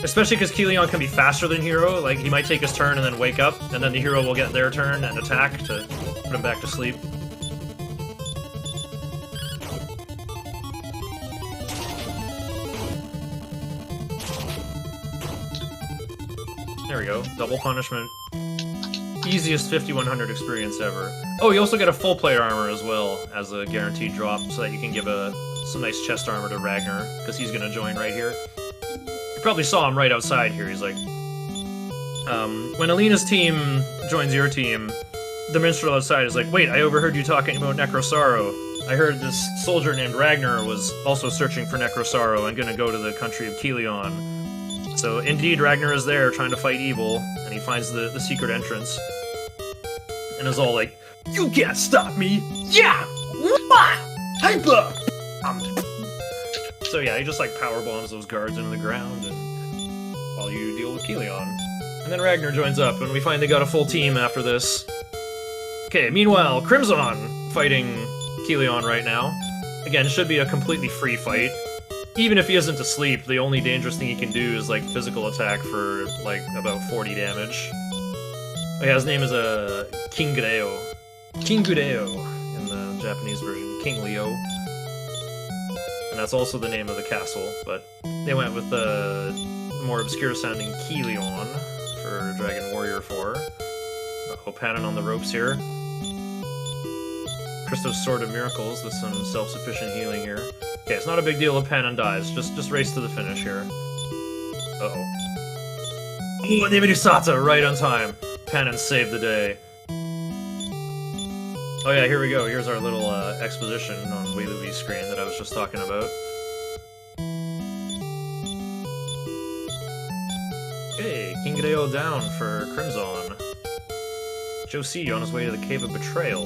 Especially because Kilion can be faster than Hero, like he might take his turn and then wake up, and then the hero will get their turn and attack to put him back to sleep. There we go, double punishment. Easiest 5100 experience ever. Oh, you also get a full plate armor as well as a guaranteed drop, so that you can give some nice chest armor to Ragnar, because he's gonna join right here. You probably saw him right outside here. He's like, when Alina's team joins your team, the minstrel outside is like, wait, I overheard you talking about Necrosaro. I heard this soldier named Ragnar was also searching for Necrosaro and gonna go to the country of Kilion. So indeed, Ragnar is there trying to fight evil, and he finds the secret entrance. And is all like, you can't stop me! Yeah! Hyper! So yeah, he just like power bombs those guards into the ground and while you deal with Kilion. And then Ragnar joins up, and we find they got a full team after this. Okay, meanwhile, Crimson fighting Kilion right now. Again, should be a completely free fight. Even if he isn't asleep, the only dangerous thing he can do is like physical attack for like about 40 damage. Oh yeah, his name is Kingureo. Kingureo in the Japanese version. King Leo. And that's also the name of the castle, but they went with the more obscure-sounding Kilion for Dragon Warrior 4. Oh, Panon on the ropes here. Christo's Sword of Miracles with some self-sufficient healing here. Okay, it's not a big deal if Panon dies. Just race to the finish here. Uh-oh. Oh, Nemirisata, right on time. Panon saved the day. Oh yeah, here we go. Here's our little exposition on Wei Lui's screen that I was just talking about. Okay, Kingureo down for Crimson. Josie on his way to the Cave of Betrayal.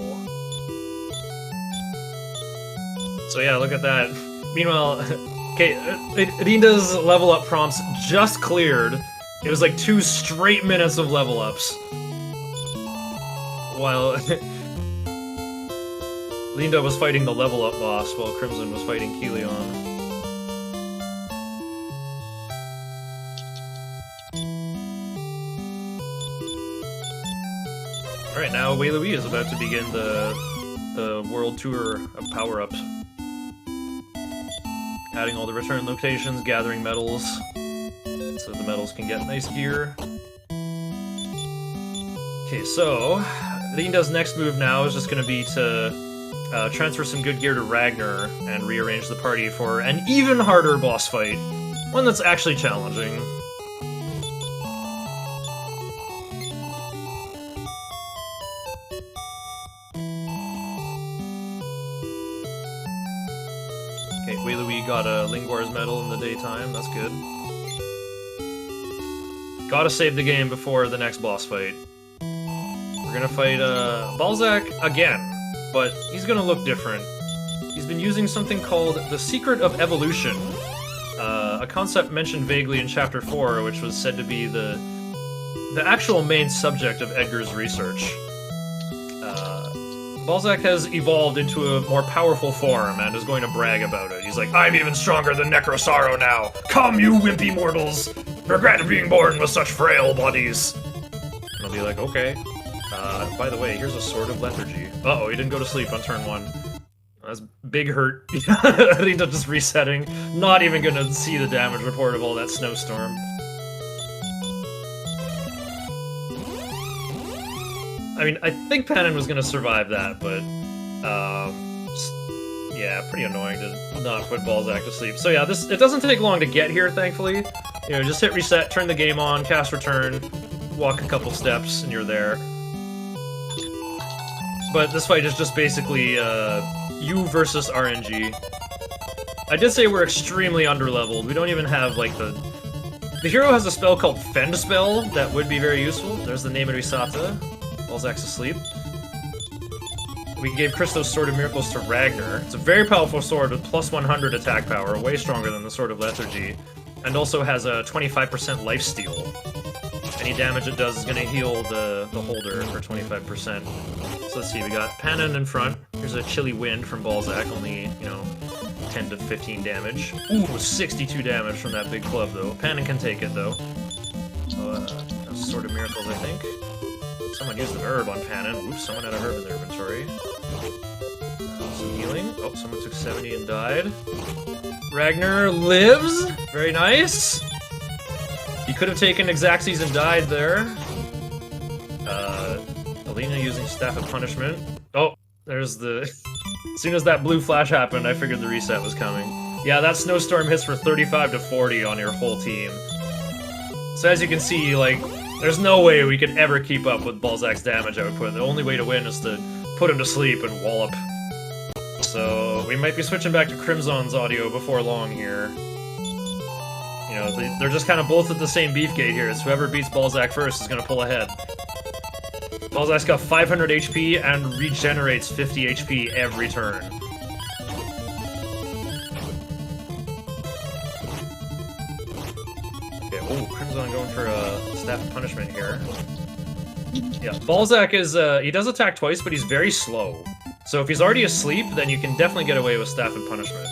So yeah, look at that. Meanwhile, okay, Rinda's level up prompts just cleared. It was like 2 straight minutes of level ups. While Linda was fighting the level up boss while Crimson was fighting Kilion. Alright, now Wei Lui is about to begin the world tour of power-ups. Adding all the return locations, gathering medals. It's that the medals can get nice gear. Okay, so Rinda's next move now is just going to be to transfer some good gear to Ragnar and rearrange the party for an even harder boss fight. One that's actually challenging. Okay, Wei got a Lingwar's medal in the daytime, that's good. Gotta save the game before the next boss fight. We're gonna fight Balzac again, but he's gonna look different. He's been using something called the Secret of Evolution, a concept mentioned vaguely in Chapter 4, which was said to be the actual main subject of Edgar's research. Balzac has evolved into a more powerful form and is going to brag about it. He's like, I'm even stronger than Necrosaro now! Come, you wimpy mortals! Regret being born with such frail bodies! And I'll be like, okay. By the way, here's a Sword of Lethargy. Uh-oh, he didn't go to sleep on turn 1. That's big hurt. Rita just resetting. Not even gonna see the damage report of all that snowstorm. I mean, I think Panin was gonna survive that, but yeah, pretty annoying to not put Balzac to sleep. So yeah, it doesn't take long to get here, thankfully. You know, just hit reset, turn the game on, cast return, walk a couple steps, and you're there. But this fight is just basically you versus RNG. I did say we're extremely underleveled. We don't even have, like, the hero has a spell called Fend Spell that would be very useful. There's the name of Risata. Balzac's asleep. We gave Christos Sword of Miracles to Ragnar. It's a very powerful sword with plus 100 attack power, way stronger than the Sword of Lethargy, and also has a 25% lifesteal. Any damage it does is going to heal the holder for 25%. So let's see, we got Panin in front. Here's a Chilly Wind from Balzac, only, you know, 10 to 15 damage. Ooh, 62 damage from that big club, though. Panin can take it, though. So, Sword of Miracles, I think. Someone used an herb on Panin. Oops, someone had a herb in their inventory. Some healing. Oh, someone took 70 and died. Ragnar lives! Very nice! He could have taken Exaxes and died there. Alina using Staff of Punishment. Oh, there's the... As soon as that blue flash happened, I figured the reset was coming. Yeah, that snowstorm hits for 35 to 40 on your whole team. So as you can see, like, there's no way we could ever keep up with Balzac's damage output. The only way to win is to put him to sleep and wallop. So we might be switching back to Crimson's audio before long here. You know, they're just kind of both at the same beefgate here. It's whoever beats Balzac first is going to pull ahead. Balzac's got 500 HP and regenerates 50 HP every turn. Okay, oh, Crimson going for a Staff of Punishment here. Yeah, Balzac is, he does attack twice, but he's very slow. So if he's already asleep, then you can definitely get away with Staff of Punishment.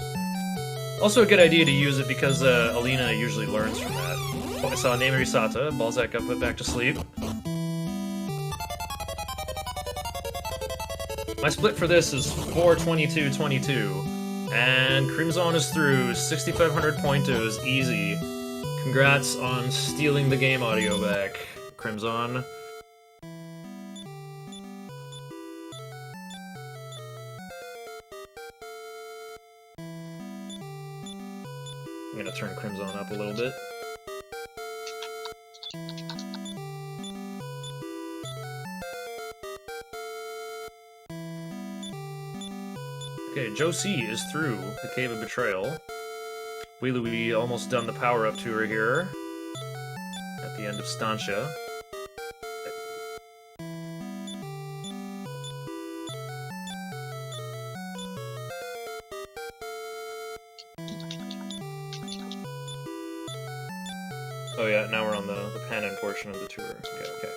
Also a good idea to use it because Alina usually learns from that. Oh, I saw Name Risata. Balzac got put back to sleep. My split for this is 4-22-22. And Crimson is through. 6,500 pointos. Easy. Congrats on stealing the game audio back, Crimson. I'm gonna turn Crimson up a little bit. Okay, Josie is through the Cave of Betrayal. We almost done the power-up to her here at the end of Stantia. Oh yeah, now we're on the Panin portion of the tour. Okay.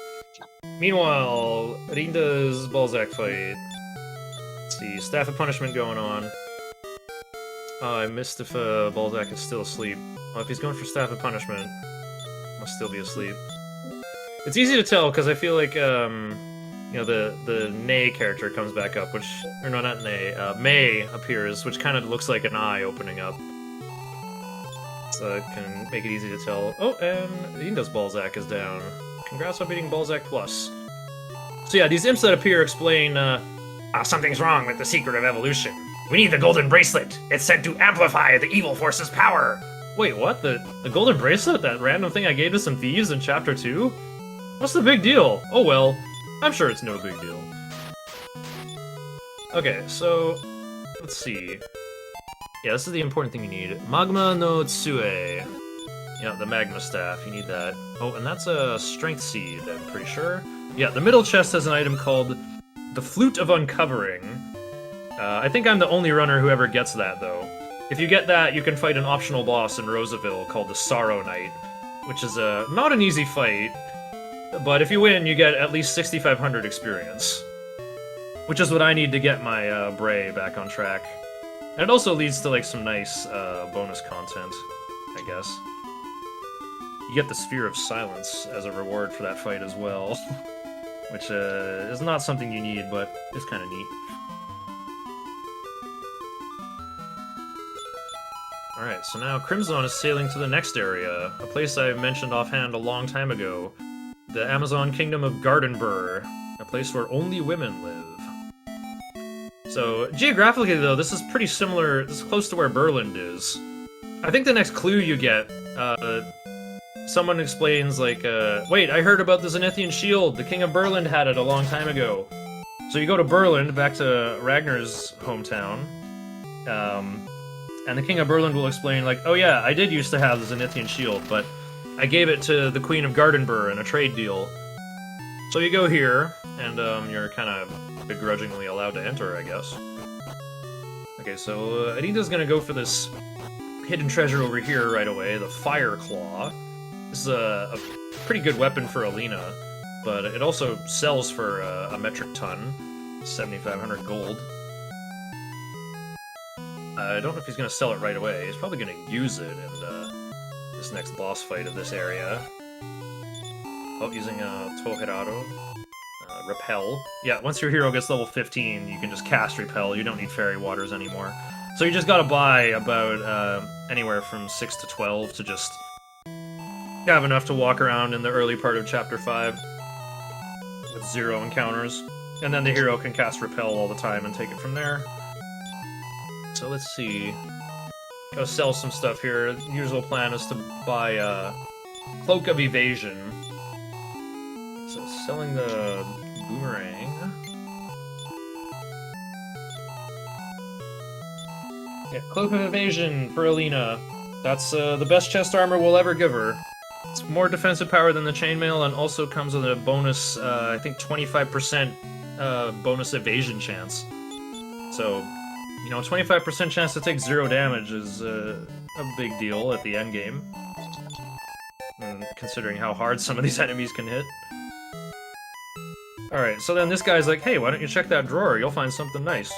Meanwhile, Rinda's Balzac fight. Let's see, Staff of Punishment going on. Oh, I missed if Balzac is still asleep. Well, if he's going for Staff of Punishment, must still be asleep. It's easy to tell because I feel like, you know, the Nay character comes back up, which, or no, not Nay, May appears, which kind of looks like an eye opening up. So it can make it easy to tell. Oh, and Inda's Balzac is down. Congrats on beating Balzac Plus. So yeah, these imps that appear explain, something's wrong with the secret of evolution. We need the golden bracelet. It's sent to amplify the evil force's power. Wait, what? The golden bracelet? That random thing I gave to some thieves in Chapter 2? What's the big deal? Oh well, I'm sure it's no big deal. Okay, so, let's see. Yeah, this is the important thing you need. Magma no Tsue. Yeah, the magma staff, you need that. Oh, and that's a strength seed, I'm pretty sure. Yeah, the middle chest has an item called the Flute of Uncovering. I think I'm the only runner who ever gets that, though. If you get that, you can fight an optional boss in Rosaville called the Sorrow Knight, which is not an easy fight, but if you win, you get at least 6,500 experience. Which is what I need to get my Bray back on track. And it also leads to, like, some nice bonus content, I guess. You get the Sphere of Silence as a reward for that fight as well. Which is not something you need, but it's kind of neat. Alright, so now Crimson is sailing to the next area, a place I mentioned offhand a long time ago. The Amazon Kingdom of Gardenburg, a place where only women live. So, geographically though, this is pretty similar, this is close to where Berland is. I think the next clue you get, someone explains like, wait, I heard about the Zenithian shield, the King of Berland had it a long time ago. So you go to Berland, back to Ragnar's hometown, and the King of Berland will explain like, oh yeah, I did used to have the Zenithian shield, but I gave it to the Queen of Gardenburg in a trade deal. So you go here, and you're kind of begrudgingly allowed to enter, I guess. Okay, so Anita's gonna go for this hidden treasure over here right away, the Fire Claw. This is a pretty good weapon for Alina, but it also sells for a metric ton, 7,500 gold. I don't know if he's gonna sell it right away. He's probably gonna use it in this next boss fight of this area. Oh, using Tohirado. Repel. Yeah, once your hero gets level 15, you can just cast Repel. You don't need Fairy Waters anymore. So you just gotta buy about anywhere from 6 to 12 to just have enough to walk around in the early part of Chapter 5 with 0 encounters. And then the hero can cast Repel all the time and take it from there. So let's see. Gotta sell some stuff here. The usual plan is to buy Cloak of Evasion. So selling the boomerang. Yeah, Cloak of Evasion for Alina. That's the best chest armor we'll ever give her. It's more defensive power than the chainmail and also comes with a bonus, I think 25% bonus evasion chance. So, you know, 25% chance to take 0 damage is a big deal at the endgame. Considering how hard some of these enemies can hit. Alright, so then this guy's like, hey, why don't you check that drawer? You'll find something nice.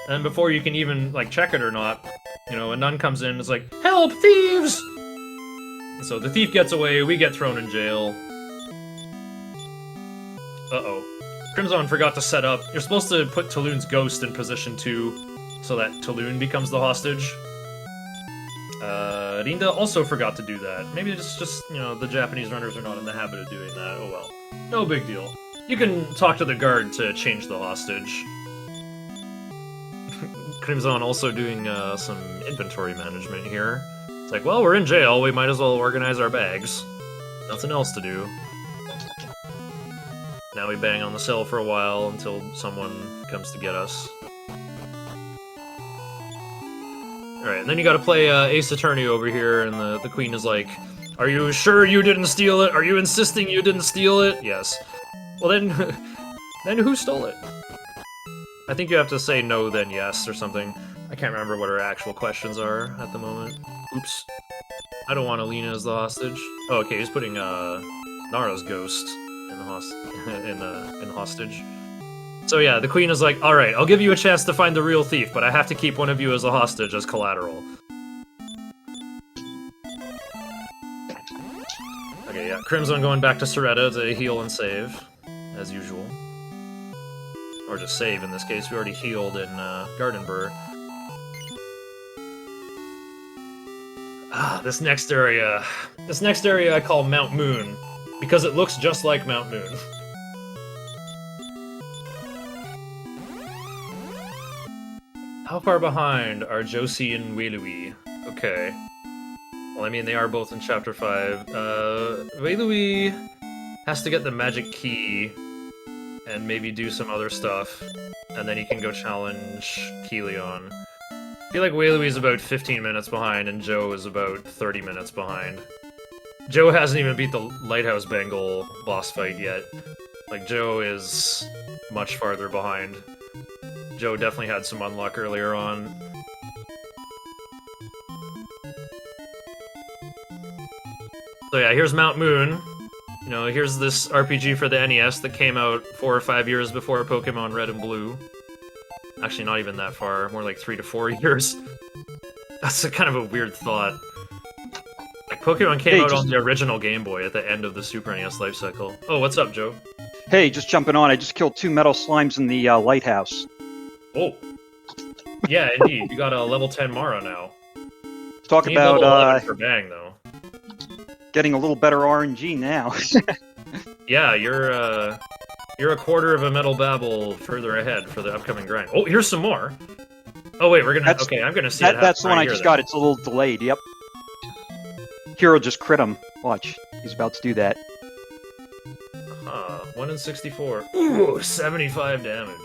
And before you can even, like, check it or not, you know, a nun comes in and is like, help, thieves! And so the thief gets away, we get thrown in jail. Uh-oh. Crimson forgot to set up. You're supposed to put Talun's ghost in position 2 so that Talun becomes the hostage. Rinda also forgot to do that. Maybe it's just, you know, the Japanese runners are not in the habit of doing that. Oh well. No big deal. You can talk to the guard to change the hostage. Crimson also doing some inventory management here. It's like, well, we're in jail, we might as well organize our bags. Nothing else to do. Now we bang on the cell for a while until someone comes to get us. Alright, and then you gotta play Ace Attorney over here, and the queen is like, are you sure you didn't steal it? Are you insisting you didn't steal it? Yes. Well then, then who stole it? I think you have to say no, then yes, or something. I can't remember what her actual questions are at the moment. Oops. I don't want Alina as the hostage. Oh, okay, he's putting Nara's ghost in the in hostage. So yeah, the queen is like, alright, I'll give you a chance to find the real thief, but I have to keep one of you as a hostage as collateral. Okay, yeah, Crimson going back to Soretta to heal and save, as usual. Or just save in this case, we already healed in Gardenburg. This next area I call Mount Moon, because it looks just like Mount Moon. How far behind are Josie and Wei-Louis? Okay. Well, I mean, they are both in Chapter 5. Wei-Louis has to get the magic key and maybe do some other stuff, and then he can go challenge Keeleon. I feel like Wei-Louis is about 15 minutes behind, and Joe is about 30 minutes behind. Joe hasn't even beat the Lighthouse Bengal boss fight yet. Like, Joe is much farther behind. Joe definitely had some unluck earlier on. So yeah, here's Mount Moon. You know, here's this RPG for the NES that came out 4 or 5 years before Pokemon Red and Blue. Actually, not even that far. More like 3 to 4 years. That's a kind of a weird thought. Like, Pokemon came out on the original Game Boy at the end of the Super NES life cycle. Oh, what's up, Joe? Hey, just jumping on. I just killed 2 metal slimes in the lighthouse. Oh. Yeah, indeed. You got a level 10 Mara now. Talk You need level 11 about for Bang, though. getting a little better RNG now. Yeah, you're a quarter of a Metal Babble further ahead for the upcoming grind. Oh, here's some more. Oh wait, okay, I'm gonna see it. That's the one right I just here, got. It's a little delayed. Yep. Hero just crit him. Watch, he's about to do that. 1 in 64. Ooh, 75 damage.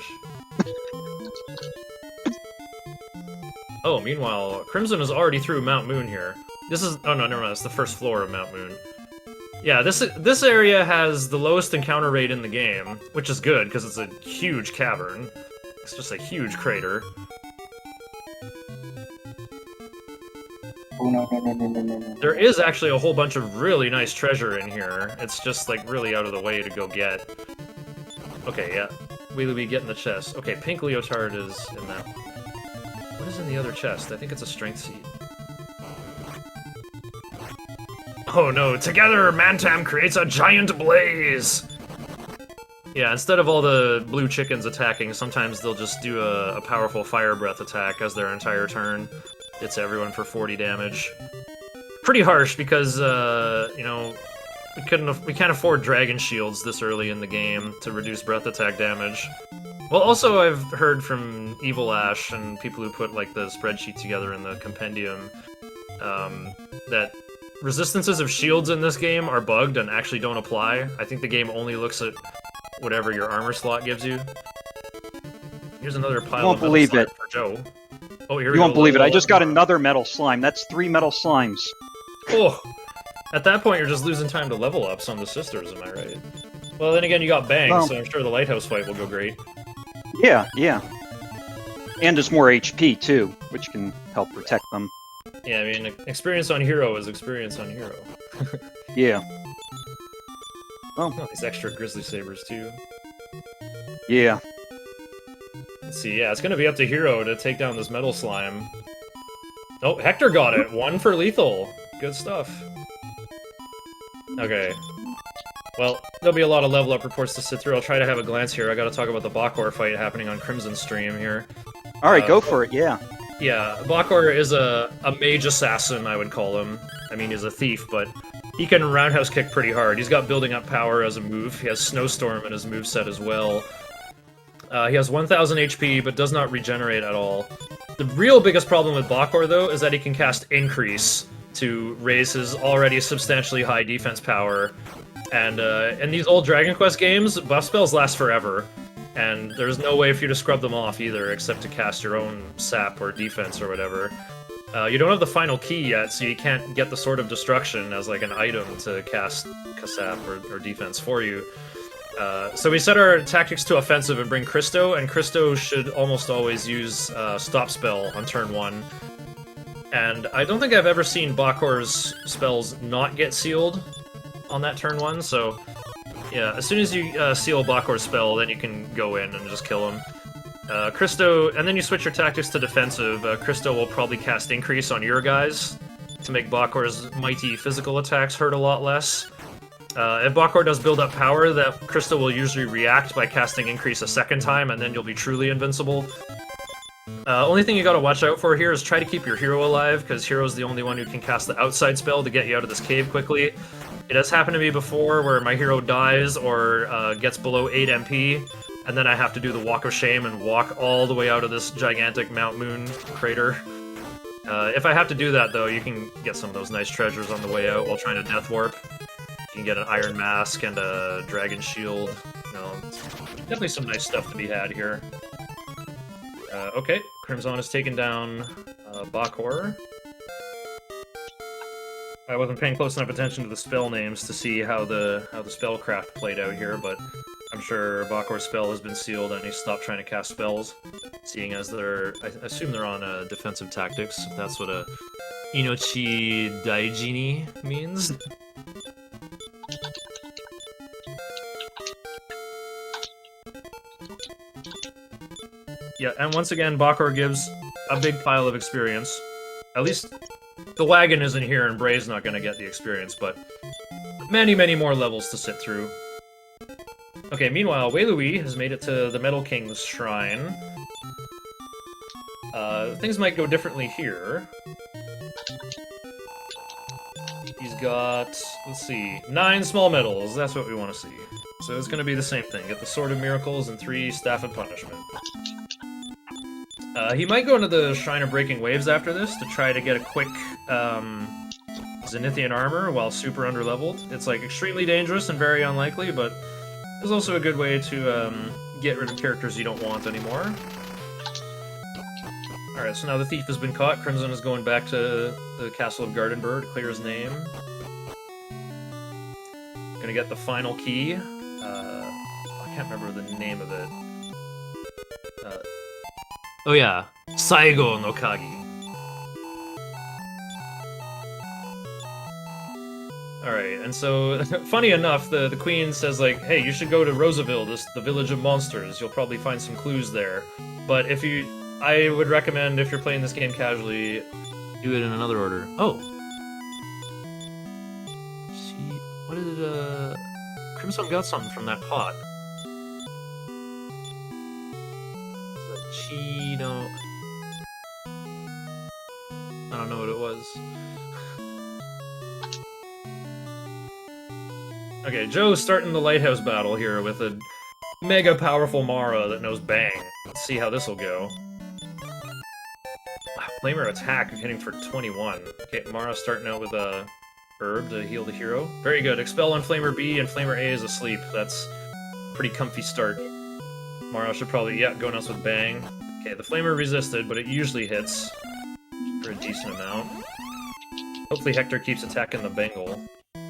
Oh, meanwhile, Crimson is already through Mount Moon here. This is... Oh, no, never mind. It's the first floor of Mount Moon. Yeah, this area has the lowest encounter rate in the game, which is good, because it's a huge cavern. It's just a huge crater. Oh, no. There is actually a whole bunch of really nice treasure in here. It's just, like, really out of the way to go get. Okay, yeah. Wei-Louis, get in the chest. Okay, pink leotard is in that. What is in the other chest? I think it's a strength seed. Oh no, together Mantam creates a giant blaze! Yeah, instead of all the blue chickens attacking, sometimes they'll just do a powerful fire breath attack as their entire turn. Hits everyone for 40 damage. Pretty harsh because, you know, we can't afford dragon shields this early in the game to reduce breath attack damage. Well, also I've heard from Evil Ash and people who put like the spreadsheet together in the compendium that resistances of shields in this game are bugged and actually don't apply. I think the game only looks at whatever your armor slot gives you. Here's another pile of metal slime for Joe. Oh, here we go. You won't believe it. I just got another metal slime. That's 3 metal slimes. Oh, at that point you're just losing time to level ups on the sisters, am I right? Well, then again, you got Bang, well, so I'm sure the lighthouse fight will go great. Yeah. And there's more HP, too, which can help protect them. Yeah, I mean, experience on hero is experience on hero. Yeah. Oh, these extra grizzly sabers, too. Yeah. Let's see, yeah, it's gonna be up to Hero to take down this metal slime. Oh, Hector got it! 1 for lethal! Good stuff. Okay. Well, there'll be a lot of level up reports to sit through. I'll try to have a glance here. I gotta talk about the Bakor fight happening on Crimson stream here. Alright, go for it, yeah. Yeah, Bakor is a mage assassin, I would call him. I mean, he's a thief, but he can roundhouse kick pretty hard. He's got building up power as a move. He has Snowstorm in his moveset as well. He has 1000 HP, but does not regenerate at all. The real biggest problem with Bakor, though, is that he can cast Increase to raise his already substantially high defense power. And in these old Dragon Quest games, buff spells last forever. And there's no way for you to scrub them off either, except to cast your own sap or defense or whatever. You don't have the final key yet, so you can't get the Sword of Destruction as like an item to cast sap or defense for you. So we set our tactics to offensive and bring Christo, and Christo should almost always use Stop Spell on turn 1. And I don't think I've ever seen Bakor's spells not get sealed on that turn 1, so yeah, as soon as you seal Bakor's spell, then you can go in and just kill him. Christo, and then you switch your tactics to defensive. Christo will probably cast Increase on your guys to make Bakor's mighty physical attacks hurt a lot less. If Bakor does build up power, that Christo will usually react by casting Increase a second time, and then you'll be truly invincible. Only thing you gotta watch out for here is try to keep your hero alive, because Hero's the only one who can cast the outside spell to get you out of this cave quickly. It has happened to me before where my hero dies or gets below 8 MP, and then I have to do the Walk of Shame and walk all the way out of this gigantic Mount Moon crater. If I have to do that, though, you can get some of those nice treasures on the way out while trying to Death Warp. You can get an Iron Mask and a Dragon Shield. Definitely some nice stuff to be had here. Okay, Crimson has taken down Bakor. I wasn't paying close enough attention to the spell names to see how the spellcraft played out here, but I'm sure Bakor's spell has been sealed and he stopped trying to cast spells, seeing as I assume they're on defensive tactics, if that's what a Inochi Daijini means. Yeah, and once again, Bakor gives a big pile of experience. At least the wagon isn't here and Bray's not going to get the experience, but many, many more levels to sit through. Okay, meanwhile, Wei Louis has made it to the Metal King's shrine. Things might go differently here. He's got, let's see, 9 small medals. That's what we want to see. So it's going to be the same thing. Get the Sword of Miracles and 3 Staff of Punishment. He might go into the Shrine of Breaking Waves after this to try to get a quick Zenithian armor while super underleveled. It's like extremely dangerous and very unlikely, but it's also a good way to get rid of characters you don't want anymore. Alright, so now the thief has been caught. Crimson is going back to the Castle of Gardenburg to clear his name. Gonna get the final key. I can't remember the name of it. Oh yeah, Saigo no Kagi. Alright, and so, funny enough, the queen says like, hey, you should go to Rosaville, the village of monsters. You'll probably find some clues there. But I would recommend, if you're playing this game casually, do it in another order. Oh! What did, Crimson got something from that pot. Cheeto. I don't know what it was. Okay, Joe's starting the lighthouse battle here with a mega powerful Mara that knows Bang. Let's see how this will go. Flamer attack hitting for 21. Okay, Mara starting out with a herb to heal the hero. Very good. Expel on Flamer B and Flamer A is asleep. That's a pretty comfy start. Mara should probably, yeah, go nuts with Bang. Okay, the Flamer resisted, but it usually hits for a decent amount. Hopefully Hector keeps attacking the Bengal.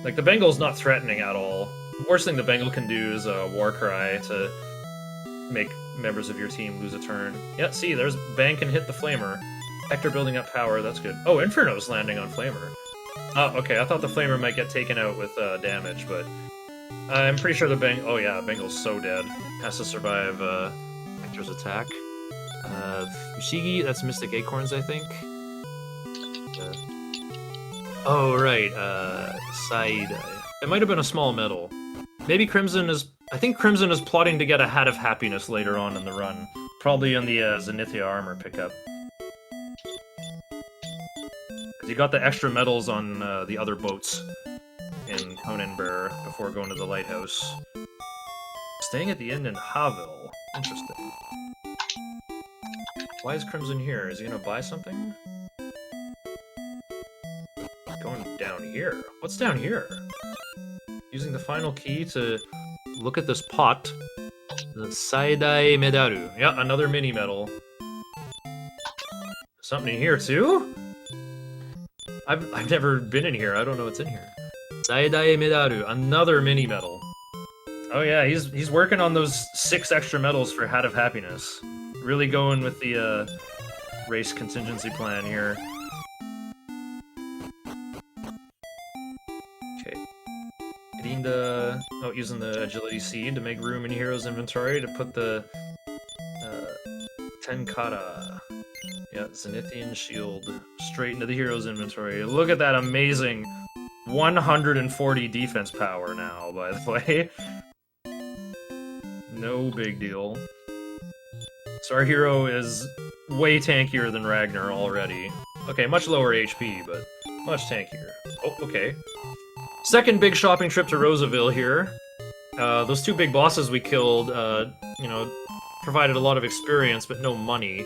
Like, the Bengal's not threatening at all. The worst thing the Bengal can do is a Warcry to make members of your team lose a turn. Yeah, see, there's Bang can hit the Flamer. Hector building up power, that's good. Oh, Inferno's landing on Flamer. Oh, okay, I thought the Flamer might get taken out with damage, but I'm pretty sure the oh yeah, Bengal's so dead. Has to survive Hector's attack. Fushigi, that's Mystic Acorns, I think. Oh, right, Side. It might have been a small medal. Maybe Crimson is... I think Crimson is plotting to get a Hat of Happiness later on in the run. Probably in the Zenithia armor pickup. Because he got the extra medals on the other boats in Conan Bear before going to the lighthouse. Staying at the inn in Haville. Interesting. Why is Crimson here? Is he gonna buy something? Going down here. What's down here? Using the final key to look at this pot. The Saidai Medaru. Yeah, another mini medal. Something in here too? I've never been in here. I don't know what's in here. Saidai Medaru. Another mini medal. Oh yeah, he's working on those 6 extra medals for Hat of Happiness. Really going with the race contingency plan here. Okay. Getting the... Oh, using the Agility Seed to make room in Hero's inventory to put the... Tenkara. Yeah, Zenithian Shield. Straight into the Hero's inventory. Look at that amazing 140 defense power now, by the way. No big deal. So our hero is way tankier than Ragnar already. Okay, much lower HP, but much tankier. Oh, okay. Second big shopping trip to Rosaville here. Those two big bosses we killed, you know, provided a lot of experience, but no money.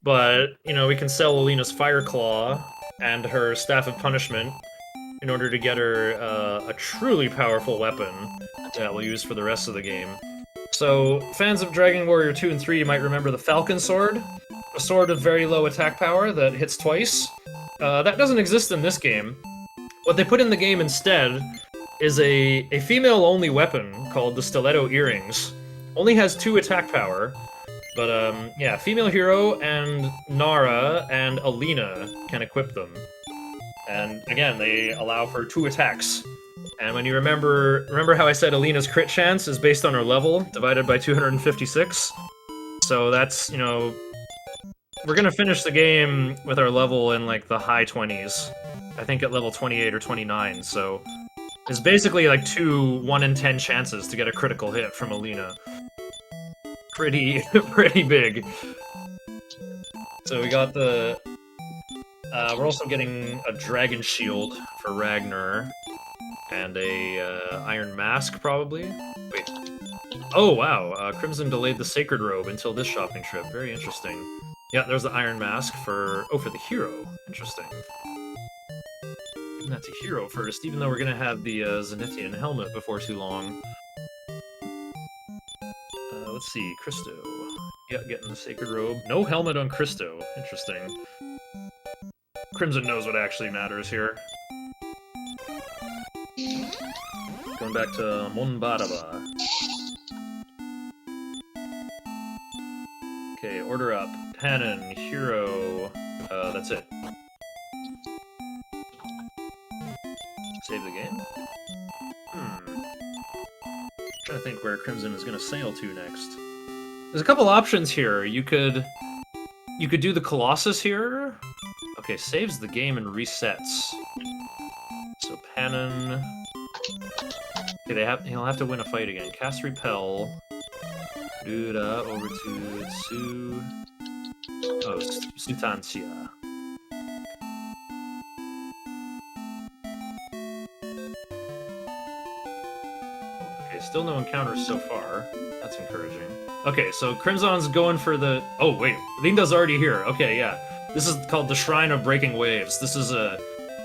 But, you know, we can sell Alina's Fire Claw and her Staff of Punishment in order to get her a truly powerful weapon that we'll use for the rest of the game. So, fans of Dragon Warrior 2 and 3 might remember the Falcon Sword, a sword with very low attack power that hits twice. That doesn't exist in this game. What they put in the game instead is a female-only weapon called the Stiletto Earrings. Only has 2 attack power, but yeah, female hero and Nara and Alina can equip them. And again, they allow for 2 attacks. And when you remember how I said Alina's crit chance is based on her level, divided by 256? So that's, you know, we're gonna finish the game with our level in, like, the high 20s. I think at level 28 or 29, so it's basically like 2 1 in 10 chances to get a critical hit from Alina. Pretty big. So we got the... we're also getting a Dragon Shield for Ragnar. And a Iron Mask, probably? Wait. Oh, wow. Crimson delayed the Sacred Robe until this shopping trip. Very interesting. Yeah, there's the Iron Mask for... Oh, for the hero. Interesting. Giving that to hero first, even though we're gonna have the Zenithian helmet before too long. Let's see. Christo. Yeah, getting the Sacred Robe. No helmet on Christo. Interesting. Crimson knows what actually matters here. Going back to Monbaraba. Okay, order up. Panon, hero. That's it. Save the game? Trying to think where Crimson is gonna sail to next. There's a couple options here. You could do the Colossus here. Okay, saves the game and resets. So Panon. Okay, he'll have to win a fight again. Cast Repel. Duda over to Su. Oh, Sutancia. Okay, still no encounters so far. That's encouraging. Okay, so Crimson's going for the... Oh, wait. Linda's already here. Okay, yeah. This is called the Shrine of Breaking Waves. This is a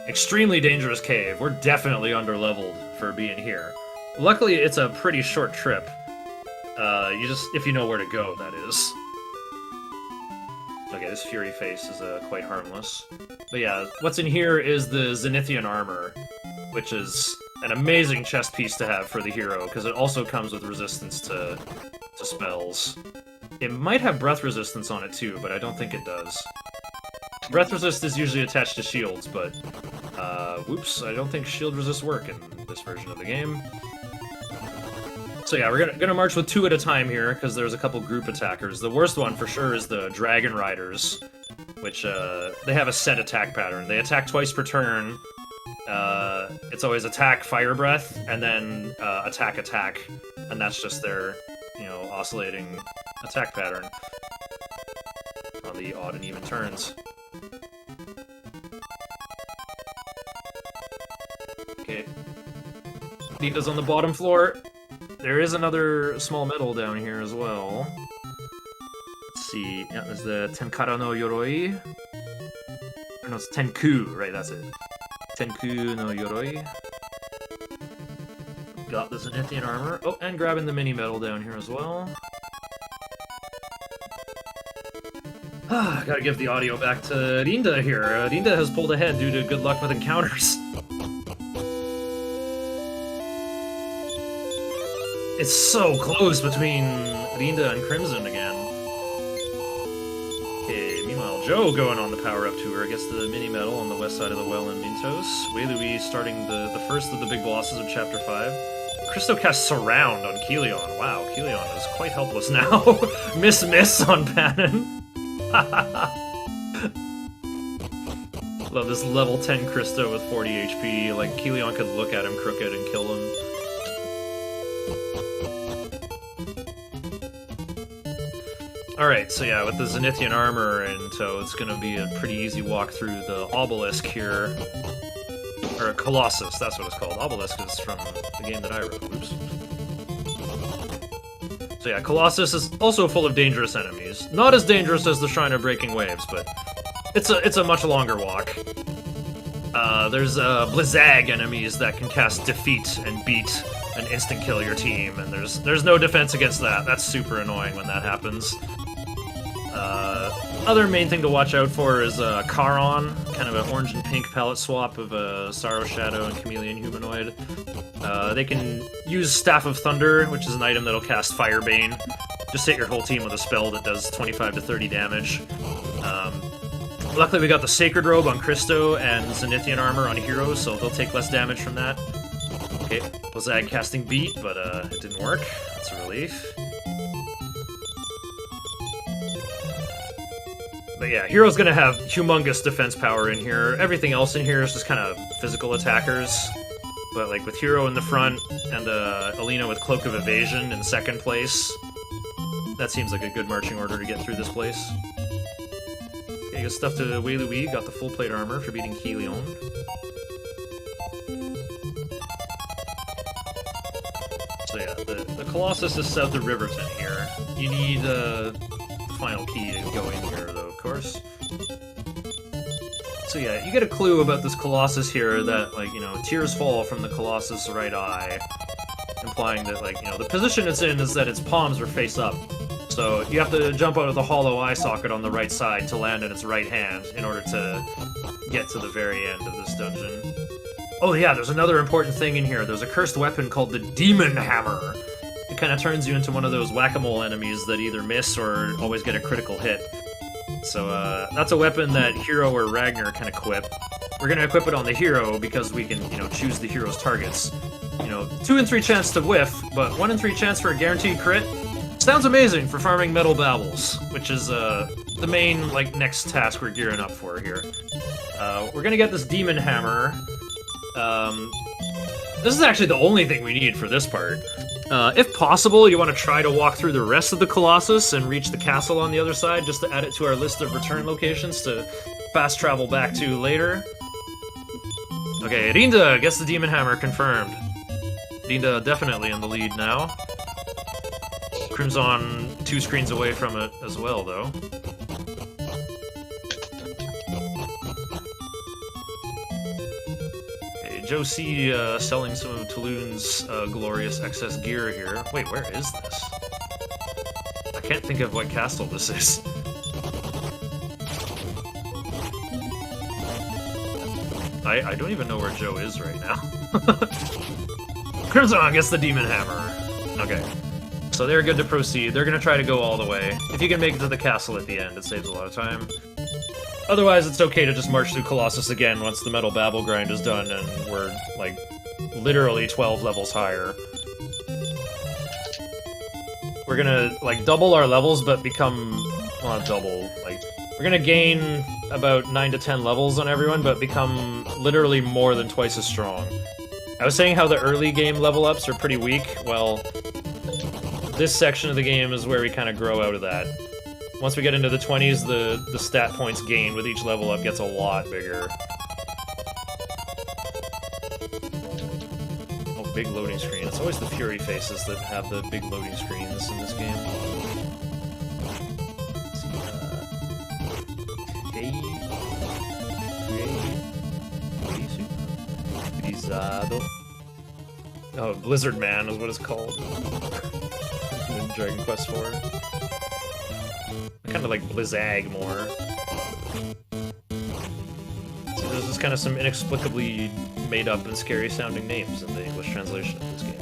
extremely dangerous cave. We're definitely underleveled for being here. Luckily, it's a pretty short trip. If you know where to go, that is. Okay, this Fury Face is quite harmless. But yeah, what's in here is the Zenithian armor, which is an amazing chest piece to have for the hero, because it also comes with resistance to spells. It might have breath resistance on it too, but I don't think it does. Breath resist is usually attached to shields, but whoops, I don't think shield resists work in this version of the game. So yeah, we're gonna march with 2 at a time here, because there's a couple group attackers. The worst one, for sure, is the Dragon Riders, which, they have a set attack pattern. They attack twice per turn. It's always attack, fire breath, and then, attack, and that's just their, you know, oscillating attack pattern on the odd and even turns. Okay. Nita's on the bottom floor. There is another small medal down here as well. Let's see. Yeah, there's the Tenkara no Yoroi. Or no, it's Tenku, right, that's it. Tenku no Yoroi. Got the Zenithian armor. Oh, and grabbing the mini medal down here as well. Gotta give the audio back to Rinda here. Rinda has pulled ahead due to good luck with encounters. It's so close between Rinda and Crimson again. Okay, meanwhile, Joe going on the power-up tour gets the mini-medal on the west side of the well in Mintos. Wei Louis starting the first of the big bosses of Chapter 5. Christo casts Surround on Kilion. Wow, Kilion is quite helpless now. Miss on Panon. Love this level 10 Christo with 40 HP. Like, Kilion could look at him crooked and kill him. Alright, so yeah, with the Zenithian armor in tow, it's gonna be a pretty easy walk through the Obelisk here. Or a Colossus, that's what it's called. Obelisk is from the game that I wrote. Oops. So yeah, Colossus is also full of dangerous enemies. Not as dangerous as the Shrine of Breaking Waves, but it's a much longer walk. There's Blizzag enemies that can cast Defeat and beat and instant kill your team, and there's no defense against that. That's super annoying when that happens. Other main thing to watch out for is Charon, kind of an orange and pink palette swap of Sorrow Shadow and Chameleon Humanoid. They can use Staff of Thunder, which is an item that'll cast Firebane. Just hit your whole team with a spell that does 25 to 30 damage. Luckily we got the Sacred Robe on Christo and Zenithian Armor on Heroes, so they'll take less damage from that. Okay, Blizzag casting Beat, but it didn't work. That's a relief. But yeah, Hero's gonna have humongous defense power in here. Everything else in here is just kind of physical attackers. But like with Hero in the front and Alina with Cloak of Evasion in second place, that seems like a good marching order to get through this place. Okay, good stuff to Wei Louis, got the full plate armor for beating Helion. So yeah, the Colossus is south of Riverton here. You need the final key to go in here, though, of course. So yeah, you get a clue about this Colossus here that, like, you know, tears fall from the Colossus' right eye, implying that, like, you know, the position it's in is that its palms are face up. So you have to jump out of the hollow eye socket on the right side to land in its right hand in order to get to the very end of this dungeon. Oh yeah, there's another important thing in here. There's a cursed weapon called the Demon Hammer. It kind of turns you into one of those whack-a-mole enemies that either miss or always get a critical hit. So that's a weapon that Hero or Ragnar can equip. We're going to equip it on the Hero because we can, you know, choose the Hero's targets. You know, 2 in 3 chance to whiff, but 1 in 3 chance for a guaranteed crit. Sounds amazing for farming metal babbles, which is the main, like, next task we're gearing up for here. We're going to get this Demon Hammer. This is actually the only thing we need for this part. If possible, you want to try to walk through the rest of the Colossus and reach the castle on the other side, just to add it to our list of return locations to fast travel back to later. Okay, Rinda gets the Demon Hammer confirmed. Rinda definitely in the lead now. Crimson 2 screens away from it as well, though. Joe C. Selling some of Tulun's glorious excess gear here. Wait, where is this? I can't think of what castle this is. I don't even know where Joe is right now. Crimson gets the Demon Hammer. Okay. So they're good to proceed. They're going to try to go all the way. If you can make it to the castle at the end, it saves a lot of time. Otherwise, it's okay to just march through Colossus again once the Metal Babble grind is done and we're, like, literally 12 levels higher. We're gonna, like, double our levels, but become... well, not double, like... we're gonna gain about 9 to 10 levels on everyone, but become literally more than twice as strong. I was saying how the early game level ups are pretty weak. Well, this section of the game is where we kind of grow out of that. Once we get into the 20s, the stat points gained with each level up gets a lot bigger. Oh, big loading screen. It's always the Fury faces that have the big loading screens in this game. Oh, Blizzard Man is what it's called in Dragon Quest IV. Kind of like Blizzag more. So there's just kind of some inexplicably made up and scary sounding names in the English translation of this game.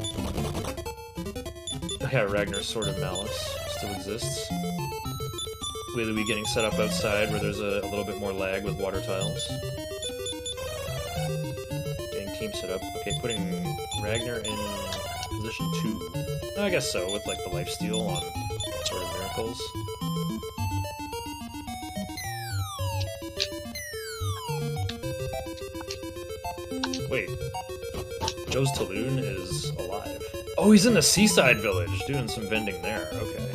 Yeah, Ragnar's Sword of Malice still exists. Wei Louis getting set up outside where there's a little bit more lag with water tiles. Getting team set up. Okay, putting Ragnar in position 2. I guess so, with like the lifesteal on Sword of Miracles. Wait, Joe's Tulun is alive. Oh, he's in the seaside village, doing some vending there, okay.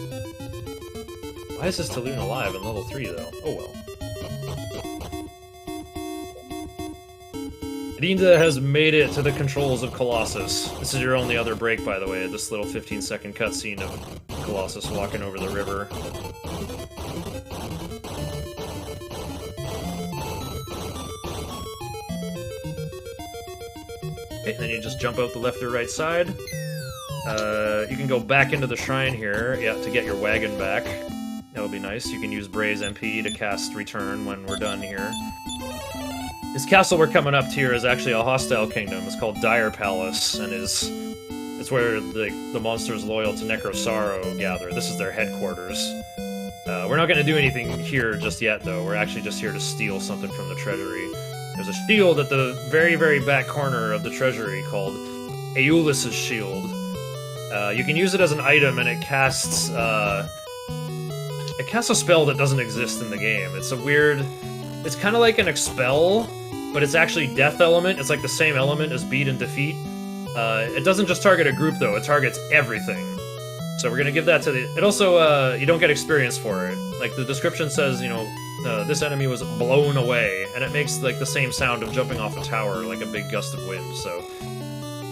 Why is this Taloon alive in level 3, though? Oh well. Rinda has made it to the controls of Colossus. This is your only other break, by the way, this little 15-second cutscene of Colossus walking over the river. Okay, then you just jump out the left or right side. You can go back into the shrine here, yeah, to get your wagon back. That would be nice. You can use Bray's MP to cast Return when we're done here. This castle we're coming up to here is actually a hostile kingdom. It's called Dire Palace, and it's where the monsters loyal to Necrosaro gather. This is their headquarters. We're not going to do anything here just yet, though. We're actually just here to steal something from the treasury. There's a shield at the very, very back corner of the treasury called Aeolus' Shield. You can use it as an item, and it casts a spell that doesn't exist in the game. It's a weird... It's kind of like an Expel, but it's actually Death Element. It's like the same element as Beat and Defeat. It doesn't just target a group, though. It targets everything. So we're gonna give that to the... It also, you don't get experience for it. Like, the description says, you know, this enemy was blown away, and it makes, like, the same sound of jumping off a tower, like a big gust of wind, so...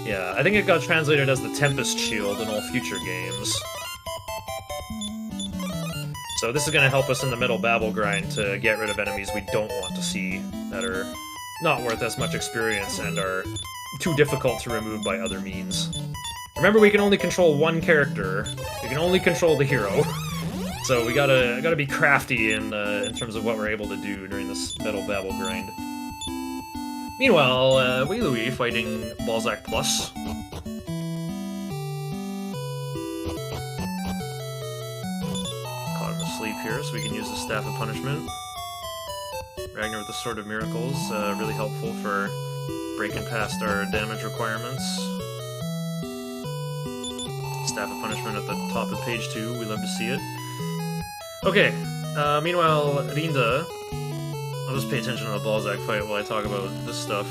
Yeah, I think it got translated as the Tempest Shield in all future games. So this is going to help us in the middle Babel grind to get rid of enemies we don't want to see, that are not worth as much experience and are too difficult to remove by other means. Remember, we can only control one character. We can only control the hero. So we gotta be crafty in terms of what we're able to do during this middle Babel grind. Meanwhile, Wei Louis fighting Balzac Plus. Asleep here, so we can use the Staff of Punishment. Ragnar with the Sword of Miracles, really helpful for breaking past our damage requirements. Staff of Punishment at the top of page 2, we love to see it. Okay, meanwhile, Rinda... I'll just pay attention to the Balzac fight while I talk about this stuff.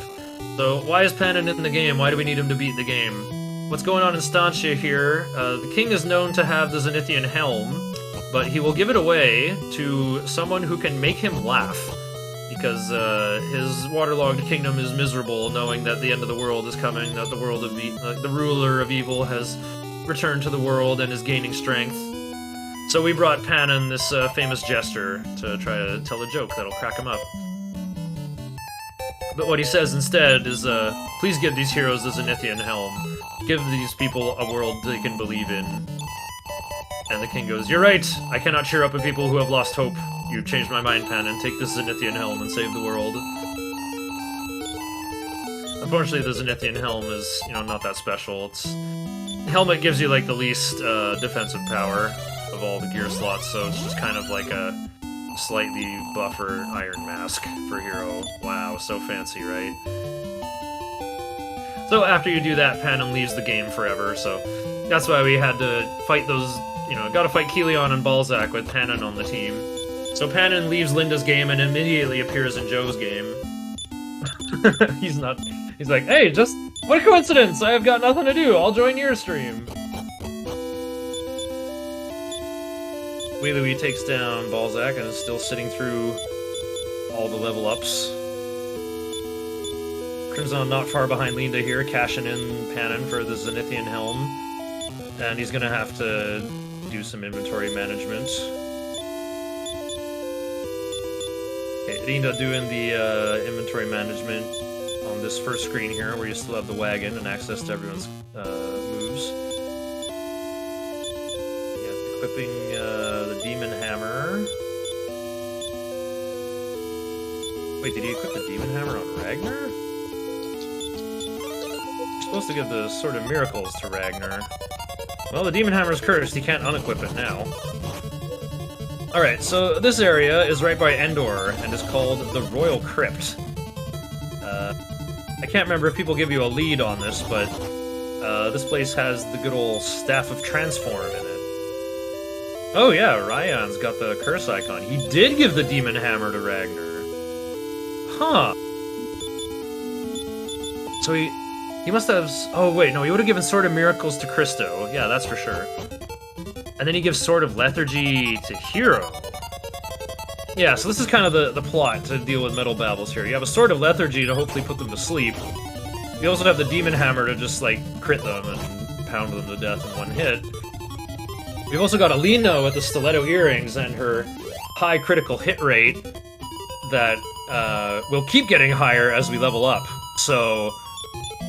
So, why is Panin in the game? Why do we need him to beat the game? What's going on in Stantia here? The king is known to have the Zenithian Helm, but he will give it away to someone who can make him laugh, because his waterlogged kingdom is miserable, knowing that the end of the world is coming, that the world of the ruler of evil has returned to the world and is gaining strength. So we brought Panin, this famous jester, to try to tell a joke that'll crack him up. But what he says instead is, please give these heroes the Zenithian Helm. Give these people a world they can believe in. And the king goes, you're right, I cannot cheer up a people who have lost hope. You changed my mind, Panin. Take this Zenithian Helm and save the world. Unfortunately, the Zenithian Helm is, you know, not that special. The helmet gives you, like, the least defensive power of all the gear slots, so it's just kind of like a slightly buffer Iron Mask for hero. Wow, so fancy, right? So after you do that, Panin leaves the game forever, so that's why we had to fight those, you know, gotta fight Kilion and Balzac with Panin on the team. So Panin leaves Linda's game and immediately appears in Joe's game. He's like, hey, just, what a coincidence! I have got nothing to do, I'll join your stream. Wei Louis takes down Balzac and is still sitting through all the level ups. Crimson not far behind Linda here, cashing in Panin for the Zenithian Helm. And he's gonna have to do some inventory management. Okay, Linda doing the inventory management on this first screen here, where you still have the wagon and access to everyone's moves. Equipping the Demon Hammer. Wait, did he equip the Demon Hammer on Ragnar? You're supposed to give the Sword of Miracles to Ragnar. Well, the Demon Hammer's cursed, he can't unequip it now. Alright, so this area is right by Endor, and is called the Royal Crypt. I can't remember if people give you a lead on this, but this place has the good old Staff of Transform in it. Oh yeah, Ryan's got the curse icon. He did give the Demon Hammer to Ragnar. Huh. So he must have... Oh wait, no, he would have given Sword of Miracles to Christo. Yeah, that's for sure. And then he gives Sword of Lethargy to Hero. Yeah, so this is kind of the plot to deal with Metal Babbles here. You have a Sword of Lethargy to hopefully put them to sleep. You also have the Demon Hammer to just, like, crit them and pound them to death in one hit. We've also got Alina with the Stiletto Earrings and her high critical hit rate that will keep getting higher as we level up. So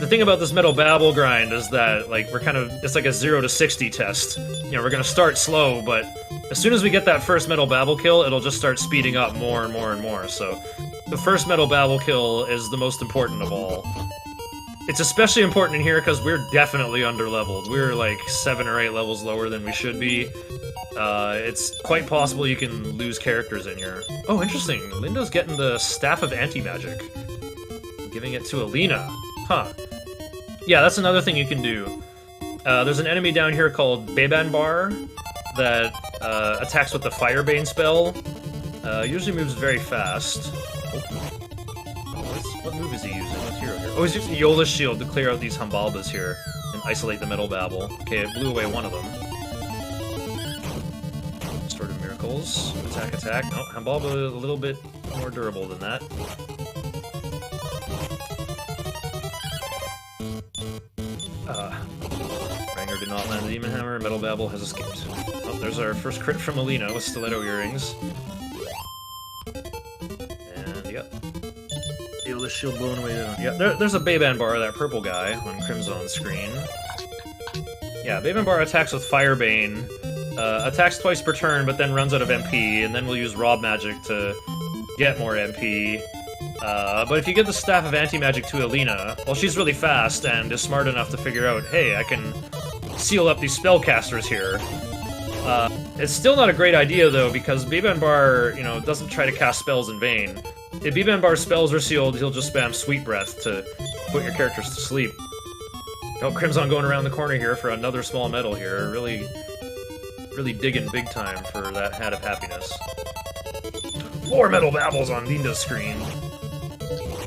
the thing about this Metal Babble grind is that, like, it's like a 0 to 60 test. You know, we're gonna start slow, but as soon as we get that first Metal Babble kill, it'll just start speeding up more and more and more. So the first Metal Babble kill is the most important of all. It's especially important in here because we're definitely underleveled. We're like 7 or 8 levels lower than we should be. It's quite possible you can lose characters in here. Oh, interesting. Linda's getting the Staff of Anti-Magic. Giving it to Alina. Huh. Yeah, that's another thing you can do. There's an enemy down here called Bebanbar that attacks with the Firebane spell. Usually moves very fast. What move is he using? What's hero here? Oh, he's using Yola's Shield to clear out these Humbalbas here and isolate the Metal Babble. Okay, it blew away one of them. Sword of Miracles. Attack, attack. No, Humbalba is a little bit more durable than that. Ragnar did not land the Demon Hammer. Metal Babble has escaped. Oh, there's our first crit from Alina with Stiletto Earrings. And, yep. Yola's Shield blown away. Yeah, there's a Bebanbar, that purple guy, on Crimson screen. Yeah, Bebanbar attacks with Firebane. Attacks twice per turn, but then runs out of MP, and then we'll use Rob Magic to get more MP. But if you get the Staff of Anti-Magic to Alina, well, she's really fast and is smart enough to figure out, hey, I can seal up these spellcasters here. It's still not a great idea, though, because Bebanbar, you know, doesn't try to cast spells in vain. If Bebanbar's spells are sealed, he'll just spam Sweet Breath to put your characters to sleep. Oh, Crimson going around the corner here for another small medal here. Really digging big time for that Hat of Happiness. 4 Metal Babbles on Linda's screen.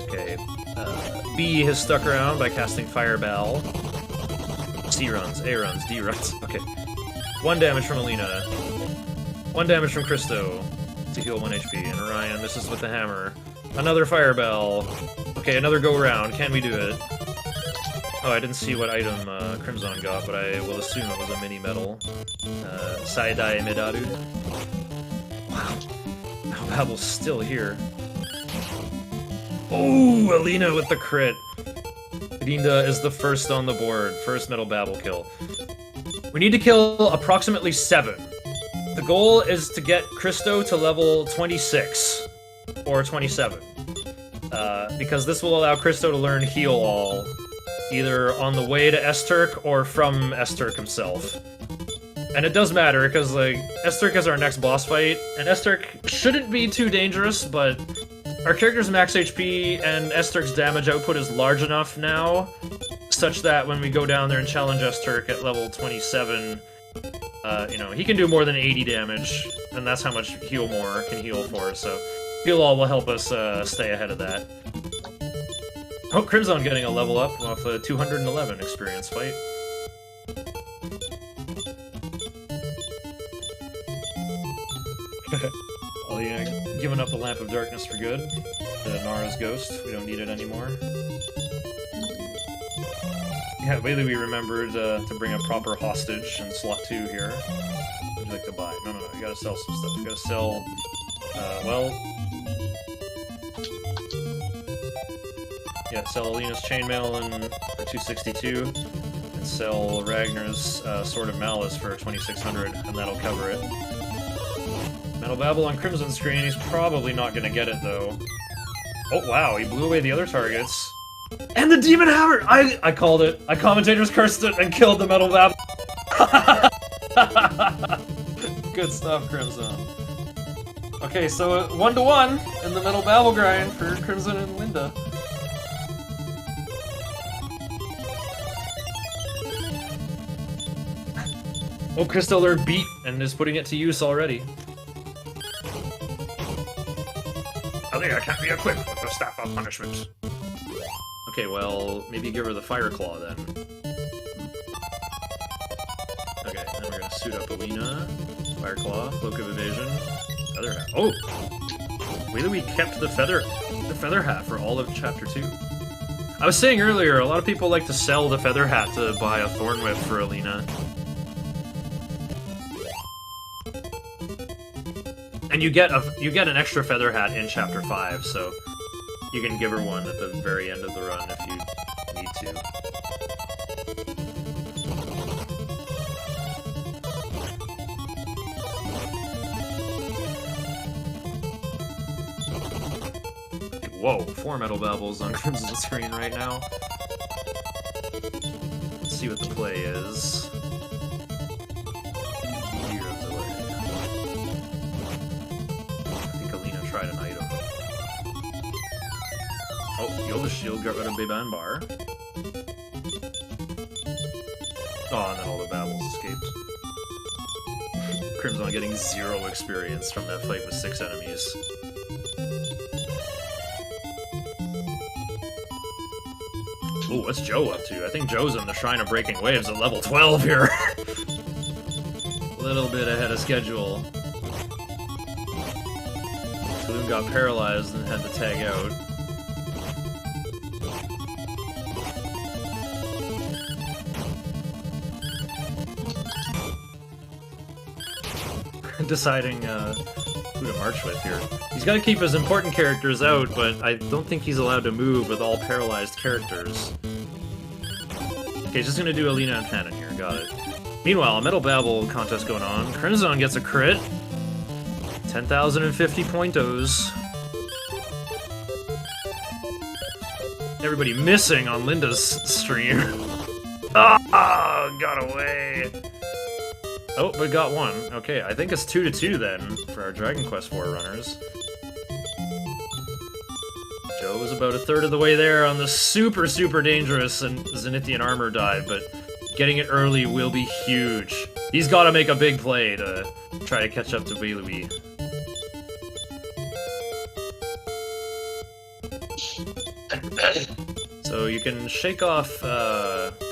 Okay. B has stuck around by casting Fireball. C runs, A runs, D runs. Okay. 1 damage from Alina. 1 damage from Christo to heal 1 HP. And Orion misses with the hammer. Another Fireball. Okay, another go around. Can we do it? Oh, I didn't see what item Crimson got, but I will assume it was a mini medal. Saidai Medaru. Wow. Metal Babble's still here. Oh, Alina with the crit. Linda is the first on the board. First Metal Babble kill. We need to kill approximately 7. The goal is to get Christo to level 26 or 27. Because this will allow Christo to learn Heal All, either on the way to S-Turk or from S-Turk himself. And it does matter, because, like, S-Turk is our next boss fight, and S-Turk shouldn't be too dangerous, but our character's max HP and S-Turk's damage output is large enough now, such that when we go down there and challenge S-Turk at level 27, you know, he can do more than 80 damage, and that's how much Heal More can heal for, so Heal All will help us stay ahead of that. Oh, Crimson getting a level up off a 211 experience fight. Oh yeah, giving up the Lamp of Darkness for good. The Nara's Ghost, we don't need it anymore. Yeah, lately we remembered to bring a proper hostage in slot 2 here. What would you like to buy? No, you gotta sell some stuff. You gotta sell, well... Yeah, sell Alina's Chainmail for 262, and sell Ragnar's Sword of Malice for 2600, and that'll cover it. Metal Babble on Crimson screen, he's probably not gonna get it, though. Oh, wow, he blew away the other targets. And the Demon Hammer! I called it. I commentators cursed it and killed the Metal Babble. Good stuff, Crimson. Okay, so 1-to-1 in the Metal Babble grind for Crimson and Linda. Oh, Christo learned Beat and is putting it to use already. Alina can't be equipped with the Staff of Punishment. Okay, well, maybe give her the Fire Claw then. Okay, then we're gonna Suit up Alina. Fire Claw, Cloak of Evasion, Feather Hat. Oh! We kept the feather hat for all of Chapter 2. I was saying earlier, a lot of people like to sell the feather hat to buy a Thorn Whip for Alina. And you get an extra feather hat in Chapter 5, so you can give her one at the very end of the run if you need to. Whoa, 4 Metal Babbles on Crimson's screen right now. Let's see what the play is. I think Alina tried an item. Oh, Yoda Shield got rid of Beban Bar. Oh, and then all the Babbles escaped. Crimson getting 0 experience from that fight with 6 enemies. Ooh, what's Joe up to? I think Joe's in the Shrine of Breaking Waves at level 12 here. A little bit ahead of schedule. Saloon got paralyzed and had to tag out. Deciding who to march with here. He's got to keep his important characters out, but I don't think he's allowed to move with all paralyzed characters. Okay, just gonna do Alina and Panon here, got it. Meanwhile, a Metal Babble contest going on. Crimson gets a crit. 10,050 pointos. Everybody missing on Linda's stream. Ah, got away. Oh, but got one. Okay, I think it's 2-2 then for our Dragon Quest IV runners. Joe was about a third of the way there on the super dangerous and Zenithian armor dive, but getting it early will be huge. He's got to make a big play to try to catch up to Wei-Lui. So you can shake off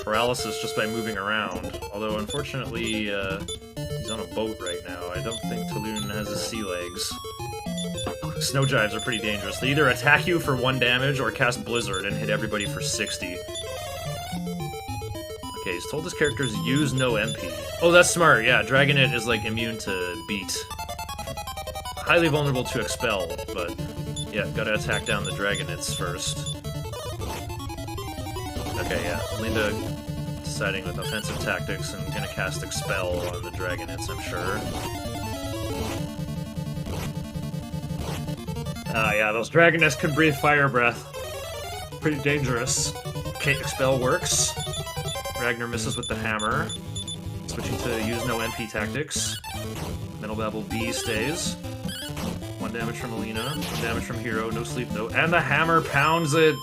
paralysis just by moving around, although unfortunately he's on a boat right now. I don't think Taloon has his sea legs. Snow Jives are pretty dangerous. They either attack you for 1 damage or cast Blizzard and hit everybody for 60. Okay, he's told his characters use no MP. Oh, that's smart, yeah. Dragonite is like immune to beat. Highly vulnerable to expel, but yeah, gotta attack down the Dragonites first. Okay, yeah, Linda deciding with offensive tactics and gonna cast Expel on the Dragonites, I'm sure. Ah, yeah, those Dragonites can breathe fire breath. Pretty dangerous. Okay, Expel works. Ragnar misses with the hammer. Switching to use no MP tactics. Metal Babble B stays. 1 damage from Alina, 1 damage from Hero, no sleep though. And the hammer pounds it!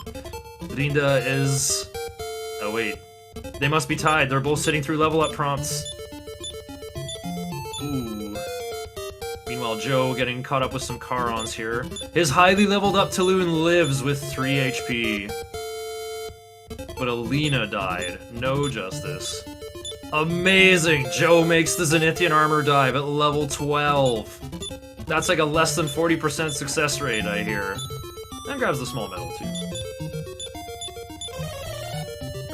Rinda is... Oh wait, they must be tied. They're both sitting through level up prompts. Ooh. Meanwhile, Joe getting caught up with some Charons here. His highly leveled up Taloon lives with 3 HP. But Alina died. No justice. Amazing! Joe makes the Zenithian armor dive at level 12. That's like a less than 40% success rate, I hear. And grabs the small medal too.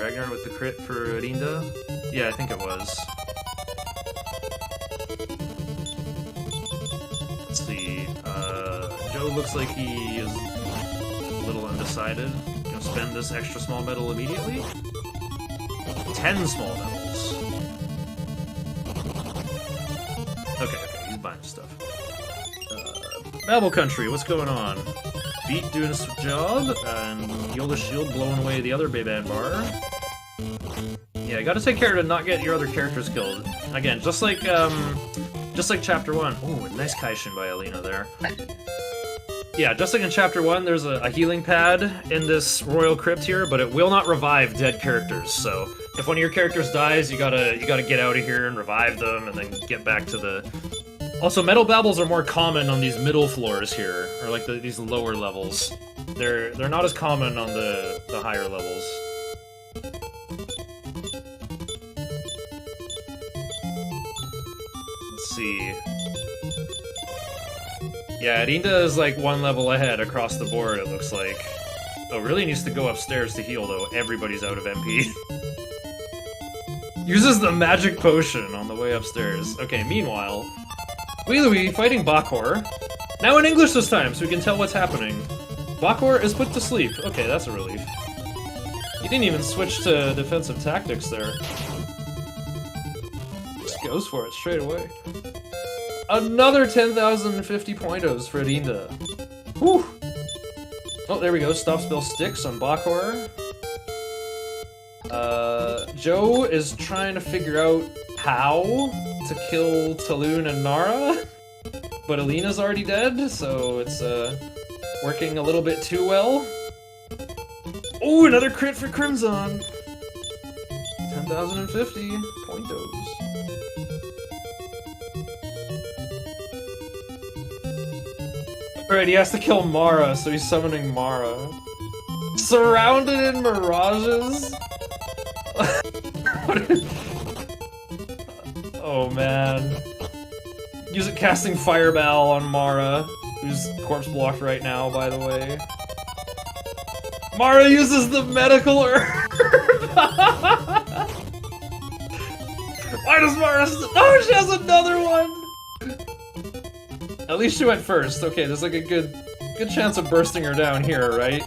Ragnar with the crit for Rinda? Yeah, I think it was. Let's see. Joe looks like he is a little undecided. Gonna spend this extra small medal immediately? 10 small medals. Okay, he's buying stuff. Babble Country, what's going on? Beat doing his job, and Yoda Shield blowing away the other Beban Bar. Yeah, you gotta take care to not get your other characters killed. Again, just like Chapter 1. Ooh, a nice Kaishin by Alina there. Yeah, just like in Chapter 1, there's a healing pad in this Royal Crypt here, but it will not revive dead characters, so if one of your characters dies, you gotta get out of here and revive them, and then get back to the... Also, Metal Babbles are more common on these middle floors here, or like these lower levels. They're not as common on the higher levels. see. Yeah, Rinda is like one level ahead across the board, it looks like. Oh, really needs to go upstairs to heal, though. Everybody's out of MP. Uses the magic potion on the way upstairs. Okay, meanwhile, Wheelie fighting Bakor. Now in English this time, so we can tell what's happening. Bakor is put to sleep. Okay, that's a relief. He didn't even switch to defensive tactics there. Just goes for it straight away. Another 10,050 pointos for Rinda. Whew! Oh, there we go. Stop spell sticks on Bakor. Joe is trying to figure out how to kill Taloon and Nara, but Alina's already dead, so it's working a little bit too well. Oh, another crit for Crimson! 10,050 pointos. Alright, he has to kill Mara, so he's summoning Mara. Surrounded in mirages? Oh man. Use it casting Fireball on Mara, who's corpse blocked right now, by the way. Mara uses the medical herb! Why does Mara... Oh, she has another one! At least she went first. Okay, there's like a good chance of bursting her down here, right?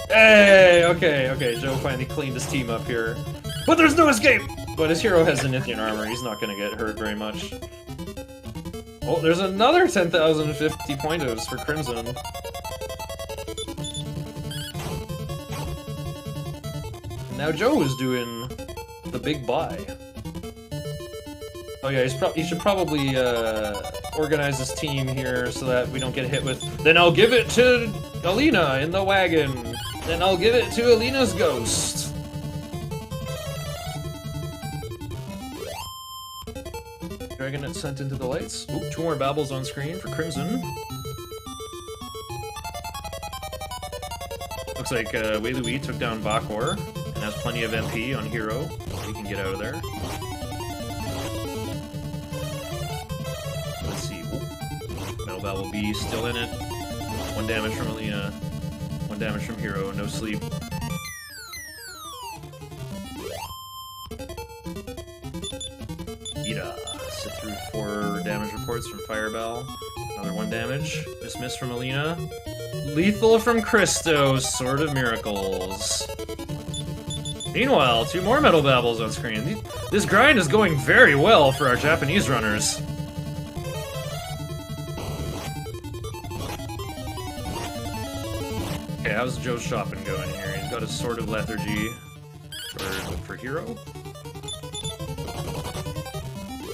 Hey! Okay, Joe finally cleaned his team up here. But there's no escape! But his hero has Zenithian armor, he's not gonna get hurt very much. Oh, there's another 10,050 pointos for Crimson. Now Joe is doing the big buy. Oh yeah, he should probably organize his team here so that we don't get hit with, then I'll give it to Alina in the wagon. Then I'll give it to Alina's ghost. Dragonet sent into the lights. Ooh, 2 more babbles on screen for Crimson. Looks like Wei Lui took down Bakor and has plenty of MP on Hero. He can get out of there. Let's see. Ooh. Metal Babble B still in it. 1 damage from Alina. 1 damage from Hero. No sleep. Ida. Sit through 4 damage reports from Fireball. Another 1 damage. Dismiss from Alina. Lethal from Christo. Sword of Miracles. Meanwhile, 2 more Metal Babbles on screen. This grind is going very well for our Japanese runners. Okay, how's Joe's shopping going here? He's got a Sword of Lethargy for Hero.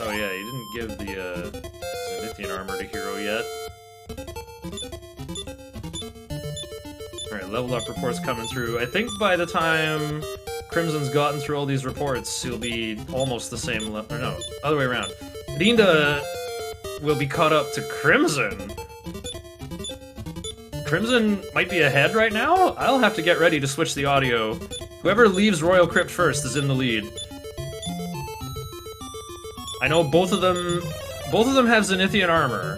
Oh yeah, he didn't give the Zenithian armor to Hero yet. Alright, level up reports coming through. I think by the time Crimson's gotten through all these reports, he'll be almost the same level. Or no, other way around. Rinda will be caught up to Crimson. Crimson might be ahead right now? I'll have to get ready to switch the audio. Whoever leaves Royal Crypt first is in the lead. I know both of them have Zenithian armor.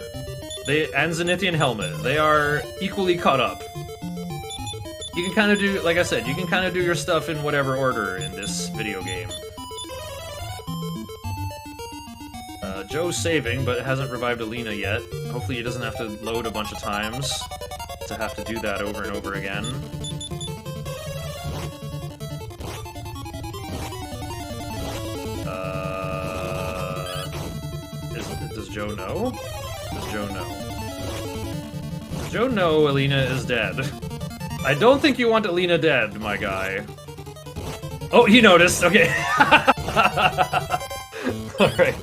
And Zenithian helmet. They are equally caught up. You can kind of do, like I said, you can kind of do your stuff in whatever order in this video game. Joe's saving, but hasn't revived Alina yet. Hopefully he doesn't have to load a bunch of times to have to do that over and over again. Does Joe know? Does Joe know? Does Joe know Alina is dead? I don't think you want Alina dead, my guy. Oh, he noticed. Okay. Alright.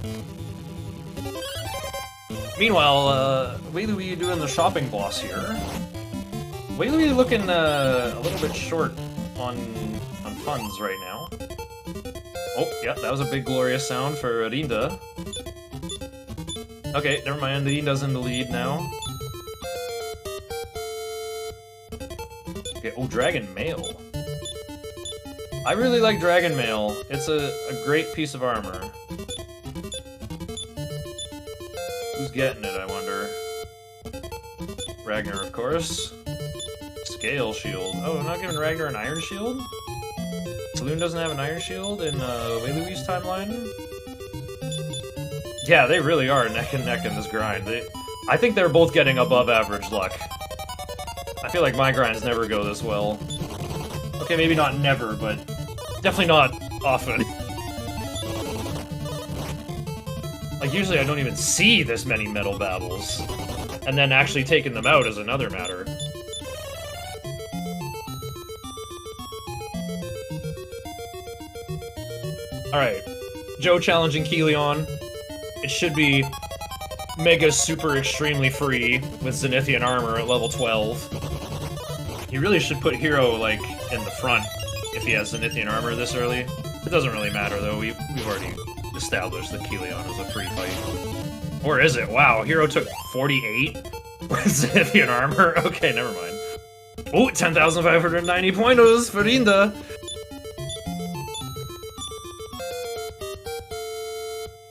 Meanwhile, Wei Lui doing the shopping boss here. Wei Lui looking a little bit short on funds right now. Oh, yeah, that was a big glorious sound for Rinda. Okay, never mind, Rinda's in the lead now. Okay, oh, Dragon Mail. I really like Dragon Mail. It's a great piece of armor. Who's getting it, I wonder? Ragnar, of course. Scale Shield. Oh, not giving Ragnar an Iron Shield? Saloon doesn't have an Iron Shield in Wei-Louis' timeline? Yeah, they really are neck and neck in this grind. I think they're both getting above average luck. I feel like my grinds never go this well. Okay, maybe not never, but definitely not often. Like, usually I don't even see this many metal babbles. And then actually taking them out is another matter. Alright. Joe challenging Kilion. It should be mega super extremely free with Zenithian armor at level 12. He really should put Hero, like, in the front if he has Zenithian armor this early. It doesn't really matter, though. We've already established that Kilion is a free fight. Or is it? Wow, Hero took 48 with Zenithian armor? Okay, never mind. Oh, 10,590 pointers for Rinda!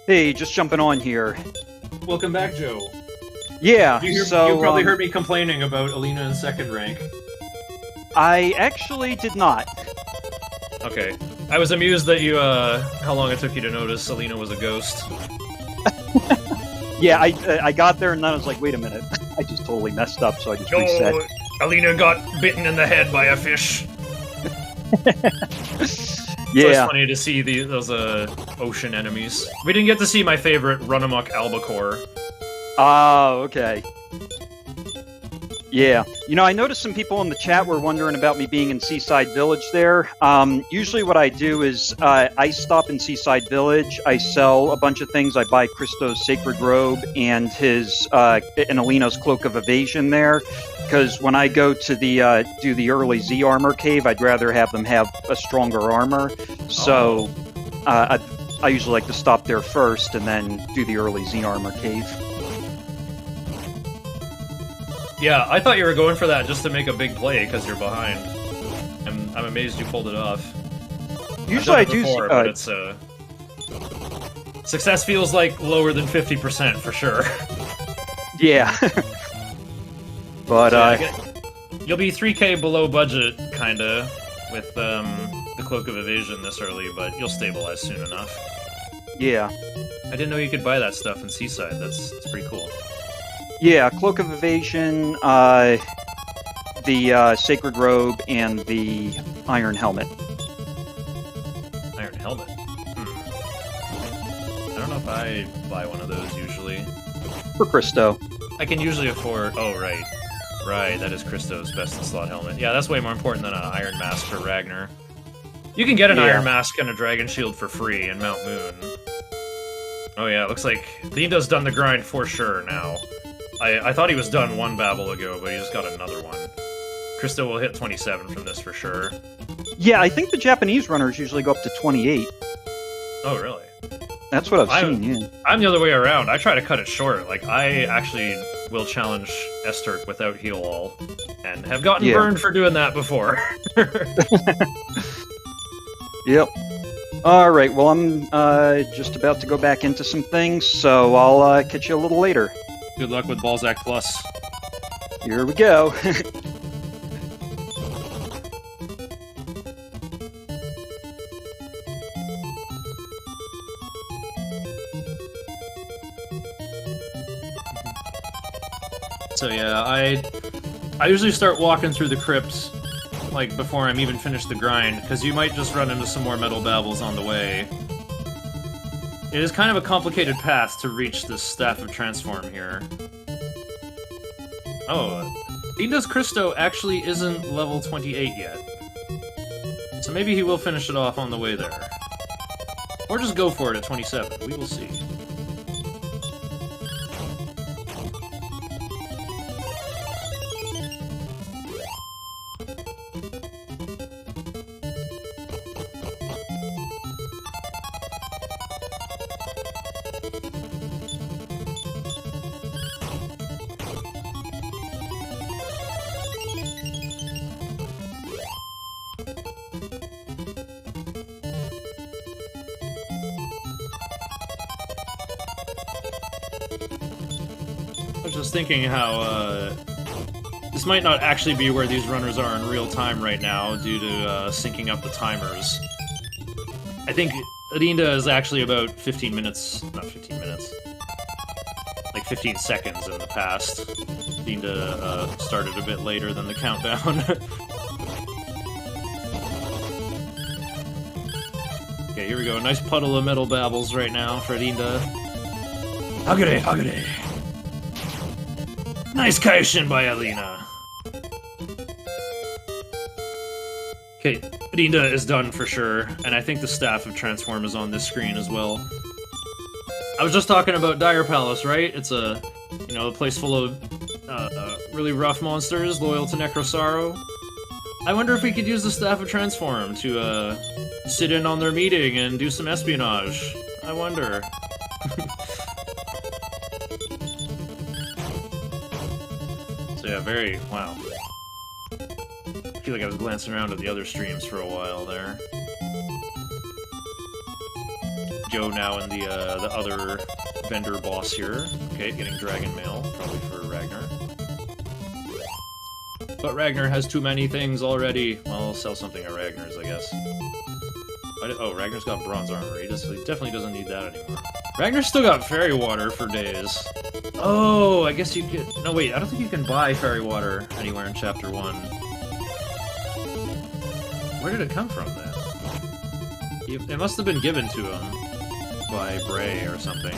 Hey, just jumping on here. Welcome back, Joe. Yeah, You probably heard me complaining about Alina in second rank. I actually did not. Okay. I was amused that you, how long it took you to notice Alina was a ghost. Yeah, I got there and then I was like, wait a minute. I just totally messed up, so I just reset. Alina got bitten in the head by a fish. Yeah. It's funny to see those ocean enemies. We didn't get to see my favorite Run-Amok Albacore. Oh, okay. Yeah. You know, I noticed some people in the chat were wondering about me being in Seaside Village there. Usually what I do is I stop in Seaside Village, I sell a bunch of things, I buy Christo's Sacred Robe and his and Alina's Cloak of Evasion there, because when I go to the do the early Z Armor Cave, I'd rather have them have a stronger armor. So I usually like to stop there first and then do the early Z Armor Cave. Yeah, I thought you were going for that just to make a big play because you're behind. I'm amazed you pulled it off. Usually I do. Before, but it's success feels like lower than 50% for sure. Yeah. But you'll be 3k below budget, kinda, with the Cloak of Evasion this early, but you'll stabilize soon enough. Yeah. I didn't know you could buy that stuff in Seaside. That's pretty cool. Yeah, Cloak of Evasion, the Sacred Robe, and the Iron Helmet. Iron Helmet? I don't know if I buy one of those usually. For Christo. I can usually afford... Oh, right. Right, that is Christo's best-in-slot helmet. Yeah, that's way more important than an Iron Mask for Ragnar. You can get an Iron Mask and a Dragon Shield for free in Mount Moon. Oh yeah, it looks like Linda's done the grind for sure now. I thought he was done one Babble ago, but he just got another one. Christo will hit 27 from this for sure. Yeah, I think the Japanese runners usually go up to 28. Oh, really? That's what I've seen, yeah. I'm the other way around. I try to cut it short. Like, I actually will challenge Esterk without heal all, and have gotten burned for doing that before. Yep. Alright, well, I'm just about to go back into some things, so I'll catch you a little later. Good luck with Balzac Plus. Here we go. So yeah, I usually start walking through the crypts, like, before I'm even finished the grind, because you might just run into some more metal babbles on the way. It is kind of a complicated path to reach this Staff of Transform here. Oh, Inda's Christo actually isn't level 28 yet. So maybe he will finish it off on the way there. Or just go for it at 27, we will see. just thinking how this might not actually be where these runners are in real time right now due to syncing up the timers. I think Rinda is actually about 15 minutes, not 15 minutes, like 15 seconds in the past. Rinda started a bit later than the countdown. Okay, here we go. Nice puddle of metal babbles right now for Rinda. Hagure, hagure. Nice Kaishin by Alina. Okay, Rinda is done for sure, and I think the Staff of Transform is on this screen as well. I was just talking about Dire Palace, right? It's a, you know, a place full of really rough monsters loyal to Necrosaro. I wonder if we could use the Staff of Transform to sit in on their meeting and do some espionage. I wonder. So yeah, wow. I feel like I was glancing around at the other streams for a while there. Joe now in the other vendor boss here. Okay, getting Dragon Mail, probably for Ragnar. But Ragnar has too many things already. Well, I'll sell something at Ragnar's, I guess. Oh, Ragnar's got bronze armor. He definitely doesn't need that anymore. Ragnar's still got fairy water for days. Oh, I guess you could... No, wait, I don't think you can buy fairy water anywhere in Chapter 1. Where did it come from, then? It must have been given to him by Bray or something.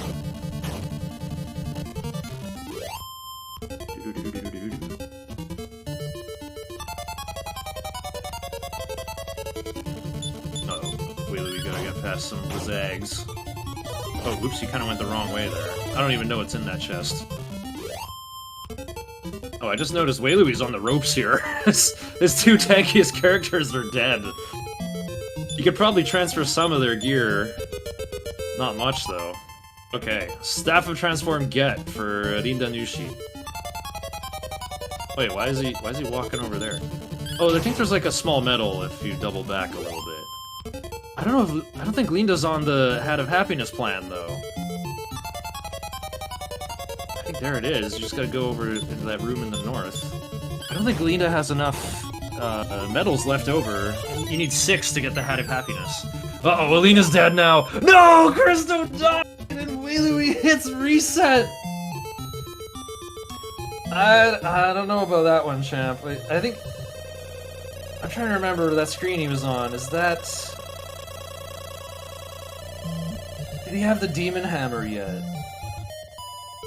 Uh-oh. Wheelie, we gotta get past some Zags. Oh, oops, you kind of went the wrong way there. I don't even know what's in that chest. Oh, I just noticed Wailui's on the ropes here. His two tankiest characters are dead. You could probably transfer some of their gear. Not much, though. Okay, Staff of Transform get for Rinda Nushi. Wait, why is he walking over there? Oh, I think there's like a small medal if you double back a little bit. I don't think Linda's on the Hat of Happiness plan, though. I think there it is. You just gotta go over into that room in the north. I don't think Linda has enough medals left over. You need 6 to get the Hat of Happiness. Uh-oh, Alina's dead now. No! Christo died! And Wailui hits reset! I don't know about that one, champ. I think... I'm trying to remember that screen he was on. Is that... Did he have the Demon Hammer yet?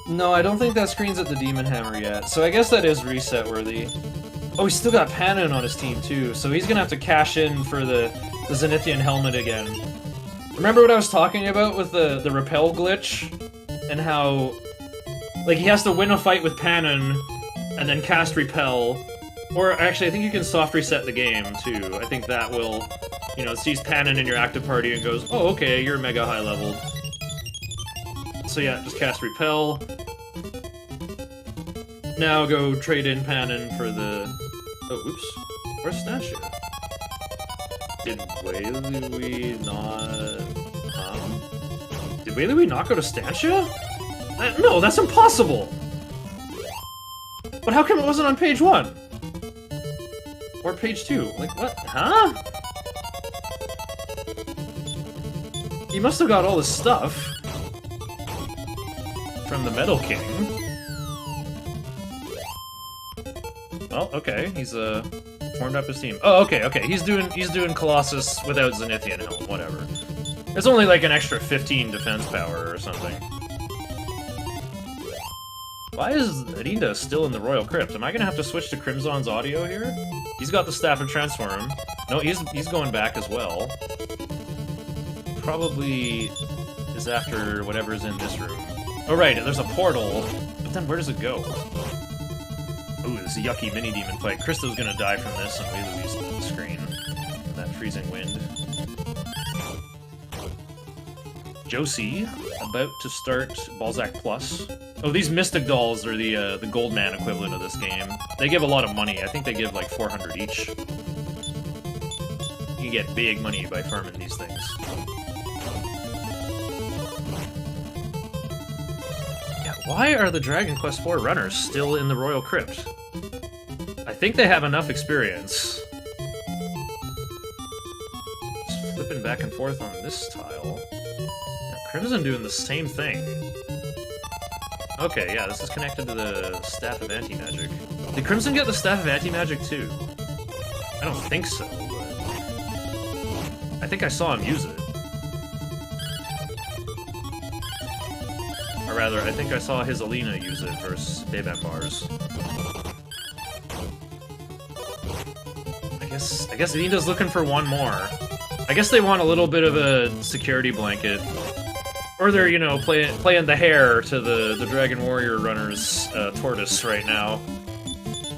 No, I don't think that screen's at the Demon Hammer yet. So I guess that is reset worthy. Oh, he's still got Panon on his team too, so he's gonna have to cash in for the Zenithian helmet again. Remember what I was talking about with the repel glitch? And how... Like, he has to win a fight with Panon, and then cast repel. Or, actually, I think you can soft reset the game, too. I think that will... You know, it sees Panon in your active party and goes, oh, okay, you're mega high leveled. So yeah, just cast repel. Now go trade in Panon for the... Oh, oops. Where's Stantia? Did Wailui not... Did Wailui not go to Stantia? No, that's impossible! But how come it wasn't on page 1? Or page 2? Like, what? Huh? He must have got all this stuff from the Metal King. Well, okay, he's formed up his team. Oh, okay, he's doing Colossus without Zenithian helm, whatever. It's only like an extra 15 defense power or something. Why is Rinda still in the Royal Crypt? Am I gonna have to switch to Crimson's audio here? He's got the Staff of Transform. No, he's going back as well. Probably is after whatever's in this room. Oh right, there's a portal, but then where does it go? Ooh, this yucky mini-demon fight. Kristo's gonna die from this on Wailui's screen. That freezing wind. Josie, about to start Balzac Plus. Oh, these Mystic Dolls are the Goldman equivalent of this game. They give a lot of money. I think they give like 400 each. You can get big money by farming these things. Yeah, Why are the Dragon Quest IV runners still in the Royal Crypt? I think they have enough experience. Just flipping back and forth on this tile. Yeah, Crimson doing the same thing. Okay, yeah, this is connected to the Staff of Anti-Magic. Did Crimson get the Staff of Anti-Magic too? I don't think so, but... I think I saw him use it. Or rather, I think I saw his Alina use it versus Bebambars. I guess Ninda's looking for one more. I guess they want a little bit of a security blanket. Or they're, you know, playing the hair to the Dragon Warrior runner's tortoise right now.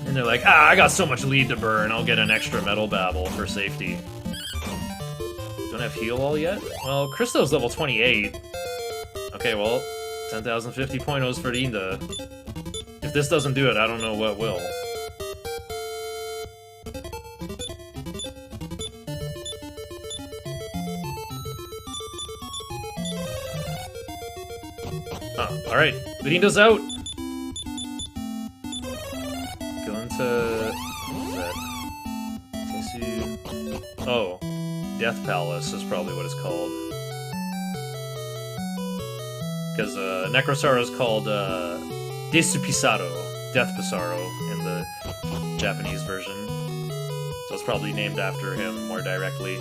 And they're like, I got so much lead to burn, I'll get an extra metal babble for safety. Don't have heal all yet? Well, Christo's level 28. Okay, well, 10,050 pointos for Ninda. If this doesn't do it, I don't know what will. Oh, alright. Linda's out! Going to... what is that? Tessu... Oh. Death Palace is probably what it's called. Because Necrosaro is called Desu Pisaro, Death Pisaro in the Japanese version. So it's probably named after him more directly.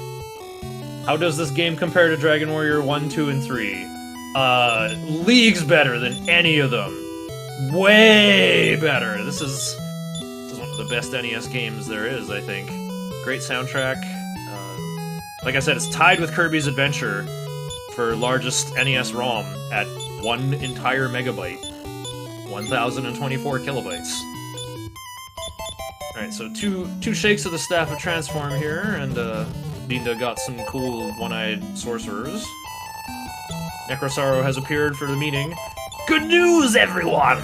How does this game compare to Dragon Warrior 1, 2, and 3? Leagues better than any of them. Way better. This is one of the best NES games there is, I think. Great soundtrack. Like I said, it's tied with Kirby's Adventure for largest NES ROM at 1 entire megabyte. 1024 kilobytes. Alright, so two shakes of the Staff of Transform here, and Ninda got some cool one-eyed sorcerers. Necrosaro has appeared for the meeting. Good news, everyone!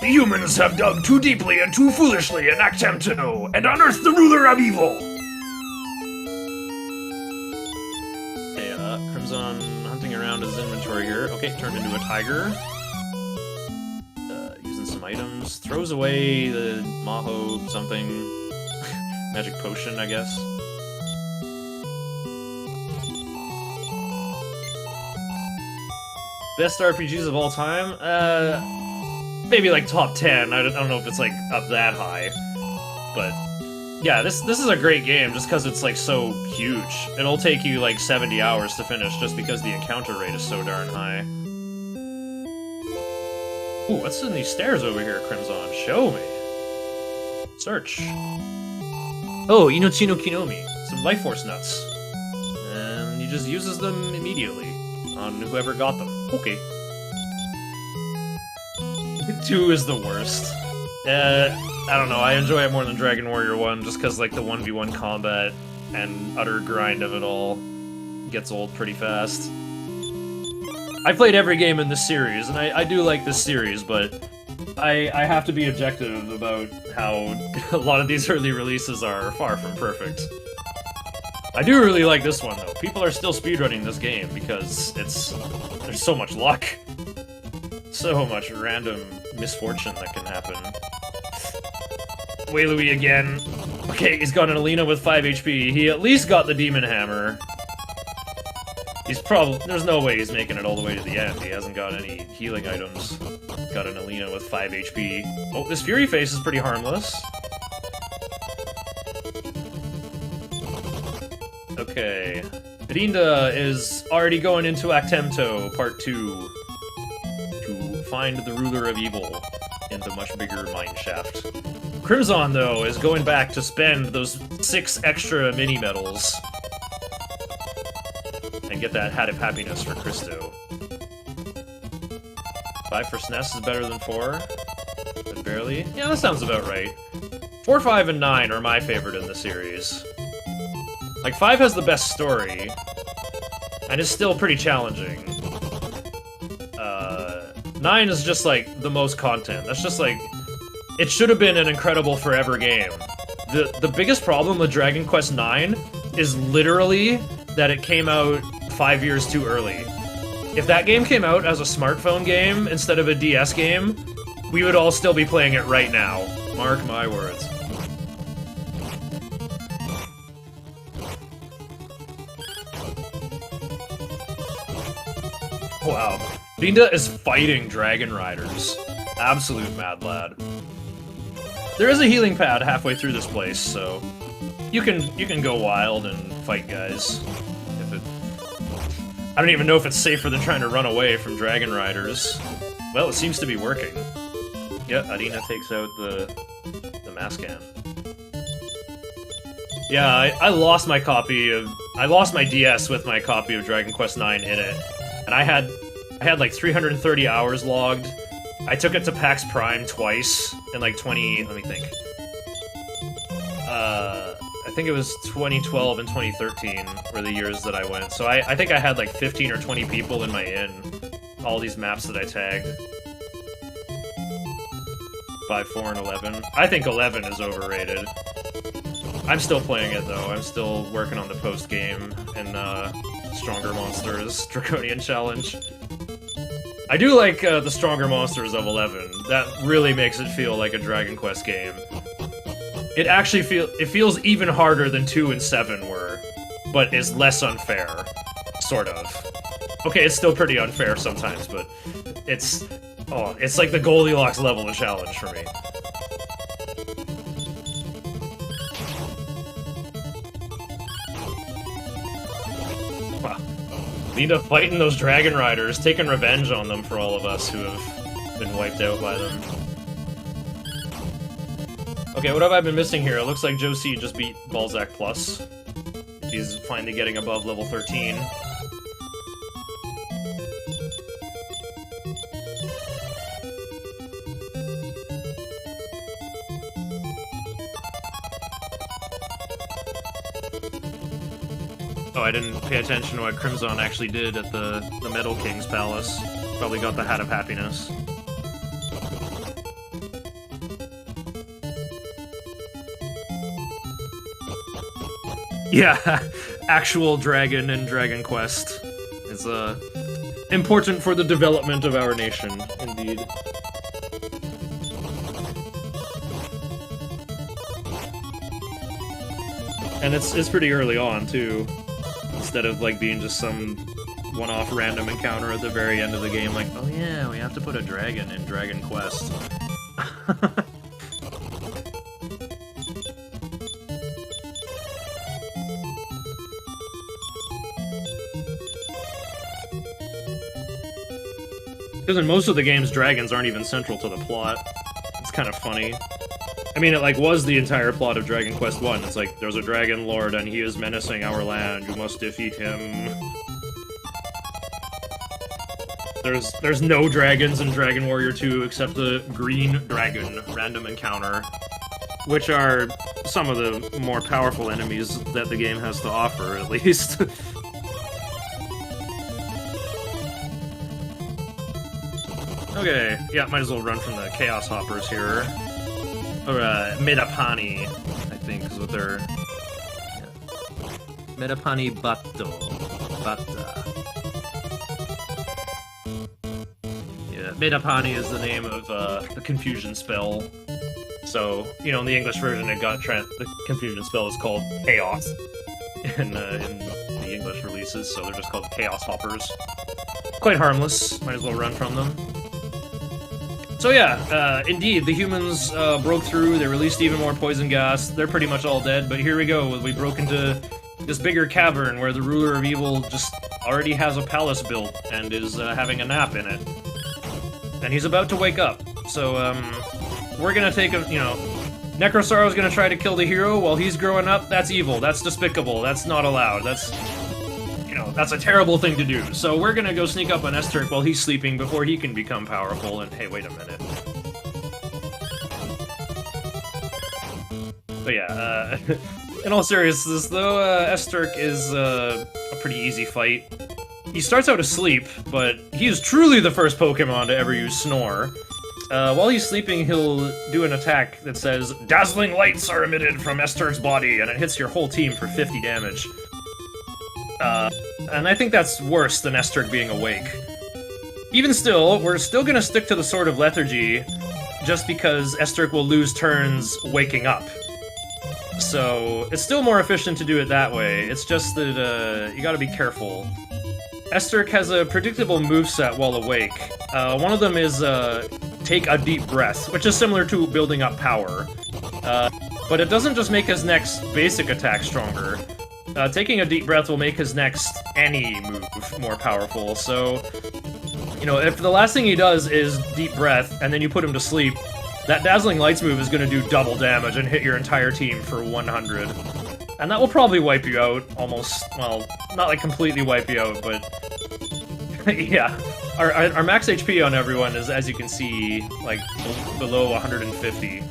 The humans have dug too deeply and too foolishly in Actemto and unearthed the ruler of evil! Okay, Crimson hunting around his inventory here. Okay, turned into a tiger. Using some items. Throws away the Maho something. Magic potion, I guess. Best RPGs of all time? Maybe like top 10. I don't know if it's like up that high. But yeah, this is a great game just because it's like so huge. It'll take you like 70 hours to finish just because the encounter rate is so darn high. Ooh, what's in these stairs over here, Crimson? Show me. Search. Oh, Inochi no Kinomi. Some life force nuts. And he just uses them immediately on whoever got them. Okay. 2 is the worst. I don't know, I enjoy it more than Dragon Warrior 1 just because, like, the 1v1 combat and utter grind of it all gets old pretty fast. I played every game in this series, and I do like this series, but I have to be objective about how a lot of these early releases are far from perfect. I do really like this one, though. People are still speedrunning this game because there's so much luck. So much random misfortune that can happen. Wailui again. Okay, he's got an Alina with 5 HP. He at least got the Demon Hammer. He's there's no way he's making it all the way to the end. He hasn't got any healing items. Got an Alina with 5 HP. Oh, this Fury Face is pretty harmless. Okay. Rinda is already going into Actemto, Part 2. To find the ruler of evil in the much bigger mine shaft. Crimson, though, is going back to spend those 6 extra mini-medals and get that Hat of Happiness for Christo. 5 for SNES is better than 4, but barely. Yeah, that sounds about right. 4, 5, and 9 are my favorite in the series. Like, 5 has the best story, and is still pretty challenging. 9 is just, like, the most content. That's just, like... It should have been an incredible forever game. The biggest problem with Dragon Quest IX is literally that it came out 5 years too early. If that game came out as a smartphone game instead of a DS game, we would all still be playing it right now. Mark my words. Wow. Vinda is fighting Dragon Riders. Absolute mad lad. There is a healing pad halfway through this place, so you can go wild and fight guys. I don't even know if it's safer than trying to run away from Dragon Riders. Well, it seems to be working. Yeah, Arena takes out the Mascan. Yeah, I lost my copy of... I lost my DS with my copy of Dragon Quest IX in it. And I had like 330 hours logged. I took it to PAX Prime twice in like 20... let me think. I think it was 2012 and 2013 were the years that I went. So I think I had like 15 or 20 people in my inn. All these maps that I tagged. 5, 4, and 11. I think 11 is overrated. I'm still playing it though. I'm still working on the post-game and Stronger Monsters Draconian Challenge. I do like the Stronger Monsters of 11. That really makes it feel like a Dragon Quest game. It actually feels even harder than 2 and 7 were, but is less unfair, sort of. Okay, it's still pretty unfair sometimes, but it's like the Goldilocks level of challenge for me. Wow. Linda fighting those Dragon Riders, taking revenge on them for all of us who have been wiped out by them. Okay, what have I been missing here? It looks like Joe C just beat Balzac Plus. He's finally getting above level 13. Oh, I didn't pay attention to what Crimson actually did at the Metal King's Palace. Probably got the Hat of Happiness. Yeah, actual dragon in Dragon Quest is important for the development of our nation, indeed. And it's pretty early on too, instead of like being just some one-off random encounter at the very end of the game, like, oh yeah, we have to put a dragon in Dragon Quest. Because in most of the games, dragons aren't even central to the plot. It's kind of funny. I mean, it like was the entire plot of Dragon Quest I. It's like, there's a dragon lord and he is menacing our land, you must defeat him. There's no dragons in Dragon Warrior 2 except the green dragon random encounter, which are some of the more powerful enemies that the game has to offer, at least. Okay, yeah, might as well run from the Chaos Hoppers here. Or, Medapani, I think, is what they're... Yeah. Medapani Batta. Yeah, Medapani is the name of the Confusion spell. So, you know, in the English version, it got the Confusion spell is called Chaos in the English releases, so they're just called Chaos Hoppers. Quite harmless, might as well run from them. So yeah, indeed, the humans broke through, they released even more poison gas, they're pretty much all dead, but here we go, we broke into this bigger cavern where the ruler of evil just already has a palace built and is having a nap in it. And he's about to wake up, so we're gonna take a, you know, Necrosauro's gonna try to kill the hero while he's growing up, that's evil, that's despicable, that's not allowed, that's... That's a terrible thing to do. So we're gonna go sneak up on S-Turk while he's sleeping before he can become powerful, and hey, wait a minute. But yeah, in all seriousness though, S-Turk is a pretty easy fight. He starts out asleep, but he is truly the first Pokemon to ever use Snore. While he's sleeping, he'll do an attack that says, dazzling lights are emitted from S-Turk's body, and it hits your whole team for 50 damage. And I think that's worse than S-Turk being awake. even still, we're still gonna stick to the Sword of Lethargy, just because Esterk will lose turns waking up. So it's still more efficient to do it that way. It's just that you gotta be careful. Esterk has a predictable moveset while awake. One of them is take a deep breath, which is similar to building up power. But it doesn't just make his next basic attack stronger. Taking a deep breath will make his next any move more powerful, so... You know, if the last thing he does is deep breath, and then you put him to sleep, that Dazzling Lights move is going to do double damage and hit your entire team for 100. And that will probably wipe you out, almost, well, not like completely wipe you out, but... yeah. Our max HP on everyone is, as you can see, like, below 150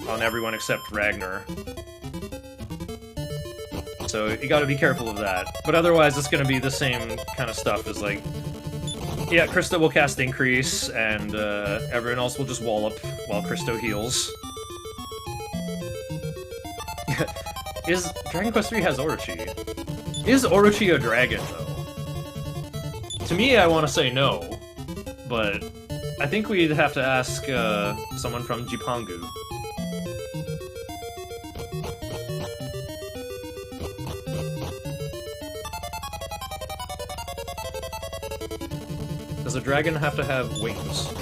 on everyone except Ragnar. So you gotta be careful of that. But otherwise, it's gonna be the same kind of stuff as, like... Yeah, Krista will cast Increase, and everyone else will just wallop while Christo heals. Dragon Quest III has Orochi. Is Orochi a dragon, though? To me, I want to say no, but I think we'd have to ask someone from Jipangu. Does a dragon have to have wings?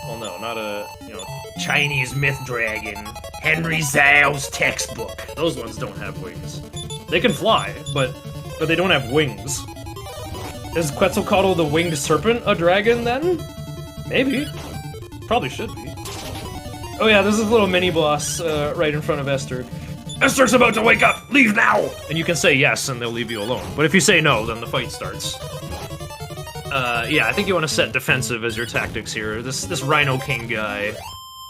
Well, no, not a, you know, Chinese myth dragon. Henry Zhao's textbook. Those ones don't have wings. They can fly, but they don't have wings. Is Quetzalcoatl the winged serpent a dragon, then? Maybe. Probably should be. Oh yeah, there's this little mini-boss right in front of Esterk. Esterk's about to wake up! Leave now! And you can say yes, and they'll leave you alone. But if you say no, then the fight starts. Yeah, I think you want to set defensive as your tactics here. This Rhino King guy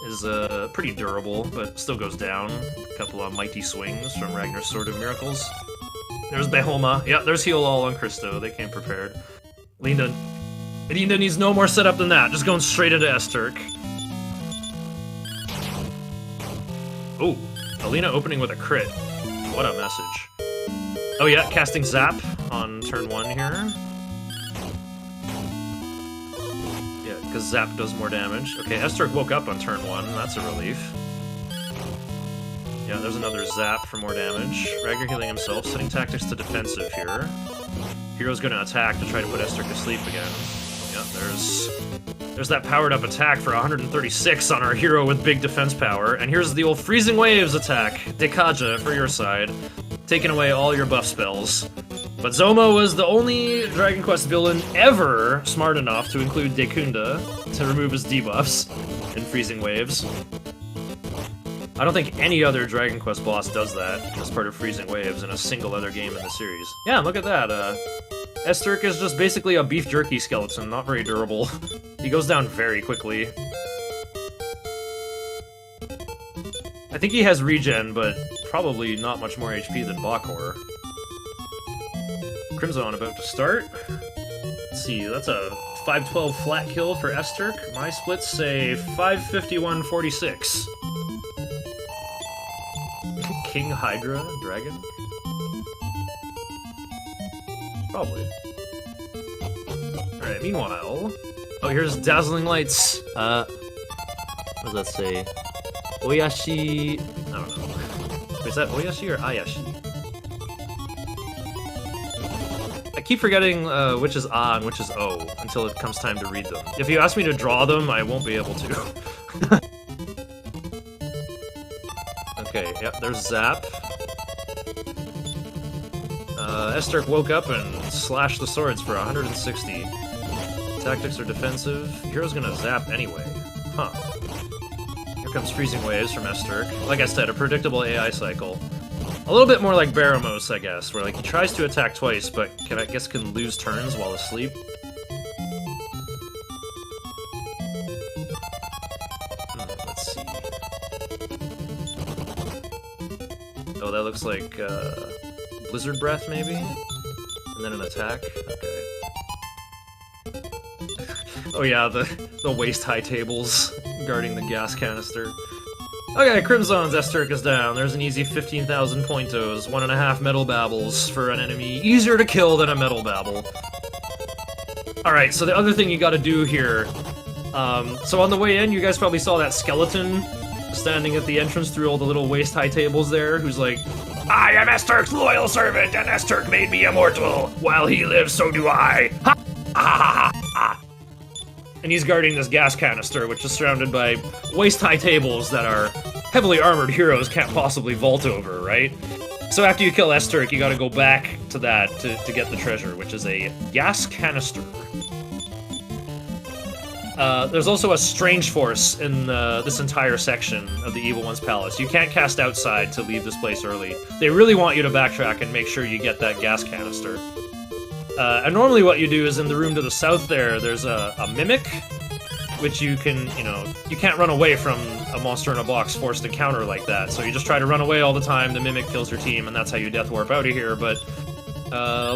is pretty durable, but still goes down. A couple of mighty swings from Ragnar's Sword of Miracles. There's Behoma. Yeah, there's heal all on Christo. They came prepared. Linda needs no more setup than that. Just going straight into Esterk. Oh, Alina opening with a crit. What a message. Oh yeah, casting Zap on turn 1 here. Because Zap does more damage. Okay, Esterk woke up on turn 1, that's a relief. Yeah, there's another Zap for more damage. Ragnar healing himself, setting tactics to defensive here. Hero's gonna attack to try to put Esterk to sleep again. Yeah, there's that powered up attack for 136 on our hero with big defense power. And here's the old Freezing Waves attack, Dekaja for your side, taking away all your buff spells. But Zoma was the only Dragon Quest villain ever smart enough to include Dekunda to remove his debuffs in Freezing Waves. I don't think any other Dragon Quest boss does that as part of Freezing Waves in a single other game in the series. Yeah, look at that. Esterk is just basically a beef jerky skeleton, not very durable. He goes down very quickly. I think he has regen, but probably not much more HP than Bakor. Crimson about to start. Let's see, that's a 512 flat kill for Esterk. My splits say 551.46. King Hydra Dragon? Probably. Alright, meanwhile... Oh, here's Dazzling Lights. What does that say? Oyashi... I don't know. Is that Oyashi or Ayashi? I keep forgetting which is A and which is O until it comes time to read them. If you ask me to draw them, I won't be able to. Okay, yep, there's Zap. Esterk woke up and slashed the swords for 160. Tactics are defensive. Hero's gonna zap anyway. Huh. Here comes Freezing Waves from Esterk. Like I said, a predictable AI cycle. A little bit more like Baramos, I guess, where like he tries to attack twice, but I guess can lose turns while asleep. Let's see. Oh, that looks like Blizzard Breath, maybe? And then an attack? Okay. Oh yeah, the waist-high tables guarding the gas canister. Okay, Crimson's Esterk is down. There's an easy 15,000 pointos, 1.5 Metal Babbles for an enemy easier to kill than a Metal Babble. Alright, so the other thing you gotta do here... so on the way in, you guys probably saw that skeleton standing at the entrance through all the little waist-high tables there, who's like, I am Esturk's loyal servant, and Esturk made me immortal. While he lives, so do I. Ha! Ha ha ha ha! And he's guarding this gas canister, which is surrounded by waist-high tables that our heavily armored heroes can't possibly vault over, right? So after you kill Esturk, you gotta go back to that to get the treasure, which is a gas canister. There's also a strange force in this entire section of the Evil One's palace. You can't cast outside to leave this place early. They really want you to backtrack and make sure you get that gas canister. And normally what you do is in the room to the south there's a mimic, which you can, you can't run away from a monster in a box forced encounter like that. So you just try to run away all the time, the mimic kills your team, and that's how you death warp out of here, but...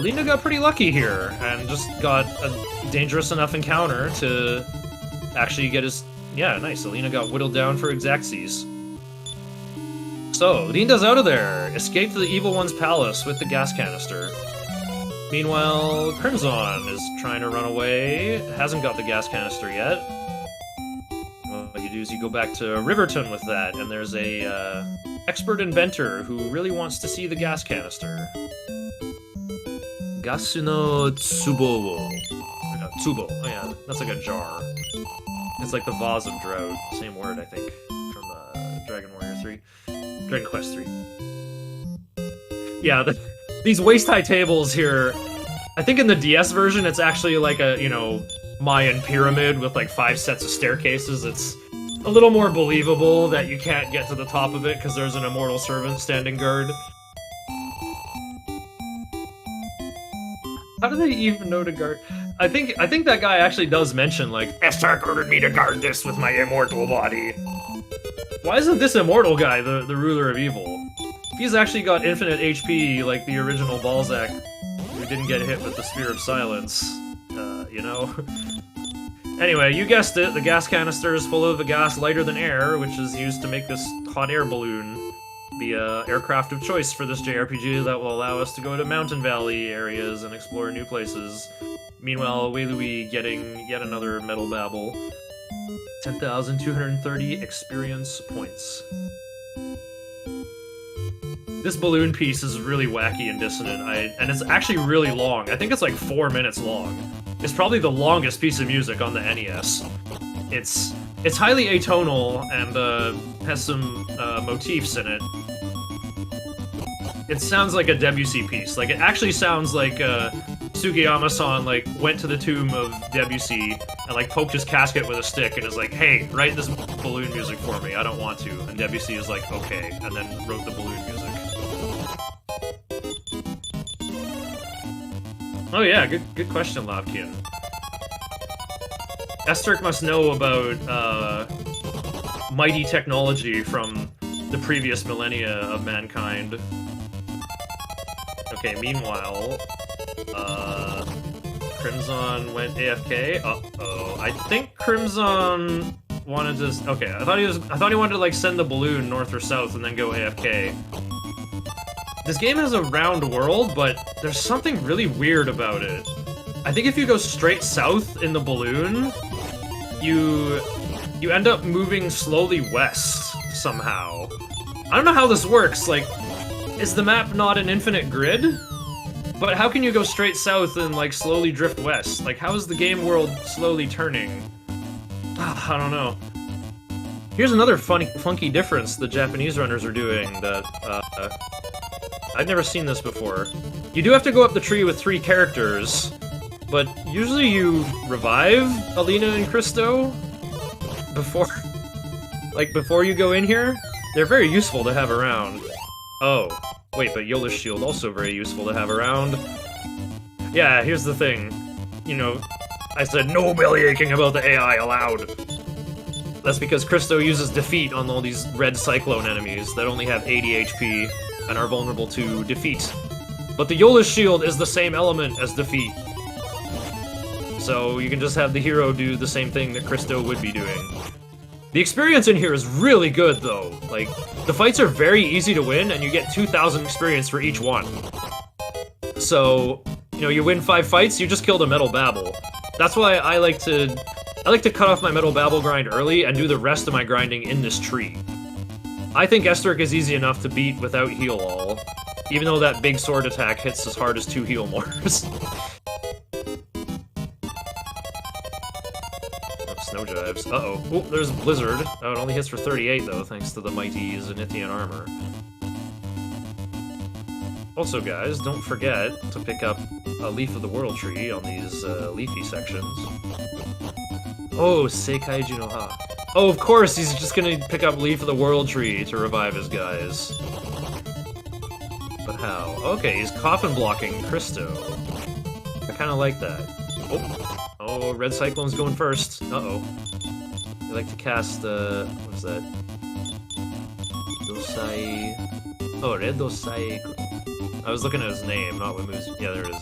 Lina got pretty lucky here, and just got a dangerous enough encounter to actually get his... Yeah, nice, Alina got whittled down for Exaxes. So, Linda's out of there, escaped the Evil One's palace with the gas canister. Meanwhile, Crimson is trying to run away, hasn't got the gas canister yet. What you do is you go back to Riverton with that, and there's a expert inventor who really wants to see the gas canister. Gasuno Tsubo. Tsubo. Oh yeah, that's like a jar. It's like the Vase of Drought. Same word, I think, from Dragon Warrior 3. Dragon Quest 3. Yeah, these waist-high tables here, I think in the DS version it's actually like a, Mayan pyramid with like 5 sets of staircases. It's a little more believable that you can't get to the top of it because there's an immortal servant standing guard. How do they even know to guard? I think that guy actually does mention, like, Esturk ordered me to guard this with my immortal body. Why isn't this immortal guy the ruler of evil? He's actually got infinite HP like the original Balzac, who didn't get hit with the Spear of Silence, Anyway, you guessed it, the gas canister is full of a gas lighter than air, which is used to make this hot air balloon. The aircraft of choice for this JRPG that will allow us to go to Mountain Valley areas and explore new places. Meanwhile, Weilui getting yet another Metal Babble. 10,230 experience points. This balloon piece is really wacky and dissonant, and it's actually really long. I think it's like 4 minutes long. It's probably the longest piece of music on the NES. It's highly atonal and has some motifs in it. It sounds like a Debussy piece. Like, it actually sounds like Sugiyama-san went to the tomb of Debussy and poked his casket with a stick and is like, hey, write this balloon music for me, I don't want to. And Debussy is like, okay, and then wrote the balloon music. Oh yeah, good question, Lavkian. Esturk must know about mighty technology from the previous millennia of mankind. Okay, meanwhile, Crimson went AFK. Uh-oh. I think Crimson wanted to... Okay, I thought he wanted to, send the balloon north or south and then go AFK. This game has a round world, but there's something really weird about it. I think if you go straight south in the balloon, you end up moving slowly west somehow. I don't know how this works, is the map not an infinite grid? But how can you go straight south and, slowly drift west? How is the game world slowly turning? I don't know. Here's another funky difference the Japanese runners are doing that, I've never seen this before. You do have to go up the tree with 3 characters, but usually you revive Alina and Christo before you go in here. They're very useful to have around. Oh, wait, but Yola's shield also very useful to have around. Yeah, here's the thing. I said no bellyaching about the AI allowed. That's because Christo uses defeat on all these red cyclone enemies that only have 80 HP and are vulnerable to defeat. But the Yola's shield is the same element as defeat. So you can just have the hero do the same thing that Christo would be doing. The experience in here is really good, though. The fights are very easy to win, and you get 2,000 experience for each one. So, you win 5 fights, you just killed a Metal Babble. That's why I like to cut off my Metal Babble grind early and do the rest of my grinding in this tree. I think Esterk is easy enough to beat without heal all, even though that big sword attack hits as hard as 2 heal mores. Snow Jives. Uh-oh. Oh, there's Blizzard. Oh, it only hits for 38, though, thanks to the mighty Zenithian armor. Also, guys, don't forget to pick up a Leaf of the World tree on these leafy sections. Oh, Seikaiju no Ha. Oh, of course, he's just gonna pick up Leaf of the World tree to revive his guys. But how? Okay, he's coffin blocking Christo. I kinda like that. Oh, Red Cyclone's going first. Uh-oh. They like to cast, what is that? Dosai... Oh, Red Dosai... I was looking at his name, not what moves... Yeah, there is,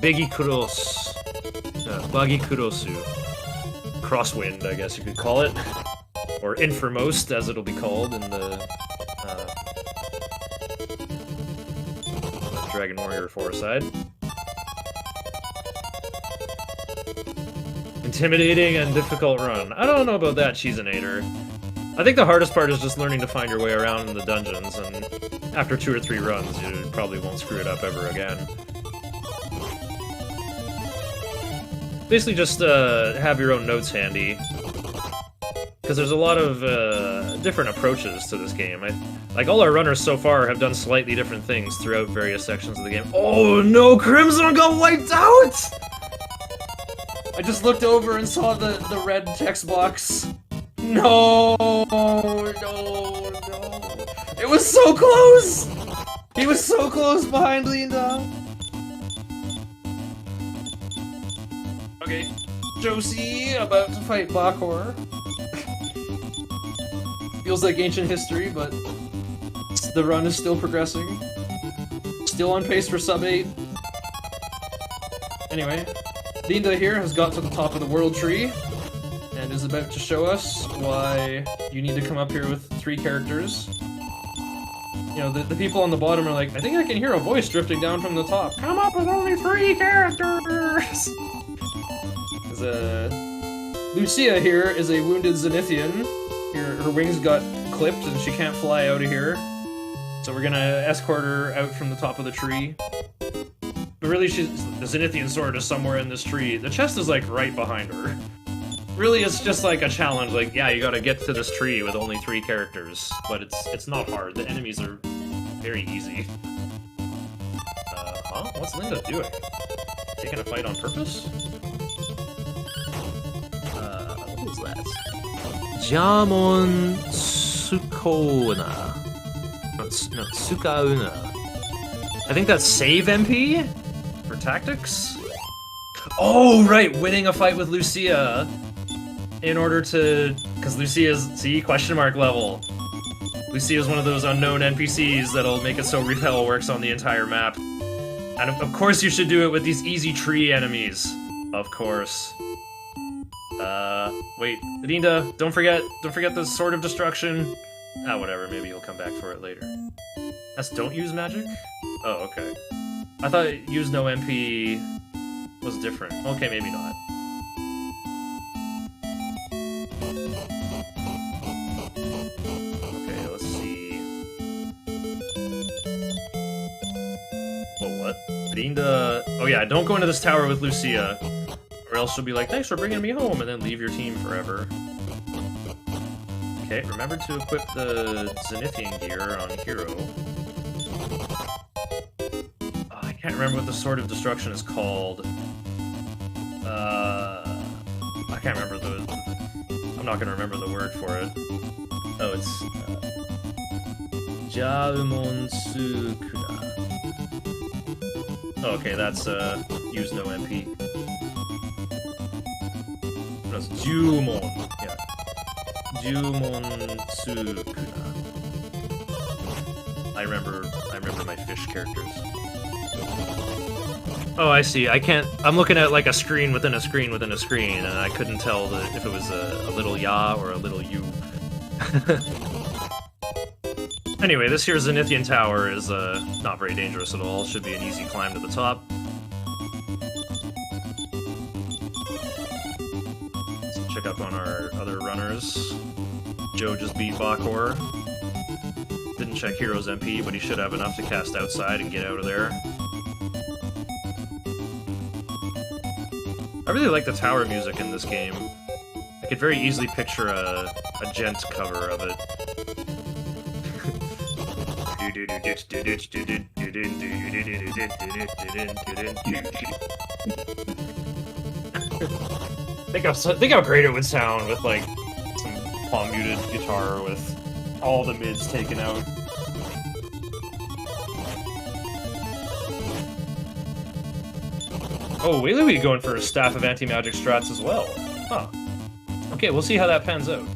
Biggy Kuros... Buggy Kurosu. Crosswind, I guess you could call it. Or Infirmost, as it'll be called in the, Dragon Warrior 4 side. Intimidating and difficult run. I don't know about that, Cheesinator. I think the hardest part is just learning to find your way around in the dungeons, and after 2 or 3 runs, you probably won't screw it up ever again. Basically just have your own notes handy, because there's a lot of different approaches to this game. Like, all our runners so far have done slightly different things throughout various sections of the game. Oh no, Crimson got wiped out! I just looked over and saw the red text box. No, no, no. It was so close! He was so close behind Linda. Okay, Josie about to fight Bakor. Feels like ancient history, but the run is still progressing. Still on pace for sub 8. Anyway, Linda here has got to the top of the world tree and is about to show us why you need to come up here with 3 characters. You know, the people on the bottom are like, I think I can hear a voice drifting down from the top. Come up with only 3 characters! Lucia here is a wounded Zenithian. Her wings got clipped and she can't fly out of here. So we're gonna escort her out from the top of the tree. But really, the Zenithian sword is somewhere in this tree. The chest is like right behind her. Really, it's just like a challenge, like, yeah, you gotta get to this tree with only 3 characters. But it's not hard, the enemies are very easy. Huh? What's Linda doing? Taking a fight on purpose? What is that? Jamon Sukona. No, Sukauna. I think that's save MP? For tactics? Oh, right, winning a fight with Lucia in order to... Because Lucia's, see, question mark level. Lucia's one of those unknown NPCs that'll make it so repel works on the entire map. And of course you should do it with these easy tree enemies. Of course. Wait, Linda, don't forget the Sword of Destruction. Ah, whatever, maybe you'll come back for it later. That's don't use magic? Oh, okay. I thought use no MP was different. Okay, maybe not. Okay, let's see. Oh, what? Linda... Oh yeah, don't go into this tower with Lucia. Or else she'll be like, thanks for bringing me home, and then leave your team forever. Okay, remember to equip the Zenithian gear on Hero. Oh, I can't remember what the Sword of Destruction is called. I can't remember I'm not gonna remember the word for it. Oh, it's... Jaumon Sukuna. Oh, okay, that's, use no MP. No, it's Jumon. Yeah. Jumon Sukuna. I remember my fish characters. Oh, I see. I'm looking at like a screen within a screen within a screen, and I couldn't tell if it was a little ya or a little you. Anyway, this here Zenithian tower is not very dangerous at all. Should be an easy climb to the top. check up on our other runners. Joe just beat Bakor. Didn't check Hero's MP, but he should have enough to cast outside and get out of there. I really like the tower music in this game. I could very easily picture a gent cover of it. Think how great it would sound with like some palm muted guitar with all the mids taken out. Oh, Wailuigi going for a Staff of Anti-Magic strats as well. Huh. Okay, we'll see how that pans out.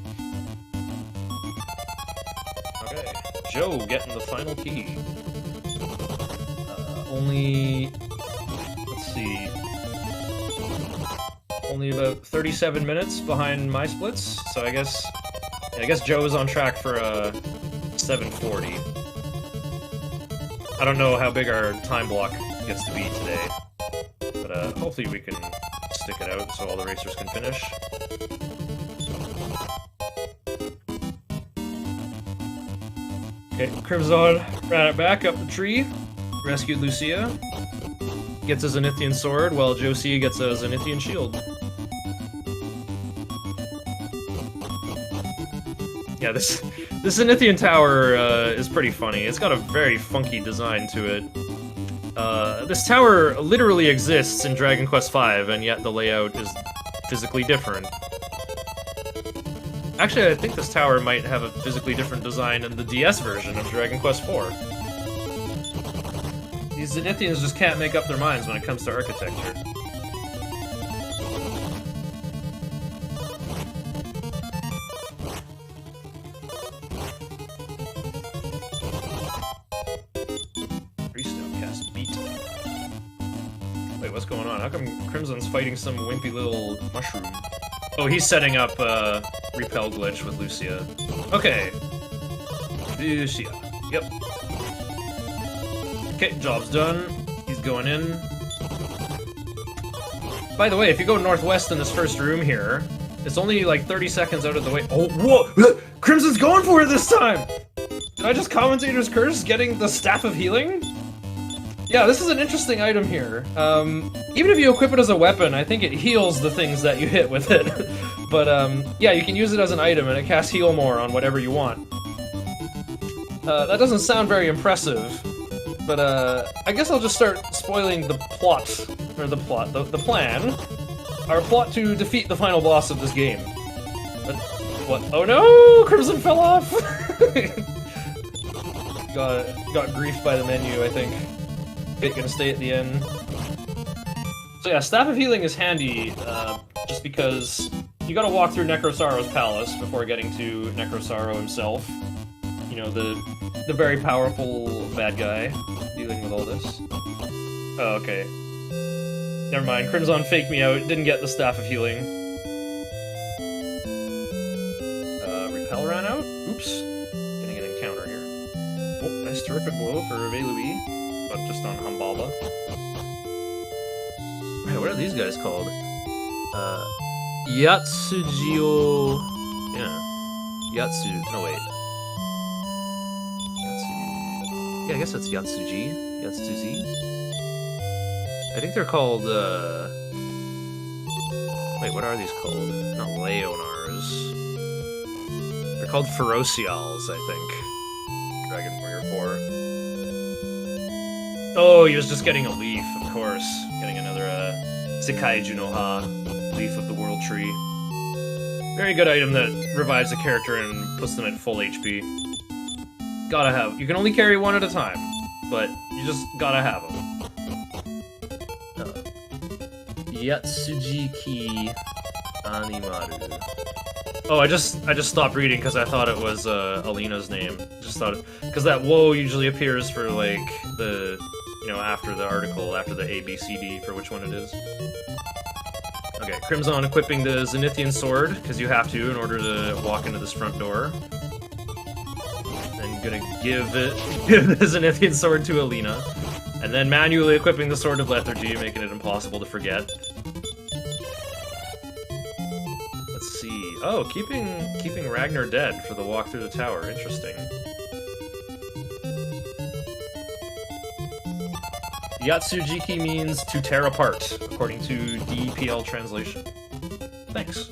Okay, Joe getting the final key. Let's see, only about 37 minutes behind my splits, so I guess Joe is on track for 7:40. I don't know how big our time block gets to be today, but hopefully we can stick it out so all the racers can finish. Okay, Crimson ran it back up the tree, rescued Lucia, gets a Zenithian sword, while Josie gets a Zenithian shield. Yeah, this Zenithian tower is pretty funny. It's got a very funky design to it. This tower literally exists in Dragon Quest V, and yet the layout is physically different. Actually, I think this tower might have a physically different design in the DS version of Dragon Quest IV. These Zenithians just can't make up their minds when it comes to architecture. Wait, what's going on? How come Crimson's fighting some wimpy little mushroom? Oh, he's setting up repel glitch with Lucia. Okay. Lucia. Yep. Okay, job's done. He's going in. By the way, if you go northwest in this first room here, it's only like 30 seconds out of the way. Oh, whoa! Crimson's going for it this time! Did I just Commentator's Curse getting the Staff of Healing? Yeah, this is an interesting item here. Even if you equip it as a weapon, I think it heals the things that you hit with it. But, yeah, you can use it as an item, and it casts Heal More on whatever you want. That doesn't sound very impressive, but, I guess I'll just start spoiling the plot. Or the plan. Our plot to defeat the final boss of this game. But, what? Oh no! Crimson fell off! got griefed by the menu, I think. Gonna stay at the end. So yeah, Staff of Healing is handy, just because you gotta walk through Necrosaro's palace before getting to Necrosaro himself. You know, the very powerful bad guy dealing with all this. Oh, okay. Never mind, Crimson faked me out, didn't get the Staff of Healing. Repel ran out? Oops. Getting an encounter here. Oh, nice terrific blow for Wailuigi. But just on Humbaba. Right, what are these guys called? Yatsujio... Yeah. Yatsu... No, wait. Yatsu... Yeah, I guess that's Yatsuji. Yatsuzi. I think they're called, Wait, what are these called? Not Leonars. They're called Ferocials, I think. Dragon Warrior 4. Oh, he was just getting a leaf, of course. Getting another, Sekai Junoha, Leaf of the World Tree. Very good item that revives a character and puts them at full HP. Gotta have. You can only carry one at a time, but you just gotta have them. Yatsujiki Animaru. Oh, I just stopped reading because I thought it was Alina's name. Just thought because that "whoa" usually appears for like the, you know, after the article, after the A, B, C, D for which one it is. Okay, Crimson equipping the Zenithian sword because you have to in order to walk into this front door. Then gonna give the Zenithian sword to Alina, and then manually equipping the Sword of Lethargy, making it impossible to forget. Let's see. Oh, keeping Ragnar dead for the walk through the tower. Interesting. Yatsujiki means to tear apart, according to DPL translation. Thanks.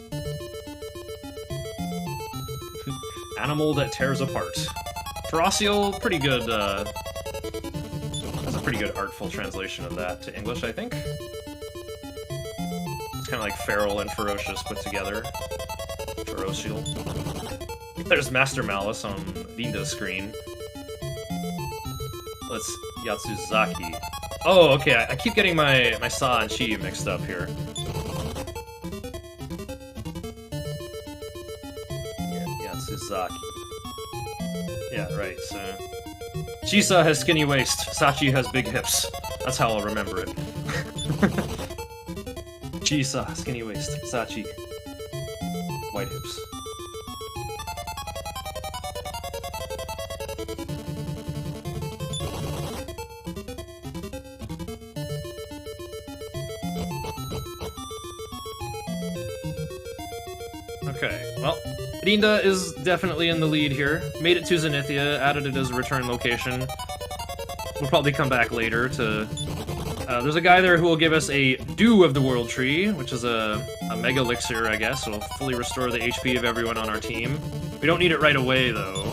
Animal that tears apart. Ferocial, pretty good, that's a pretty good artful translation of that to English, I think. It's kind of like feral and ferocious put together. Ferocial. There's Master Malice on Rinda's screen. Let's Yatsuzaki. Oh, okay, I keep getting my Sa and Chi mixed up here. Yeah, Yatsuzaki. Yeah, right, so... Chisa has skinny waist, Sachi has big hips. That's how I'll remember it. Chisa, skinny waist, Sachi, white hips. Okay, well, Rinda is definitely in the lead here. Made it to Zenithia, added it as a return location. We'll probably come back later to... there's a guy there who will give us a Dew of the World Tree, which is a Mega Elixir, I guess. It'll fully restore the HP of everyone on our team. We don't need it right away, though.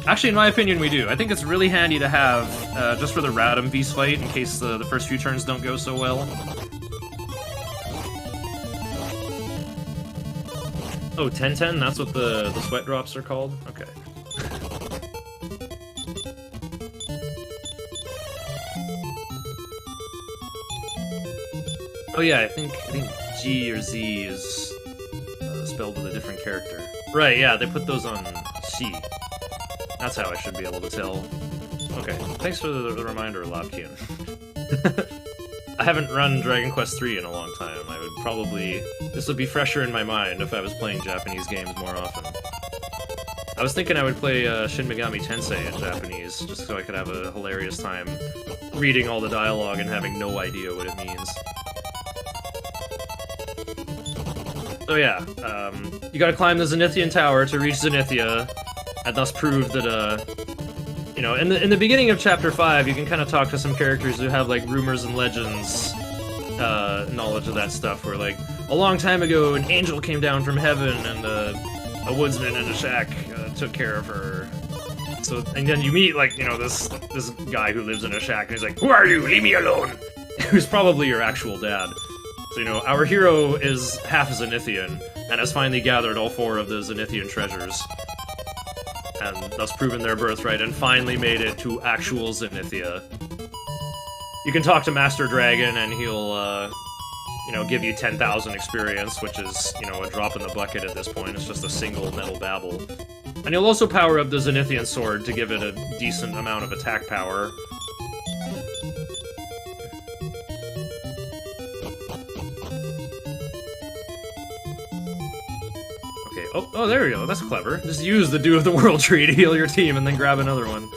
Actually, in my opinion, we do. I think it's really handy to have, just for the Radam Beast fight, in case the first few turns don't go so well. Oh, 10-10? That's what the sweat drops are called? Okay. Oh yeah, I think G or Z is spelled with a different character. Right, yeah, they put those on C. That's how I should be able to tell. Okay, thanks for the reminder, Lobkin. I haven't run Dragon Quest III in a long time. I would probably... This would be fresher in my mind if I was playing Japanese games more often. I was thinking I would play Shin Megami Tensei in Japanese, just so I could have a hilarious time reading all the dialogue and having no idea what it means. So yeah, you gotta climb the Zenithian Tower to reach Zenithia, and thus prove that, you know, in the beginning of Chapter 5, you can kind of talk to some characters who have, like, rumors and legends, knowledge of that stuff, where, like, a long time ago, an angel came down from heaven, and a woodsman in a shack took care of her. So, and then you meet, like, you know, this guy who lives in a shack, and he's like, "Who are you? Leave me alone!" Who's probably your actual dad. So, you know, our hero is half Zenithian, and has finally gathered all 4 of the Zenithian treasures, and thus proven their birthright, and finally made it to actual Zenithia. You can talk to Master Dragon, and he'll, you know, give you 10,000 experience, which is, you know, a drop in the bucket at this point. It's just a single metal babble. And he'll also power up the Zenithian sword to give it a decent amount of attack power. Oh, there we go. That's clever. Just use the Dew of the World Tree to heal your team and then grab another one.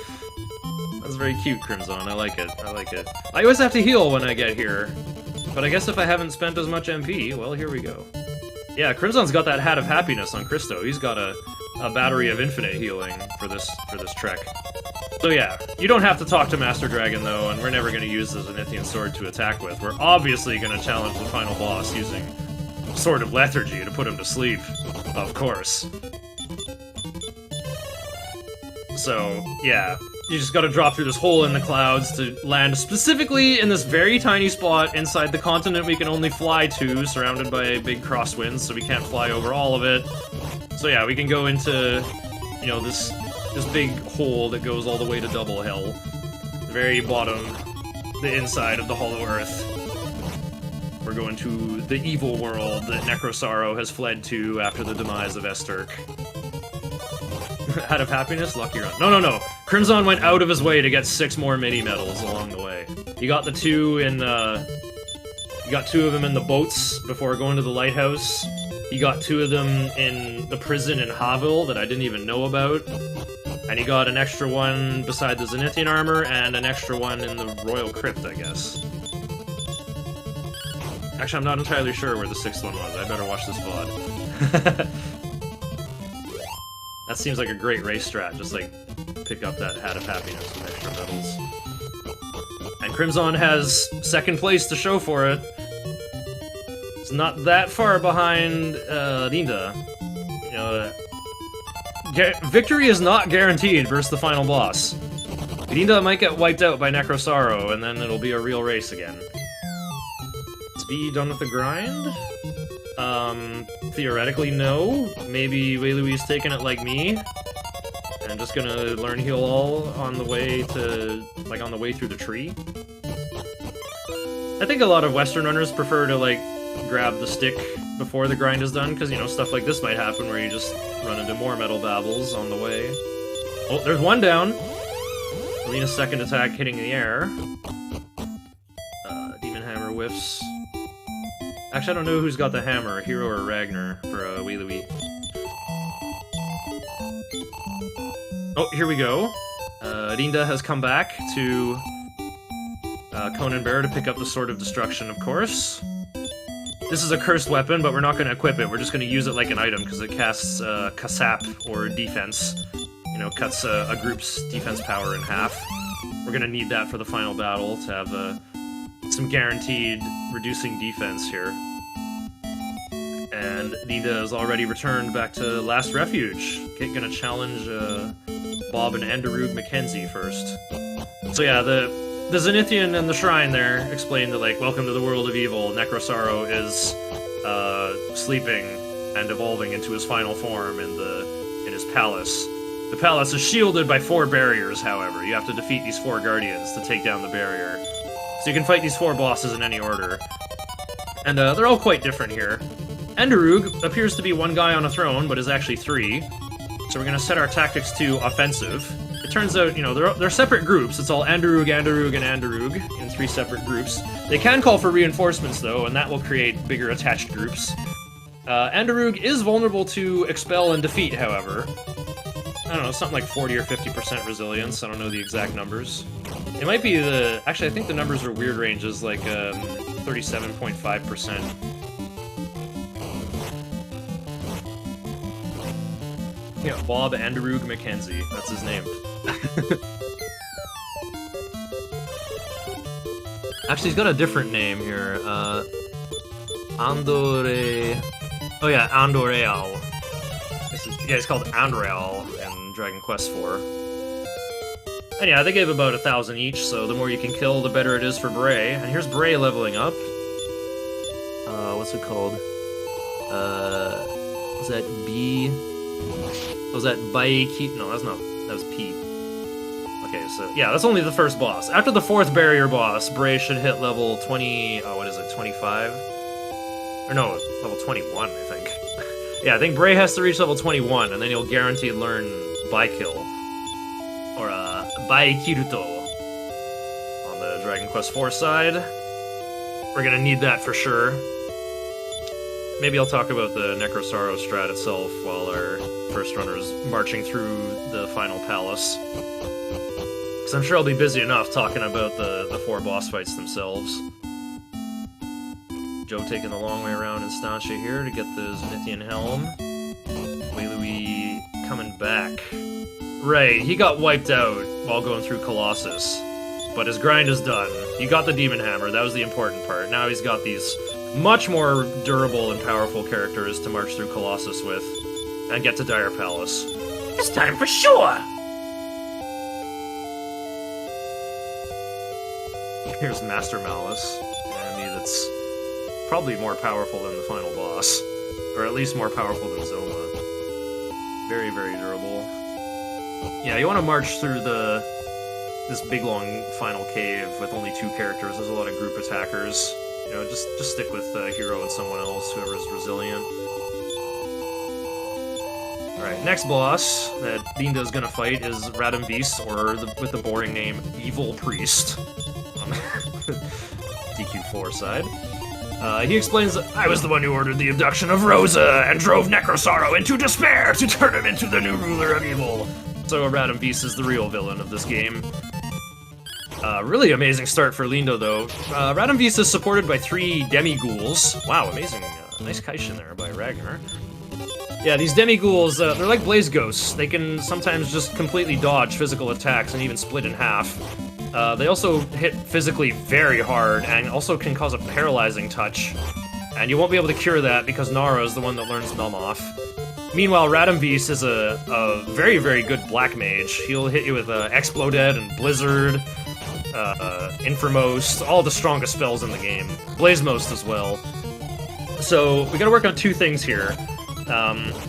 That's very cute, Crimson. I like it. I like it. I always have to heal when I get here. But I guess if I haven't spent as much MP, well, here we go. Yeah, Crimson's got that Hat of Happiness on Christo. He's got a battery of infinite healing for this trek. So yeah, you don't have to talk to Master Dragon, though, and we're never going to use the Zenithian Sword to attack with. We're obviously going to challenge the final boss using Sword of Lethargy to put him to sleep. Of course. So, yeah. You just gotta drop through this hole in the clouds to land specifically in this very tiny spot inside the continent we can only fly to, surrounded by big crosswinds, so we can't fly over all of it. So yeah, we can go into, you know, this big hole that goes all the way to Double Hell. The very bottom, the inside of the Hollow Earth. We're going to the evil world that Necrosaro has fled to after the demise of Esturk. Out of Happiness? Lucky Run. No. Crimson went out of his way to get 6 more mini-medals along the way. You got the 2 in, you got 2 of them in the boats before going to the lighthouse. You got 2 of them in the prison in Havil that I didn't even know about. And you got an extra one beside the Zenithian armor, and an extra one in the Royal Crypt, I guess. Actually, I'm not entirely sure where the 6th one was. I better watch this VOD. That seems like a great race strat, just like pick up that Hat of Happiness with extra medals. And Crimson has second place to show for it. It's not that far behind Linda. You know, victory is not guaranteed versus the final boss. Linda might get wiped out by Necrosaro, and then it'll be a real race again. Is V done with the grind? Theoretically, no. Maybe Wei-Louie's taking it like me, and just gonna learn heal all on the way to, like, on the way through the tree. I think a lot of Western runners prefer to, like, grab the stick before the grind is done, because, you know, stuff like this might happen where you just run into more metal babbles on the way. Oh, there's one down! Alina's second attack hitting the air. Demon Hammer whiffs. Actually, I don't know who's got the hammer, Hero or Ragnar, for Wei-Louie. Oh, here we go. Linda has come back to Conan Bear to pick up the Sword of Destruction, of course. This is a cursed weapon, but we're not going to equip it. We're just going to use it like an item, because it casts Kasap, or defense. You know, cuts a group's defense power in half. We're going to need that for the final battle to have some guaranteed reducing defense here. And Nida has already returned back to Last Refuge. Gonna challenge Bob and Enderug Mackenzie first. So yeah, the Zenithian and the shrine there explain that, like, welcome to the world of evil. Necrosaro is sleeping and evolving into his final form in his palace. The palace is shielded by 4 barriers, however. You have to defeat these 4 guardians to take down the barrier. So you can fight these 4 bosses in any order. And they're all quite different here. Enderug appears to be one guy on a throne, but is actually 3. So we're going to set our tactics to offensive. It turns out, you know, they're separate groups. It's all Enderug, Enderug, and Enderug in 3 separate groups. They can call for reinforcements, though, and that will create bigger attached groups. Enderug is vulnerable to expel and defeat, however. I don't know, something like 40 or 50% resilience. I don't know the exact numbers. It might be the... Actually, I think the numbers are weird ranges, like 37.5%. Yeah, Bob Enderug Mackenzie. That's his name. Actually, he's got a different name here. Andore... Oh yeah, Andoreal. Yeah, it's called Andreal in Dragon Quest IV. And yeah, they gave about 1,000 each, so the more you can kill, the better it is for Bray. And here's Bray leveling up. What's it called? Was that B? Was that Baiki? No, that's not. That was P. Okay, so yeah, that's only the first boss. After the 4th barrier boss, Bray should hit level 20. Oh, what is it? 25? Or no, level 21, I think. Yeah, I think Bray has to reach level 21, and then he'll guarantee learn Baikill. Or, Baikiruto. On the Dragon Quest IV side. We're gonna need that for sure. Maybe I'll talk about the Necrosaro strat itself while our first runner's marching through the final palace. Because I'm sure I'll be busy enough talking about the 4 boss fights themselves. Joe taking the long way around Instancia here to get the Zenithian Helm. Wei-Louie coming back. Right, he got wiped out while going through Colossus. But his grind is done. He got the Demon Hammer, that was the important part. Now he's got these much more durable and powerful characters to march through Colossus with. And get to Dire Palace. This time for sure! Here's Master Malice. An enemy that's probably more powerful than the final boss. Or at least more powerful than Zoma. Very, very durable. Yeah, you want to march through this big long final cave with only 2 characters. There's a lot of group attackers. You know, just stick with Hero and someone else, whoever's resilient. Alright, next boss that Linda's gonna fight is Radam Vis, or with the boring name, Evil Priest. On the DQ4 side. He explains that I was the one who ordered the abduction of Rosa and drove Necrosaro into despair to turn him into the new ruler of evil. So Radam Vis is the real villain of this game. Really amazing start for Lindo, though. Radam Vis is supported by 3 demi-ghouls. Wow, amazing. Nice Kaishin there by Ragnar. Yeah, these demi-ghouls, they're like blaze ghosts. They can sometimes just completely dodge physical attacks and even split in half. They also hit physically very hard and also can cause a paralyzing touch. And you won't be able to cure that because Nara is the one that learns Numb Off. Meanwhile, Radamvis is a very, very good black mage. He'll hit you with Exploded and Blizzard, Inframost, all the strongest spells in the game. Blazemost as well. So, we gotta work on two things here.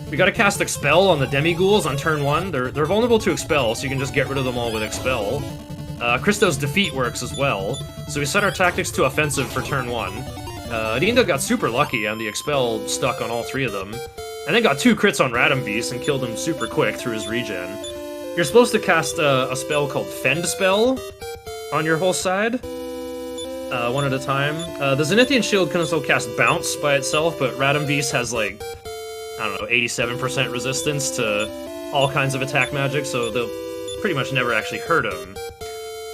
We gotta cast Expel on the Demi-Ghouls on turn 1. They're vulnerable to Expel, so you can just get rid of them all with Expel. Christo's Defeat works as well, so we set our tactics to offensive for turn 1. Rinda got super lucky and the Expel stuck on all 3 of them. And then got 2 crits on Radamvis and killed him super quick through his regen. You're supposed to cast a spell called Fend Spell on your whole side, one at a time. The Zenithian Shield can also cast Bounce by itself, but Radamvis has like, I don't know, 87% resistance to all kinds of attack magic, so they'll pretty much never actually hurt him.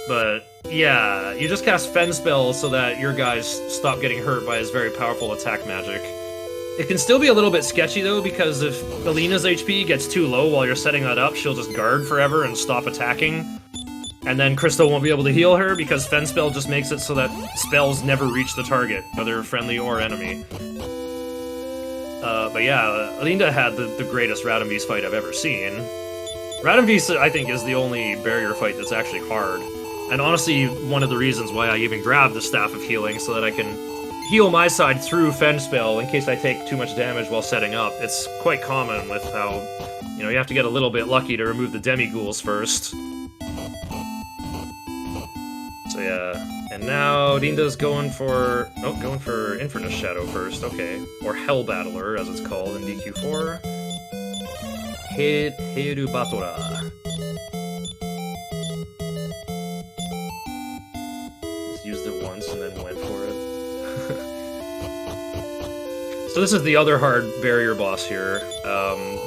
But yeah, you just cast Fend Spell so that your guys stop getting hurt by his very powerful attack magic. It can still be a little bit sketchy though, because if Alina's HP gets too low while you're setting that up, she'll just guard forever and stop attacking. And then Crystal won't be able to heal her because Fend Spell just makes it so that spells never reach the target, whether friendly or enemy. But yeah, Linda had the greatest Radamvis fight I've ever seen. Radamvis, I think, is the only barrier fight that's actually hard. And honestly, one of the reasons why I even grabbed the Staff of Healing, so that I can heal my side through Fend Spell in case I take too much damage while setting up. It's quite common with how, you have to get a little bit lucky to remove the Demi-Ghouls first. So yeah, and now Rinda's going for Infernus Shadow first, okay. Or Hell Battler, as it's called in DQ4. Heiru Batora. Just used it once and then went for it. So this is the other hard barrier boss here.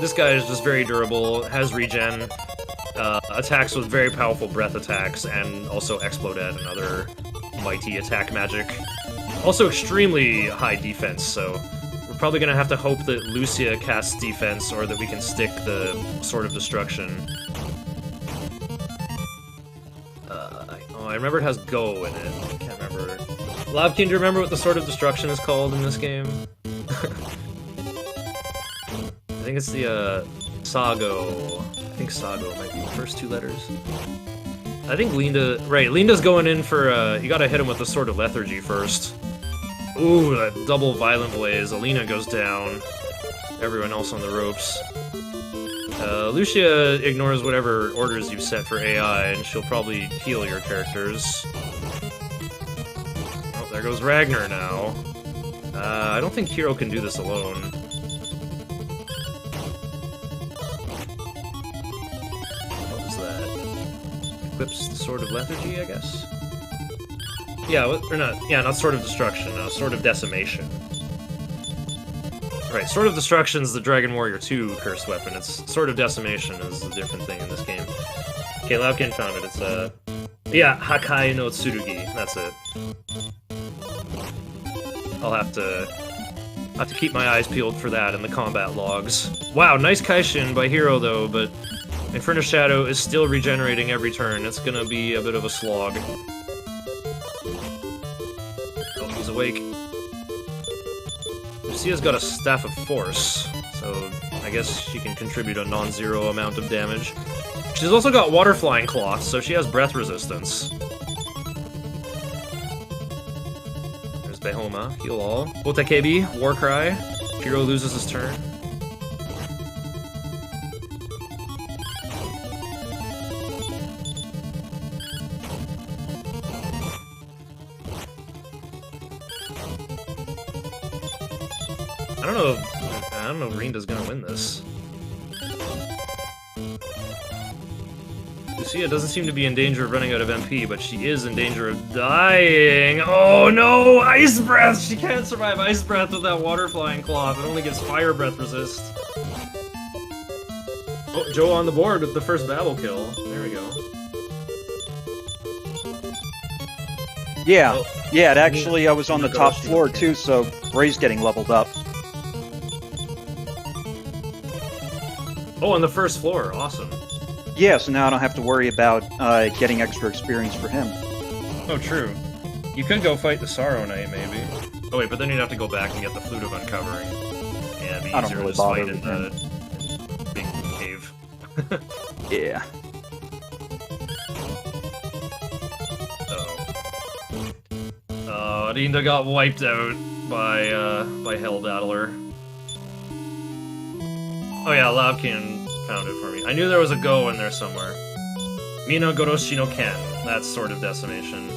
This guy is just very durable, has regen, attacks with very powerful breath attacks, and also Exploded and other mighty attack magic. Also extremely high defense, so we're probably going to have to hope that Lucia casts defense, or that we can stick the Sword of Destruction. I remember it has Go in it. I can't remember. Lavkin, do you remember what the Sword of Destruction is called in this game? I think it's the, Sago. I think Sago might be the first 2 letters. I think Linda... Right, Linda's going in for, you gotta hit him with the Sword of Lethargy first. Ooh, that double Violent Blaze. Alina goes down. Everyone else on the ropes. Lucia ignores whatever orders you've set for AI, and she'll probably heal your characters. Oh, there goes Ragnar now. I don't think Hero can do this alone. What was that? Equips the Sword of Lethargy, I guess? Yeah, or not. Yeah, not Sword of Destruction, Sword of Decimation. Right, Sword of Destruction's the Dragon Warrior 2 cursed weapon. It's Sword of Decimation is a different thing in this game. Okay, Lavkin found it. It's yeah, Hakai no Tsurugi. That's it. I'll have to keep my eyes peeled for that in the combat logs. Wow, nice Kaishin by Hero though, but Infernus Shadow is still regenerating every turn. It's gonna be a bit of a slog. Oh, he's awake. Lucia's got a Staff of Force, so I guess she can contribute a non-zero amount of damage. She's also got Water Flying Cloth, so she has breath resistance. There's Behoma, heal all. Otakebi, Warcry. Hero loses his turn. I don't know if Rinda's gonna win this. Lucia doesn't seem to be in danger of running out of MP, but she is in danger of dying. Oh no! Ice Breath! She can't survive Ice Breath with that Water Flying Cloth. It only gets Fire Breath resist. Oh, Joe on the board with the first Babel kill. There we go. Yeah, Oh. yeah, it actually, I was on the top floor too, so Ray's getting leveled up. Oh, on the first floor. Awesome. Yeah, so now I don't have to worry about getting extra experience for him. Oh, true. You could go fight the Sorrow Knight, maybe. Oh wait, but then you'd have to go back and get the Flute of Uncovering. Yeah, it'd be I don't easier really to just fight bother in with the big cave. Yeah. Rinda got wiped out by Hell Battler. Oh yeah, Labkin found it for me. I knew there was a go in there somewhere. Mina Goroshi no Ken. That's sort of decimation.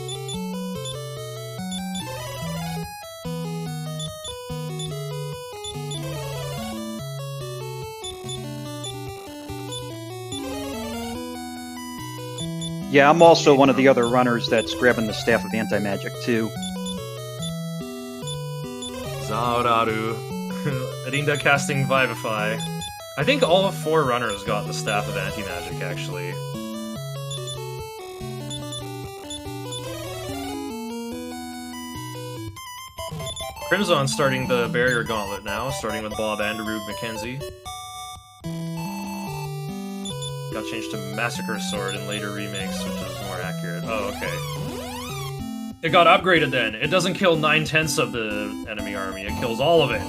Yeah, I'm also one of the other runners that's grabbing the Staff of Anti-Magic, too. Zaoraru. Rinda casting Vivify. I think all 4 runners got the Staff of Anti-Magic, actually. Crimson starting the Barrier Gauntlet now, starting with Bob Anderud Mackenzie. Got changed to Massacre Sword in later remakes, which is more accurate. Oh, okay. It got upgraded then. It doesn't kill 9/10 of the enemy army, it kills all of it.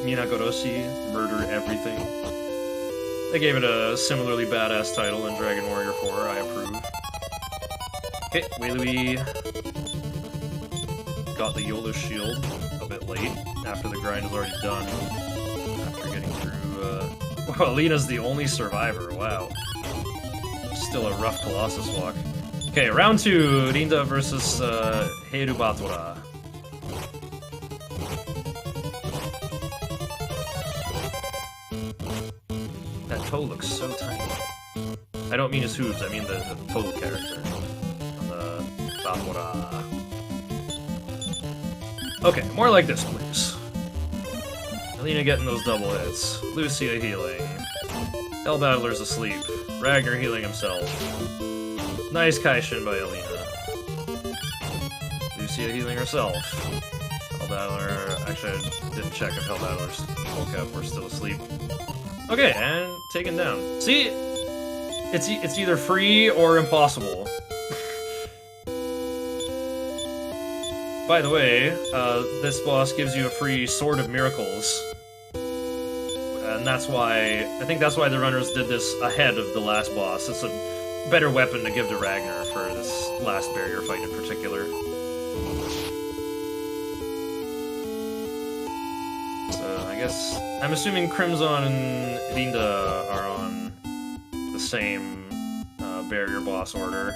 Mina Goroshi, murder everything. They gave it a similarly badass title in Dragon Warrior 4, I approve. Okay, Weilui got the Yola shield a bit late, after the grind is already done. After getting through, Wow, Alina's the only survivor, wow. Still a rough Colossus walk. Okay, round 2, Rinda versus Heiru Batora. That toe looks so tiny. I don't mean his hooves, I mean the toe character. On the Batora. Okay, more like this, please. Alina getting those double hits. Lucia healing. Hell Battler's asleep. Ragnar healing himself. Nice Kaishin by Alina. Lucia healing herself. Hell Battler... Actually, I didn't check if Hell Battler's woke up or still asleep. Okay, and taken down. See? It's either free or impossible. By the way, this boss gives you a free Sword of Miracles. And that's why... I think that's why the runners did this ahead of the last boss. It's a better weapon to give to Ragnar for this last barrier fight in particular. So, I guess... I'm assuming Crimson and Rinda are on the same barrier boss order.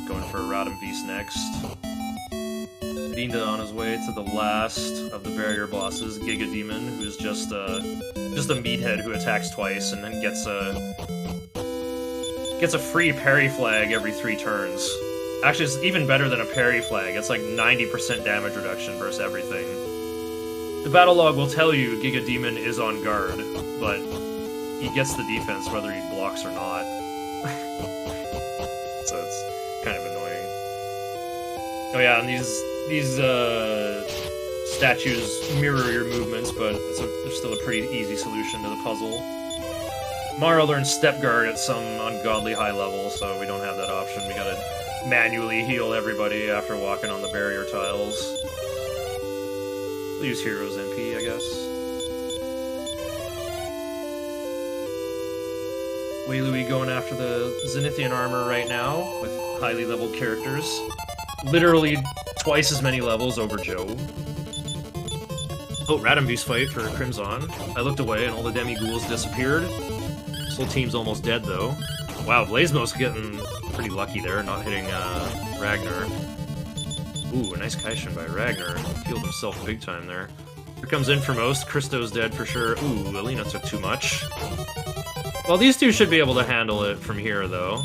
Going for Radam Beast next. Rinda on his way to the last of the barrier bosses, Giga Demon, who's just a meathead who attacks twice and then gets a free parry flag every 3 turns. Actually, it's even better than a parry flag. It's like 90% damage reduction versus everything. The battle log will tell you Giga Demon is on guard, but he gets the defense whether he blocks or not. So it's kind of annoying. Oh yeah, and these statues mirror your movements, but they're still a pretty easy solution to the puzzle. Mara learns Step Guard at some ungodly high level, so we don't have that option. We gotta manually heal everybody after walking on the barrier tiles. We'll use Heroes MP, I guess. Weilui going after the Zenithian armor right now, with highly leveled characters. Literally twice as many levels over Joe. Oh, Radam Beast fight for Crimson. I looked away and all the demi-ghouls disappeared. This whole team's almost dead, though. Wow, Blazemos getting pretty lucky there, not hitting Ragnar. Ooh, a nice Kaishin by Ragnar. Healed himself big time there. Here comes Infamous. Christo's dead for sure. Ooh, Alina took too much. Well, these two should be able to handle it from here, though.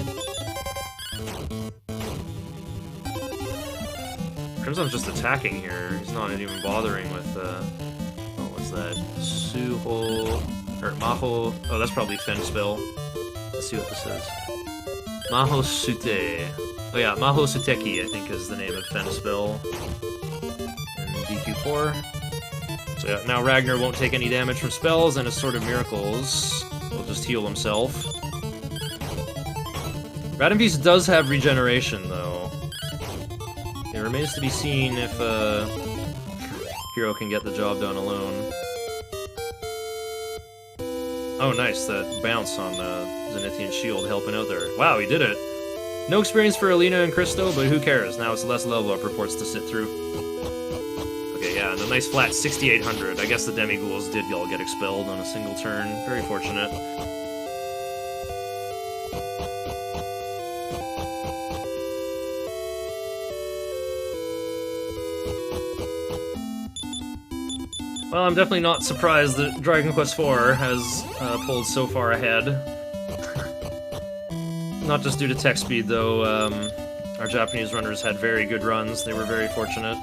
Crimson's just attacking here. He's not even bothering with, what was that? Suho... or Maho... Oh, that's probably Fen spell. Let's see what this is. Mahosute. Oh yeah, Mahosuteki, I think, is the name of Fenspell. And DQ4. So yeah, now Ragnar won't take any damage from spells, and his Sword of Miracles will just heal himself. Radin Beast does have regeneration, though. It remains to be seen if Hero can get the job done alone. Oh, nice, that bounce on Zenithian Shield helping out there. Wow, he did it! No experience for Alina and Christo, but who cares? Now it's less level up reports to sit through. Okay, yeah, and a nice flat 6,800. I guess the Demighouls did all get expelled on a single turn. Very fortunate. Well, I'm definitely not surprised that Dragon Quest IV has pulled so far ahead. Not just due to tech speed, though. Our Japanese runners had very good runs. They were very fortunate.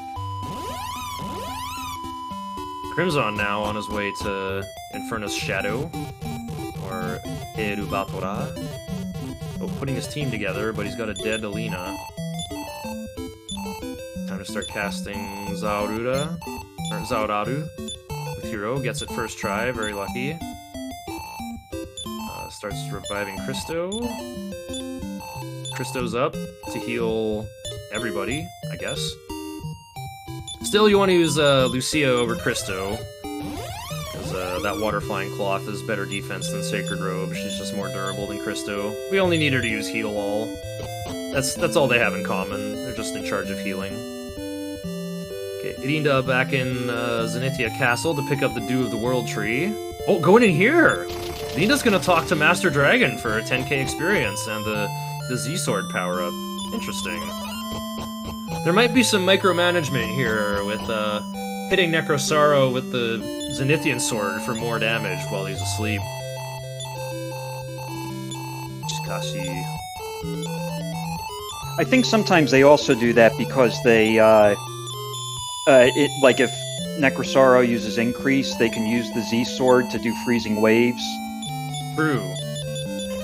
Crimson now on his way to Infernus Shadow, or Erubatora. Oh, putting his team together, but he's got a dead Alina. Time to start casting Zauraru with Hero. Gets it first try, very lucky. Starts reviving Christo. Christo's up to heal everybody, I guess. Still, you want to use Lucia over Christo, because that Water Flying Cloth is better defense than Sacred Robe. She's just more durable than Christo. We only need her to use Heal All. That's all they have in common. They're just in charge of healing. Okay, Irinda back in Zenithia Castle to pick up the Dew of the World Tree. Oh, going in here! Irinda's gonna talk to Master Dragon for a 10k experience and the Z-Sword power-up. Interesting. There might be some micromanagement here with hitting Necrosaro with the Zenithian sword for more damage while he's asleep. Chikashi. I think sometimes they also do that because they, like if Necrosaro uses Increase, they can use the Z-Sword to do freezing waves. True.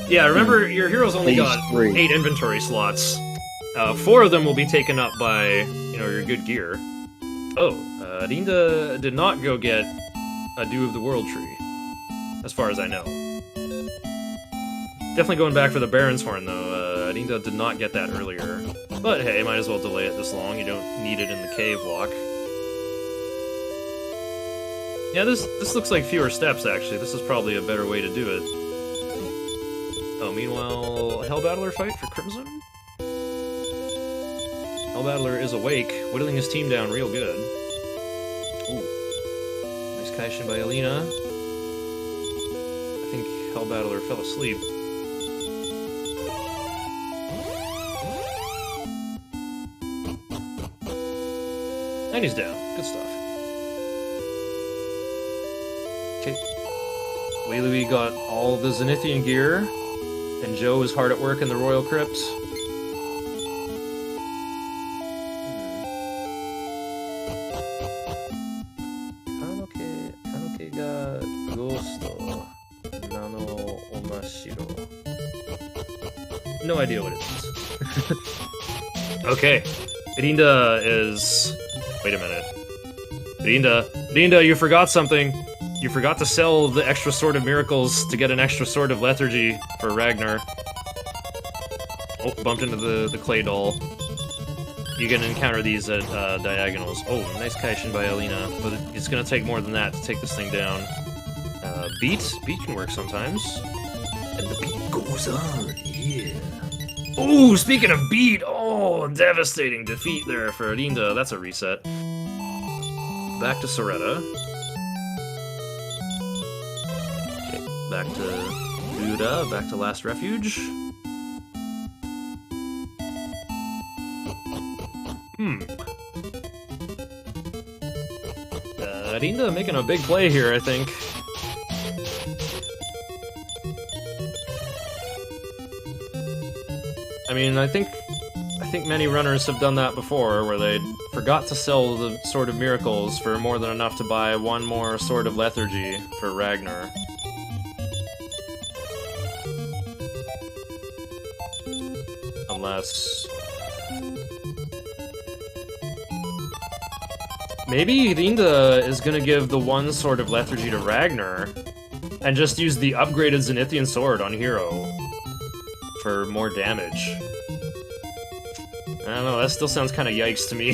Yeah, remember, your hero's only got 3. 8 inventory slots. 4 of them will be taken up by, your good gear. Oh, Irinda did not go get a Dew of the World Tree, as far as I know. Definitely going back for the Baron's Horn, though. Irinda did not get that earlier. But hey, might as well delay it this long. You don't need it in the cave walk. Yeah, this looks like fewer steps, actually. This is probably a better way to do it. Oh, meanwhile, Hell Battler fight for Crimson? Hell Battler is awake, whittling his team down real good. Ooh. Nice Kaishin by Alina. I think Hell Battler fell asleep. And he's down. Good stuff. Okay. Wei-Lui got all the Zenithian gear, and Joe is hard at work in the Royal Crypt. Kanoke ga Ghosto Nano Omashiro. No idea what it is. Okay. Irinda is... Wait a minute. Irinda, you forgot something. You forgot to sell the extra Sword of Miracles to get an extra Sword of Lethargy for Ragnar. Oh, bumped into the clay doll. You can encounter these at diagonals. Oh, nice Kaishin by Alina, but it's gonna take more than that to take this thing down. Beat? Beat can work sometimes. And the beat goes on, yeah. Oh, speaking of beat, oh, devastating defeat there for Irinda. That's a reset. Back to Soretta. Okay, back to Buddha, back to Last Refuge. Irinda making a big play here, I think. I mean, I think many runners have done that before, where they forgot to sell the Sword of Miracles for more than enough to buy one more Sword of Lethargy for Ragnar. Yes. Maybe Rinda is gonna give the one Sword of Lethargy to Ragnar, and just use the upgraded Zenithian Sword on Hero for more damage. I don't know, that still sounds kind of yikes to me.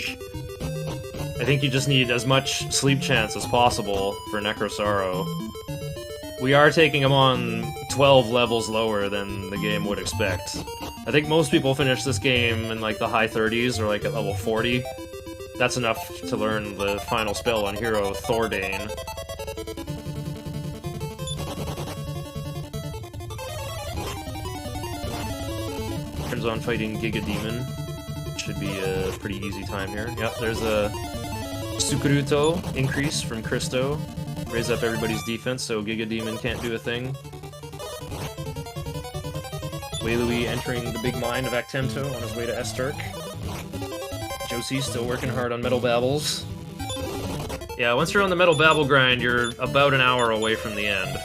I think you just need as much sleep chance as possible for Necrosaro. We are taking him on 12 levels lower than the game would expect. I think most people finish this game in like the high 30s or like at level 40. That's enough to learn the final spell on Hero Thordane. Crimson fighting Giga Demon. Should be a pretty easy time here. Yep, there's a Sukuruto increase from Christo. Raise up everybody's defense so Giga Demon can't do a thing. Wailui entering the big mine of Actemto on his way to Esturk. Josie still working hard on Metal Babbles. Yeah, once you're on the Metal Babble grind, you're about an hour away from the end.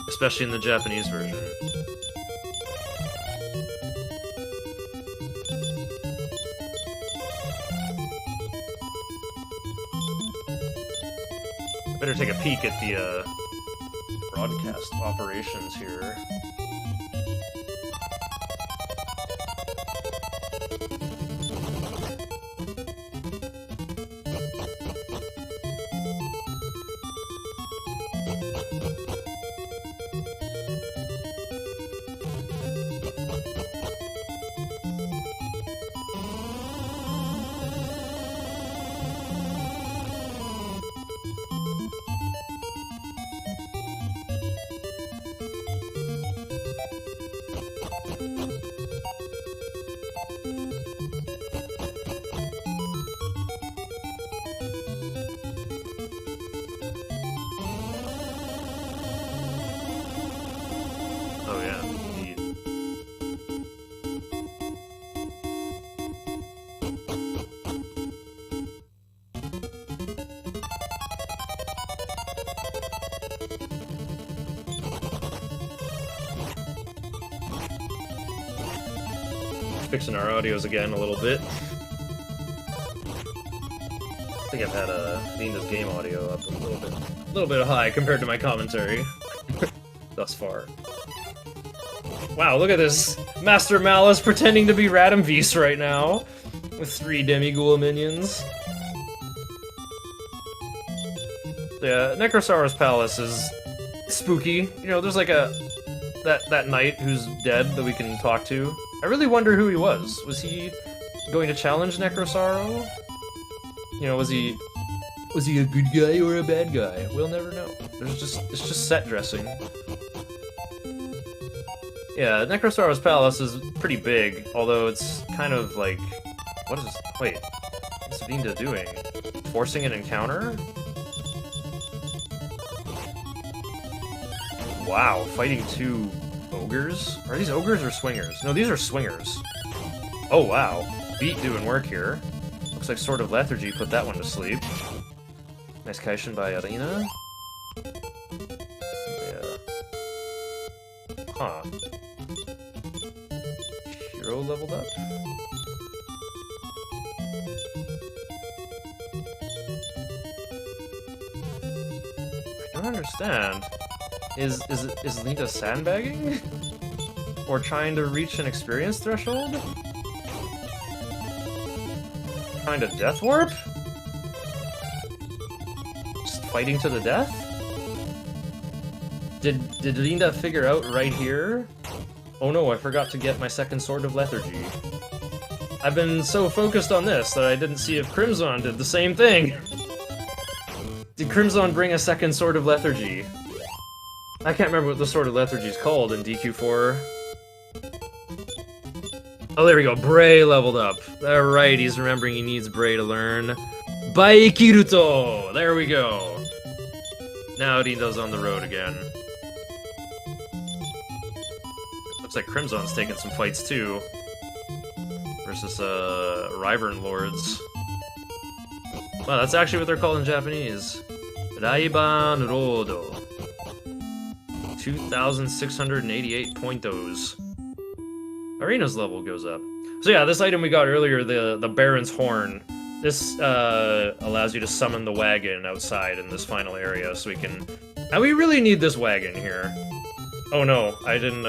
Especially in the Japanese version. Better take a peek at the broadcast operations here. Oh yeah, indeed. Fixing our audios again a little bit. I think I've had Nina's game audio up a little bit high compared to my commentary thus far. Wow, look at this Master Malice pretending to be Radamvis right now with 3 Demighoul minions. Yeah, Necrosaurus Palace is spooky. You know, there's like that knight who's dead that we can talk to. I really wonder who he was. Was he going to challenge Necrosaro? You know, was he a good guy or a bad guy? We'll never know. It's just set dressing. Yeah, Necrosaurus Palace is pretty big, although it's kind of like... Wait, what's Vinda doing? Forcing an encounter? Wow, fighting 2 ogres? Are these ogres or swingers? No, these are swingers. Oh wow, Beat doing work here. Looks like Sword of Lethargy put that one to sleep. Nice Kaishin by Arena. Yeah. Huh. Hero leveled up? I don't understand. Is Linda sandbagging? Or trying to reach an experience threshold? Trying to death warp? Just fighting to the death? Did Linda figure out right here? Oh no, I forgot to get my second Sword of Lethargy. I've been so focused on this that I didn't see if Crimson did the same thing. Did Crimson bring a second Sword of Lethargy? I can't remember what the Sword of Lethargy is called in DQ4. Oh, there we go. Bray leveled up. Alright, he's remembering he needs Bray to learn. Baikiruto! There we go. Now Rinda's on the road again. Looks like Crimson's taking some fights too. Versus, Ryvern Lords. Wow, that's actually what they're called in Japanese. Raiban Rodo. 2,688 pointos. Arena's level goes up. So yeah, this item we got earlier, the Baron's Horn, this allows you to summon the wagon outside in this final area, so we can... And we really need this wagon here. Oh no, I didn't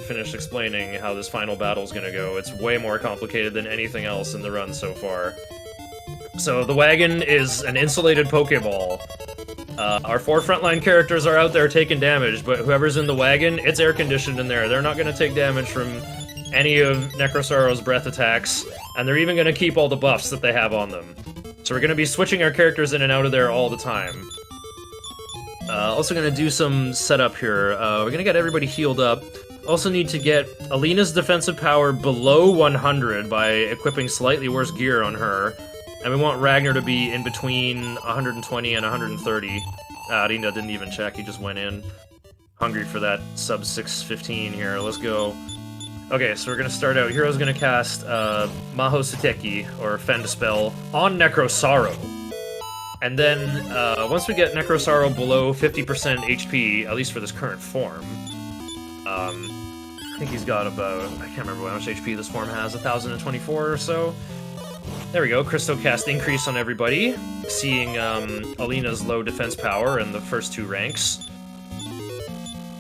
finish explaining how this final battle's gonna go. It's way more complicated than anything else in the run so far. So the wagon is an insulated Pokeball. Our 4 frontline characters are out there taking damage, but whoever's in the wagon, it's air-conditioned in there. They're not gonna take damage from any of Necrosauro's breath attacks, and they're even gonna keep all the buffs that they have on them. So we're gonna be switching our characters in and out of there all the time. Also gonna do some setup here. We're gonna get everybody healed up. Also need to get Alina's defensive power below 100 by equipping slightly worse gear on her. And we want Ragnar to be in between 120 and 130. Alina didn't even check, he just went in. Hungry for that sub 615 here, let's go. Okay, so we're gonna start out. Hero's gonna cast Maho Suteki, or Fend Spell, on Necrosaro. And then, once we get Necrosaro below 50% HP, at least for this current form, I think he's got about, I can't remember how much HP this form has, 1,024 or so. There we go, Crystocast increase on everybody, seeing Alina's low defense power in the first 2 ranks.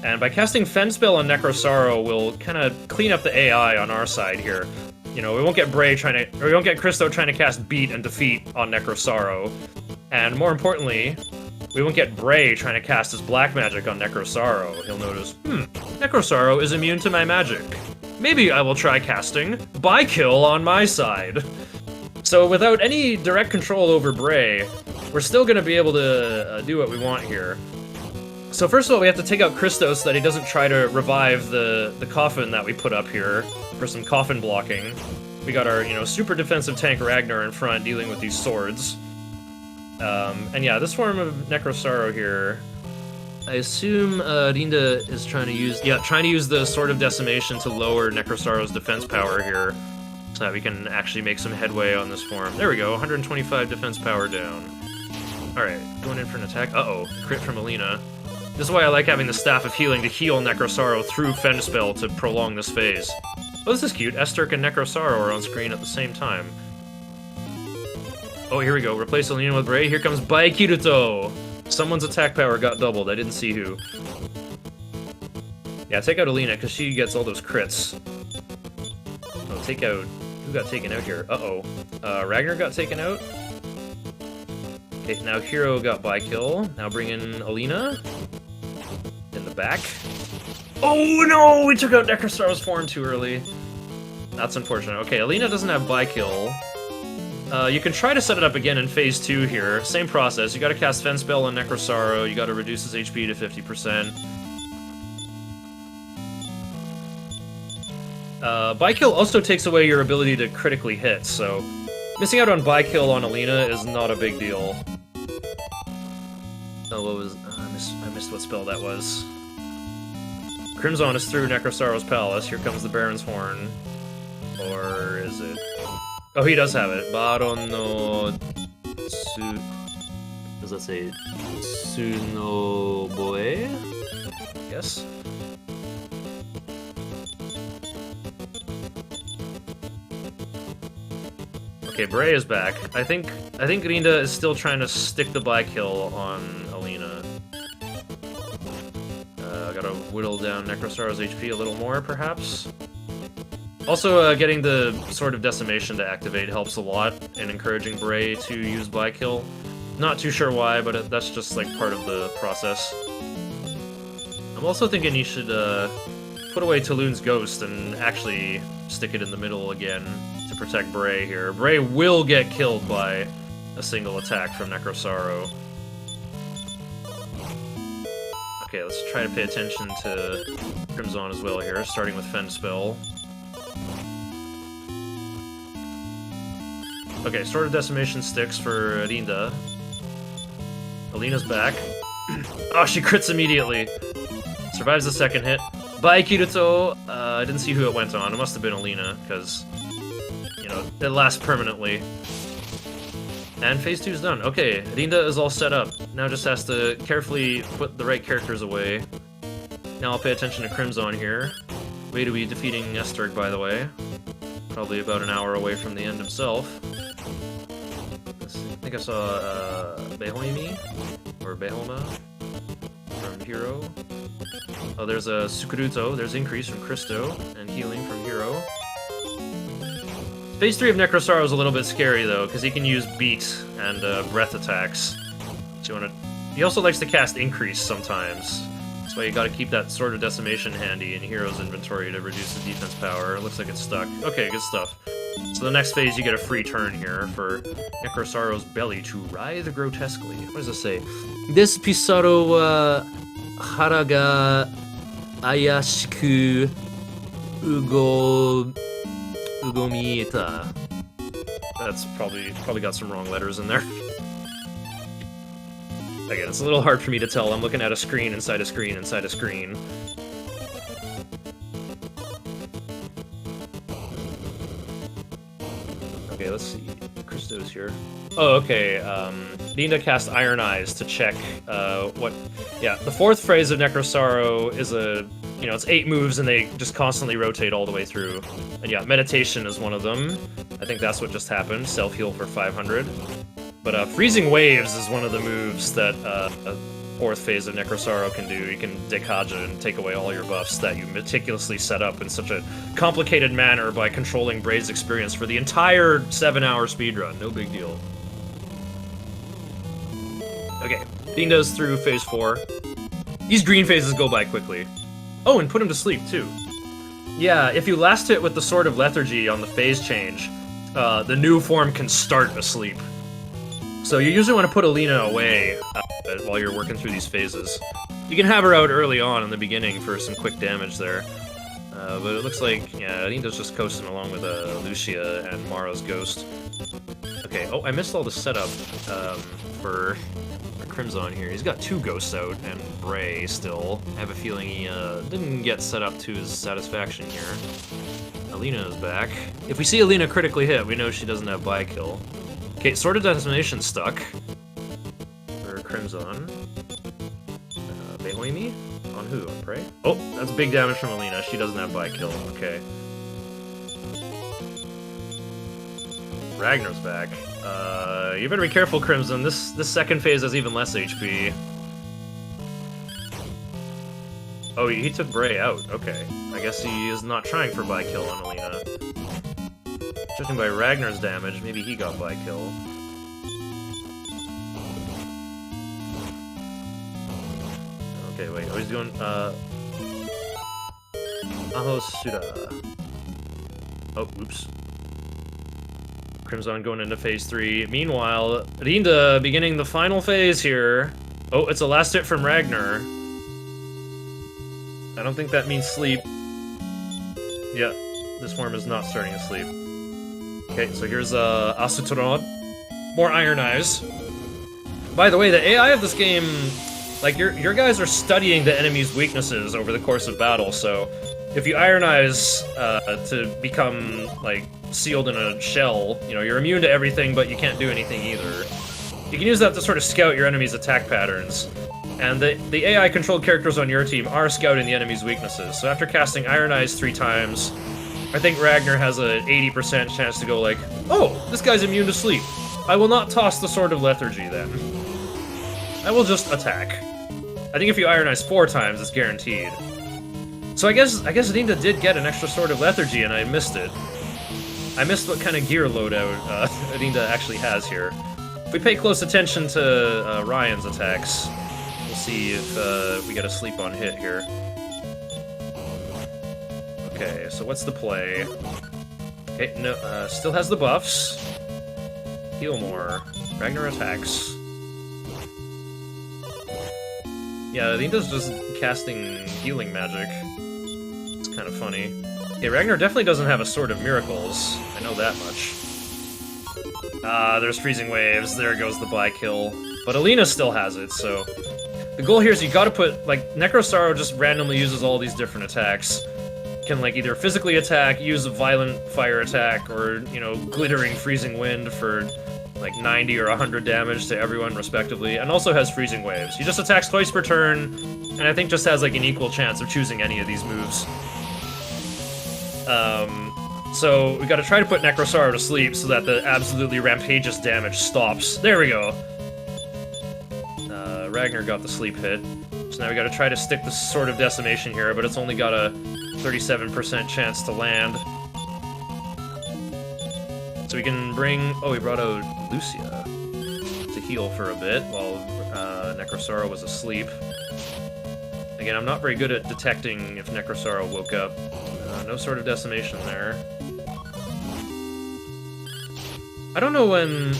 And by casting Fend Spell on Necrosaro, we'll kind of clean up the AI on our side here. You know, we won't get Bray trying to, or we won't get Christo trying to cast Beat and Defeat on Necrosaro. And more importantly, we won't get Bray trying to cast his black magic on Necrosaro. He'll notice, Necrosaro is immune to my magic. Maybe I will try casting By-Kill on my side. So without any direct control over Bray, we're still going to be able to do what we want here. So first of all, we have to take out Christo so that he doesn't try to revive the coffin that we put up here for some coffin blocking. We got our, super defensive tank Ragnar in front dealing with these swords. And yeah, this form of Necrosaro here, I assume Rinda is trying to use the Sword of Decimation to lower Necrosaro's defense power here, so that we can actually make some headway on this form. There we go, 125 defense power down. Alright, going in for an attack. Uh-oh, crit from Alina. This is why I like having the Staff of Healing to heal Necrosaro through Fend Spell to prolong this phase. Oh, this is cute. Esterk and Necrosaro are on screen at the same time. Oh, here we go. Replace Alina with Bray. Here comes Baikiruto! Someone's attack power got doubled. I didn't see who. Yeah, take out Alina, because she gets all those crits. Oh, take out... Who got taken out here? Uh-oh. Ragnar got taken out. Okay, now Hero got By-Kill. Now bring in Alina. In the back. Oh no! We took out Necrosaro's form too early. That's unfortunate. Okay, Alina doesn't have By-Kill. You can try to set it up again in phase 2 here. Same process. You gotta cast Fend Spell on Necrosaro. You gotta reduce his HP to 50%. By-Kill also takes away your ability to critically hit, so missing out on By-Kill on Alina is not a big deal. Oh, what was... I missed what spell that was. Crimson is through Necrosaro's Palace. Here comes the Baron's Horn. Or is it... Oh, he does have it. Baron no... Does that say... Tsunoboe? Yes. Okay, Bray is back. I think Rinda is still trying to stick the By-Kill on Alina. Gotta whittle down Necrosaro's HP a little more, perhaps? Also, getting the Sword of Decimation to activate helps a lot in encouraging Bray to use By-Kill. Not too sure why, but that's just like part of the process. I'm also thinking you should put away Taloon's Ghost and actually stick it in the middle again to protect Bray here. Bray will get killed by a single attack from Necrosaro. Okay, let's try to pay attention to Crimson as well here, starting with Fend Spell. Okay, Sword of Decimation sticks for Rinda. Alina's back. Oh, she crits immediately. Survives the second hit. Bye, Kiruto! I didn't see who it went on. It must have been Alina, because, it lasts permanently. And phase 2 is done. Okay, Rinda is all set up. Now just has to carefully put the right characters away. Now I'll pay attention to Crimson here. Way to be defeating Esterg, by the way. Probably about an hour away from the end himself. Let's see. I think I saw Behoimi or Behoma from Hero. Oh, there's a Sukuruto. There's increase from Christo and healing from Hero. Phase 3 of Necrosaro is a little bit scary though, because he can use beat and breath attacks. So you want to. He also likes to cast increase sometimes. That's why you got to keep that Sword of Decimation handy in Hero's inventory to reduce the defense power. It looks like it's stuck. Okay, good stuff. So the next phase, you get a free turn here for Necrosaro's belly to writhe grotesquely. What does it say? This Pisaro haraga ayashiku ugomieta. That's probably got some wrong letters in there. Again, it's a little hard for me to tell. I'm looking at a screen inside a screen inside a screen. Okay, let's see. Christo's here. Oh, okay. Linda cast Iron Eyes to check what... Yeah, the fourth phase of Necrosaro is a... You know, it's 8 moves and they just constantly rotate all the way through. And yeah, Meditation is one of them. I think that's what just happened. Self-heal for 500. But Freezing Waves is one of the moves that fourth phase of Necrosaro can do. You can Dekaja and take away all your buffs that you meticulously set up in such a complicated manner by controlling Braid's experience for the entire 7-hour speedrun. No big deal. Okay, Dinda's through phase 4. These green phases go by quickly. Oh, and put him to sleep, too. Yeah, if you last hit with the Sword of Lethargy on the phase change, the new form can start asleep. So you usually want to put Alina away while you're working through these phases. You can have her out early on in the beginning for some quick damage there. But it looks like, yeah, Alina's just coasting along with Lucia and Mara's Ghost. Okay, oh, I missed all the setup for Crimson here. He's got 2 Ghosts out and Bray still. I have a feeling he didn't get set up to his satisfaction here. Alina is back. If we see Alina critically hit, we know she doesn't have Bi-Kill. Okay, Sword of Decimation stuck. For Crimson. Behoimi? On who? On Prey? Oh, that's big damage from Alina. She doesn't have Bi-Kill. Okay. Ragnar's back. You better be careful, Crimson. This second phase has even less HP. Oh, he took Bray out. Okay. I guess he is not trying for Bi-Kill on Alina. Judging by Ragnar's damage, maybe he got Bi-Kill. Okay, wait. Oh, he's doing, Ahosuda. Oh, oops. Crimson going into phase 3. Meanwhile, Rinda beginning the final phase here. Oh, it's a last hit from Ragnar. I don't think that means sleep. Yeah, this form is not starting to sleep. Okay, so here's Asutorod. More Iron Eyes. By the way, the AI of this game, like, your guys are studying the enemy's weaknesses over the course of battle, so if you Iron Eyes to become, like, sealed in a shell, you know, you're immune to everything, but you can't do anything either. You can use that to sort of scout your enemy's attack patterns. And the AI-controlled characters on your team are scouting the enemy's weaknesses, so after casting Iron Eyes 3 times, I think Ragnar has a 80% chance to go like, oh, this guy's immune to sleep. I will not toss the Sword of Lethargy then. I will just attack. I think if you Iron Eyes 4 times, it's guaranteed. So I guess Rinda did get an extra Sword of Lethargy and I missed it. I missed what kind of gear loadout Rinda actually has here. If we pay close attention to Ryan's attacks, we'll see if we get a sleep on hit here. Okay, so what's the play? Okay, no, still has the buffs. Heal more. Ragnar attacks. Yeah, Rinda's just casting healing magic. It's kind of funny. Okay, Ragnar definitely doesn't have a Sword of Miracles. I know that much. There's Freezing Waves. There goes the Bi-Kill. But Alina still has it, so... The goal here is you gotta put, like, Necrosaro just randomly uses all these different attacks. Can, like, either physically attack, use a violent fire attack, or, you know, glittering Freezing Wind for, like, 90 or 100 damage to everyone, respectively, and also has Freezing Waves. He just attacks twice per turn, and I think just has, like, an equal chance of choosing any of these moves. So we gotta try to put Necrosaro to sleep so that the absolutely rampageous damage stops. There we go. Ragnar got the sleep hit. So now we gotta try to stick the Sword of Decimation here, but it's only got a 37% chance to land. So we can bring... Oh, we brought out Lucia to heal for a bit while Necrosaro was asleep. Again, I'm not very good at detecting if Necrosaro woke up. No Sword of Decimation there. I don't know when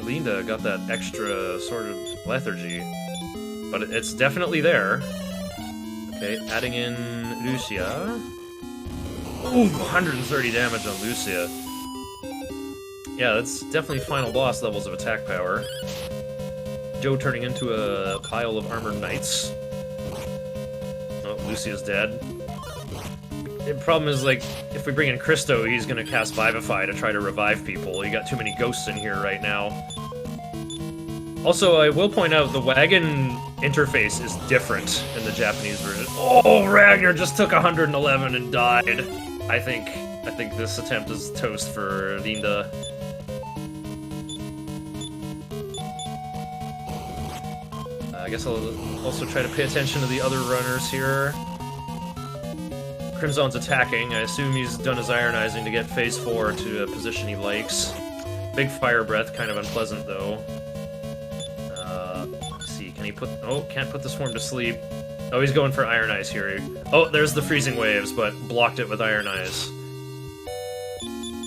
Linda got that extra Sword of Lethargy, but it's definitely there. Okay, adding in Lucia. Ooh, 130 damage on Lucia. Yeah, that's definitely final boss levels of attack power. Joe turning into a pile of armored knights. Oh, Lucia's dead. The problem is, like, if we bring in Christo, he's gonna cast Vivify to try to revive people. You got too many ghosts in here right now. Also, I will point out the wagon interface is different in the Japanese version. Oh, Ragnar just took 111 and died. I think this attempt is toast for Linda. I guess I'll also try to pay attention to the other runners here. Crimzon's attacking. I assume he's done his ironizing to get phase 4 to a position he likes. Big fire breath, kind of unpleasant though. Let's see, can he put... Oh, can't put the swarm to sleep. Oh, he's going for Iron Eyes here. Oh, there's the Freezing Waves, but blocked it with Iron Eyes.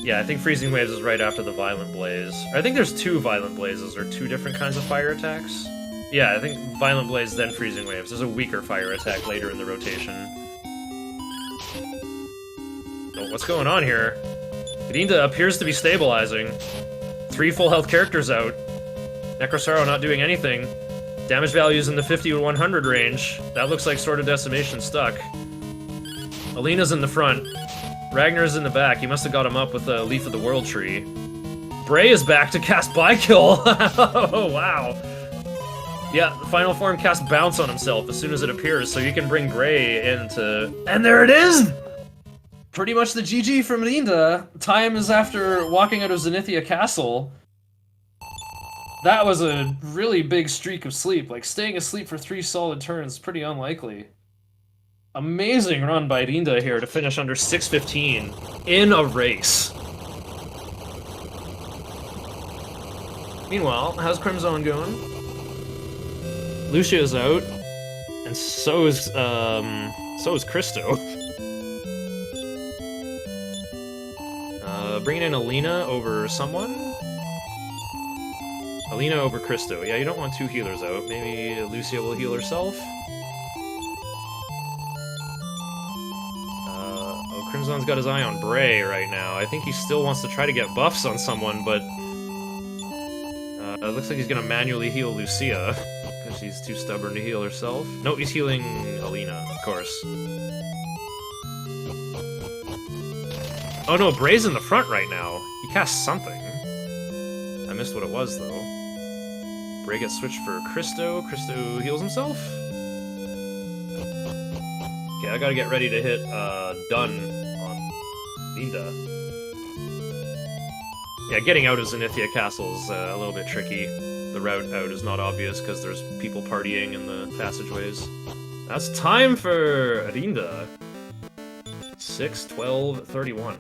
Yeah, I think Freezing Waves is right after the Violent Blaze. I think there's 2 Violent Blazes, or 2 different kinds of fire attacks. Yeah, I think Violent Blaze, then Freezing Waves. There's a weaker fire attack later in the rotation. Oh, what's going on here? Linda appears to be stabilizing. 3 full health characters out. Necrosaro not doing anything. Damage values in the 50 to 100 range. That looks like Sword of Decimation stuck. Alina's in the front. Ragnar's in the back. He must have got him up with the Leaf of the World Tree. Bray is back to cast Bykill. Oh, wow. Yeah, the final form casts Bounce on himself as soon as it appears, so you can bring Bray into... And there it is! Pretty much the GG from Linda. Time is after walking out of Zenithia Castle. That was a really big streak of sleep. Like, staying asleep for 3 solid turns is pretty unlikely. Amazing run by Linda here to finish under 615 in a race. Meanwhile, how's Crimzon going? Lucia's out, and so is Christo. Bringing in Alina over someone? Alina over Christo. Yeah, you don't want 2 healers out. Maybe Lucia will heal herself? Oh, Crimzon's got his eye on Bray right now. I think he still wants to try to get buffs on someone, but... it looks like he's gonna manually heal Lucia. Because she's too stubborn to heal herself. No, he's healing Alina, of course. Oh no, Bray's in the front right now. He cast something. I missed what it was, though. Bray gets switched for Christo. Christo heals himself? Okay, I gotta get ready to hit, Dun on Linda. Yeah, getting out of Zenithia Castle is a little bit tricky. The route out is not obvious because there's people partying in the passageways. That's time for Linda. 6, 12, 31.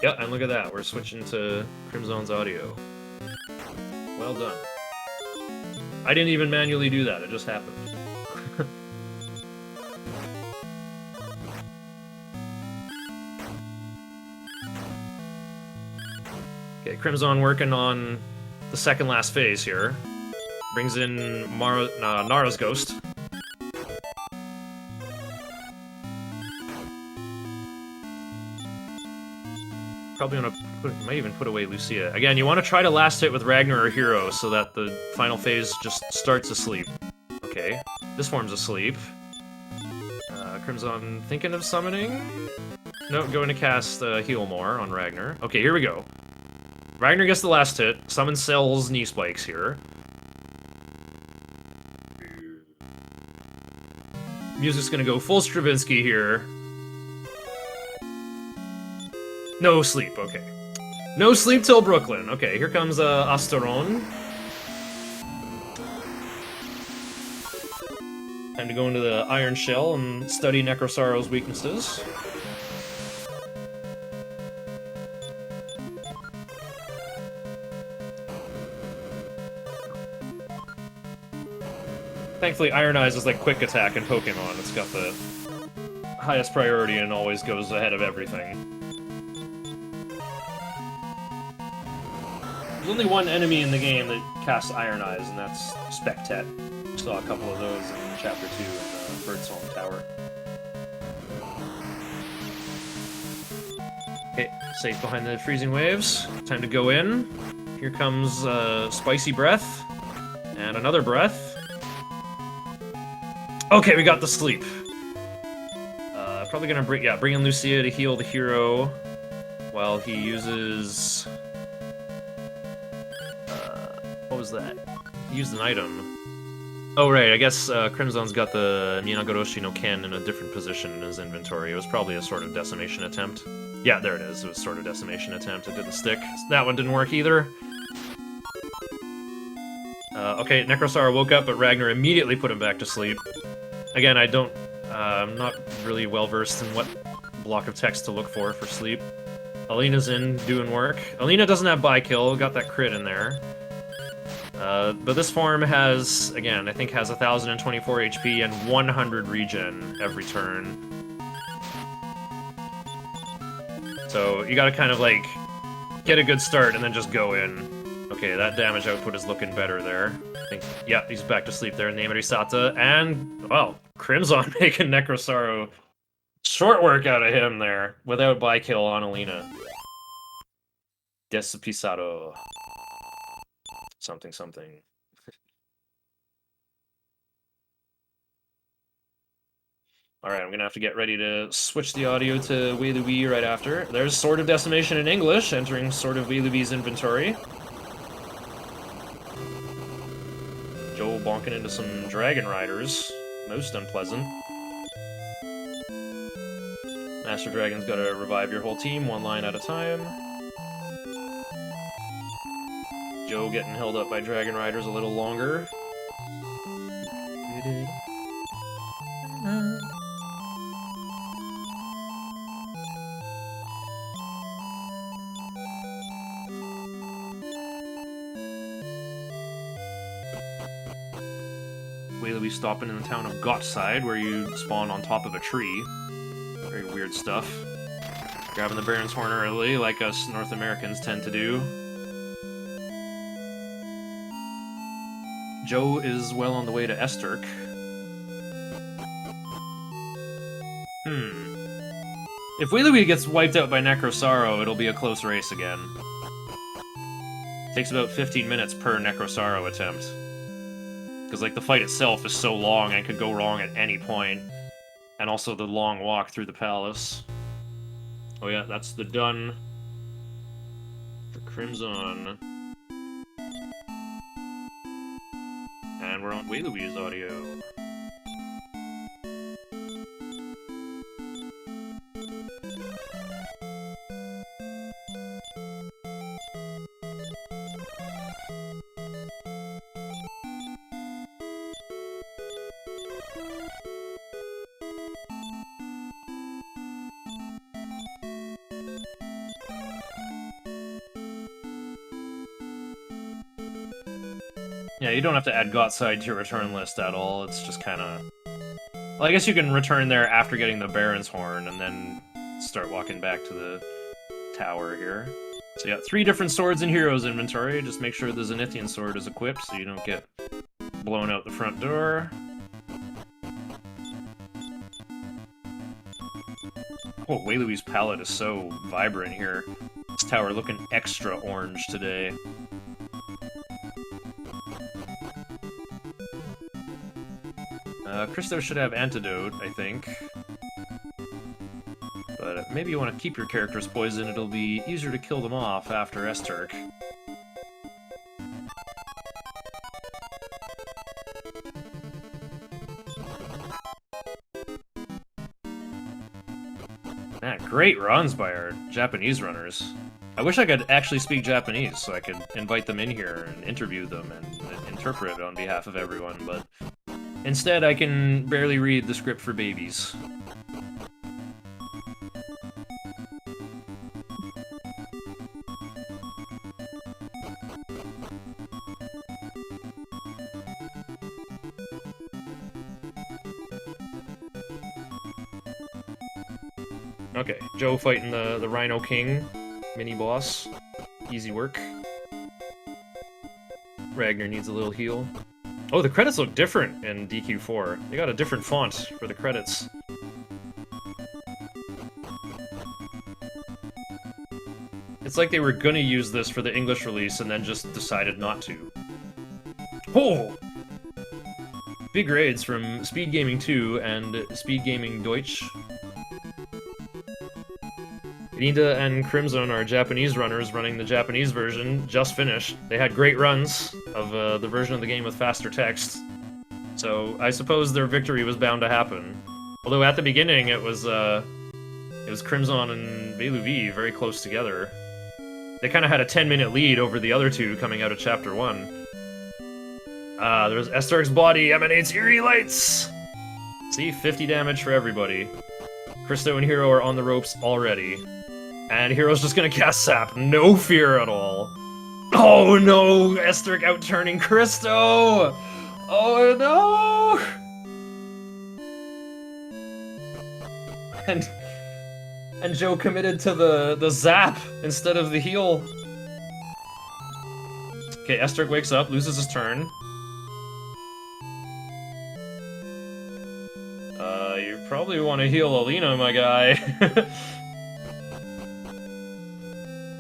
Yeah, and look at that. We're switching to Crimzon's audio. Well done. I didn't even manually do that. It just happened. Okay, Crimzon working on the second last phase here. Brings in Nara's Ghost. Probably might even put away Lucia. Again, you want to try to last hit with Ragnar or Hero so that the final phase just starts asleep. Okay, this form's asleep. Crimzon thinking of summoning? No, going to cast Heal More on Ragnar. Okay, here we go. Ragnar gets the last hit. Summon Cell's knee spikes here. music's gonna go full Stravinsky here. No sleep, okay. No sleep till Brooklyn. Okay, here comes Asteron. Time to go into the Iron Shell and study Necrosauro's weaknesses. Thankfully, Iron Eyes is like quick attack in Pokemon. It's got the highest priority and always goes ahead of everything. There's only one enemy in the game that casts Iron Eyes, and that's Spectet. Saw a couple of those in Chapter 2 in the Birdsong Tower. Okay, safe behind the freezing waves. Time to go in. Here comes Spicy Breath. And another Breath. Okay, we got the sleep. Probably gonna bring in Lucia to heal the hero while he uses... what was that? He used an item. Oh, right, I guess Crimson's got the Minagoroshi no Ken in a different position in his inventory. It was probably a sort of decimation attempt. Yeah, there it is. It was sort of decimation attempt. It didn't stick. That one didn't work either. Okay, Necrosaur woke up, but Ragnar immediately put him back to sleep. Again, I'm not really well-versed in what block of text to look for sleep. Alina's in, doing work. Alina doesn't have By-Kill, got that crit in there. But this form has, again, I think has 1024 HP and 100 regen every turn. So you gotta kind of, like, get a good start and then just go in. Okay, that damage output is looking better there. I think, yeah, he's back to sleep there, Nemarisata, and, well, Crimson making Necrosauro short work out of him there, without By-Kill on Alina. Despisado. Something, something. Alright, I'm gonna have to get ready to switch the audio to Wailubi right after. There's Sword of Decimation in English, entering Sword of Wailubi's inventory. Joe bonking into some Dragon Riders. Most unpleasant. Master Dragon's gotta revive your whole team, one line at a time. Joe getting held up by Dragon Riders a little longer. Wailubi stopping in the town of Gottside, where you spawn on top of a tree. Very weird stuff. Grabbing the Baron's Horn early, like us North Americans tend to do. Joe is well on the way to Esturk. If Wailubi gets wiped out by Necrosauro, it'll be a close race again. Takes about 15 minutes per Necrosauro attempt. Because, like, the fight itself is so long and could go wrong at any point. And also the long walk through the palace. Oh yeah, that's the done for Crimson. And we're on Wailubi's audio. Yeah, you don't have to add Gottside to your return list at all, it's just kinda... Well, I guess you can return there after getting the Baron's Horn, and then start walking back to the tower here. So you got 3 different swords in Hero's inventory, just make sure the Zenithian sword is equipped so you don't get blown out the front door. Oh, Wailubi's palette is so vibrant here. This tower looking extra orange today. Christos should have Antidote, I think. But maybe you want to keep your characters poisoned, it'll be easier to kill them off after Esturk. Man, great runs by our Japanese runners. I wish I could actually speak Japanese so I could invite them in here and interview them and interpret on behalf of everyone, but instead I can barely read the script for babies. Okay, Joe fighting the Rhino King mini-boss. Easy work. Ragnar needs a little heal. Oh, the credits look different in DQ4. They got a different font for the credits. It's like they were gonna use this for the English release and then just decided not to. Oh! Big raids from Speed Gaming 2 and Speed Gaming Deutsch. Nida and Crimson are Japanese runners running the Japanese version, just finished. They had great runs of the version of the game with faster text. So I suppose their victory was bound to happen. Although at the beginning it was Crimson and Veluvi very close together. They kind of had a 10-minute lead over the other two coming out of Chapter 1. There's Esteric's body emanates eerie lights! See, 50 damage for everybody. Christo and Hero are on the ropes already. And Hero's just gonna cast Sap. No fear at all. Oh no! Esteric outturning Christo! Oh no! And Joe committed to the zap instead of the heal. Okay, Esteric wakes up, loses his turn. You probably want to heal Alina, my guy.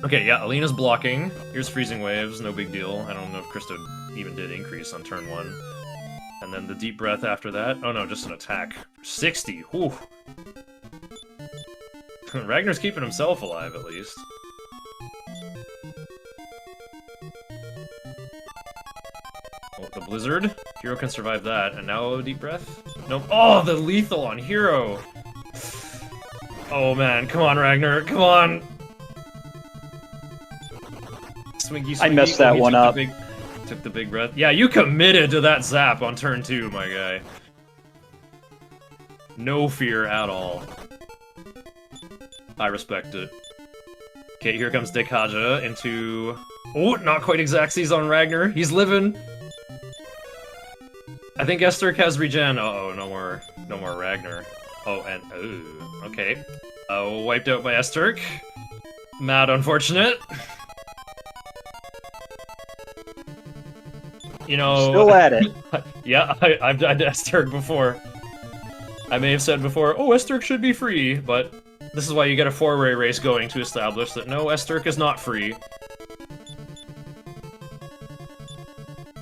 Okay, yeah, Alina's blocking. Here's Freezing Waves, no big deal. I don't know if Christo even did increase on turn 1. And then the Deep Breath after that. Oh no, just an attack. 60, whew. Ragnar's keeping himself alive, at least. Oh, the Blizzard. Hero can survive that. And now a Deep Breath? Nope. Oh, the lethal on Hero! Oh man, come on, Ragnar, come on! Swingy, I messed that one up. Took the big breath. Yeah, you committed to that zap on turn 2, my guy. No fear at all. I respect it. Okay, here comes Dekaja into... Oh, not quite exact Seize on Ragnar. He's living. I think Esteric has regen. Uh-oh, no more Ragnar. Oh, and... Ooh, okay. Wiped out by Esteric. Mad unfortunate. You know... Still at it. Yeah, I've died to Esteric before. I may have said before, oh, Esteric should be free, but this is why you get a 4-way race going to establish that no, Esteric is not free.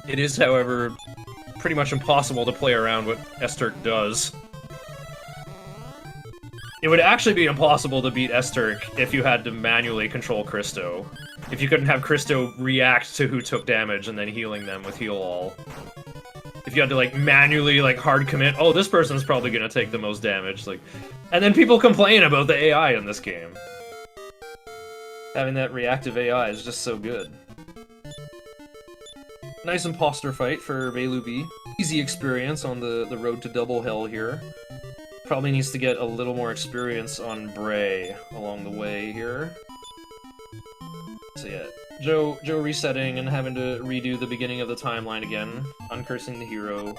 It is, however, pretty much impossible to play around what Esteric does. It would actually be impossible to beat Esteric if you had to manually control Christo. If you couldn't have Christo react to who took damage and then healing them with Heal All. If you had to, like, manually, like, hard commit, oh, this person's probably gonna take the most damage, like... And then people complain about the AI in this game. Having that reactive AI is just so good. Nice imposter fight for Velubi. Easy experience on the road to double hell here. Probably needs to get a little more experience on Bray along the way here. So yeah, Joe resetting and having to redo the beginning of the timeline again, uncursing the hero.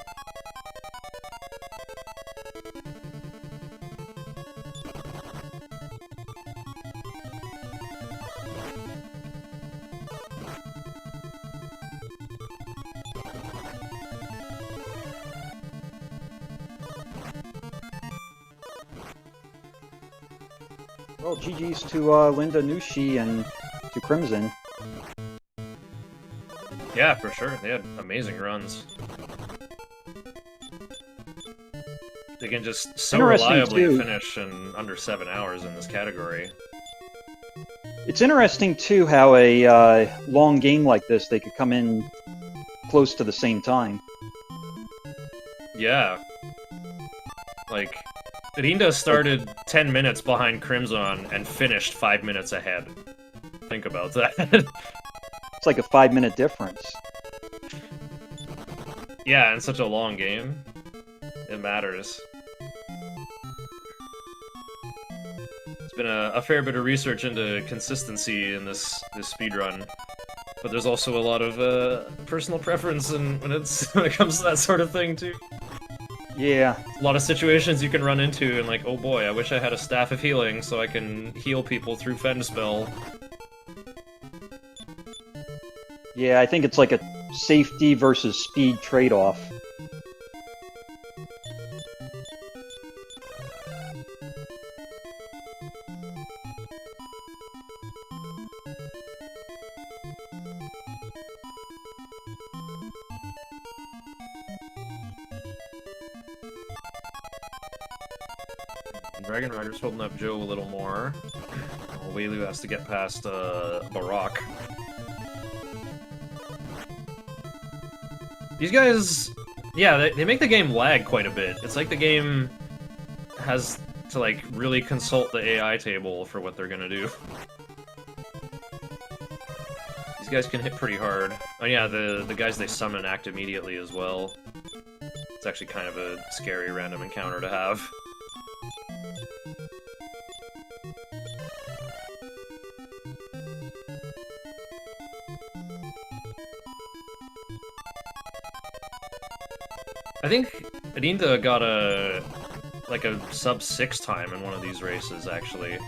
Well, GG's to Linda Nushi and to Crimson. Yeah, for sure. They had amazing runs. They can just so reliably finish in under 7 hours in this category. It's interesting, too, how a long game like this, they could come in close to the same time. Yeah. Like, Rinda started 10 minutes behind Crimson and finished 5 minutes ahead. Think about that. It's like a 5-minute difference. Yeah, in such a long game, it matters. It's been a fair bit of research into consistency in this speedrun, but there's also a lot of personal preference when it comes to that sort of thing too. Yeah. A lot of situations you can run into and like, oh boy, I wish I had a Staff of Healing so I can heal people through Fend Spell. Yeah, I think it's like a safety versus speed trade-off. Dragon Rider's holding up Joe a little more. Wailu has to get past Barak. These guys, yeah, they make the game lag quite a bit. It's like the game has to like really consult the AI table for what they're gonna do. These guys can hit pretty hard. Oh yeah, the guys they summon act immediately as well. It's actually kind of a scary random encounter to have. I think Adinda got a sub 6 time in one of these races, actually.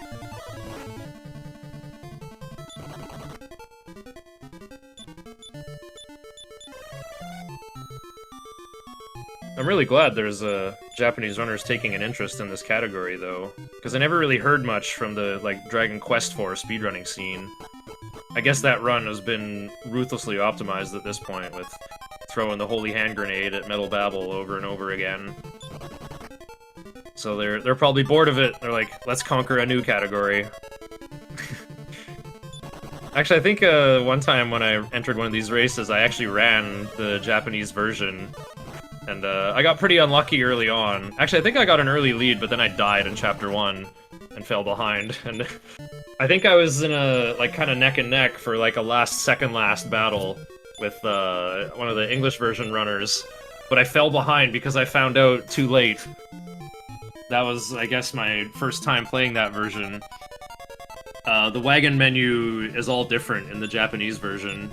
I'm really glad there's Japanese runners taking an interest in this category, though, because I never really heard much from the Dragon Quest IV speedrunning scene. I guess that run has been ruthlessly optimized at this point, with throwing the holy hand grenade at Metal Babel over and over again. So they're probably bored of it. They're like, let's conquer a new category. Actually, I think one time when I entered one of these races, I actually ran the Japanese version, and I got pretty unlucky early on. Actually, I think I got an early lead, but then I died in Chapter 1 and fell behind. And I think I was in a kind of neck and neck for a second last battle with one of the English version runners, but I fell behind because I found out too late. That was, I guess, my first time playing that version. The wagon menu is all different in the Japanese version,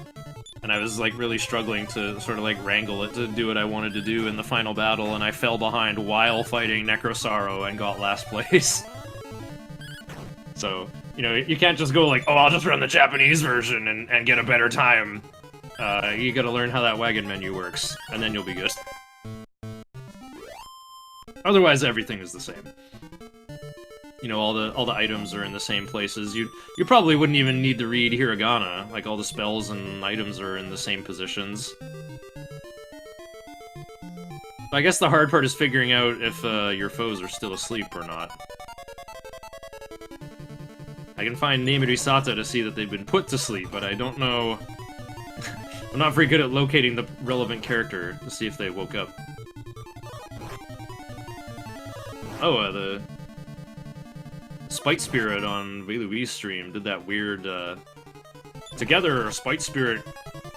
and I was really struggling to sort of wrangle it to do what I wanted to do in the final battle, and I fell behind while fighting Necrosaro and got last place. So, you can't just go oh, I'll just run the Japanese version and get a better time. You gotta learn how that wagon menu works, and then you'll be good. Otherwise, everything is the same. All the items are in the same places. You probably wouldn't even need to read hiragana. All the spells and items are in the same positions. I guess the hard part is figuring out if your foes are still asleep or not. I can find Nemirisata to see that they've been put to sleep, but I don't know... I'm not very good at locating the relevant character to see if they woke up. Oh, the Spite Spirit on Wailui's stream did that weird, together, Spite Spirit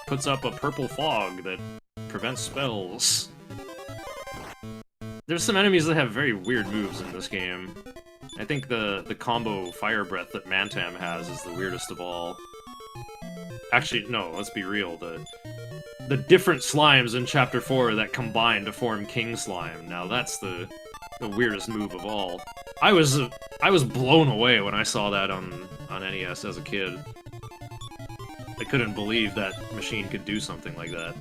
puts up a purple fog that prevents spells. There's some enemies that have very weird moves in this game. I think the combo Fire Breath that Mantam has is the weirdest of all. Actually, no, let's be real. The different slimes in Chapter 4 that combine to form King Slime. Now that's the weirdest move of all. I was blown away when I saw that on NES as a kid. I couldn't believe that machine could do something like that.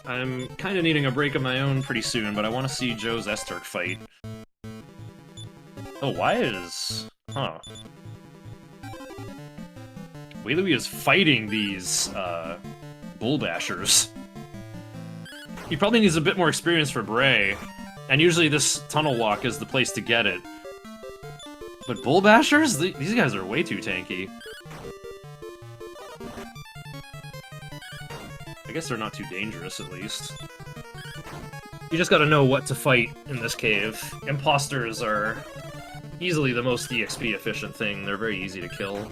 I'm kind of needing a break of my own pretty soon, but I want to see Joe's Esturk fight. Oh, why is... Huh. Wailui is fighting these, Bull Bashers. He probably needs a bit more experience for Bray, and usually this Tunnel Walk is the place to get it. But Bull Bashers? These guys are way too tanky. I guess they're not too dangerous, at least. You just gotta know what to fight in this cave. Imposters are easily the most EXP efficient thing. They're very easy to kill.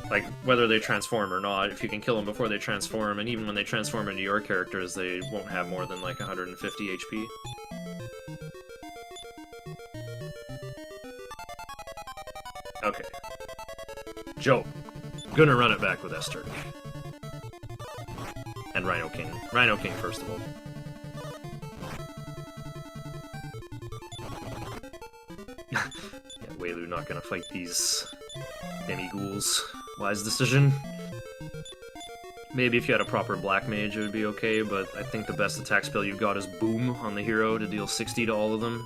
Like, whether they transform or not, if you can kill them before they transform, and even when they transform into your characters, they won't have more than like 150 HP. Okay. Joe, gonna run it back with Esther. And Rhino King. Rhino King, first of all. Yeah, Wailu not gonna fight these demi-ghouls. Wise decision. Maybe if you had a proper Black Mage it would be okay, but I think the best attack spell you've got is Boom on the hero to deal 60 to all of them.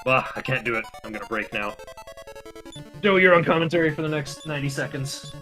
Ah, I can't do it. I'm gonna break now. Joe, you're on commentary for the next 90 seconds.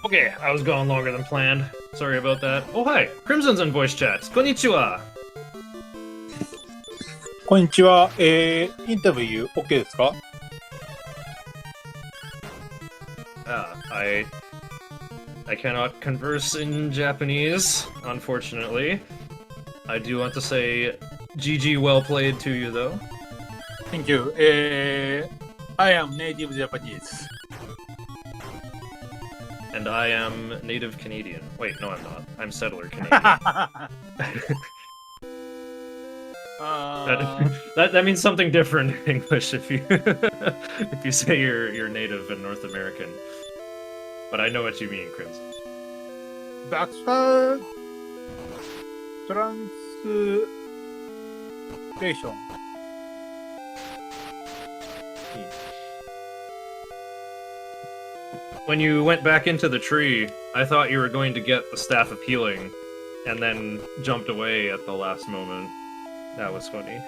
Okay, I was going longer than planned. Sorry about that. Oh, hi! Crimson's in voice chat. Konnichiwa! こんにちは。インタビュー OK ですか？ I cannot converse in Japanese, unfortunately. I do want to say GG well played to you, though. Thank you. I am native Japanese. And I am native Canadian. Wait, no, I'm not. I'm settler Canadian. That means something different in English if you if you say you're native and North American. But I know what you mean, Crimson. Baxter translation. When you went back into the tree, I thought you were going to get the Staff of Healing, and then jumped away at the last moment. That was funny.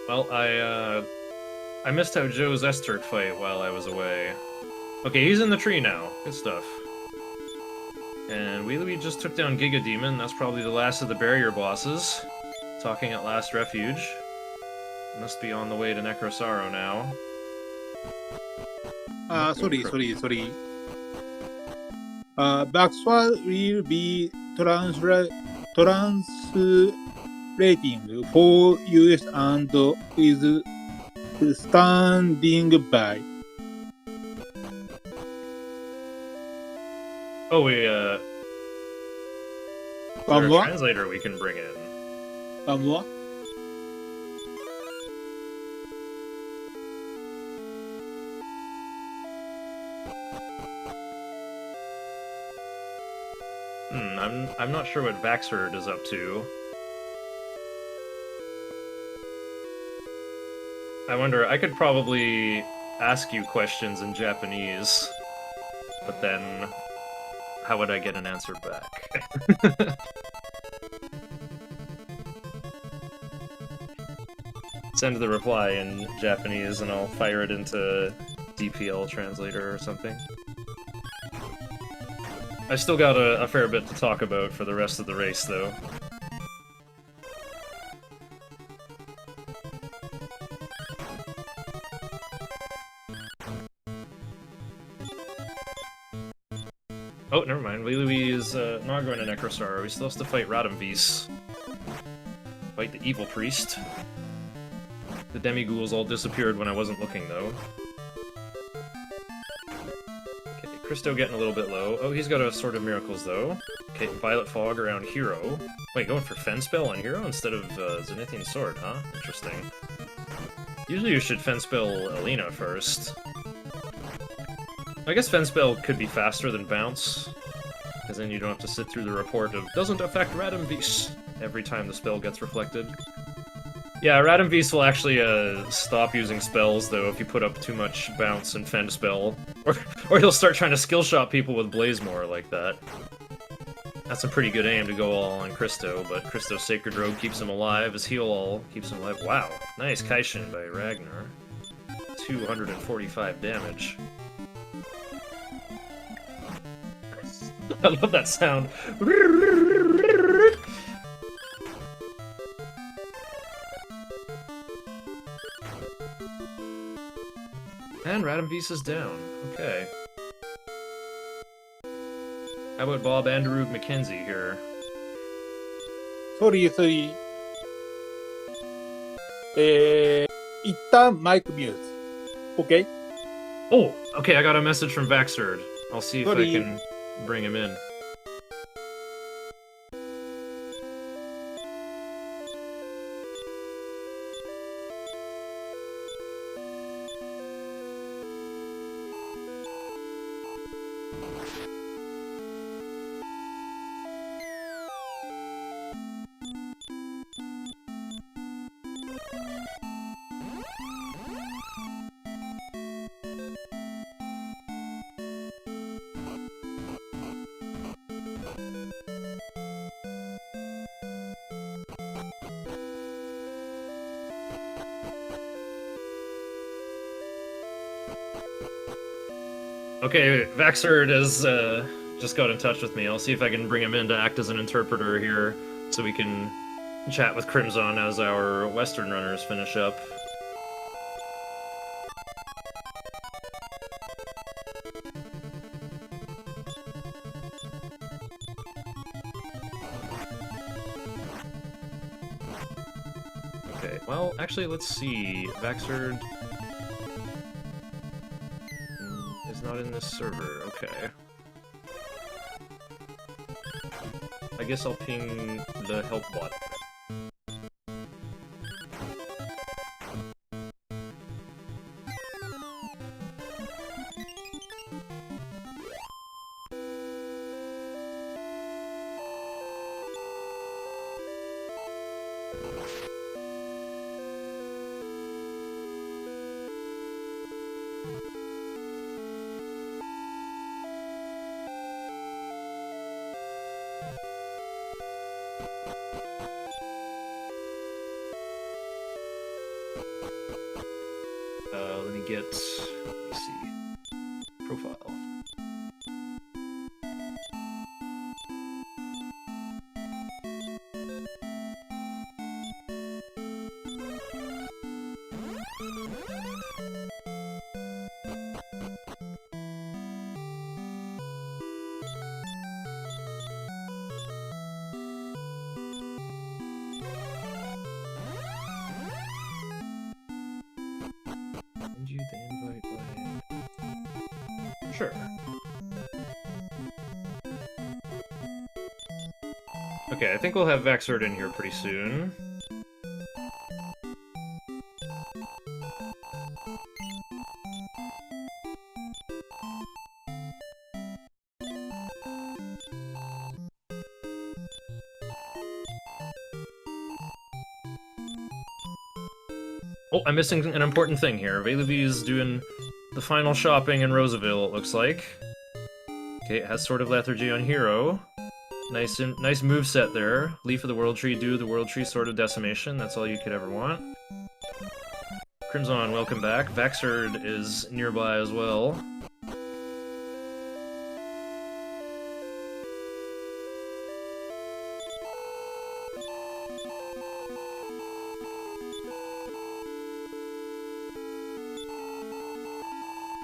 Well, I missed how Joe's Esterk fight while I was away. Okay, he's in the tree now. Good stuff. And we just took down Giga Demon. That's probably the last of the barrier bosses. Talking at Last Refuge. Must be on the way to Necrosaro now. Sorry. Baxter will be translating for US and is standing by. Oh, is there a What? translator we can bring in? What? I'm not sure what Vaxford is up to. I wonder, I could probably ask you questions in Japanese, but then how would I get an answer back? Send the reply in Japanese and I'll fire it into DPL translator or something. I still got a fair bit to talk about for the rest of the race, though. Oh, never mind. Lilui is not going to Necrostar. We still have to fight Radamvis. Fight the evil priest. The demi-ghouls all disappeared when I wasn't looking, though. Okay, Christo getting a little bit low. Oh, he's got a Sword of Miracles, though. Okay, Violet Fog around Hero. Wait, going for Fen Spell on Hero instead of Zenithian Sword, huh? Interesting. Usually you should Fen Spell Alina first. I guess Fen Spell could be faster than Bounce, because then you don't have to sit through the report of doesn't affect Radamvis every time the spell gets reflected. Yeah, Radamvis will actually stop using spells, though, if you put up too much Bounce and Fend Spell. Or he'll start trying to skill-shot people with Blazemore like that. That's a pretty good aim to go all on Christo, but Christo's Sacred Robe keeps him alive, his Heal All keeps him alive. Wow, nice Kaishin by Ragnar. 245 damage. I love that sound. And Radamvis is down. Okay. How about Bob Anderug McKenzie here? Sorry. 一旦マイクミュート。OK? Oh, okay, I got a message from Vaxerd. I'll see if Sorry. I can bring him in. Okay, Vaxerd has just got in touch with me. I'll see if I can bring him in to act as an interpreter here, so we can chat with Crimson as our Western runners finish up. Okay, well, actually, let's see. Vaxerd is not in this server. Okay. I guess I'll ping the help bot. Let me get, let's see, profile. Send you the invite by... Sure. Okay, I think we'll have Vaxerd in here pretty soon. Oh, I'm missing an important thing here. Veiluvi is doing the final shopping in Roseville, it looks like. Okay, it has Sword of Lethargy on Hero. Nice moveset there. Leaf of the World Tree, Dew of the World Tree, Sword of Decimation. That's all you could ever want. Crimson, welcome back. Vaxerd is nearby as well.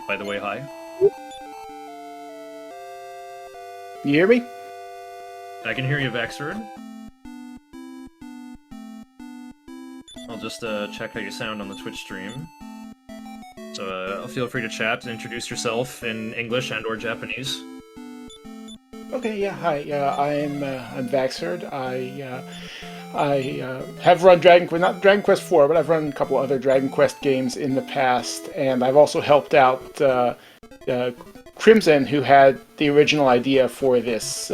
By the way, hi. You hear me? I can hear you, Vaxerd. I'll just check how you sound on the Twitch stream. So feel free to chat and introduce yourself in English and or Japanese. Okay, yeah, hi. I'm Vaxerd. I have run not Dragon Quest 4, but I've run a couple other Dragon Quest games in the past, and I've also helped out Crimson, who had the original idea for this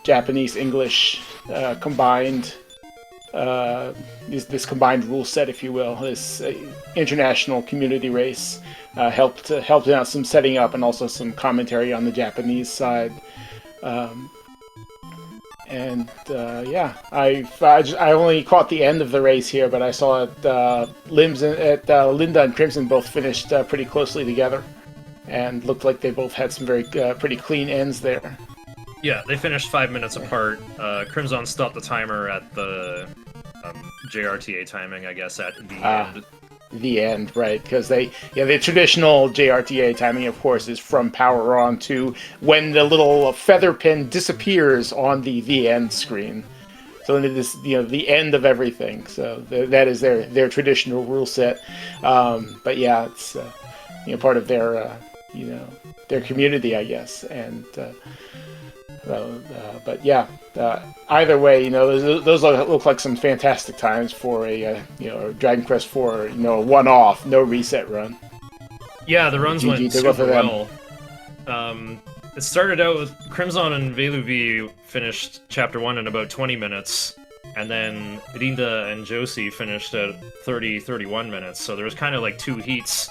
Japanese-English combined this combined rule set, if you will, this international community race. Helped out some setting up and also some commentary on the Japanese side. Yeah, I only caught the end of the race here, but I saw that Linda and Crimson both finished pretty closely together, and looked like they both had some very pretty clean ends there. Yeah, they finished 5 minutes apart. Crimson stopped the timer at the JRTA timing, I guess, at the end. The end, right? Because the traditional JRTA timing, of course, is from power on to when the little feather pin disappears on the end screen. So it is the end of everything. So that is their traditional rule set. But yeah, it's part of their their community, I guess. And but yeah, either way, those look like some fantastic times for a Dragon Quest 4, a one-off, no reset run. Yeah, the runs went super well. It started out with Crimson and Veiluvi finished Chapter 1 in about 20 minutes, and then Rinda and Josie finished at 30-31 minutes, so there was kind of like two heats.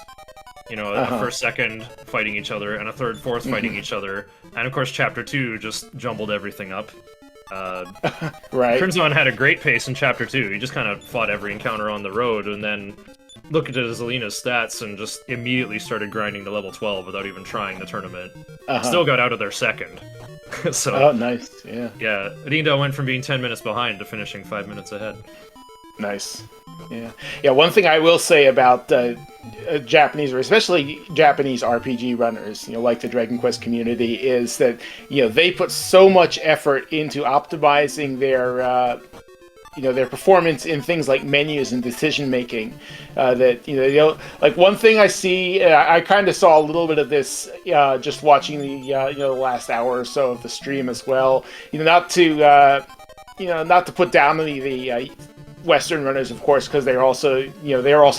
A first, second fighting each other, and a third, fourth fighting each other. And of course, Chapter 2 just jumbled everything up. Right. Crimson had a great pace in Chapter 2. He just kind of fought every encounter on the road, and then looked at Alina's stats and just immediately started grinding to level 12 without even trying the tournament. Still got out of there second. So, oh, nice. Yeah. Yeah, Alina went from being 10 minutes behind to finishing 5 minutes ahead. Nice. Yeah. Yeah. One thing I will say about Japanese, or especially Japanese RPG runners, like the Dragon Quest community, is that they put so much effort into optimizing their their performance in things like menus and decision making. That like one thing I see, I kind of saw a little bit of this just watching the last hour or so of the stream as well. Not to put down the Western runners, of course, because they're also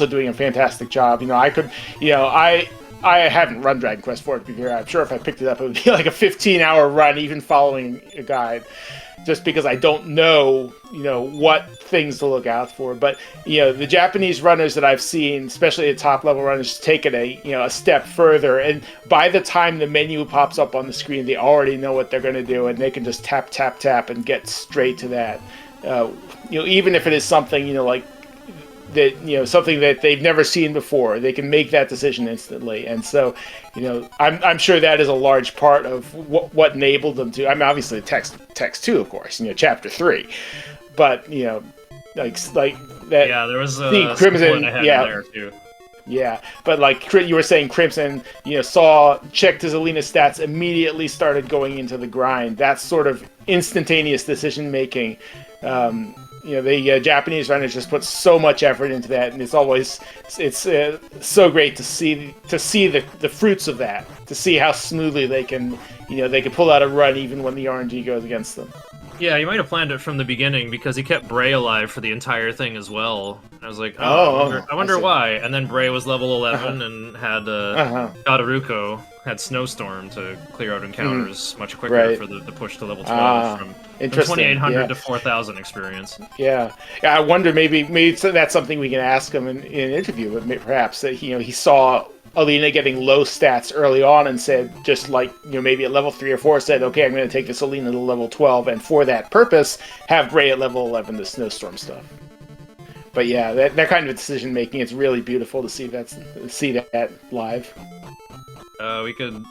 doing a fantastic job. I haven't run Dragon Quest 4 to be fair. I'm sure if I picked it up, it would be like a 15-hour run, even following a guide, just because I don't know, what things to look out for. But the Japanese runners that I've seen, especially the top level runners, take it a step further. And by the time the menu pops up on the screen, they already know what they're going to do, and they can just tap, tap, tap, and get straight to that. Even if it is something like that, something that they've never seen before, they can make that decision instantly. And so, I'm sure that is a large part of what enabled them to. I mean, obviously text 2, of course, chapter 3, but like that. Yeah, there was Crimson. Yeah. There too. Yeah, but like you were saying, Crimson, checked his Alina's stats, immediately started going into the grind. That's sort of instantaneous decision making. The Japanese runners just put so much effort into that, and it's so great to see the fruits of that, to see how smoothly they can pull out a run even when the RNG goes against them. Yeah, you might have planned it from the beginning because he kept Bray alive for the entire thing as well. I was like, I wonder why. And then Bray was level 11 and had Tadaruko, had Snowstorm to clear out encounters much quicker for the push to level 12 from 2,800 to 4,000 experience. Yeah, I wonder maybe that's something we can ask him in an interview, but perhaps that he saw Alina getting low stats early on and said, just like, maybe at level 3 or 4, said, okay, I'm going to take this Alina to level 12, and for that purpose, have Bray at level 11, the Snowstorm stuff. But yeah, that kind of decision making, it's really beautiful to see that live. We could...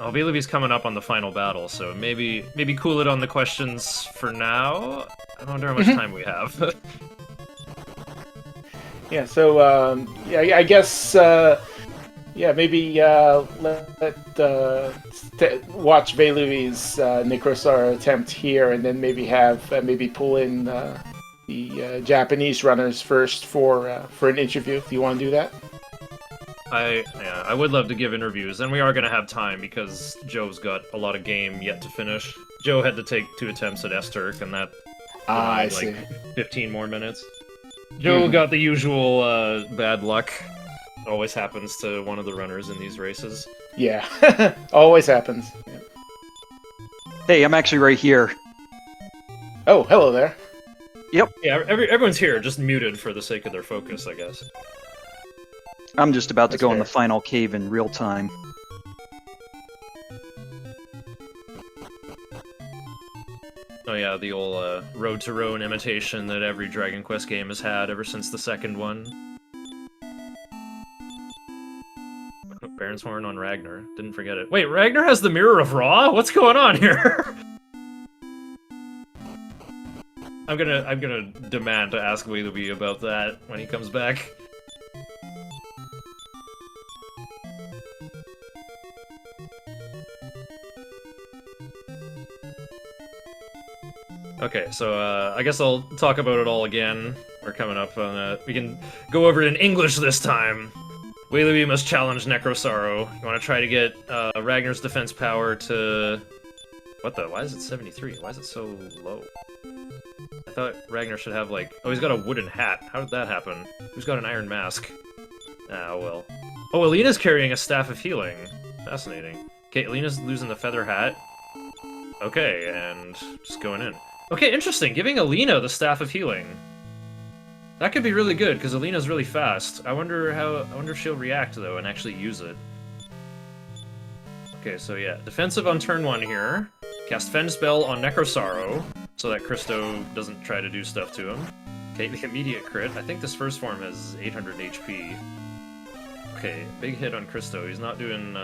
Oh, Veluvi's coming up on the final battle, so maybe cool it on the questions for now. I wonder how much time we have. Yeah, so, I guess, maybe watch Veluvi's Necrosar attempt here, and then maybe pull in the Japanese runners first for an interview, if you want to do that. I would love to give interviews, and we are going to have time because Joe's got a lot of game yet to finish. Joe had to take 2 attempts at S-Turk, and that I see. 15 more minutes. Joe got the usual bad luck. Always happens to one of the runners in these races. Yeah, always happens. Yeah. Hey, I'm actually right here. Oh, hello there. Yep. Yeah, everyone's here, just muted for the sake of their focus, I guess. I'm just about to go in the final cave in real time. Oh yeah, the old Road to Roan imitation that every Dragon Quest game has had ever since the second one. Baron's Horn on Ragnar. Didn't forget it. Wait, Ragnar has the Mirror of Ra? What's going on here? I'm gonna demand to ask Welubi about that when he comes back. Okay, so I guess I'll talk about it all again. We're coming up on we can go over it in English this time. Welubi must challenge Necrosaro. You want to try to get Ragnar's defense power to... What the? Why is it 73? Why is it so low? I thought Ragnar should have, like... Oh, he's got a wooden hat. How did that happen? Who's got an iron mask? Ah, well. Oh, Alina's carrying a Staff of Healing. Fascinating. Okay, Alina's losing the feather hat. Okay, and just going in. Okay, interesting. Giving Alina the Staff of Healing. That could be really good, because Alina's really fast. I wonder if she'll react, though, and actually use it. Okay, so yeah. Defensive on turn 1 here. Cast Fend Spell on Necrosaro, so that Christo doesn't try to do stuff to him. Okay, the immediate crit. I think this first form has 800 HP. Okay, big hit on Christo. He's not doing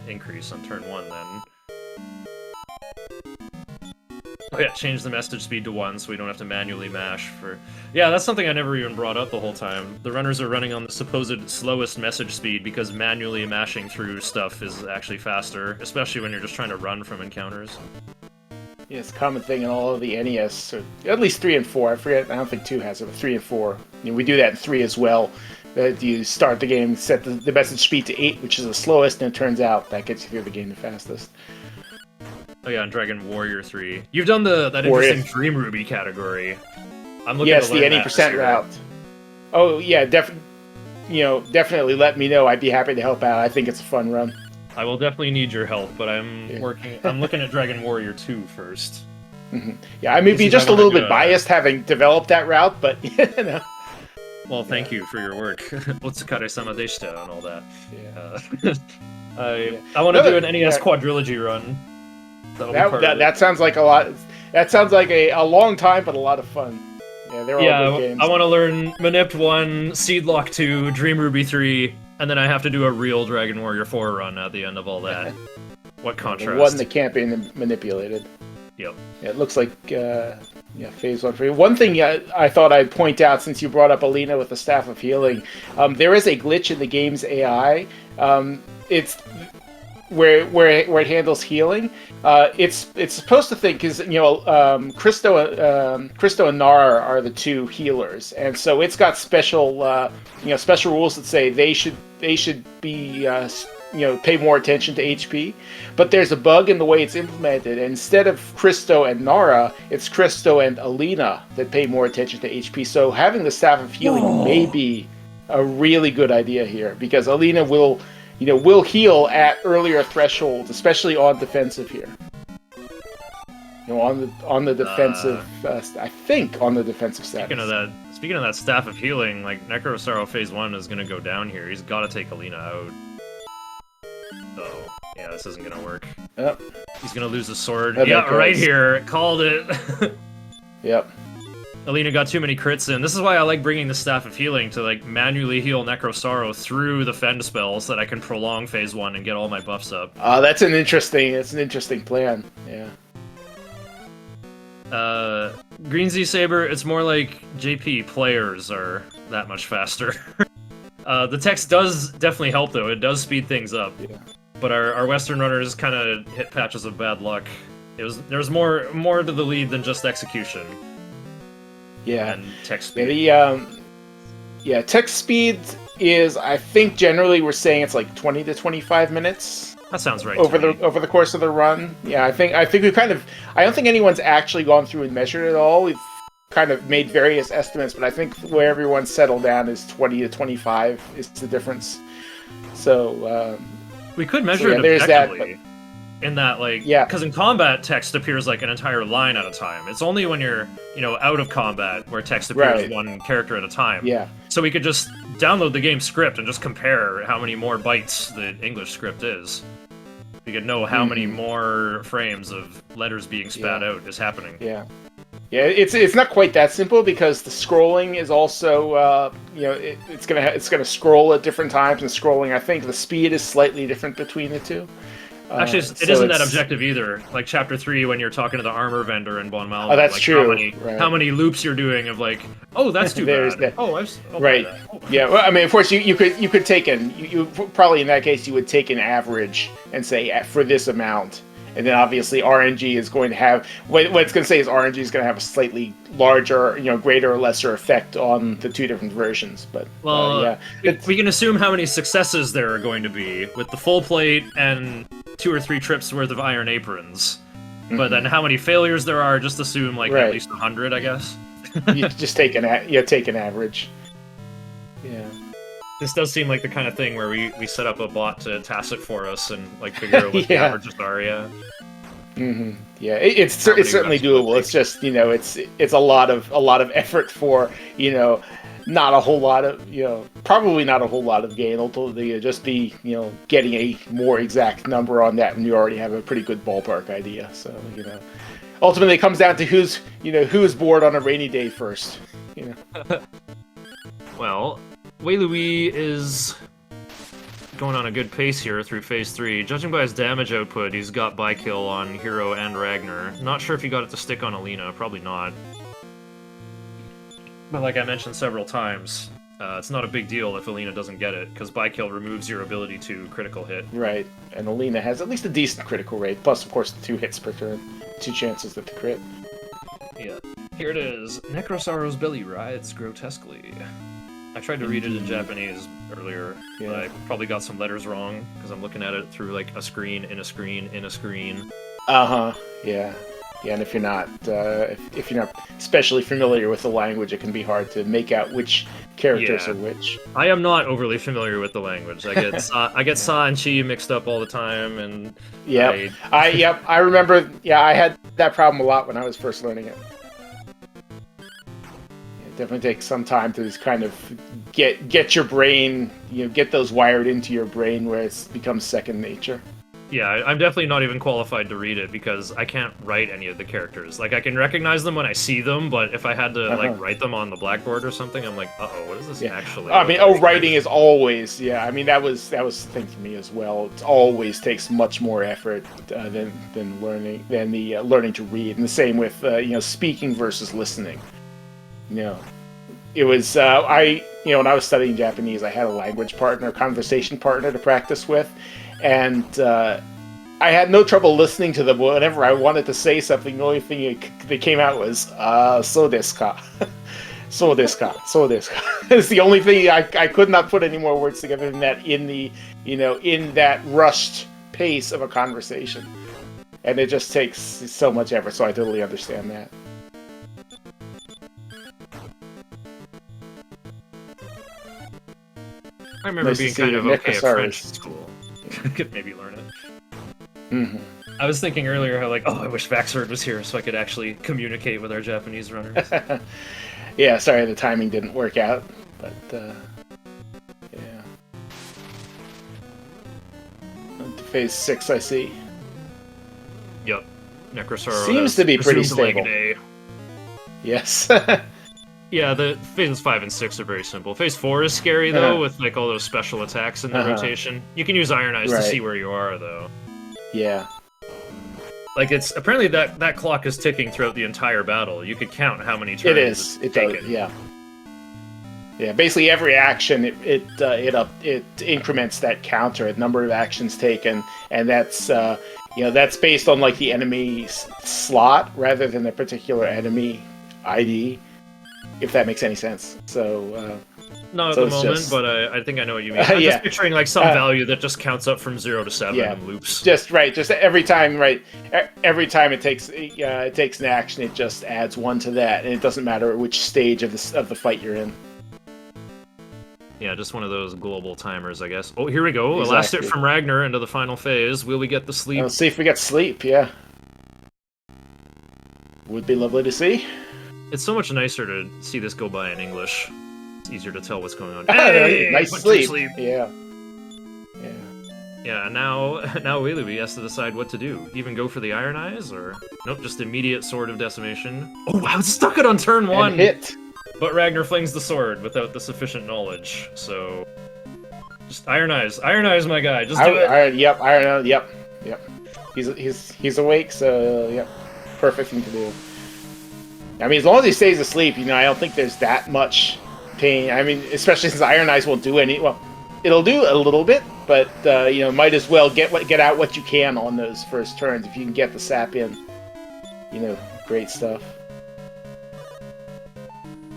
increase on turn 1 then. Oh yeah, change the message speed to 1 so we don't have to manually mash for... Yeah, that's something I never even brought up the whole time. The runners are running on the supposed slowest message speed because manually mashing through stuff is actually faster, especially when you're just trying to run from encounters. Yeah, it's a common thing in all of the NES, or at least 3 and 4. I forget, I don't think 2 has it, but 3 and 4. You know, we do that in 3 as well. You start the game, set the message speed to 8, which is the slowest, and it turns out that gets you through the game the fastest. Oh yeah, and Dragon Warrior 3. You've done that interesting Dream Ruby category. I'm looking yes, to learn the any percent route. Oh yeah, definitely let me know. I'd be happy to help out. I think it's a fun run. I will definitely need your help, but I'm looking at Dragon Warrior 2 first. Mm-hmm. Yeah, I may be just a little bit biased having developed that route, but you know. Well, thank you for your work. Otsukare-sama deshita and all that. Yeah. I want to do an NES quadrilogy run. That sounds like a lot. That sounds like a long time, but a lot of fun. Yeah, they're all good games. I want to learn Manipt 1, Seedlock 2, Dream Ruby 3, and then I have to do a real Dragon Warrior 4 run at the end of all that. What contrast. The one that can't be manipulated. Yep. Yeah, it looks like phase 1 for you. One thing I thought I'd point out, since you brought up Alina with the Staff of Healing, there is a glitch in the game's AI. It's where it handles healing. It's supposed to think, because Christo and Nara are the 2 healers, and so it's got special special rules that say they should be pay more attention to HP. But there's a bug in the way it's implemented, and instead of Christo and Nara, it's Christo and Alina that pay more attention to HP. So having the Staff of Healing may be a really good idea here, because Alina will heal at earlier thresholds, especially on defensive here. On the defensive, I think on the defensive status. Speaking of that Staff of Healing, like Necrosaro Phase 1 is gonna go down here. He's gotta take Alina out. Oh, yeah, this isn't gonna work. Yep. He's gonna lose the sword. Yeah, right here. Called it. Yep. Alina got too many crits in. This is why I like bringing the Staff of Healing to like manually heal Necrosaro through the Fend spell so that I can prolong Phase 1 and get all my buffs up. That's an interesting plan. Yeah. Green Z Saber, it's more like JP players are that much faster. The text does definitely help though. It does speed things up. Yeah. But our Western runners kind of hit patches of bad luck. There was more to the lead than just execution. Yeah. And text speed. Text speed is, I think generally we're saying it's like 20 to 25 minutes. That sounds right. Over the course of the run. Yeah, I think we I don't think anyone's actually gone through and measured it all. We've kind of made various estimates, but I think where everyone's settled down is 20 to 25 is the difference. So we could measure it objectively. In that, because in combat, text appears like an entire line at a time. It's only when you're, out of combat where text appears one character at a time. Yeah. So we could just download the game script and just compare how many more bytes the English script is. We could know how many more frames of letters being spat out is happening. Yeah. Yeah, it's not quite that simple, because the scrolling is also, it's gonna scroll at different times, and scrolling, I think the speed is slightly different between the two. Actually, it isn't that objective either. Like Chapter 3, when you're talking to the armor vendor in Bon Malmo. Oh, that's true. How many loops you're doing of that's too bad. Right. Yeah. Well, I mean, of course, you could take you probably in that case you would take an average and say for this amount, and then obviously RNG is going to have what it's going to say is RNG is going to have a slightly larger, greater or lesser effect on the two different versions. But we can assume how many successes there are going to be with the full plate and 2 or 3 trips worth of iron aprons. But then how many failures there are, just assume at least 100, I guess. You just take an average. Yeah. This does seem like the kind of thing where we set up a bot to task it for us and figure out what the averages are. Yeah. Mm-hmm. Yeah, it's certainly doable. It's just it's a lot of effort for not a whole lot of probably not a whole lot of gain. Ultimately, just be getting a more exact number on that when you already have a pretty good ballpark idea. So ultimately it comes down to who's bored on a rainy day first. You know. Well, Wei Louis is going on a good pace here through Phase 3. Judging by his damage output, he's got By-Kill on Hero and Ragnar. Not sure if he got it to stick on Alina, probably not. But like I mentioned several times, it's not a big deal if Alina doesn't get it, because By-Kill removes your ability to critical hit. Right, and Alina has at least a decent critical rate, plus, of course, 2 hits per turn. 2 chances at the crit. Yeah. Here it is. Necrosauro's belly writhes grotesquely. I tried to read it in Japanese earlier, but I probably got some letters wrong, because I'm looking at it through, like, a screen, in a screen, in a screen. Uh-huh, yeah. Yeah, and if you're not especially familiar with the language, it can be hard to make out which characters are which. I am not overly familiar with the language. I get Sa and Chi mixed up all the time, and I remember. Yeah, I had that problem a lot when I was first learning it. It definitely takes some time to just kind of get your brain, get those wired into your brain where it becomes second nature. Yeah, I'm definitely not even qualified to read it because I can't write any of the characters. Like, I can recognize them when I see them, but if I had to, like, write them on the blackboard or something, I'm like, uh-oh, what is this actually? I mean, writing is always, I mean, that was the thing for me as well. It always takes much more effort than learning, learning to read. And the same with, speaking versus listening. It was, when I was studying Japanese, I had a language partner, conversation partner to practice with. And I had no trouble listening to them. Whenever I wanted to say something, the only thing that came out was "so desu ka," "so desu ka," "so desu ka." It's the only thing I could not put any more words together than that in that rushed pace of a conversation, and it just takes so much effort. So I totally understand that. I remember being kind of okay at French in school. Could maybe learn it. Mm-hmm. I was thinking earlier how, like, I wish Vaxford was here so I could actually communicate with our Japanese runners. Yeah, sorry the timing didn't work out, but yeah. On to Phase 6, I see. Yep. Necrosauro seems to be pretty stable. Yes. Yeah, the phases 5 and 6 are very simple. Phase 4 is scary, though, with, like, all those special attacks in the rotation. You can use Iron Eyes to see where you are, though. Yeah. Like, it's... Apparently that clock is ticking throughout the entire battle. You could count how many turns it's taken. Yeah. Yeah, basically every action, it increments that counter, the number of actions taken, and that's, that's based on, like, the enemy slot, rather than the particular enemy ID. If that makes any sense. So not at the moment, but I think I know what you mean. I'm just picturing like some value that just counts up from 0 to 7 and loops. Just every time, every time it takes an action, it just adds 1 to that, and it doesn't matter which stage of the fight you're in. Yeah, just one of those global timers, I guess. Oh, here we go. Exactly. A last hit from Ragnar into the final phase. Will we get the sleep? Let's see if we get sleep. Yeah, would be lovely to see. It's so much nicer to see this go by in English. It's easier to tell what's going on. Hey, nice sleep. Yeah. Yeah, now Wei Louis has to decide what to do. Even go for the Iron Eyes, or... Nope, just immediate Sword of Decimation. Oh, wow, it stuck it on turn 1! And hit! But Ragnar flings the sword without the sufficient knowledge, so... Just Iron Eyes, my guy, just do it! Yep, Iron Eyes, yep. He's awake, so, yep. Perfect thing to do. I mean, as long as he stays asleep, I don't think there's that much pain. I mean, especially since Iron Eyes won't do any... Well, it'll do a little bit, but, might as well get out what you can on those first turns. If you can get the sap in, great stuff.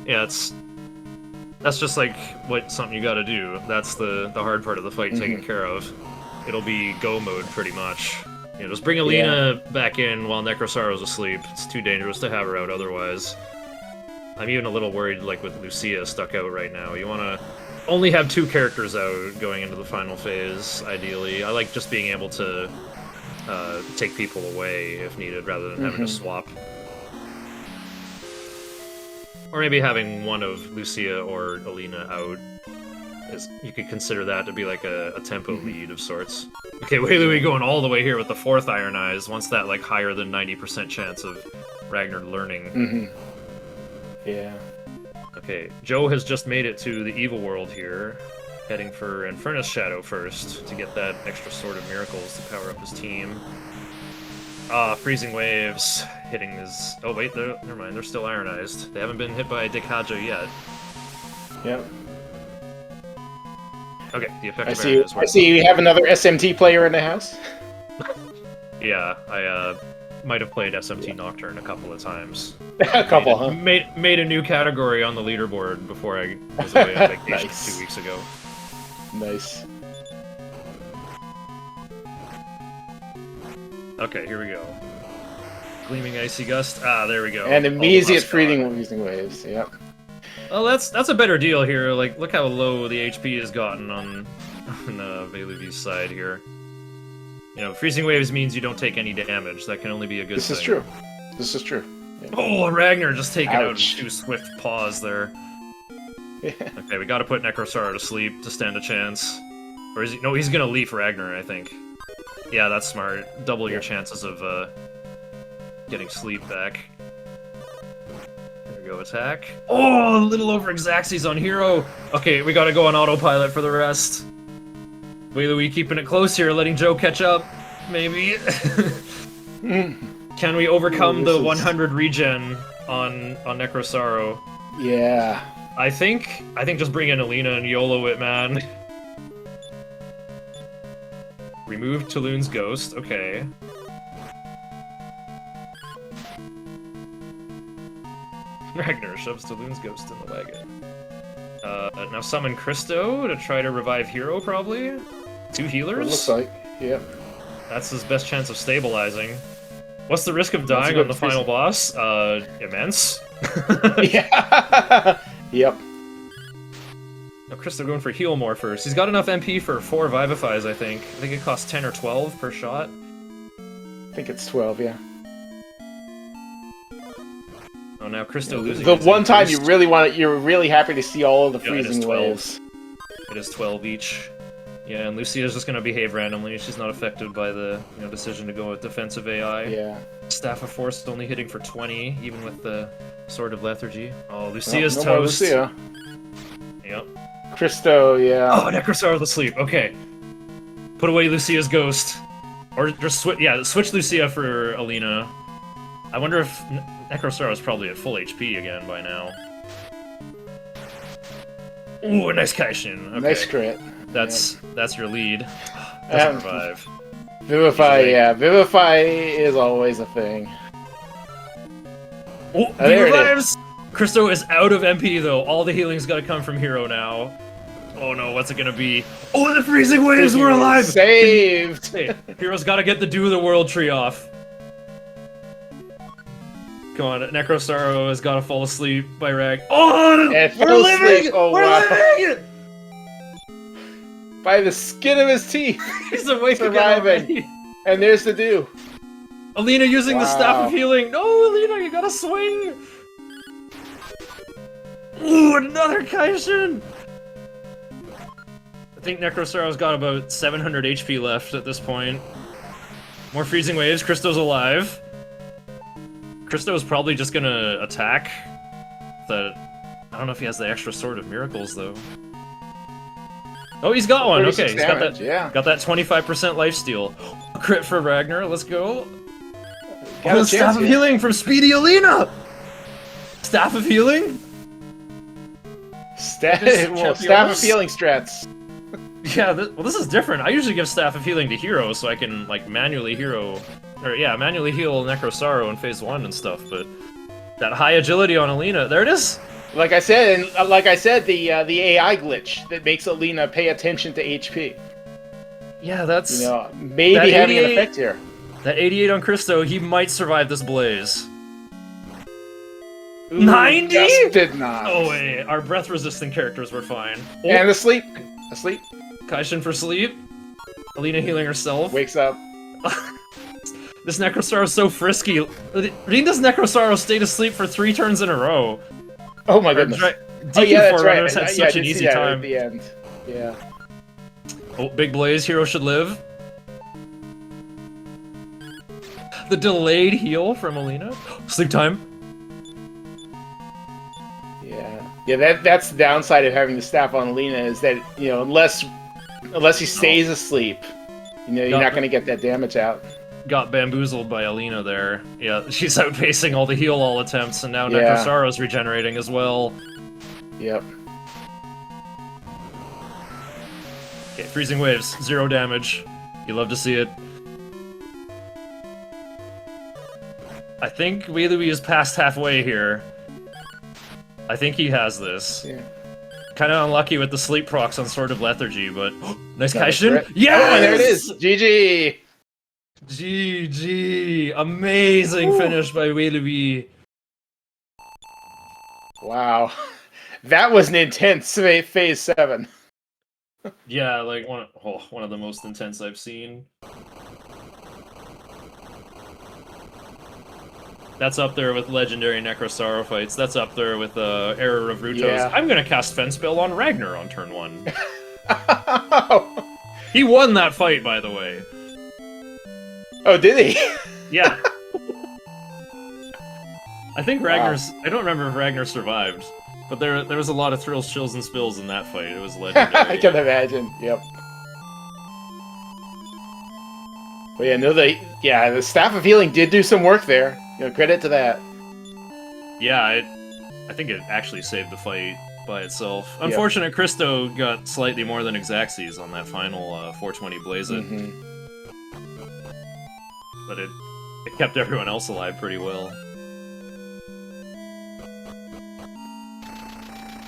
Yeah, that's just, like, something you gotta do. That's the hard part of the fight taken care of. It'll be go mode, pretty much. Just bring Alina back in while Necrosauro's asleep. It's too dangerous to have her out otherwise. I'm even a little worried, like, with Lucia stuck out right now. You want to only have 2 characters out going into the final phase, ideally. I like just being able to take people away if needed, rather than having to swap. Or maybe having one of Lucia or Alina out. You could consider that to be like a tempo lead of sorts. Okay, Wei Louis going all the way here with the 4th Iron Eyes. Wants that like higher than 90% chance of Ragnar learning. Yeah. Okay, Joe has just made it to the evil world here, heading for Infernus Shadow first to get that extra Sword of Miracles to power up his team. Freezing Waves hitting his... Oh wait, never mind, they're still ironized. They haven't been hit by Dick Haja yet. Yep. Okay, the effective I see. area is I see. We have another SMT player in the house. Yeah, I might have played SMT Nocturne a couple of times. A couple, huh? Made a new category on the leaderboard before I was away on vacation Nice. 2 weeks ago. Nice. Okay, here we go. Gleaming Icy Gust. Ah, there we go. And All the immediate Musk Rock. freezing waves. Yep. Well, that's a better deal here. Like, look how low the HP has gotten on Veluvi's side here. You know, freezing waves means you don't take any damage. That can only be a good This thing. is true. This is true. Yeah. Oh, Ragnar just taking out Ouch. 2 swift paws there. Yeah. Okay, we gotta put Necrosar to sleep to stand a chance. Or is he? No, he's gonna leaf Ragnar, I think. Yeah, that's smart. Double your chances of getting sleep back. There we go, attack. Oh, a little over Xaxes on hero. Okay, we gotta go on autopilot for the rest. Veluvi keeping it close here, letting Joe catch up. Maybe. Can we overcome the 100 regen on Necrosaro? Yeah. I think just bring in Alina and YOLO it, man. Remove Tulun's ghost, okay. Ragnar shoves Tulun's ghost in the wagon. Now summon Christo to try to revive Hero, probably? 2 It healers? looks like. Yep. That's his best chance of stabilizing. What's the risk of That's a dying good on the final boss? Immense. Yeah. Yep. Now Christo going for heal more first. He's got enough MP for 4 Vivifies, I think. I think it costs 10 or 12 per shot. I think it's 12. Yeah. Oh, now Christo losing. The his one time you increased. really want it, you're really happy to see all of the Yeah, it is freezing 12. waves. It is 12 each. Yeah, and Lucia's just gonna behave randomly. She's not affected by the decision to go with defensive AI. Yeah. Staff of Force is only hitting for 20, even with the Sword of Lethargy. Oh, Lucia's no more toast. Lucia. Yep. Christo, yeah. Oh, Necrosar asleep. Okay. Put away Lucia's ghost. Or just switch Lucia for Alina. I wonder if Necrosar is probably at full HP again by now. Ooh, a nice Kaishin. Okay. Nice crit. That's your lead. Doesn't revive. Vivify, Usually- yeah. Vivify is always a thing. Oh, he there it revives! Christo is out of MP though. All the healing's gotta come from Hero now. Oh no, what's it gonna be? Oh, the freezing waves were alive! Saved! Hey, Hero's gotta get the Do the World tree off. Come on, Necrosaro has gotta fall asleep by Rag. Oh! And We're fell living! asleep. Oh, We're wow. living! By the skin of his teeth! He's awake again Surviving. already. And there's the do. Alina using the Staff Wow. of Healing. No, Alina, you gotta swing! Ooh, another Kaishin! I think Necrosaro's got about 700 HP left at this point. More freezing waves. Christo's alive. Christo's probably just gonna attack. I don't know if he has the extra Sword of Miracles though. Oh, he's got one. Okay, 36 he's got damage, that. yeah. Got that 25% lifesteal. Crit for Ragnar. Let's go. Got Oh, a Staff chance of here. Healing from Speedy Alina. Staff of Healing. Just Well, check Staff of yours. Healing strats. Yeah, well, this is different. I usually give Staff of Healing to Hero so I can, like, manually heal Necrosaro in Phase 1 and stuff, but that high agility on Alina, there it is! Like I said, the AI glitch that makes Alina pay attention to HP. Yeah, that's... You know, maybe That having an 88 effect here. That 88 on Christo, he might survive this blaze. Ooh, 90? Just did not. Oh wait, our breath-resistant characters were fine. Oh, And asleep. Asleep. Kaishin for sleep. Alina healing herself. Wakes up. This Necrosaro is so frisky. Reading this Necrosaro stayed asleep for 3 turns in a row. Oh my Our goodness. DQ Oh yeah, that's right. Forerunners had Yeah, I such did an see easy that time. at the end. Yeah. Oh, big blaze, Hero should live. The delayed heal from Alina. Sleep time. Yeah. Yeah, that's the downside of having the staff on Alina is that, you know, unless he stays asleep, you know, you're not going to get that damage out. Got bamboozled by Alina there. Yeah, she's outpacing all the heal all attempts, and now Necrosaro's regenerating as well. Yep. Okay, freezing waves, 0 damage. You love to see it. I think Wheelie is past halfway here. I think he has this. Yeah. Kind of unlucky with the sleep procs on Sword of Lethargy, but nice Got it, Kaishin. right? Yes! Oh, and there it is. GG. GG. Amazing finish by Wheelie. Wow. That was an intense phase 7. Yeah, like one of the most intense I've seen. That's up there with legendary Necrosaro fights. That's up there with Error of Rutos. Yeah. I'm gonna cast Fence Spell on Ragnar on turn 1. He won that fight, by the way. Oh, did he? Yeah. I think Ragnar's... I don't remember if Ragnar survived, but there was a lot of thrills, chills, and spills in that fight. It was legendary. I can imagine. Yep. But yeah, no, the Staff of Healing did do some work there. You know, credit to that. Yeah, I think it actually saved the fight by itself. Unfortunate, Christo got slightly more than Exaxes on that final 420 Blaze It. Mm-hmm. But it kept everyone else alive pretty well.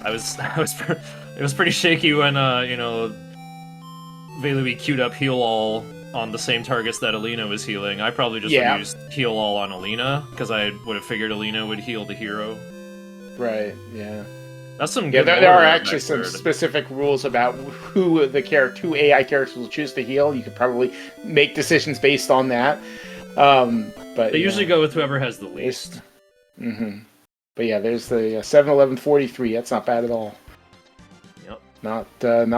It was pretty shaky when you know, Veilui queued up heal all on the same targets that Alina was healing. I probably just would have used heal all on Alina because I would have figured Alina would heal the hero. Right. Yeah. That's some Yeah, good there are lore actually some specific rules about who AI characters will choose to heal. You could probably make decisions based on that. But they usually go with whoever has the least. Mm-hmm. But yeah, there's the 7-11-43. That's not bad at all. Yep. Not in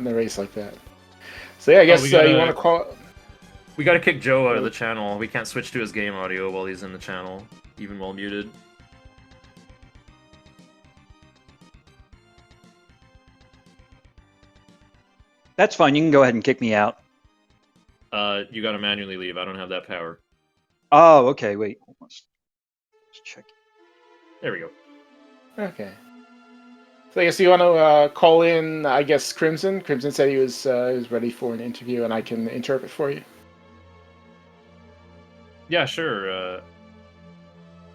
the race like that. So yeah, I guess you want to call. We gotta kick Joe out of the channel. We can't switch to his game audio while he's in the channel, even while muted. That's fine. You can go ahead and kick me out. You gotta manually leave. I don't have that power. Oh, okay. Wait. Let's check. There we go. Okay. So I guess you want to call in, I guess, Crimson. Crimson said he was ready for an interview, and I can interpret for you. Yeah, sure.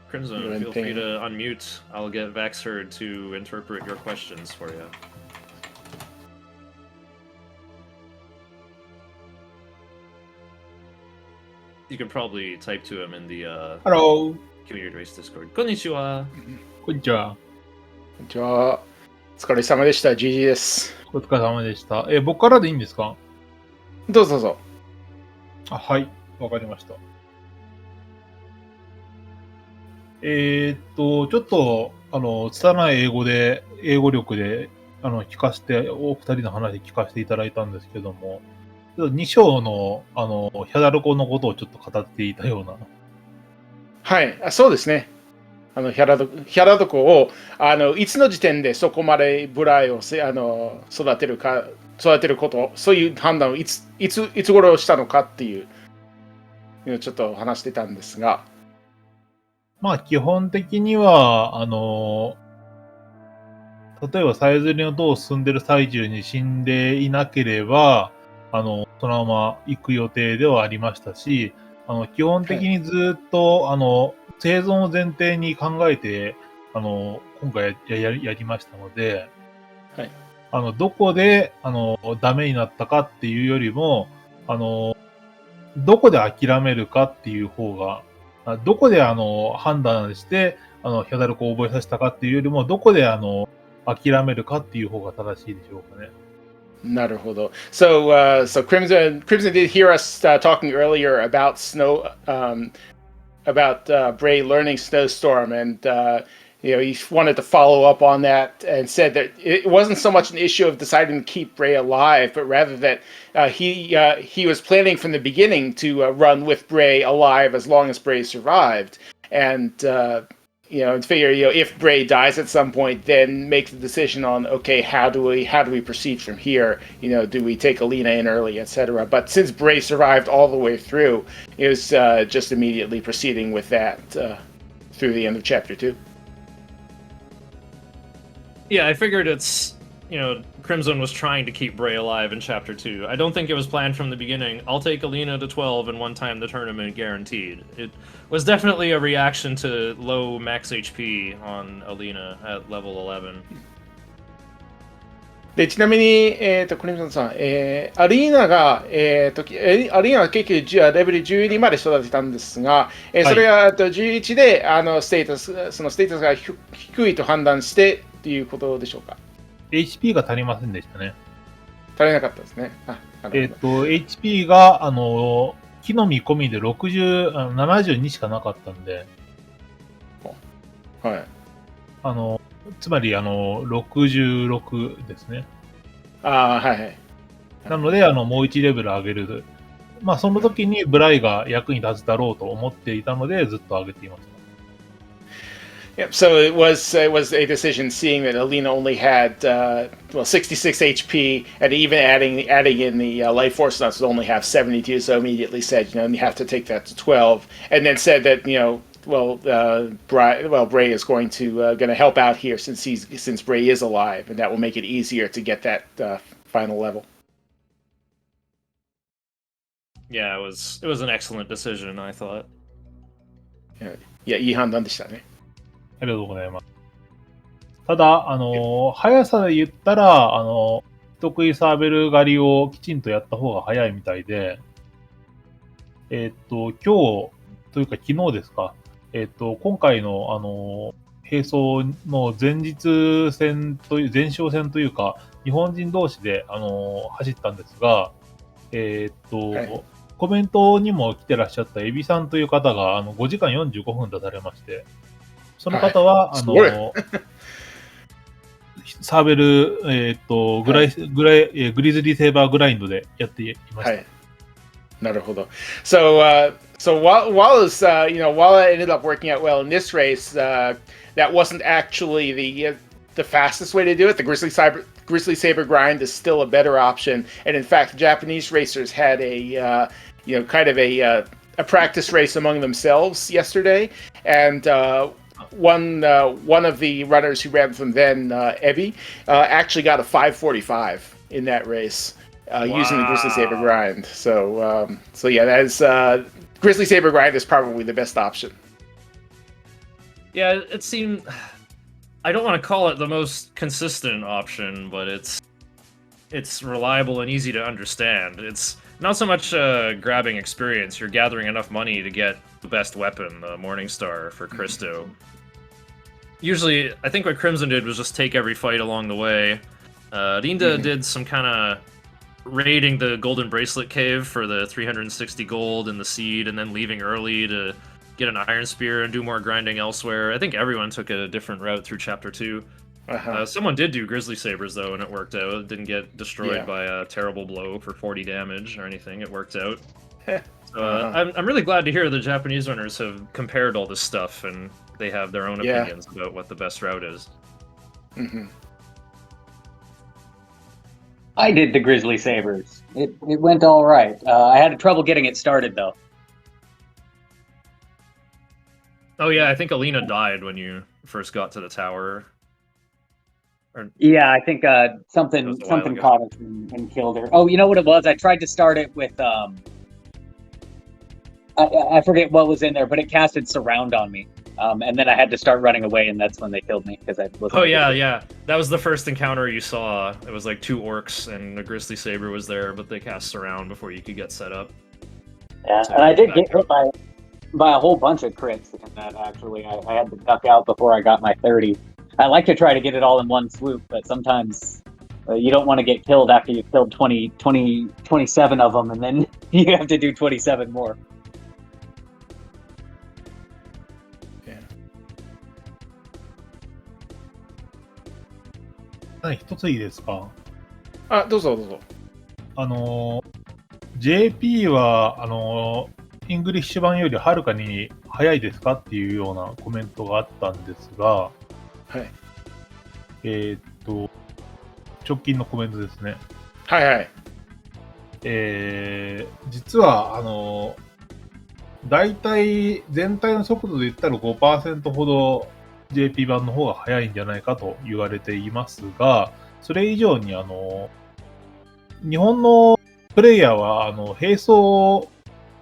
Crimson, feel free to unmute. I'll get Vaxherd to interpret your questions for you. You can probably type to him in the Hello. Community Race Discord. Konnichiwa. こんにちは。こんにちは。お疲れ様でした。GG です。お疲れ様でした。僕からでいいんですか？どうぞどうぞ。はい。わかりました。ちょっと、拙い英語力で、聞かせて、お二人の話聞かせていただいたんですけども、2章の、ヒャダルコのことをちょっと語っていたような。はい、そうですね。ヒャダドコをいつの時点でそこまでブライを育てること、そういう判断をいつ頃したのかっていうのをちょっと話してたんですが。まあ基本的には、例えばさえずりの塔を進んでる最中に死んでいなければ、そのまま行く予定ではありましたし、基本的にずっと、生存を前提に考えて、今回やりましたので、はい。どこで、ダメになったかっていうよりも、どこで諦めるかっていう方が、どこで判断して、ヒャダルコを覚えさせたかっていうよりも、どこで諦めるかっていう方が正しいでしょうかね。なるほど。So Crimson did hear us talking earlier about Bray learning Snowstorm, and he wanted to follow up on that and said that it wasn't so much an issue of deciding to keep Bray alive, but rather that he was planning from the beginning to run with Bray alive as long as Bray survived, and figure, if Bray dies at some point, then make the decision on, okay, how do we proceed from here? Do we take Alina in early, etc. But since Bray survived all the way through, it was just immediately proceeding with that through the end of chapter 2. Yeah, I figured it's, Crimson was trying to keep Bray alive in Chapter 2. I don't think it was planned from the beginning. I'll take Alina to 12 and one time the tournament guaranteed. It was definitely a reaction to low max HP on Alina at level 11. でちなみに、クリムゾンさん、アリーナが、アリーナは結局レベル12まで育てたんですが、それが11でそのステータスが低いと判断してということでしょうか。HP が足りませんでしたね。足りなかったですね。HP が、木の実込みで72しかなかったんで、はい。つまり、66ですね。はいはい。なので、もう1レベル上げる。まあ、その時にブライが役に立つだろうと思っていたので、ずっと上げていました。Yep. So it was a decision, seeing that Alina only had 66 HP, and even adding in the life force nuts would only have 72. So immediately said, you have to take that to 12, and then said that Bray is going to help out here since Bray is alive, and that will make it easier to get that final level. Yeah, it was an excellent decision, I thought. いい判断でしたね。ありがとうございます。ただ、速さで言ったら、得意サーベル狩りをきちんとやった方が早いみたいで、今日というか昨日ですか、今回の、並走の前勝戦というか、日本人同士で、走ったんですが、コメントにも来てらっしゃったエビさんという方が、5時間45分出されまして、その方は、サーベル、グリズリーセーバーグラインドでやっていました。はい。なるほど。So, while it ended up working out well in this race, that wasn't actually the fastest way to do it. The Grizzly Saber grind is still a better option, and in fact, Japanese racers had a practice race among themselves yesterday, and one of the runners who ran from then, Ebi, actually got a 5:45 in that race using the Grizzly Saber grind. So yeah, that is Grizzly Saber grind is probably the best option. Yeah, it seemed. I don't want to call it the most consistent option, but it's reliable and easy to understand. It's not so much grabbing experience. You're gathering enough money to get the best weapon, the Morningstar for Christo. Usually, I think what Crimson did was just take every fight along the way. Rinda did some kind of raiding the Golden Bracelet Cave for the 360 gold and the seed, and then leaving early to get an Iron Spear and do more grinding elsewhere. I think everyone took a different route through Chapter 2. Someone did do Grizzly Sabers, though, and it worked out. It didn't get destroyed by a terrible blow for 40 damage or anything. It worked out. I'm really glad to hear the Japanese runners have compared all this stuff, and they have their own opinions about what the best route is. I did the Grizzly Sabers. It went all right. I had trouble getting it started, though. Oh yeah, I think Alina died when you first got to the tower. Yeah, I think something caught us and killed her. Oh, you know what it was? I tried to start it with I forget what was in there, but it casted Surround on me. And then I had to start running away, and that's when they killed me because I wasn't. Oh yeah. That was the first encounter you saw. It was like 2 orcs and a Grizzly Saber was there, but they cast Surround before you could get set up. Yeah, so and I did get hit by a whole bunch of crits in that, actually. I had to duck out before I got my 30. I like to try to get it all in one swoop, but sometimes you don't want to get killed after you've killed 27 of them, and then you have to do 27 more. 一ついいですか？どうぞどうぞ。JP はイングリッシュ版よりはるかに早いですかっていうようなコメントがあったんですが、はい。直近のコメントですね。はいはい。実は、大体全体の速度で言ったら 5% ほど JP 版の方が速いんじゃないかと言われていますが、それ以上に日本のプレイヤーは並走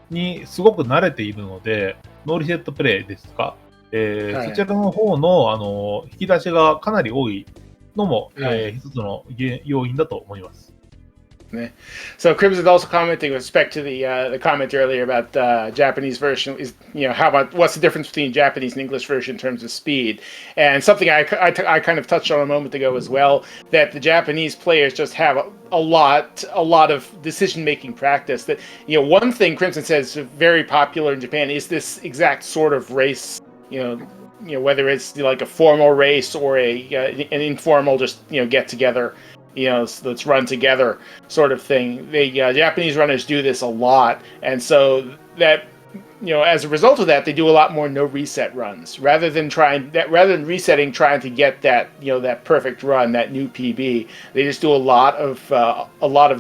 にすごく慣れているので、ノーリセットプレイですか、はいそちらの方の引き出しがかなり多いのも、はい一つの要因だと思います。So Crimson also commenting with respect to the comment earlier about Japanese version is how about what's the difference between Japanese and English version in terms of speed, and something I kind of touched on a moment ago as well, that the Japanese players just have a lot of decision making practice. That one thing Crimson says is very popular in Japan is this exact sort of race. Whether it's like a formal race or an informal just get together. Let's run together sort of thing. The Japanese runners do this a lot, and so that as a result of that, they do a lot more no reset runs rather than resetting, trying to get that that perfect run, that new PB. They just do a lot of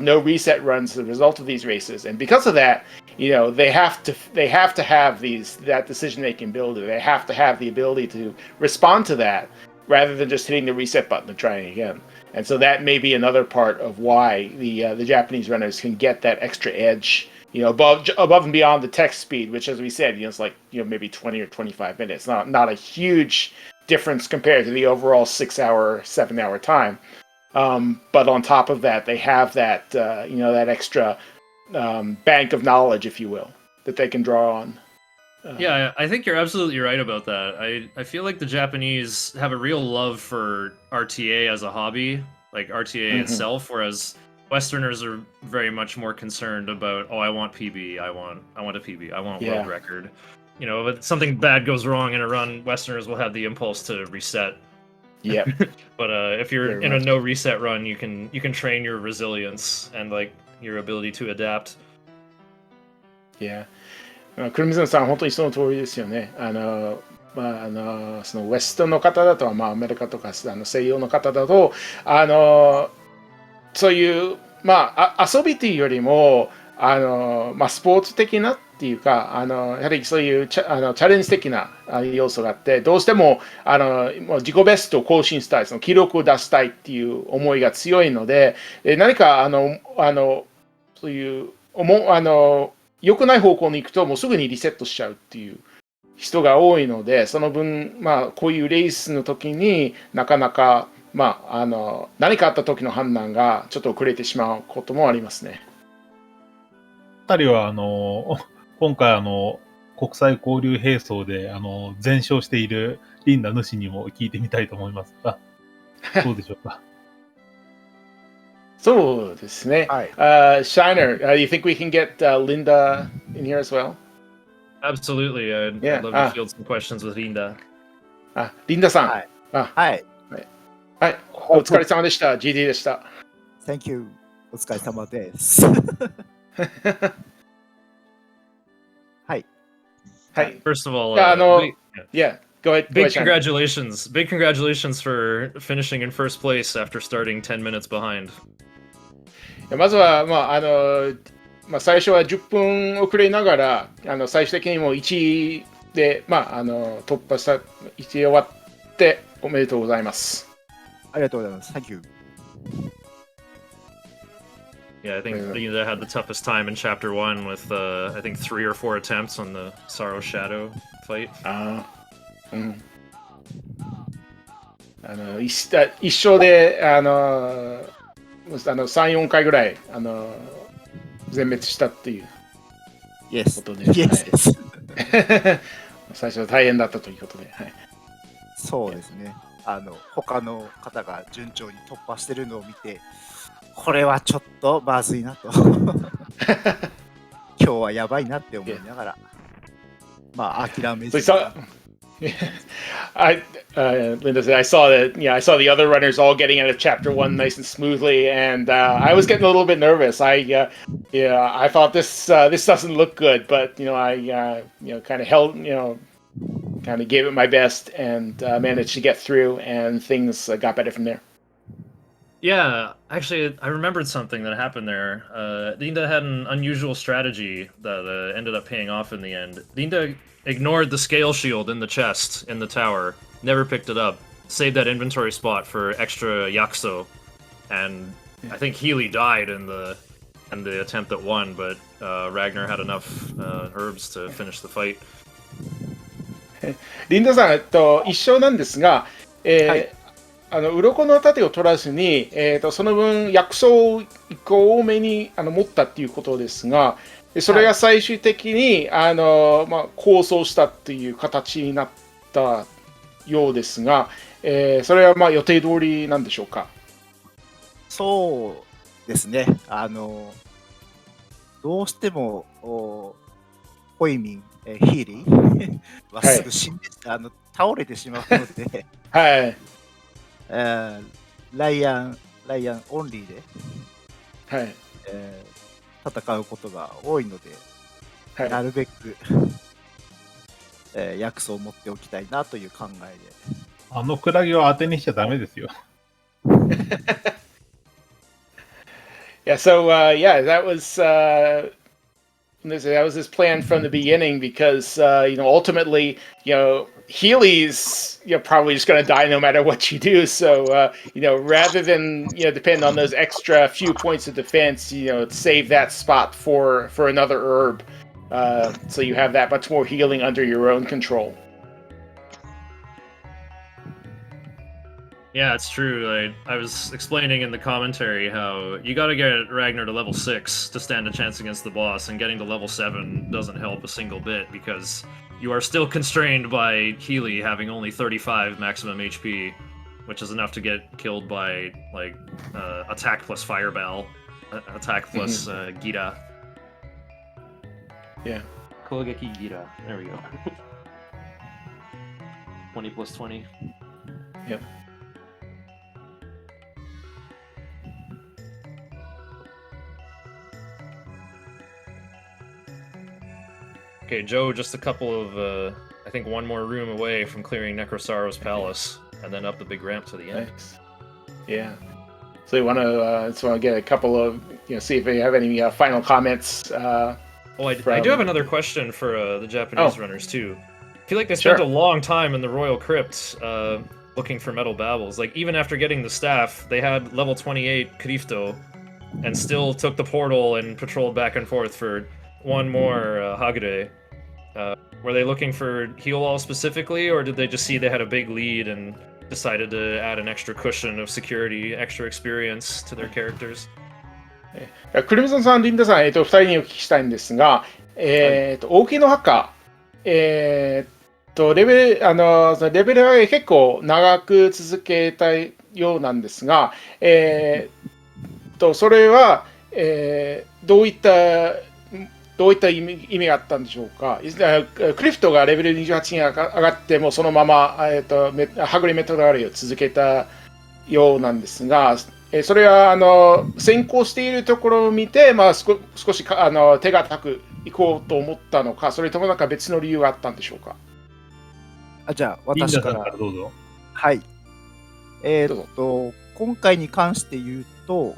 no reset runs as a result of these races, and because of that, they have to have that decision making ability. They have to have the ability to respond to that rather than just hitting the reset button and trying again. And so that may be another part of why the Japanese runners can get that extra edge, above and beyond the text speed, which, as we said, it's like maybe 20 or 25 minutes. Not a huge difference compared to the overall 6-hour, 7-hour time. But on top of that, they have that that extra bank of knowledge, if you will, that they can draw on. Yeah, I think you're absolutely right about that. I feel like the Japanese have a real love for RTA as a hobby, like RTA itself, whereas Westerners are very much more concerned about, I want PB, I want a PB, I want world record. If something bad goes wrong in a run, Westerners will have the impulse to reset. Yeah. But if you're in a no reset run, you can train your resilience and like your ability to adapt. Yeah. クルミズンさん、本当にその通りですよね。そのウエストの方だと、アメリカとか西洋の方だと、そういう、遊びというよりも、スポーツ的なっていうか、やはりそういうチャレンジ的な要素があって、どうしても自己ベストを更新したい、その記録を出したいっていう思いが強いので、何かそういう良くない方向に行くともうすぐにリセットしちゃうっていう人が多いので、その分こういうレースの時になかなか何かあった時の判断がちょっと遅れてしまうこともありますね。あたりは今回国際交流並走で全勝しているリンダ主にも聞いてみたいと思いますが、どうでしょうか。そうですね。はい。Shiner, you think we can get Linda in here as well? Absolutely. I'd love to field some questions with Linda. リンダさん。はい。はい。お疲れ様でした。GD でした。Thank you. お疲れ様です。はい。はい。First of all, yeah, go ahead. Big congratulations. Big congratulations for finishing in first place after starting 10 minutes behind. まずは、最初は10分遅れながら、最終的にも1位で、突破した、1位終わっておめでとうございます。ありがとうございます。Thank you. Yeah, I think Linda had the toughest time in Chapter 1 with, I think, 3 or 4 attempts on the Sorrow Shadow fight. 一生で、3、4回ぐらい、全滅したっていうことで。Yes. 最初は大変だったということで。はい、そうですね。他の方が順調に突破してるのを見て、これはちょっとまずいなと。今日はやばいなって思いながら、諦めずに。Linda said, I saw that. Yeah, I saw the other runners all getting out of chapter 1 nice and smoothly, and I was getting a little bit nervous. I thought this doesn't look good, but I kind of held, kind of gave it my best, and managed to get through, and things got better from there. Yeah, actually, I remembered something that happened there. Linda had an unusual strategy that ended up paying off in the end. Linda ignored the scale shield in the chest in the tower, never picked it up, saved that inventory spot for extra Yakuso, and I think Healy died in the attempt at 1, but Ragnar had enough herbs to finish the fight. リンダさん、一緒なんですが、鱗の盾を取らずに、その分薬草を1個多めに持ったっていうことですが、それが最終的に、構想したっていう形になったようですが、それは予定通りなんでしょうか？そうですね。どうしてもホイミン、ヒーリーはすぐ死んで、倒れてしまうので、はい。ライアンオンリーで、はい。戦うことが多いので、はい。なるべく、薬草を持っておきたいなという考えで。あのクラゲは当てにしちゃダメですよ。Yeah, so that was his plan from the beginning because ultimately Healy's probably just going to die no matter what you do. So rather than depend on those extra few points of defense, save that spot for another herb, so you have that much more healing under your own control. Yeah, it's true. I was explaining in the commentary how you gotta get Ragnar to level 6 to stand a chance against the boss, and getting to level 7 doesn't help a single bit because you are still constrained by Healy having only 35 maximum HP, which is enough to get killed by attack plus Fireball, attack plus Gira. Yeah. Kogeki Gira. There we go. 20 plus 20. Yep. Okay, Joe, just a couple of, I think one more room away from clearing Necrosaro's palace, and then up the big ramp to the end. Nice. Yeah. So you want to get a couple of, see if you have any final comments. I do have another question for the Japanese runners too. I feel like they spent a long time in the Royal Crypt looking for metal babbles. Like, even after getting the staff, they had level 28 Krifto, and still took the portal and patrolled back and forth for one more Hagure. Were they looking for heal all specifically, or did they just see they had a big lead and decided to add an extra cushion of security, extra experience to their characters? クルミゾンさん、リンダさん、2人にお聞きしたいんですが、王家の墓、レベルは結構長く続けたようなんですが、それは、どういった意味があったんでしょうか。クリフトがレベル28に上がってもそのまま、はぐれメタルアリを続けたようなんですが、それは先行しているところを見て、少し手堅くいこうと思ったのか、それともなんか別の理由があったんでしょうか。じゃあ私からどうぞ。はい。今回に関して言うと、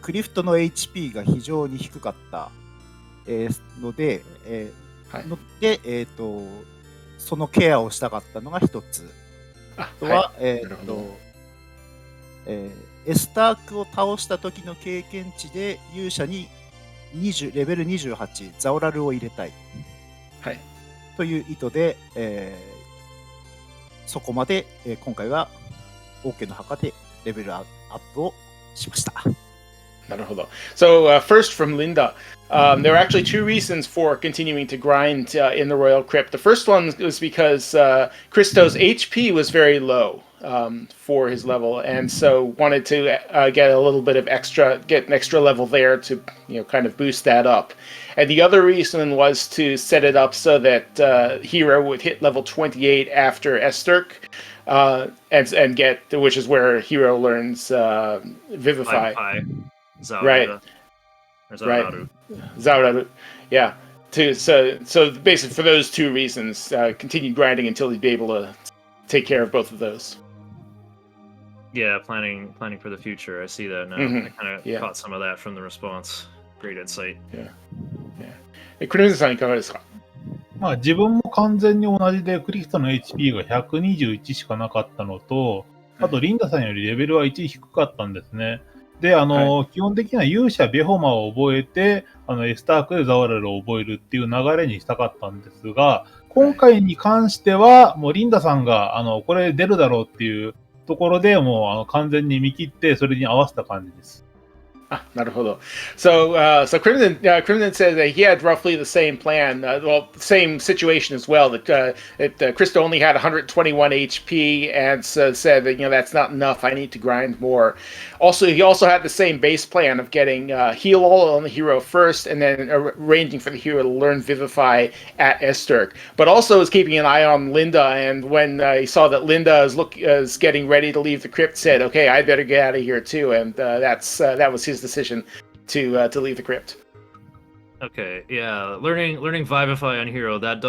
クリフトの HP が非常に低かった。ので、そのケアをしたかったのが一つ。あとは、エスタークを倒した時の経験値で勇者にレベル28ザオラルを入れたい、という意図で、そこまで、今回はオーケーの墓でレベルアップをしました。なるほど。So first from Linda, there were actually two reasons for continuing to grind in the Royal Crypt. The first one was because Christo's HP was very low. for his level, and so wanted to get a little bit of get an extra level there to kind of boost that up. And the other reason was to set it up so that Hero would hit level 28 after Esterk, and get, which is where Hero learns Vivify. Right. Right. Zauraru. Yeah. So basically for those two reasons, continue grinding until he'd be able to take care of both of those. Yeah, planning for the future. I see that now. I kind of caught some of that from the response. Great insight. Yeah. クリムズさんいかがですか？まあ自分も完全に同じでクリストの HP が121しかなかったのと、あとリンダさんよりレベルは1低かったんですね。で、基本的には勇者ベホマを覚えて、エスタークでザワラルを覚えるっていう流れにしたかったんですが、今回に関しては、もうリンダさんが、これ出るだろうっていうところでもう、完全に見切って、それに合わせた感じです。なるほど。So Crimson said that he had roughly the same plan, same situation as well. That Krista only had 121 HP, and so said that that's not enough. I need to grind more. He also had the same base plan of getting heal all on the hero first, and then arranging for the hero to learn Vivify at Esterk. But also was keeping an eye on Linda, and when he saw that Linda is getting ready to leave the crypt, said, "Okay, I better get out of here too." And that was his decision to leave the crypt. Okay, yeah, learning Vivify on Hero, that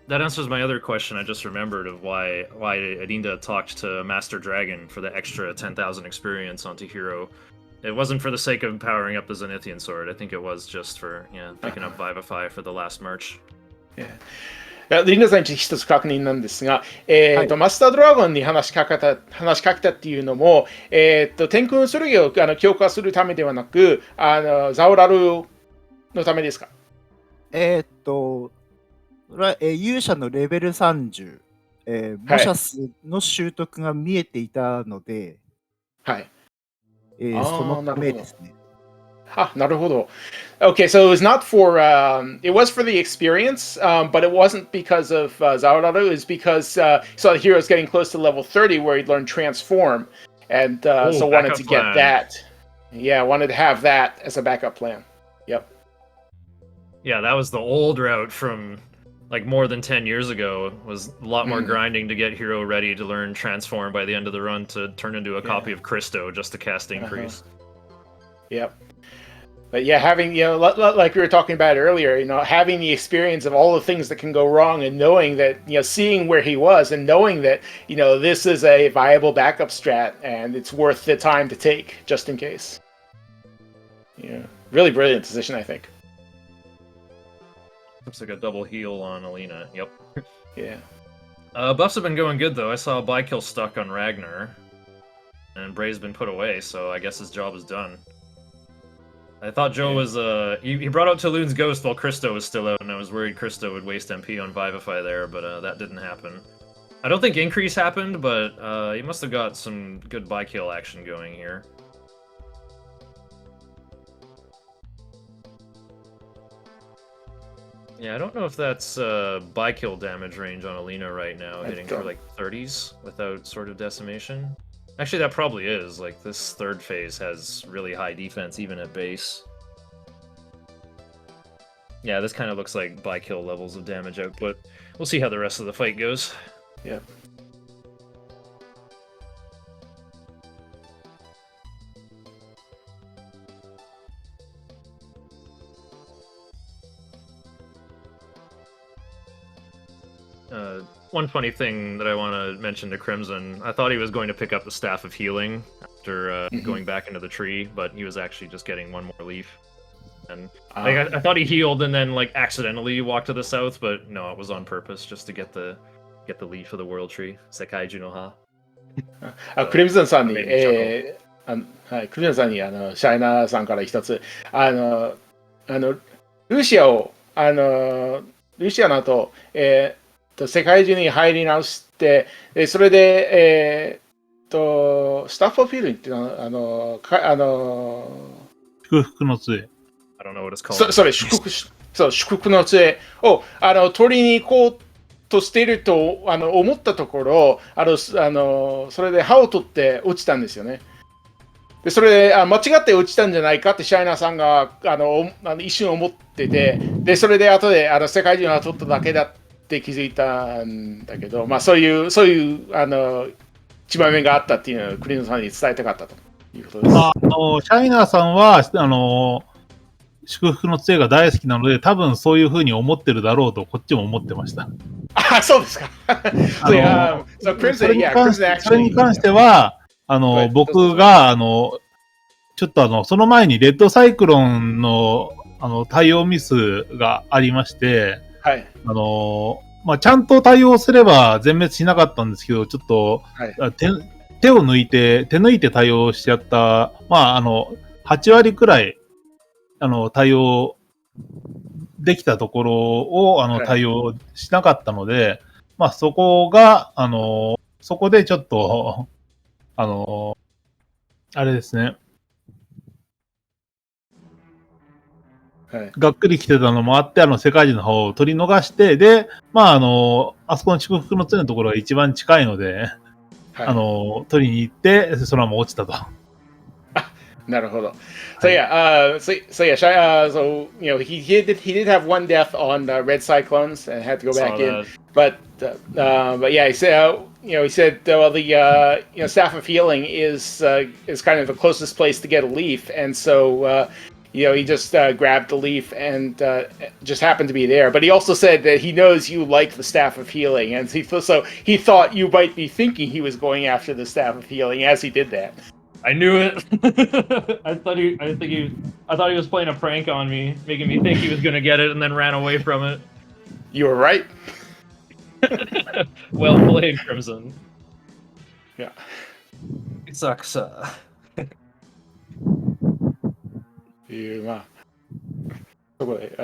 answers my other question I just remembered of why Adinda talked to Master Dragon for the extra 10,000 experience onto Hero. It wasn't for the sake of powering up the Zenithian sword. I think it was just for picking up Vivify for the last march. Yeah. リンダさんに一つ確認なんですが、マスタードラゴンに話しかけたっていうのも、天空剣を強化するためではなく、ザオラルのためですか？勇者のレベル30、模写数の習得が見えていたので、はい。そのためですね。なるほど。Okay, so it was not for, it was for the experience, but it wasn't because of Zaoraru. It was because so the hero's getting close to level 30 where he'd learn Transform, and so wanted to get that. Yeah, wanted to have that as a backup plan. Yep. Yeah, that was the old route from like more than 10 years ago. It was a lot more grinding to get hero ready to learn Transform by the end of the run to turn into a copy of Christo just to cast increase. Yep. But yeah, having, like we were talking about earlier, having the experience of all the things that can go wrong and knowing that, seeing where he was and knowing that, this is a viable backup strat and it's worth the time to take just in case. Yeah, really brilliant decision, I think. Looks like a double heal on Alina. Yep. Yeah. Buffs have been going good though. I saw a Bi-kill stuck on Ragnar, and Bray's been put away, so I guess his job is done. I thought Joe was he brought out Tulun's Ghost while Christo was still out, and I was worried Christo would waste MP on Vivify there, but that didn't happen. I don't think increase happened, but he must have got some good Bi-kill action going here. Yeah, I don't know if that's Bi-kill damage range on Alina right now, hitting for like 30s without Sword of Decimation. Actually, that probably is. Like, this third phase has really high defense, even at base. Yeah, this kind of looks like Bi-kill levels of damage output. We'll see how the rest of the fight goes. Yeah. One funny thing that I want to mention to Crimson, I thought he was going to pick up the Staff of Healing after going back into the tree, but he was actually just getting one more leaf. And I thought he healed and then like accidentally walked to the south, but no, it was on purpose just to get the leaf of the World Tree. Sekaiju no Ha. クリムゾンさんに、クリムゾンさんにシャイナーさんから一つ、ルシアの後、世界中に入り直して、それで、スタッフオフィールっていうのは、祝福の杖。I don't know what it's called. それ、祝福の杖を取りに行こうとしてると思ったところ、それで歯を取って落ちたんですよね。で、それで間違って落ちたんじゃないかってシャイナーさんが一瞬思ってて、で、それで後で世界中が取っただけだって気づいたんだけど、まあそういう一場面があったっていうのをクリノさんに伝えたかったということです。シャイナーさんは祝福の杖が大好きなので、多分そういうふうに思ってるだろうとこっちも思ってました。あ、そうですか。それに関しては、僕が、ちょっとその前にレッドサイクロンの、対応ミスがありまして、はい。まあ、ちゃんと対応すれば全滅しなかったんですけど、ちょっと、はい、手抜いて対応しちゃった、まあ、8割くらい、対応できたところを、対応しなかったので、まあ、そこが、そこでちょっと、あれですね。はい、がっくり来てたのもあって、世界中の方を取り逃して、で、まあ、あそこの祝福の杖のところが一番近いので、はい、取りに行って、そのまま落ちたと。なるほど。So yeah, so you know he did have one death on Red Cyclones and had to go back in, but yeah, he said well the Staff of Healing is kind of the closest place to get a leaf, and so he just grabbed the leaf and just happened to be there. But he also said that he knows you like the Staff of Healing, and so he thought you might be thinking he was going after the Staff of Healing as he did that. I knew it. I thought he was playing a prank on me, making me think he was gonna get it, and then ran away from it. You were right. Well played, Crimson. Yeah. It sucks. まあ、そこで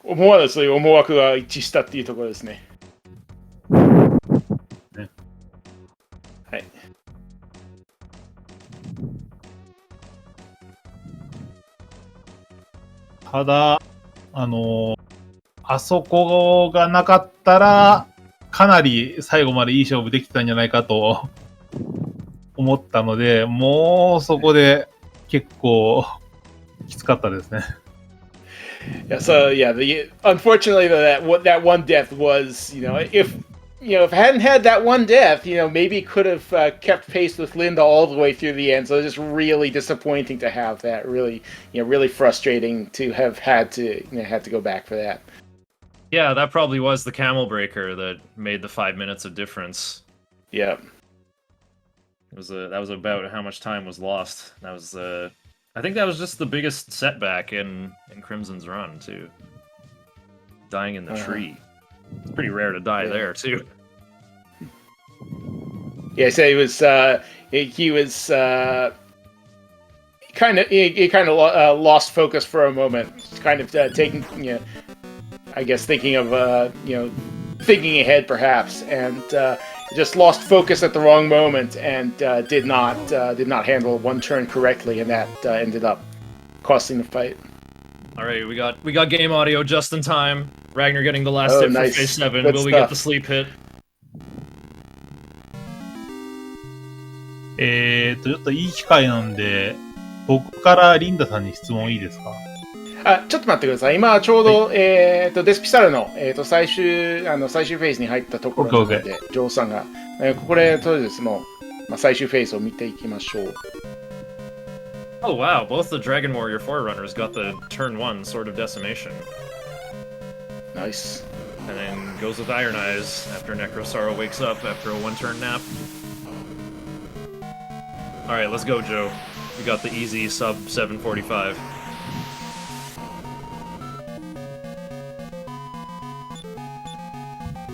思わぬそういう思惑が一致したっていうところですね。ね。はい。ただ、あそこがなかったら、かなり最後までいい勝負できてたんじゃないかと思ったので、もうそこで結構きつかったですね。Yeah, so yeah, unfortunately that one death was, if it hadn't had that one death, maybe could have kept pace with Linda all the way through the end. So it's just really disappointing to have that. Really, really frustrating to have had to go back for that. Yeah, that probably was the camel breaker that made the 5 minutes of difference. Yeah. That was about how much time was lost. That was I think that was just the biggest setback in Crimson's run too. Dying in the tree. It's pretty rare to die there too. Yeah, so he was kind of lost focus for a moment, kind of taking I guess thinking of thinking ahead perhaps, and just lost focus at the wrong moment and did not handle one turn correctly, and that ended up costing the fight. All right, we got game audio just in time. Ragnar getting the last hit for phase 7. Will we get the sleep hit? ちょっといい機会なんで、僕からリンダさんに質問いいですか？ちょっと待ってください。今ちょうど、はい、デスピサルの、最終フェーズに入ったところなので、ジョーさんが、これとりあえずもう、最終フェーズを見ていきましょう。Oh wow, both the Dragon Warrior Forerunners got the turn 1 Sword of Decimation. Nice. And then goes with Iron Eyes after Necrosarl wakes up after a 1-turn nap. Alright, let's go, Joe. We got the easy sub 745.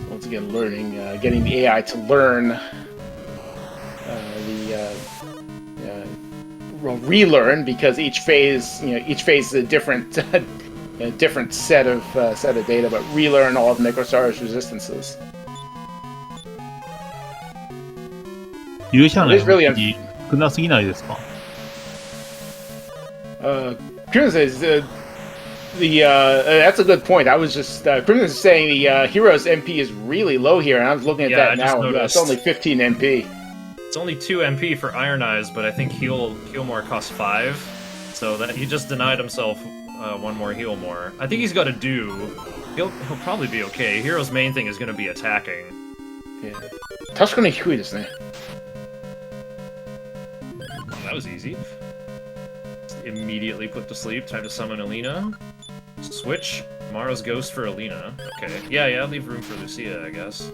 Once again, getting the AI to learn relearn, because each phase is a different different set of data, but relearn all of Necrosar's resistances. 勇者の動き少なすぎないですか？Crimson is that's a good point. I was just Crimson is saying the hero's MP is really low here, and I was looking at that now. It's only 15 MP. It's only 2 MP for Iron Eyes, but I think heal more costs 5, so that he just denied himself 1 more heal more. I think he's got to do. He'll probably be okay. Hero's main thing is going to be attacking. Yeah. 確かに低いですね。 Oh, that was easy. Just immediately put to sleep. Time to summon Alina. Switch Mara's Ghost for Alina. Okay. Yeah, leave room for Lucia, I guess.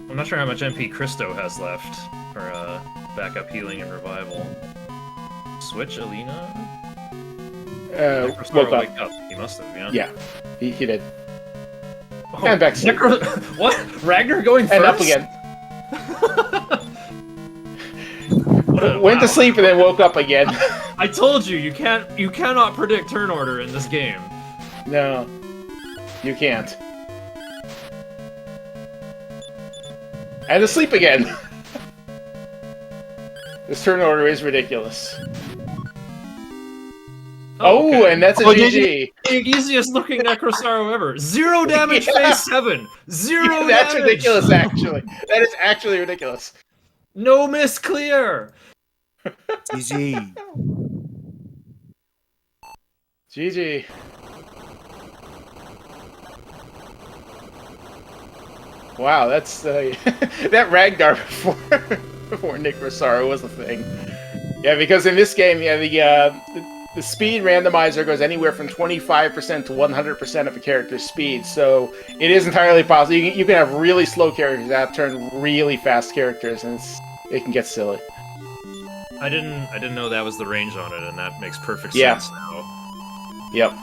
I'm not sure how much MP Christo has left for backup healing and revival. Switch Alina? Woke wake up. He must have, yeah. Yeah, he did. Oh, and back to what? Ragnar going first? And up again. Went to sleep and then woke up again. I told you, you cannot predict turn order in this game. No, you can't. And to sleep again. This turn order is ridiculous. Oh, okay. And that's a GG. Easiest looking Necrosaro ever. 0 damage, phase 7. 0 damage. That's ridiculous, actually. That is actually ridiculous. No miss clear. GG. GG. Wow, that's that Ragnar before Necrosaro was a thing. Yeah, because in this game, yeah, the speed randomizer goes anywhere from 25% to 100% of a character's speed, so it is entirely possible. You can have really slow characters that turn really fast characters, and it can get silly. I didn't know that was the range on it, and that makes perfect sense now. Yep,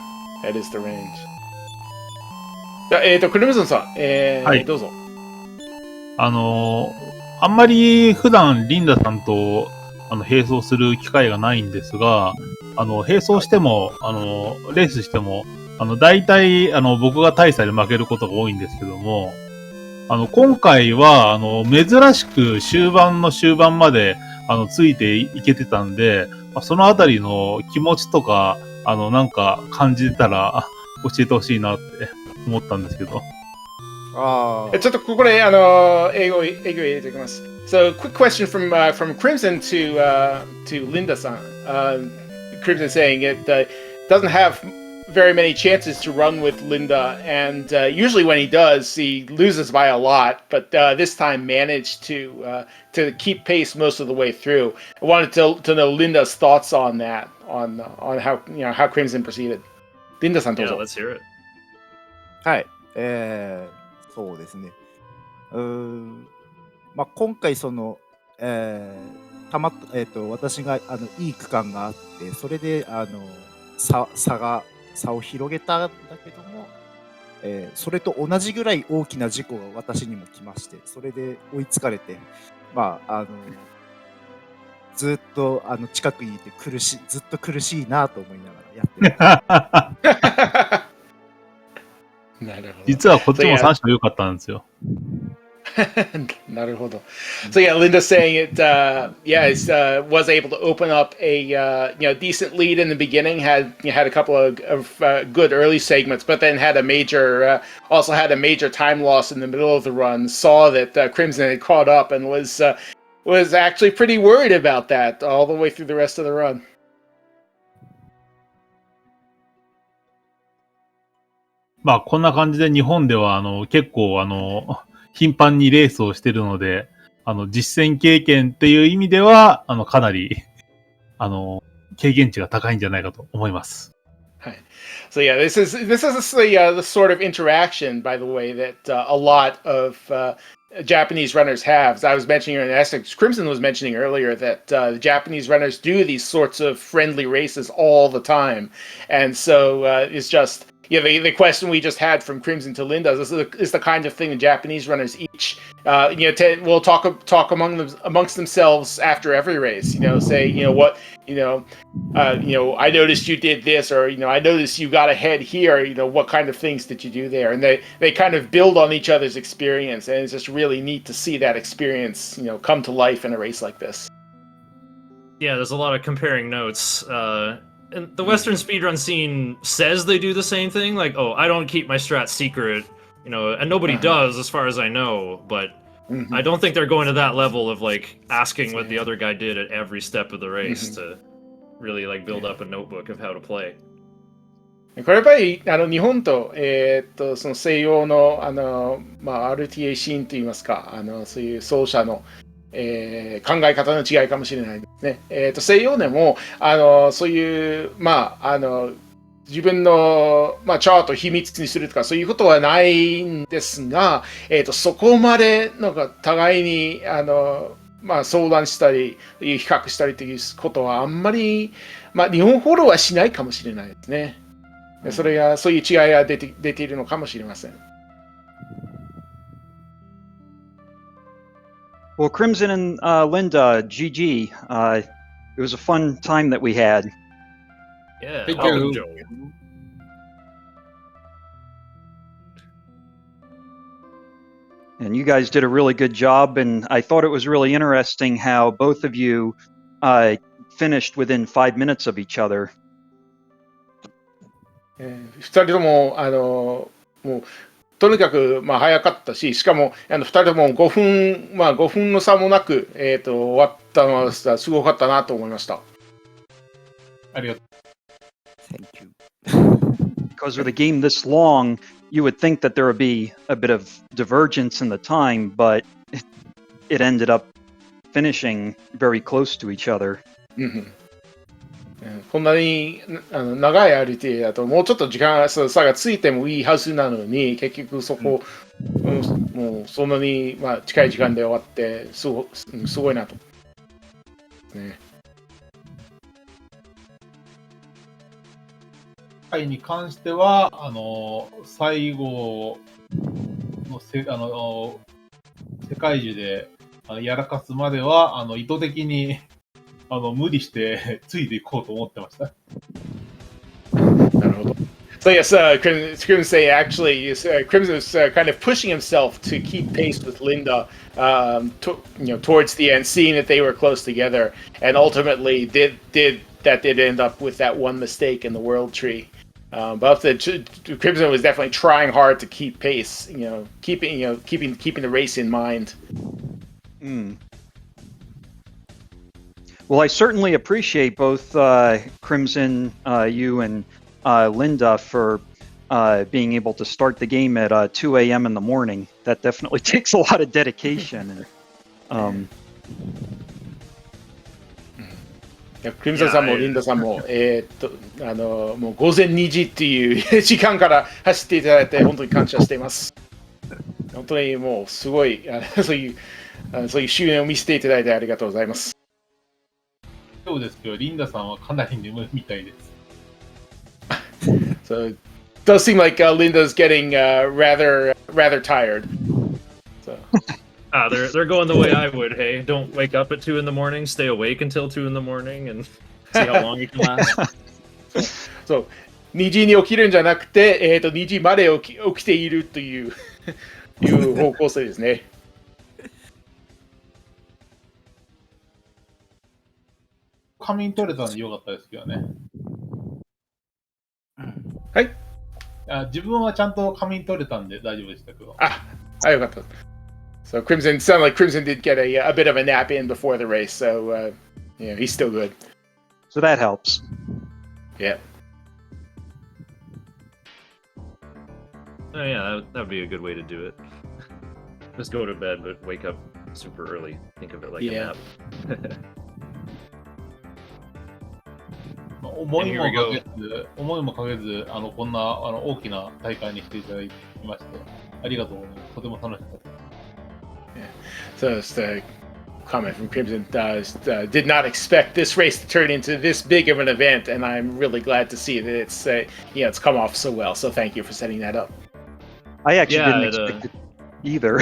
that is the range. クルムゾンさん、はい、どうぞ。あんまり普段リンダさんと並走する機会がないんですが、並走しても、レースしても、大体、僕が大差で負けることが多いんですけども、今回は、珍しく終盤の終盤まで、ついていけてたんで、そのあたりの気持ちとか、なんか感じてたら、教えてほしいなって思ったんですけど。ちょっとここで、英語入れておきます。So, quick question from Crimson to Linda-san. Crimson saying it doesn't have very many chances to run with Linda, and usually when he does, he loses by a lot. But this time managed to keep pace most of the way through. I wanted to know Linda's thoughts on that, on how Crimson proceeded. Linda-san, yeah, let's hear it. はい、そうですね。まあ、今回その、私がいい区間があって、それで差を広げたんだけども、それと同じぐらい大きな事故が私にも来まして、それで追いつかれて、まあずっと近くにいてずっと苦しいなと思いながらやってる。実はこっちも3勝良かったんですよ。Naruhodo. So yeah, Linda saying it. Was able to open up a decent lead in the beginning. Had a couple of good early segments, but then had a major time loss in the middle of the run. Saw that Crimson had caught up and was actually pretty worried about that all the way through the rest of the run. まあこんな感じで日本では結構頻繁にレースをしてるので、実践経験っていう意味では、かなり、経験値が高いんじゃないかと思います。はい。So yeah, this is the sort of interaction, by the way, that a lot of Japanese runners have. As I was mentioning, and Essex Crimson was mentioning earlier, that the Japanese runners do these sorts of friendly races all the time, and so it's just. Yeah, the question we just had from Crimson to Linda is the kind of thing the Japanese runners each, will talk amongst themselves after every race. Say, I noticed you did this, or I noticed you got ahead here. What kind of things did you do there? And they kind of build on each other's experience, and it's just really neat to see that experience, come to life in a race like this. Yeah, there's a lot of comparing notes. and the Western speedrun scene says they do the same thing. Like, oh, I don't keep my strat secret, and nobody does as far as I know. But I don't think they're going to that level of like asking what the other guy did at every step of the race to really like build up a notebook of how to play. これやっぱり日本と、その西洋のRTA シーンといいますかそういう奏者の、考え方の違いかもしれないですね。西洋でもそういう自分の、チャートを秘密にするとかそういうことはないんですが、そこまでなんか互いに相談したり比較したりということはあんまり、日本ほどはしないかもしれないですね。それがそういう違いが出ているのかもしれません。Well, Crimson and Linda, GG. It was a fun time that we had. Yeah, Thank welcome, you. Joe. And you guys did a really good job, and I thought it was really interesting how both of you finished within 5 minutes of each other. 2人とももうとにかく早かったし、しかも2人とも5分の差もなく、終わったのはすごかったなと思いました。ありがとう。Thank you. Because with a game this long, you would think that there would be a bit of divergence in the time, but it ended up finishing very close to each other. こんなに長い RTA だともうちょっと時間差がついてもいいはずなのに結局そこ、もうそんなに、近い時間で終わってすごいなと。ね。回に関しては最後の世界中でやらかすまでは意図的に無理してついていこうと思ってました。なるほど。So yes, Crimson say actually, Crimson was kind of pushing himself to keep pace with Linda, towards the end, seeing that they were close together, and ultimately did end up with that one mistake in the world tree. But Crimson was definitely trying hard to keep pace, keeping the race in mind. Well, I certainly appreciate both Crimson, you, and Linda for being able to start the game at 2 a.m. in the morning. That definitely takes a lot of dedication. And, クリムゾンさんもリンダさんも、もう午前2時っていう時間から走っていただいて本当に感謝しています。本当にもうすごいそういう執念を見せていただいてありがとうございます。そうですけど、リンダさんはかなり眠いみたいです。So it does seem like Linda's getting rather tired. So. They're going the way I would. Hey, don't wake up at 2 a.m. Stay awake until 2 a.m. and see how long you can last. そう2時に起きるんじゃなくて、2時まで起きているという方向性ですね。仮眠取れたので良かったですけどね。はい。自分はちゃんと仮眠取れたんで大丈夫でしたけど。よかった。So Crimson sounded like Crimson did get a bit of a nap in before the race, so he's still good. So that helps. Yeah. Oh yeah, that would be a good way to do it. Just go to bed, but wake up super early. Think of it like a nap. 思いもかけずこんな大きな大会にしていただきましてありがとうございます。とても楽しかったです。So it's a comment from Crimson. Did not expect this race to turn into this big of an event, and I'm really glad to see that it's come off so well. So thank you for setting that up. I actually didn't expect it either.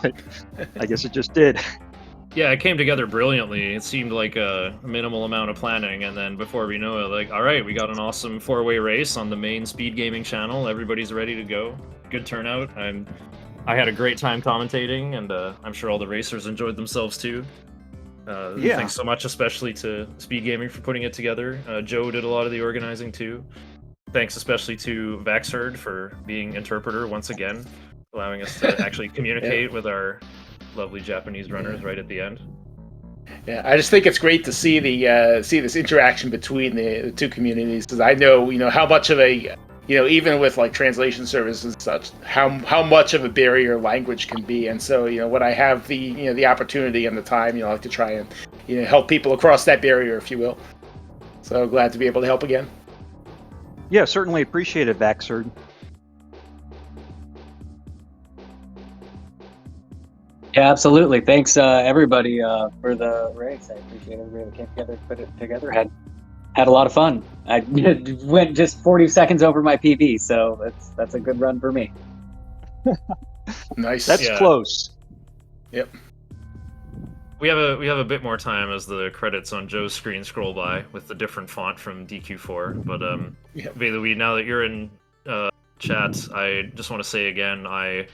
But I guess it just did. Yeah, it came together brilliantly. It seemed like a minimal amount of planning, and then before we know it, like, all right, we got an awesome 4-way race on the main Speed Gaming channel. Everybody's ready to go. Good turnout. I had a great time commentating, and I'm sure all the racers enjoyed themselves too. Yeah. Thanks so much, especially to Speed Gaming for putting it together. Joe did a lot of the organizing too. Thanks especially to Vaxherd for being interpreter once again, allowing us to actually communicate with our lovely Japanese runners right at the end. Yeah, I just think it's great to see the see this interaction between the two communities, because I know how much of a even with like translation services and such, how much of a barrier language can be. And so when I have the opportunity and the time, I like to try and help people across that barrier, if you will. So glad to be able to help again. Yeah, certainly appreciate it, Vaxherd. Yeah, absolutely. Thanks, everybody, for the race. I appreciate everybody that came together, put it together. Had a lot of fun. I went just 40 seconds over my PB, so that's a good run for me. Nice. That's close. Yep. We have a bit more time as the credits on Joe's screen scroll by with the different font from DQ4. But Velu, now that you're in chat, I just want to say again, I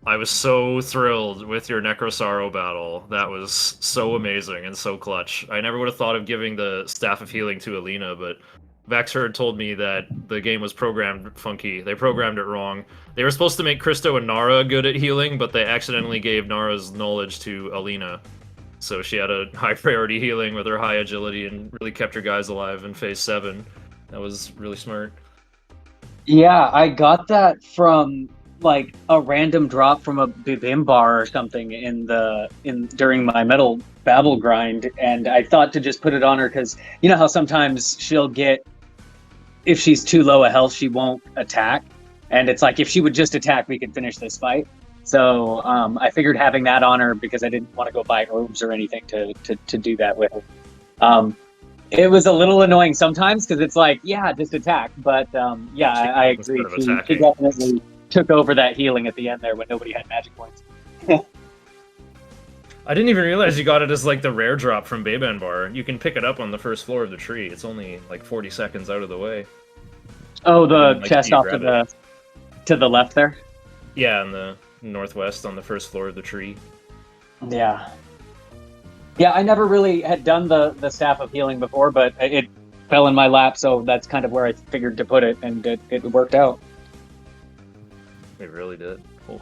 was so thrilled with your Necrosaro battle. That was so amazing and so clutch. I never would have thought of giving the Staff of Healing to Alina, but Vaxherd told me that the game was programmed funky. They programmed it wrong. They were supposed to make Christo and Nara good at healing, but they accidentally gave Nara's knowledge to Alina. So she had a high priority healing with her high agility and really kept her guys alive in Phase 7. That was really smart. Yeah, I got that from like a random drop from a Bibimbar or something during my metal babble grind, and I thought to just put it on her because you know how sometimes she'll get, if she's too low a health, she won't attack, and it's like if she would just attack, we could finish this fight. So I figured having that on her because I didn't want to go buy herbs or anything to do that with her. It was a little annoying sometimes because it's like, yeah, just attack. But I agree. She definitely took over that healing at the end there when nobody had magic points. I didn't even realize you got it as like the rare drop from Bebenbar. You can pick it up on the first floor of the tree. It's only like 40 seconds out of the way. Oh, the chest off to the left there? Yeah, in the northwest on the first floor of the tree. Yeah. Yeah, I never really had done the Staff of Healing before, but it fell in my lap, so that's kind of where I figured to put it, and it worked out. It really did. Cool.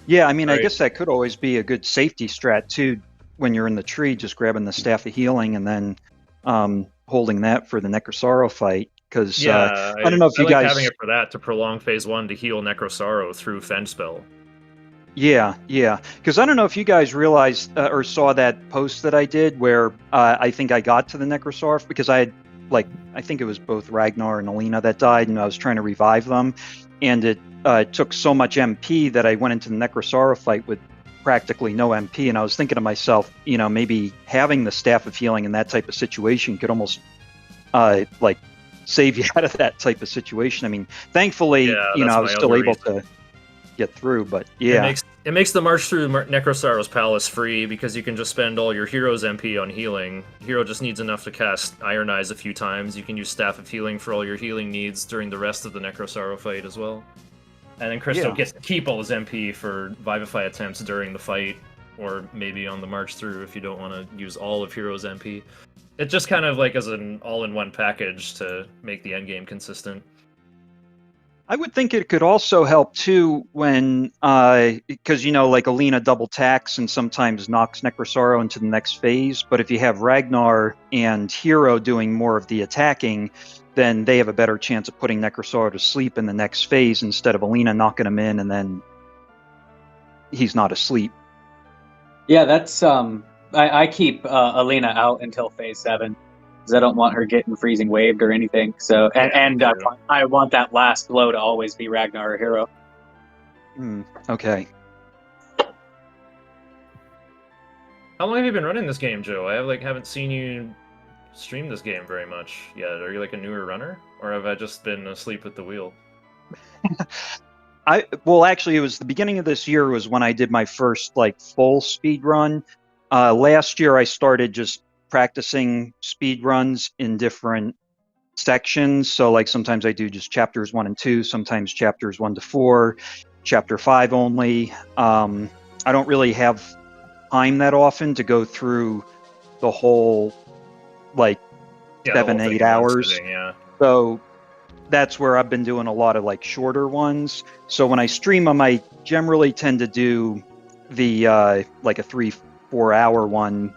Yeah, I mean, Right. I guess that could always be a good safety strat, too, when you're in the tree, just grabbing the Staff of Healing and then holding that for the Necrosaro fight. Because Yeah, I don't know if you like guys... having it for that, to prolong Phase 1 to heal Necrosaro through Fend Spell. Yeah. Because I don't know if you guys realized or saw that post that I did where I think I got to the Necrosarf because I think it was both Ragnar and Alina that died, and I was trying to revive them, and it took so much MP that I went into the Necrosaro fight with practically no MP, and I was thinking to myself, maybe having the Staff of Healing in that type of situation could almost save you out of that type of situation. I mean, thankfully, I was still able to get through, but yeah. It makes the march through Necrosaro's Palace free because you can just spend all your hero's MP on healing. Hero just needs enough to cast Iron Eyes a few times. You can use Staff of Healing for all your healing needs during the rest of the Necrosaro fight as well. And then Christo gets to keep all his MP for Vivify attempts during the fight, or maybe on the march through if you don't want to use all of Hero's MP. It just kind of like as an all-in-one package to make the endgame consistent. I would think it could also help too when, because like Alina double tacks and sometimes knocks Necrosaro into the next phase. But if you have Ragnar and Hero doing more of the attacking, then they have a better chance of putting Necrosaro to sleep in the next phase instead of Alina knocking him in and then he's not asleep. Yeah, that's I keep Alina out until Phase 7. Because I don't want her getting freezing waved or anything. So I want that last blow to always be Ragnar or Hero. Okay. How long have you been running this game, Joe? I haven't seen you stream this game very much yet. Are you like a newer runner, or have I just been asleep at the wheel? Actually, it was the beginning of this year was when I did my first full speed run. Last year I started just practicing speed runs in different sections. So sometimes I do just chapters 1 and 2, sometimes chapters 1 to 4, chapter 5 only. I don't really have time that often to go through the whole like Yeah, the whole 7, thing 8 in one hours. sitting, yeah. So that's where I've been doing a lot of like shorter ones. So when I stream them, I generally tend to do the like a 3-4 hour one,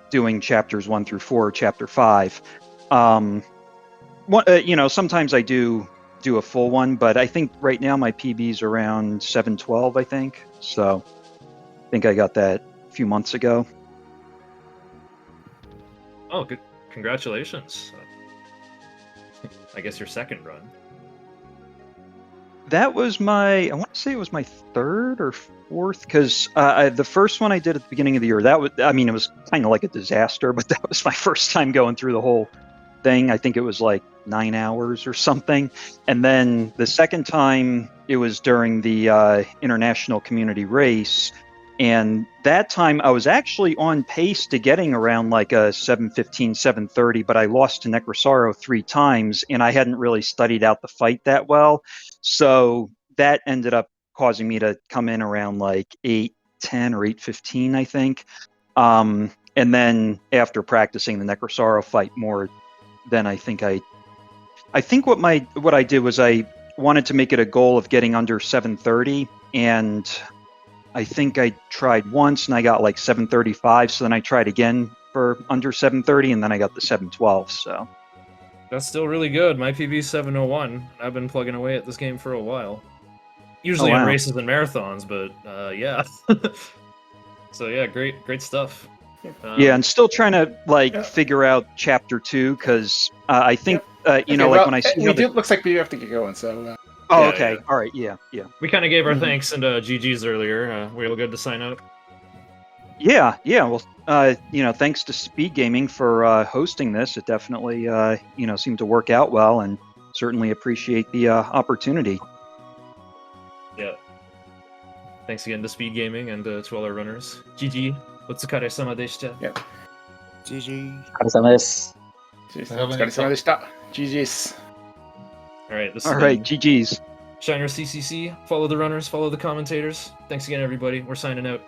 doing chapters 1 through 4, chapter 5. Sometimes I do a full one, but I think right now my PB's around 7:12. I think so. I think I got that a few months ago. Oh, good. Congratulations. I guess your second run. That was I want to say it was my third or fourth, because the first one I did at the beginning of the year, it was kind of like a disaster, but that was my first time going through the whole thing. I think it was like 9 hours or something. And then the second time, it was during the international community race. And that time I was actually on pace to getting around like a 7:15, 7:30, but I lost to Necrosaro 3 times, and I hadn't really studied out the fight that well. So that ended up causing me to come in around like 8:10 or 8:15, I think. And then after practicing the Necrosaro fight more, then I think what I did was I wanted to make it a goal of getting under 7:30, and I think I tried once and I got like 7:35, so then I tried again for under 7:30, and then I got the 7:12. So That's still really good. My PB 7:01. I've been plugging away at this game for a while. Usually wow. on races and marathons, but yeah. So yeah, great stuff. Yeah, and still trying to figure out chapter 2, because I think when I see looks like we have to get going. So. Okay. Yeah. All right. Yeah. We kind of gave our thanks and GG's earlier. We all good to sign out? Yeah. Well, thanks to Speed Gaming for hosting this. It definitely, seemed to work out well, and certainly appreciate the opportunity. Yeah. Thanks again to Speed Gaming and to all our runners. GG. Otsukare-sama deshita. Yeah. GG. お疲れ様です。お疲れ様でした。GG's. All right. This All has right. been GG's. Shiner CCC. Follow the runners. Follow the commentators. Thanks again, everybody. We're signing out.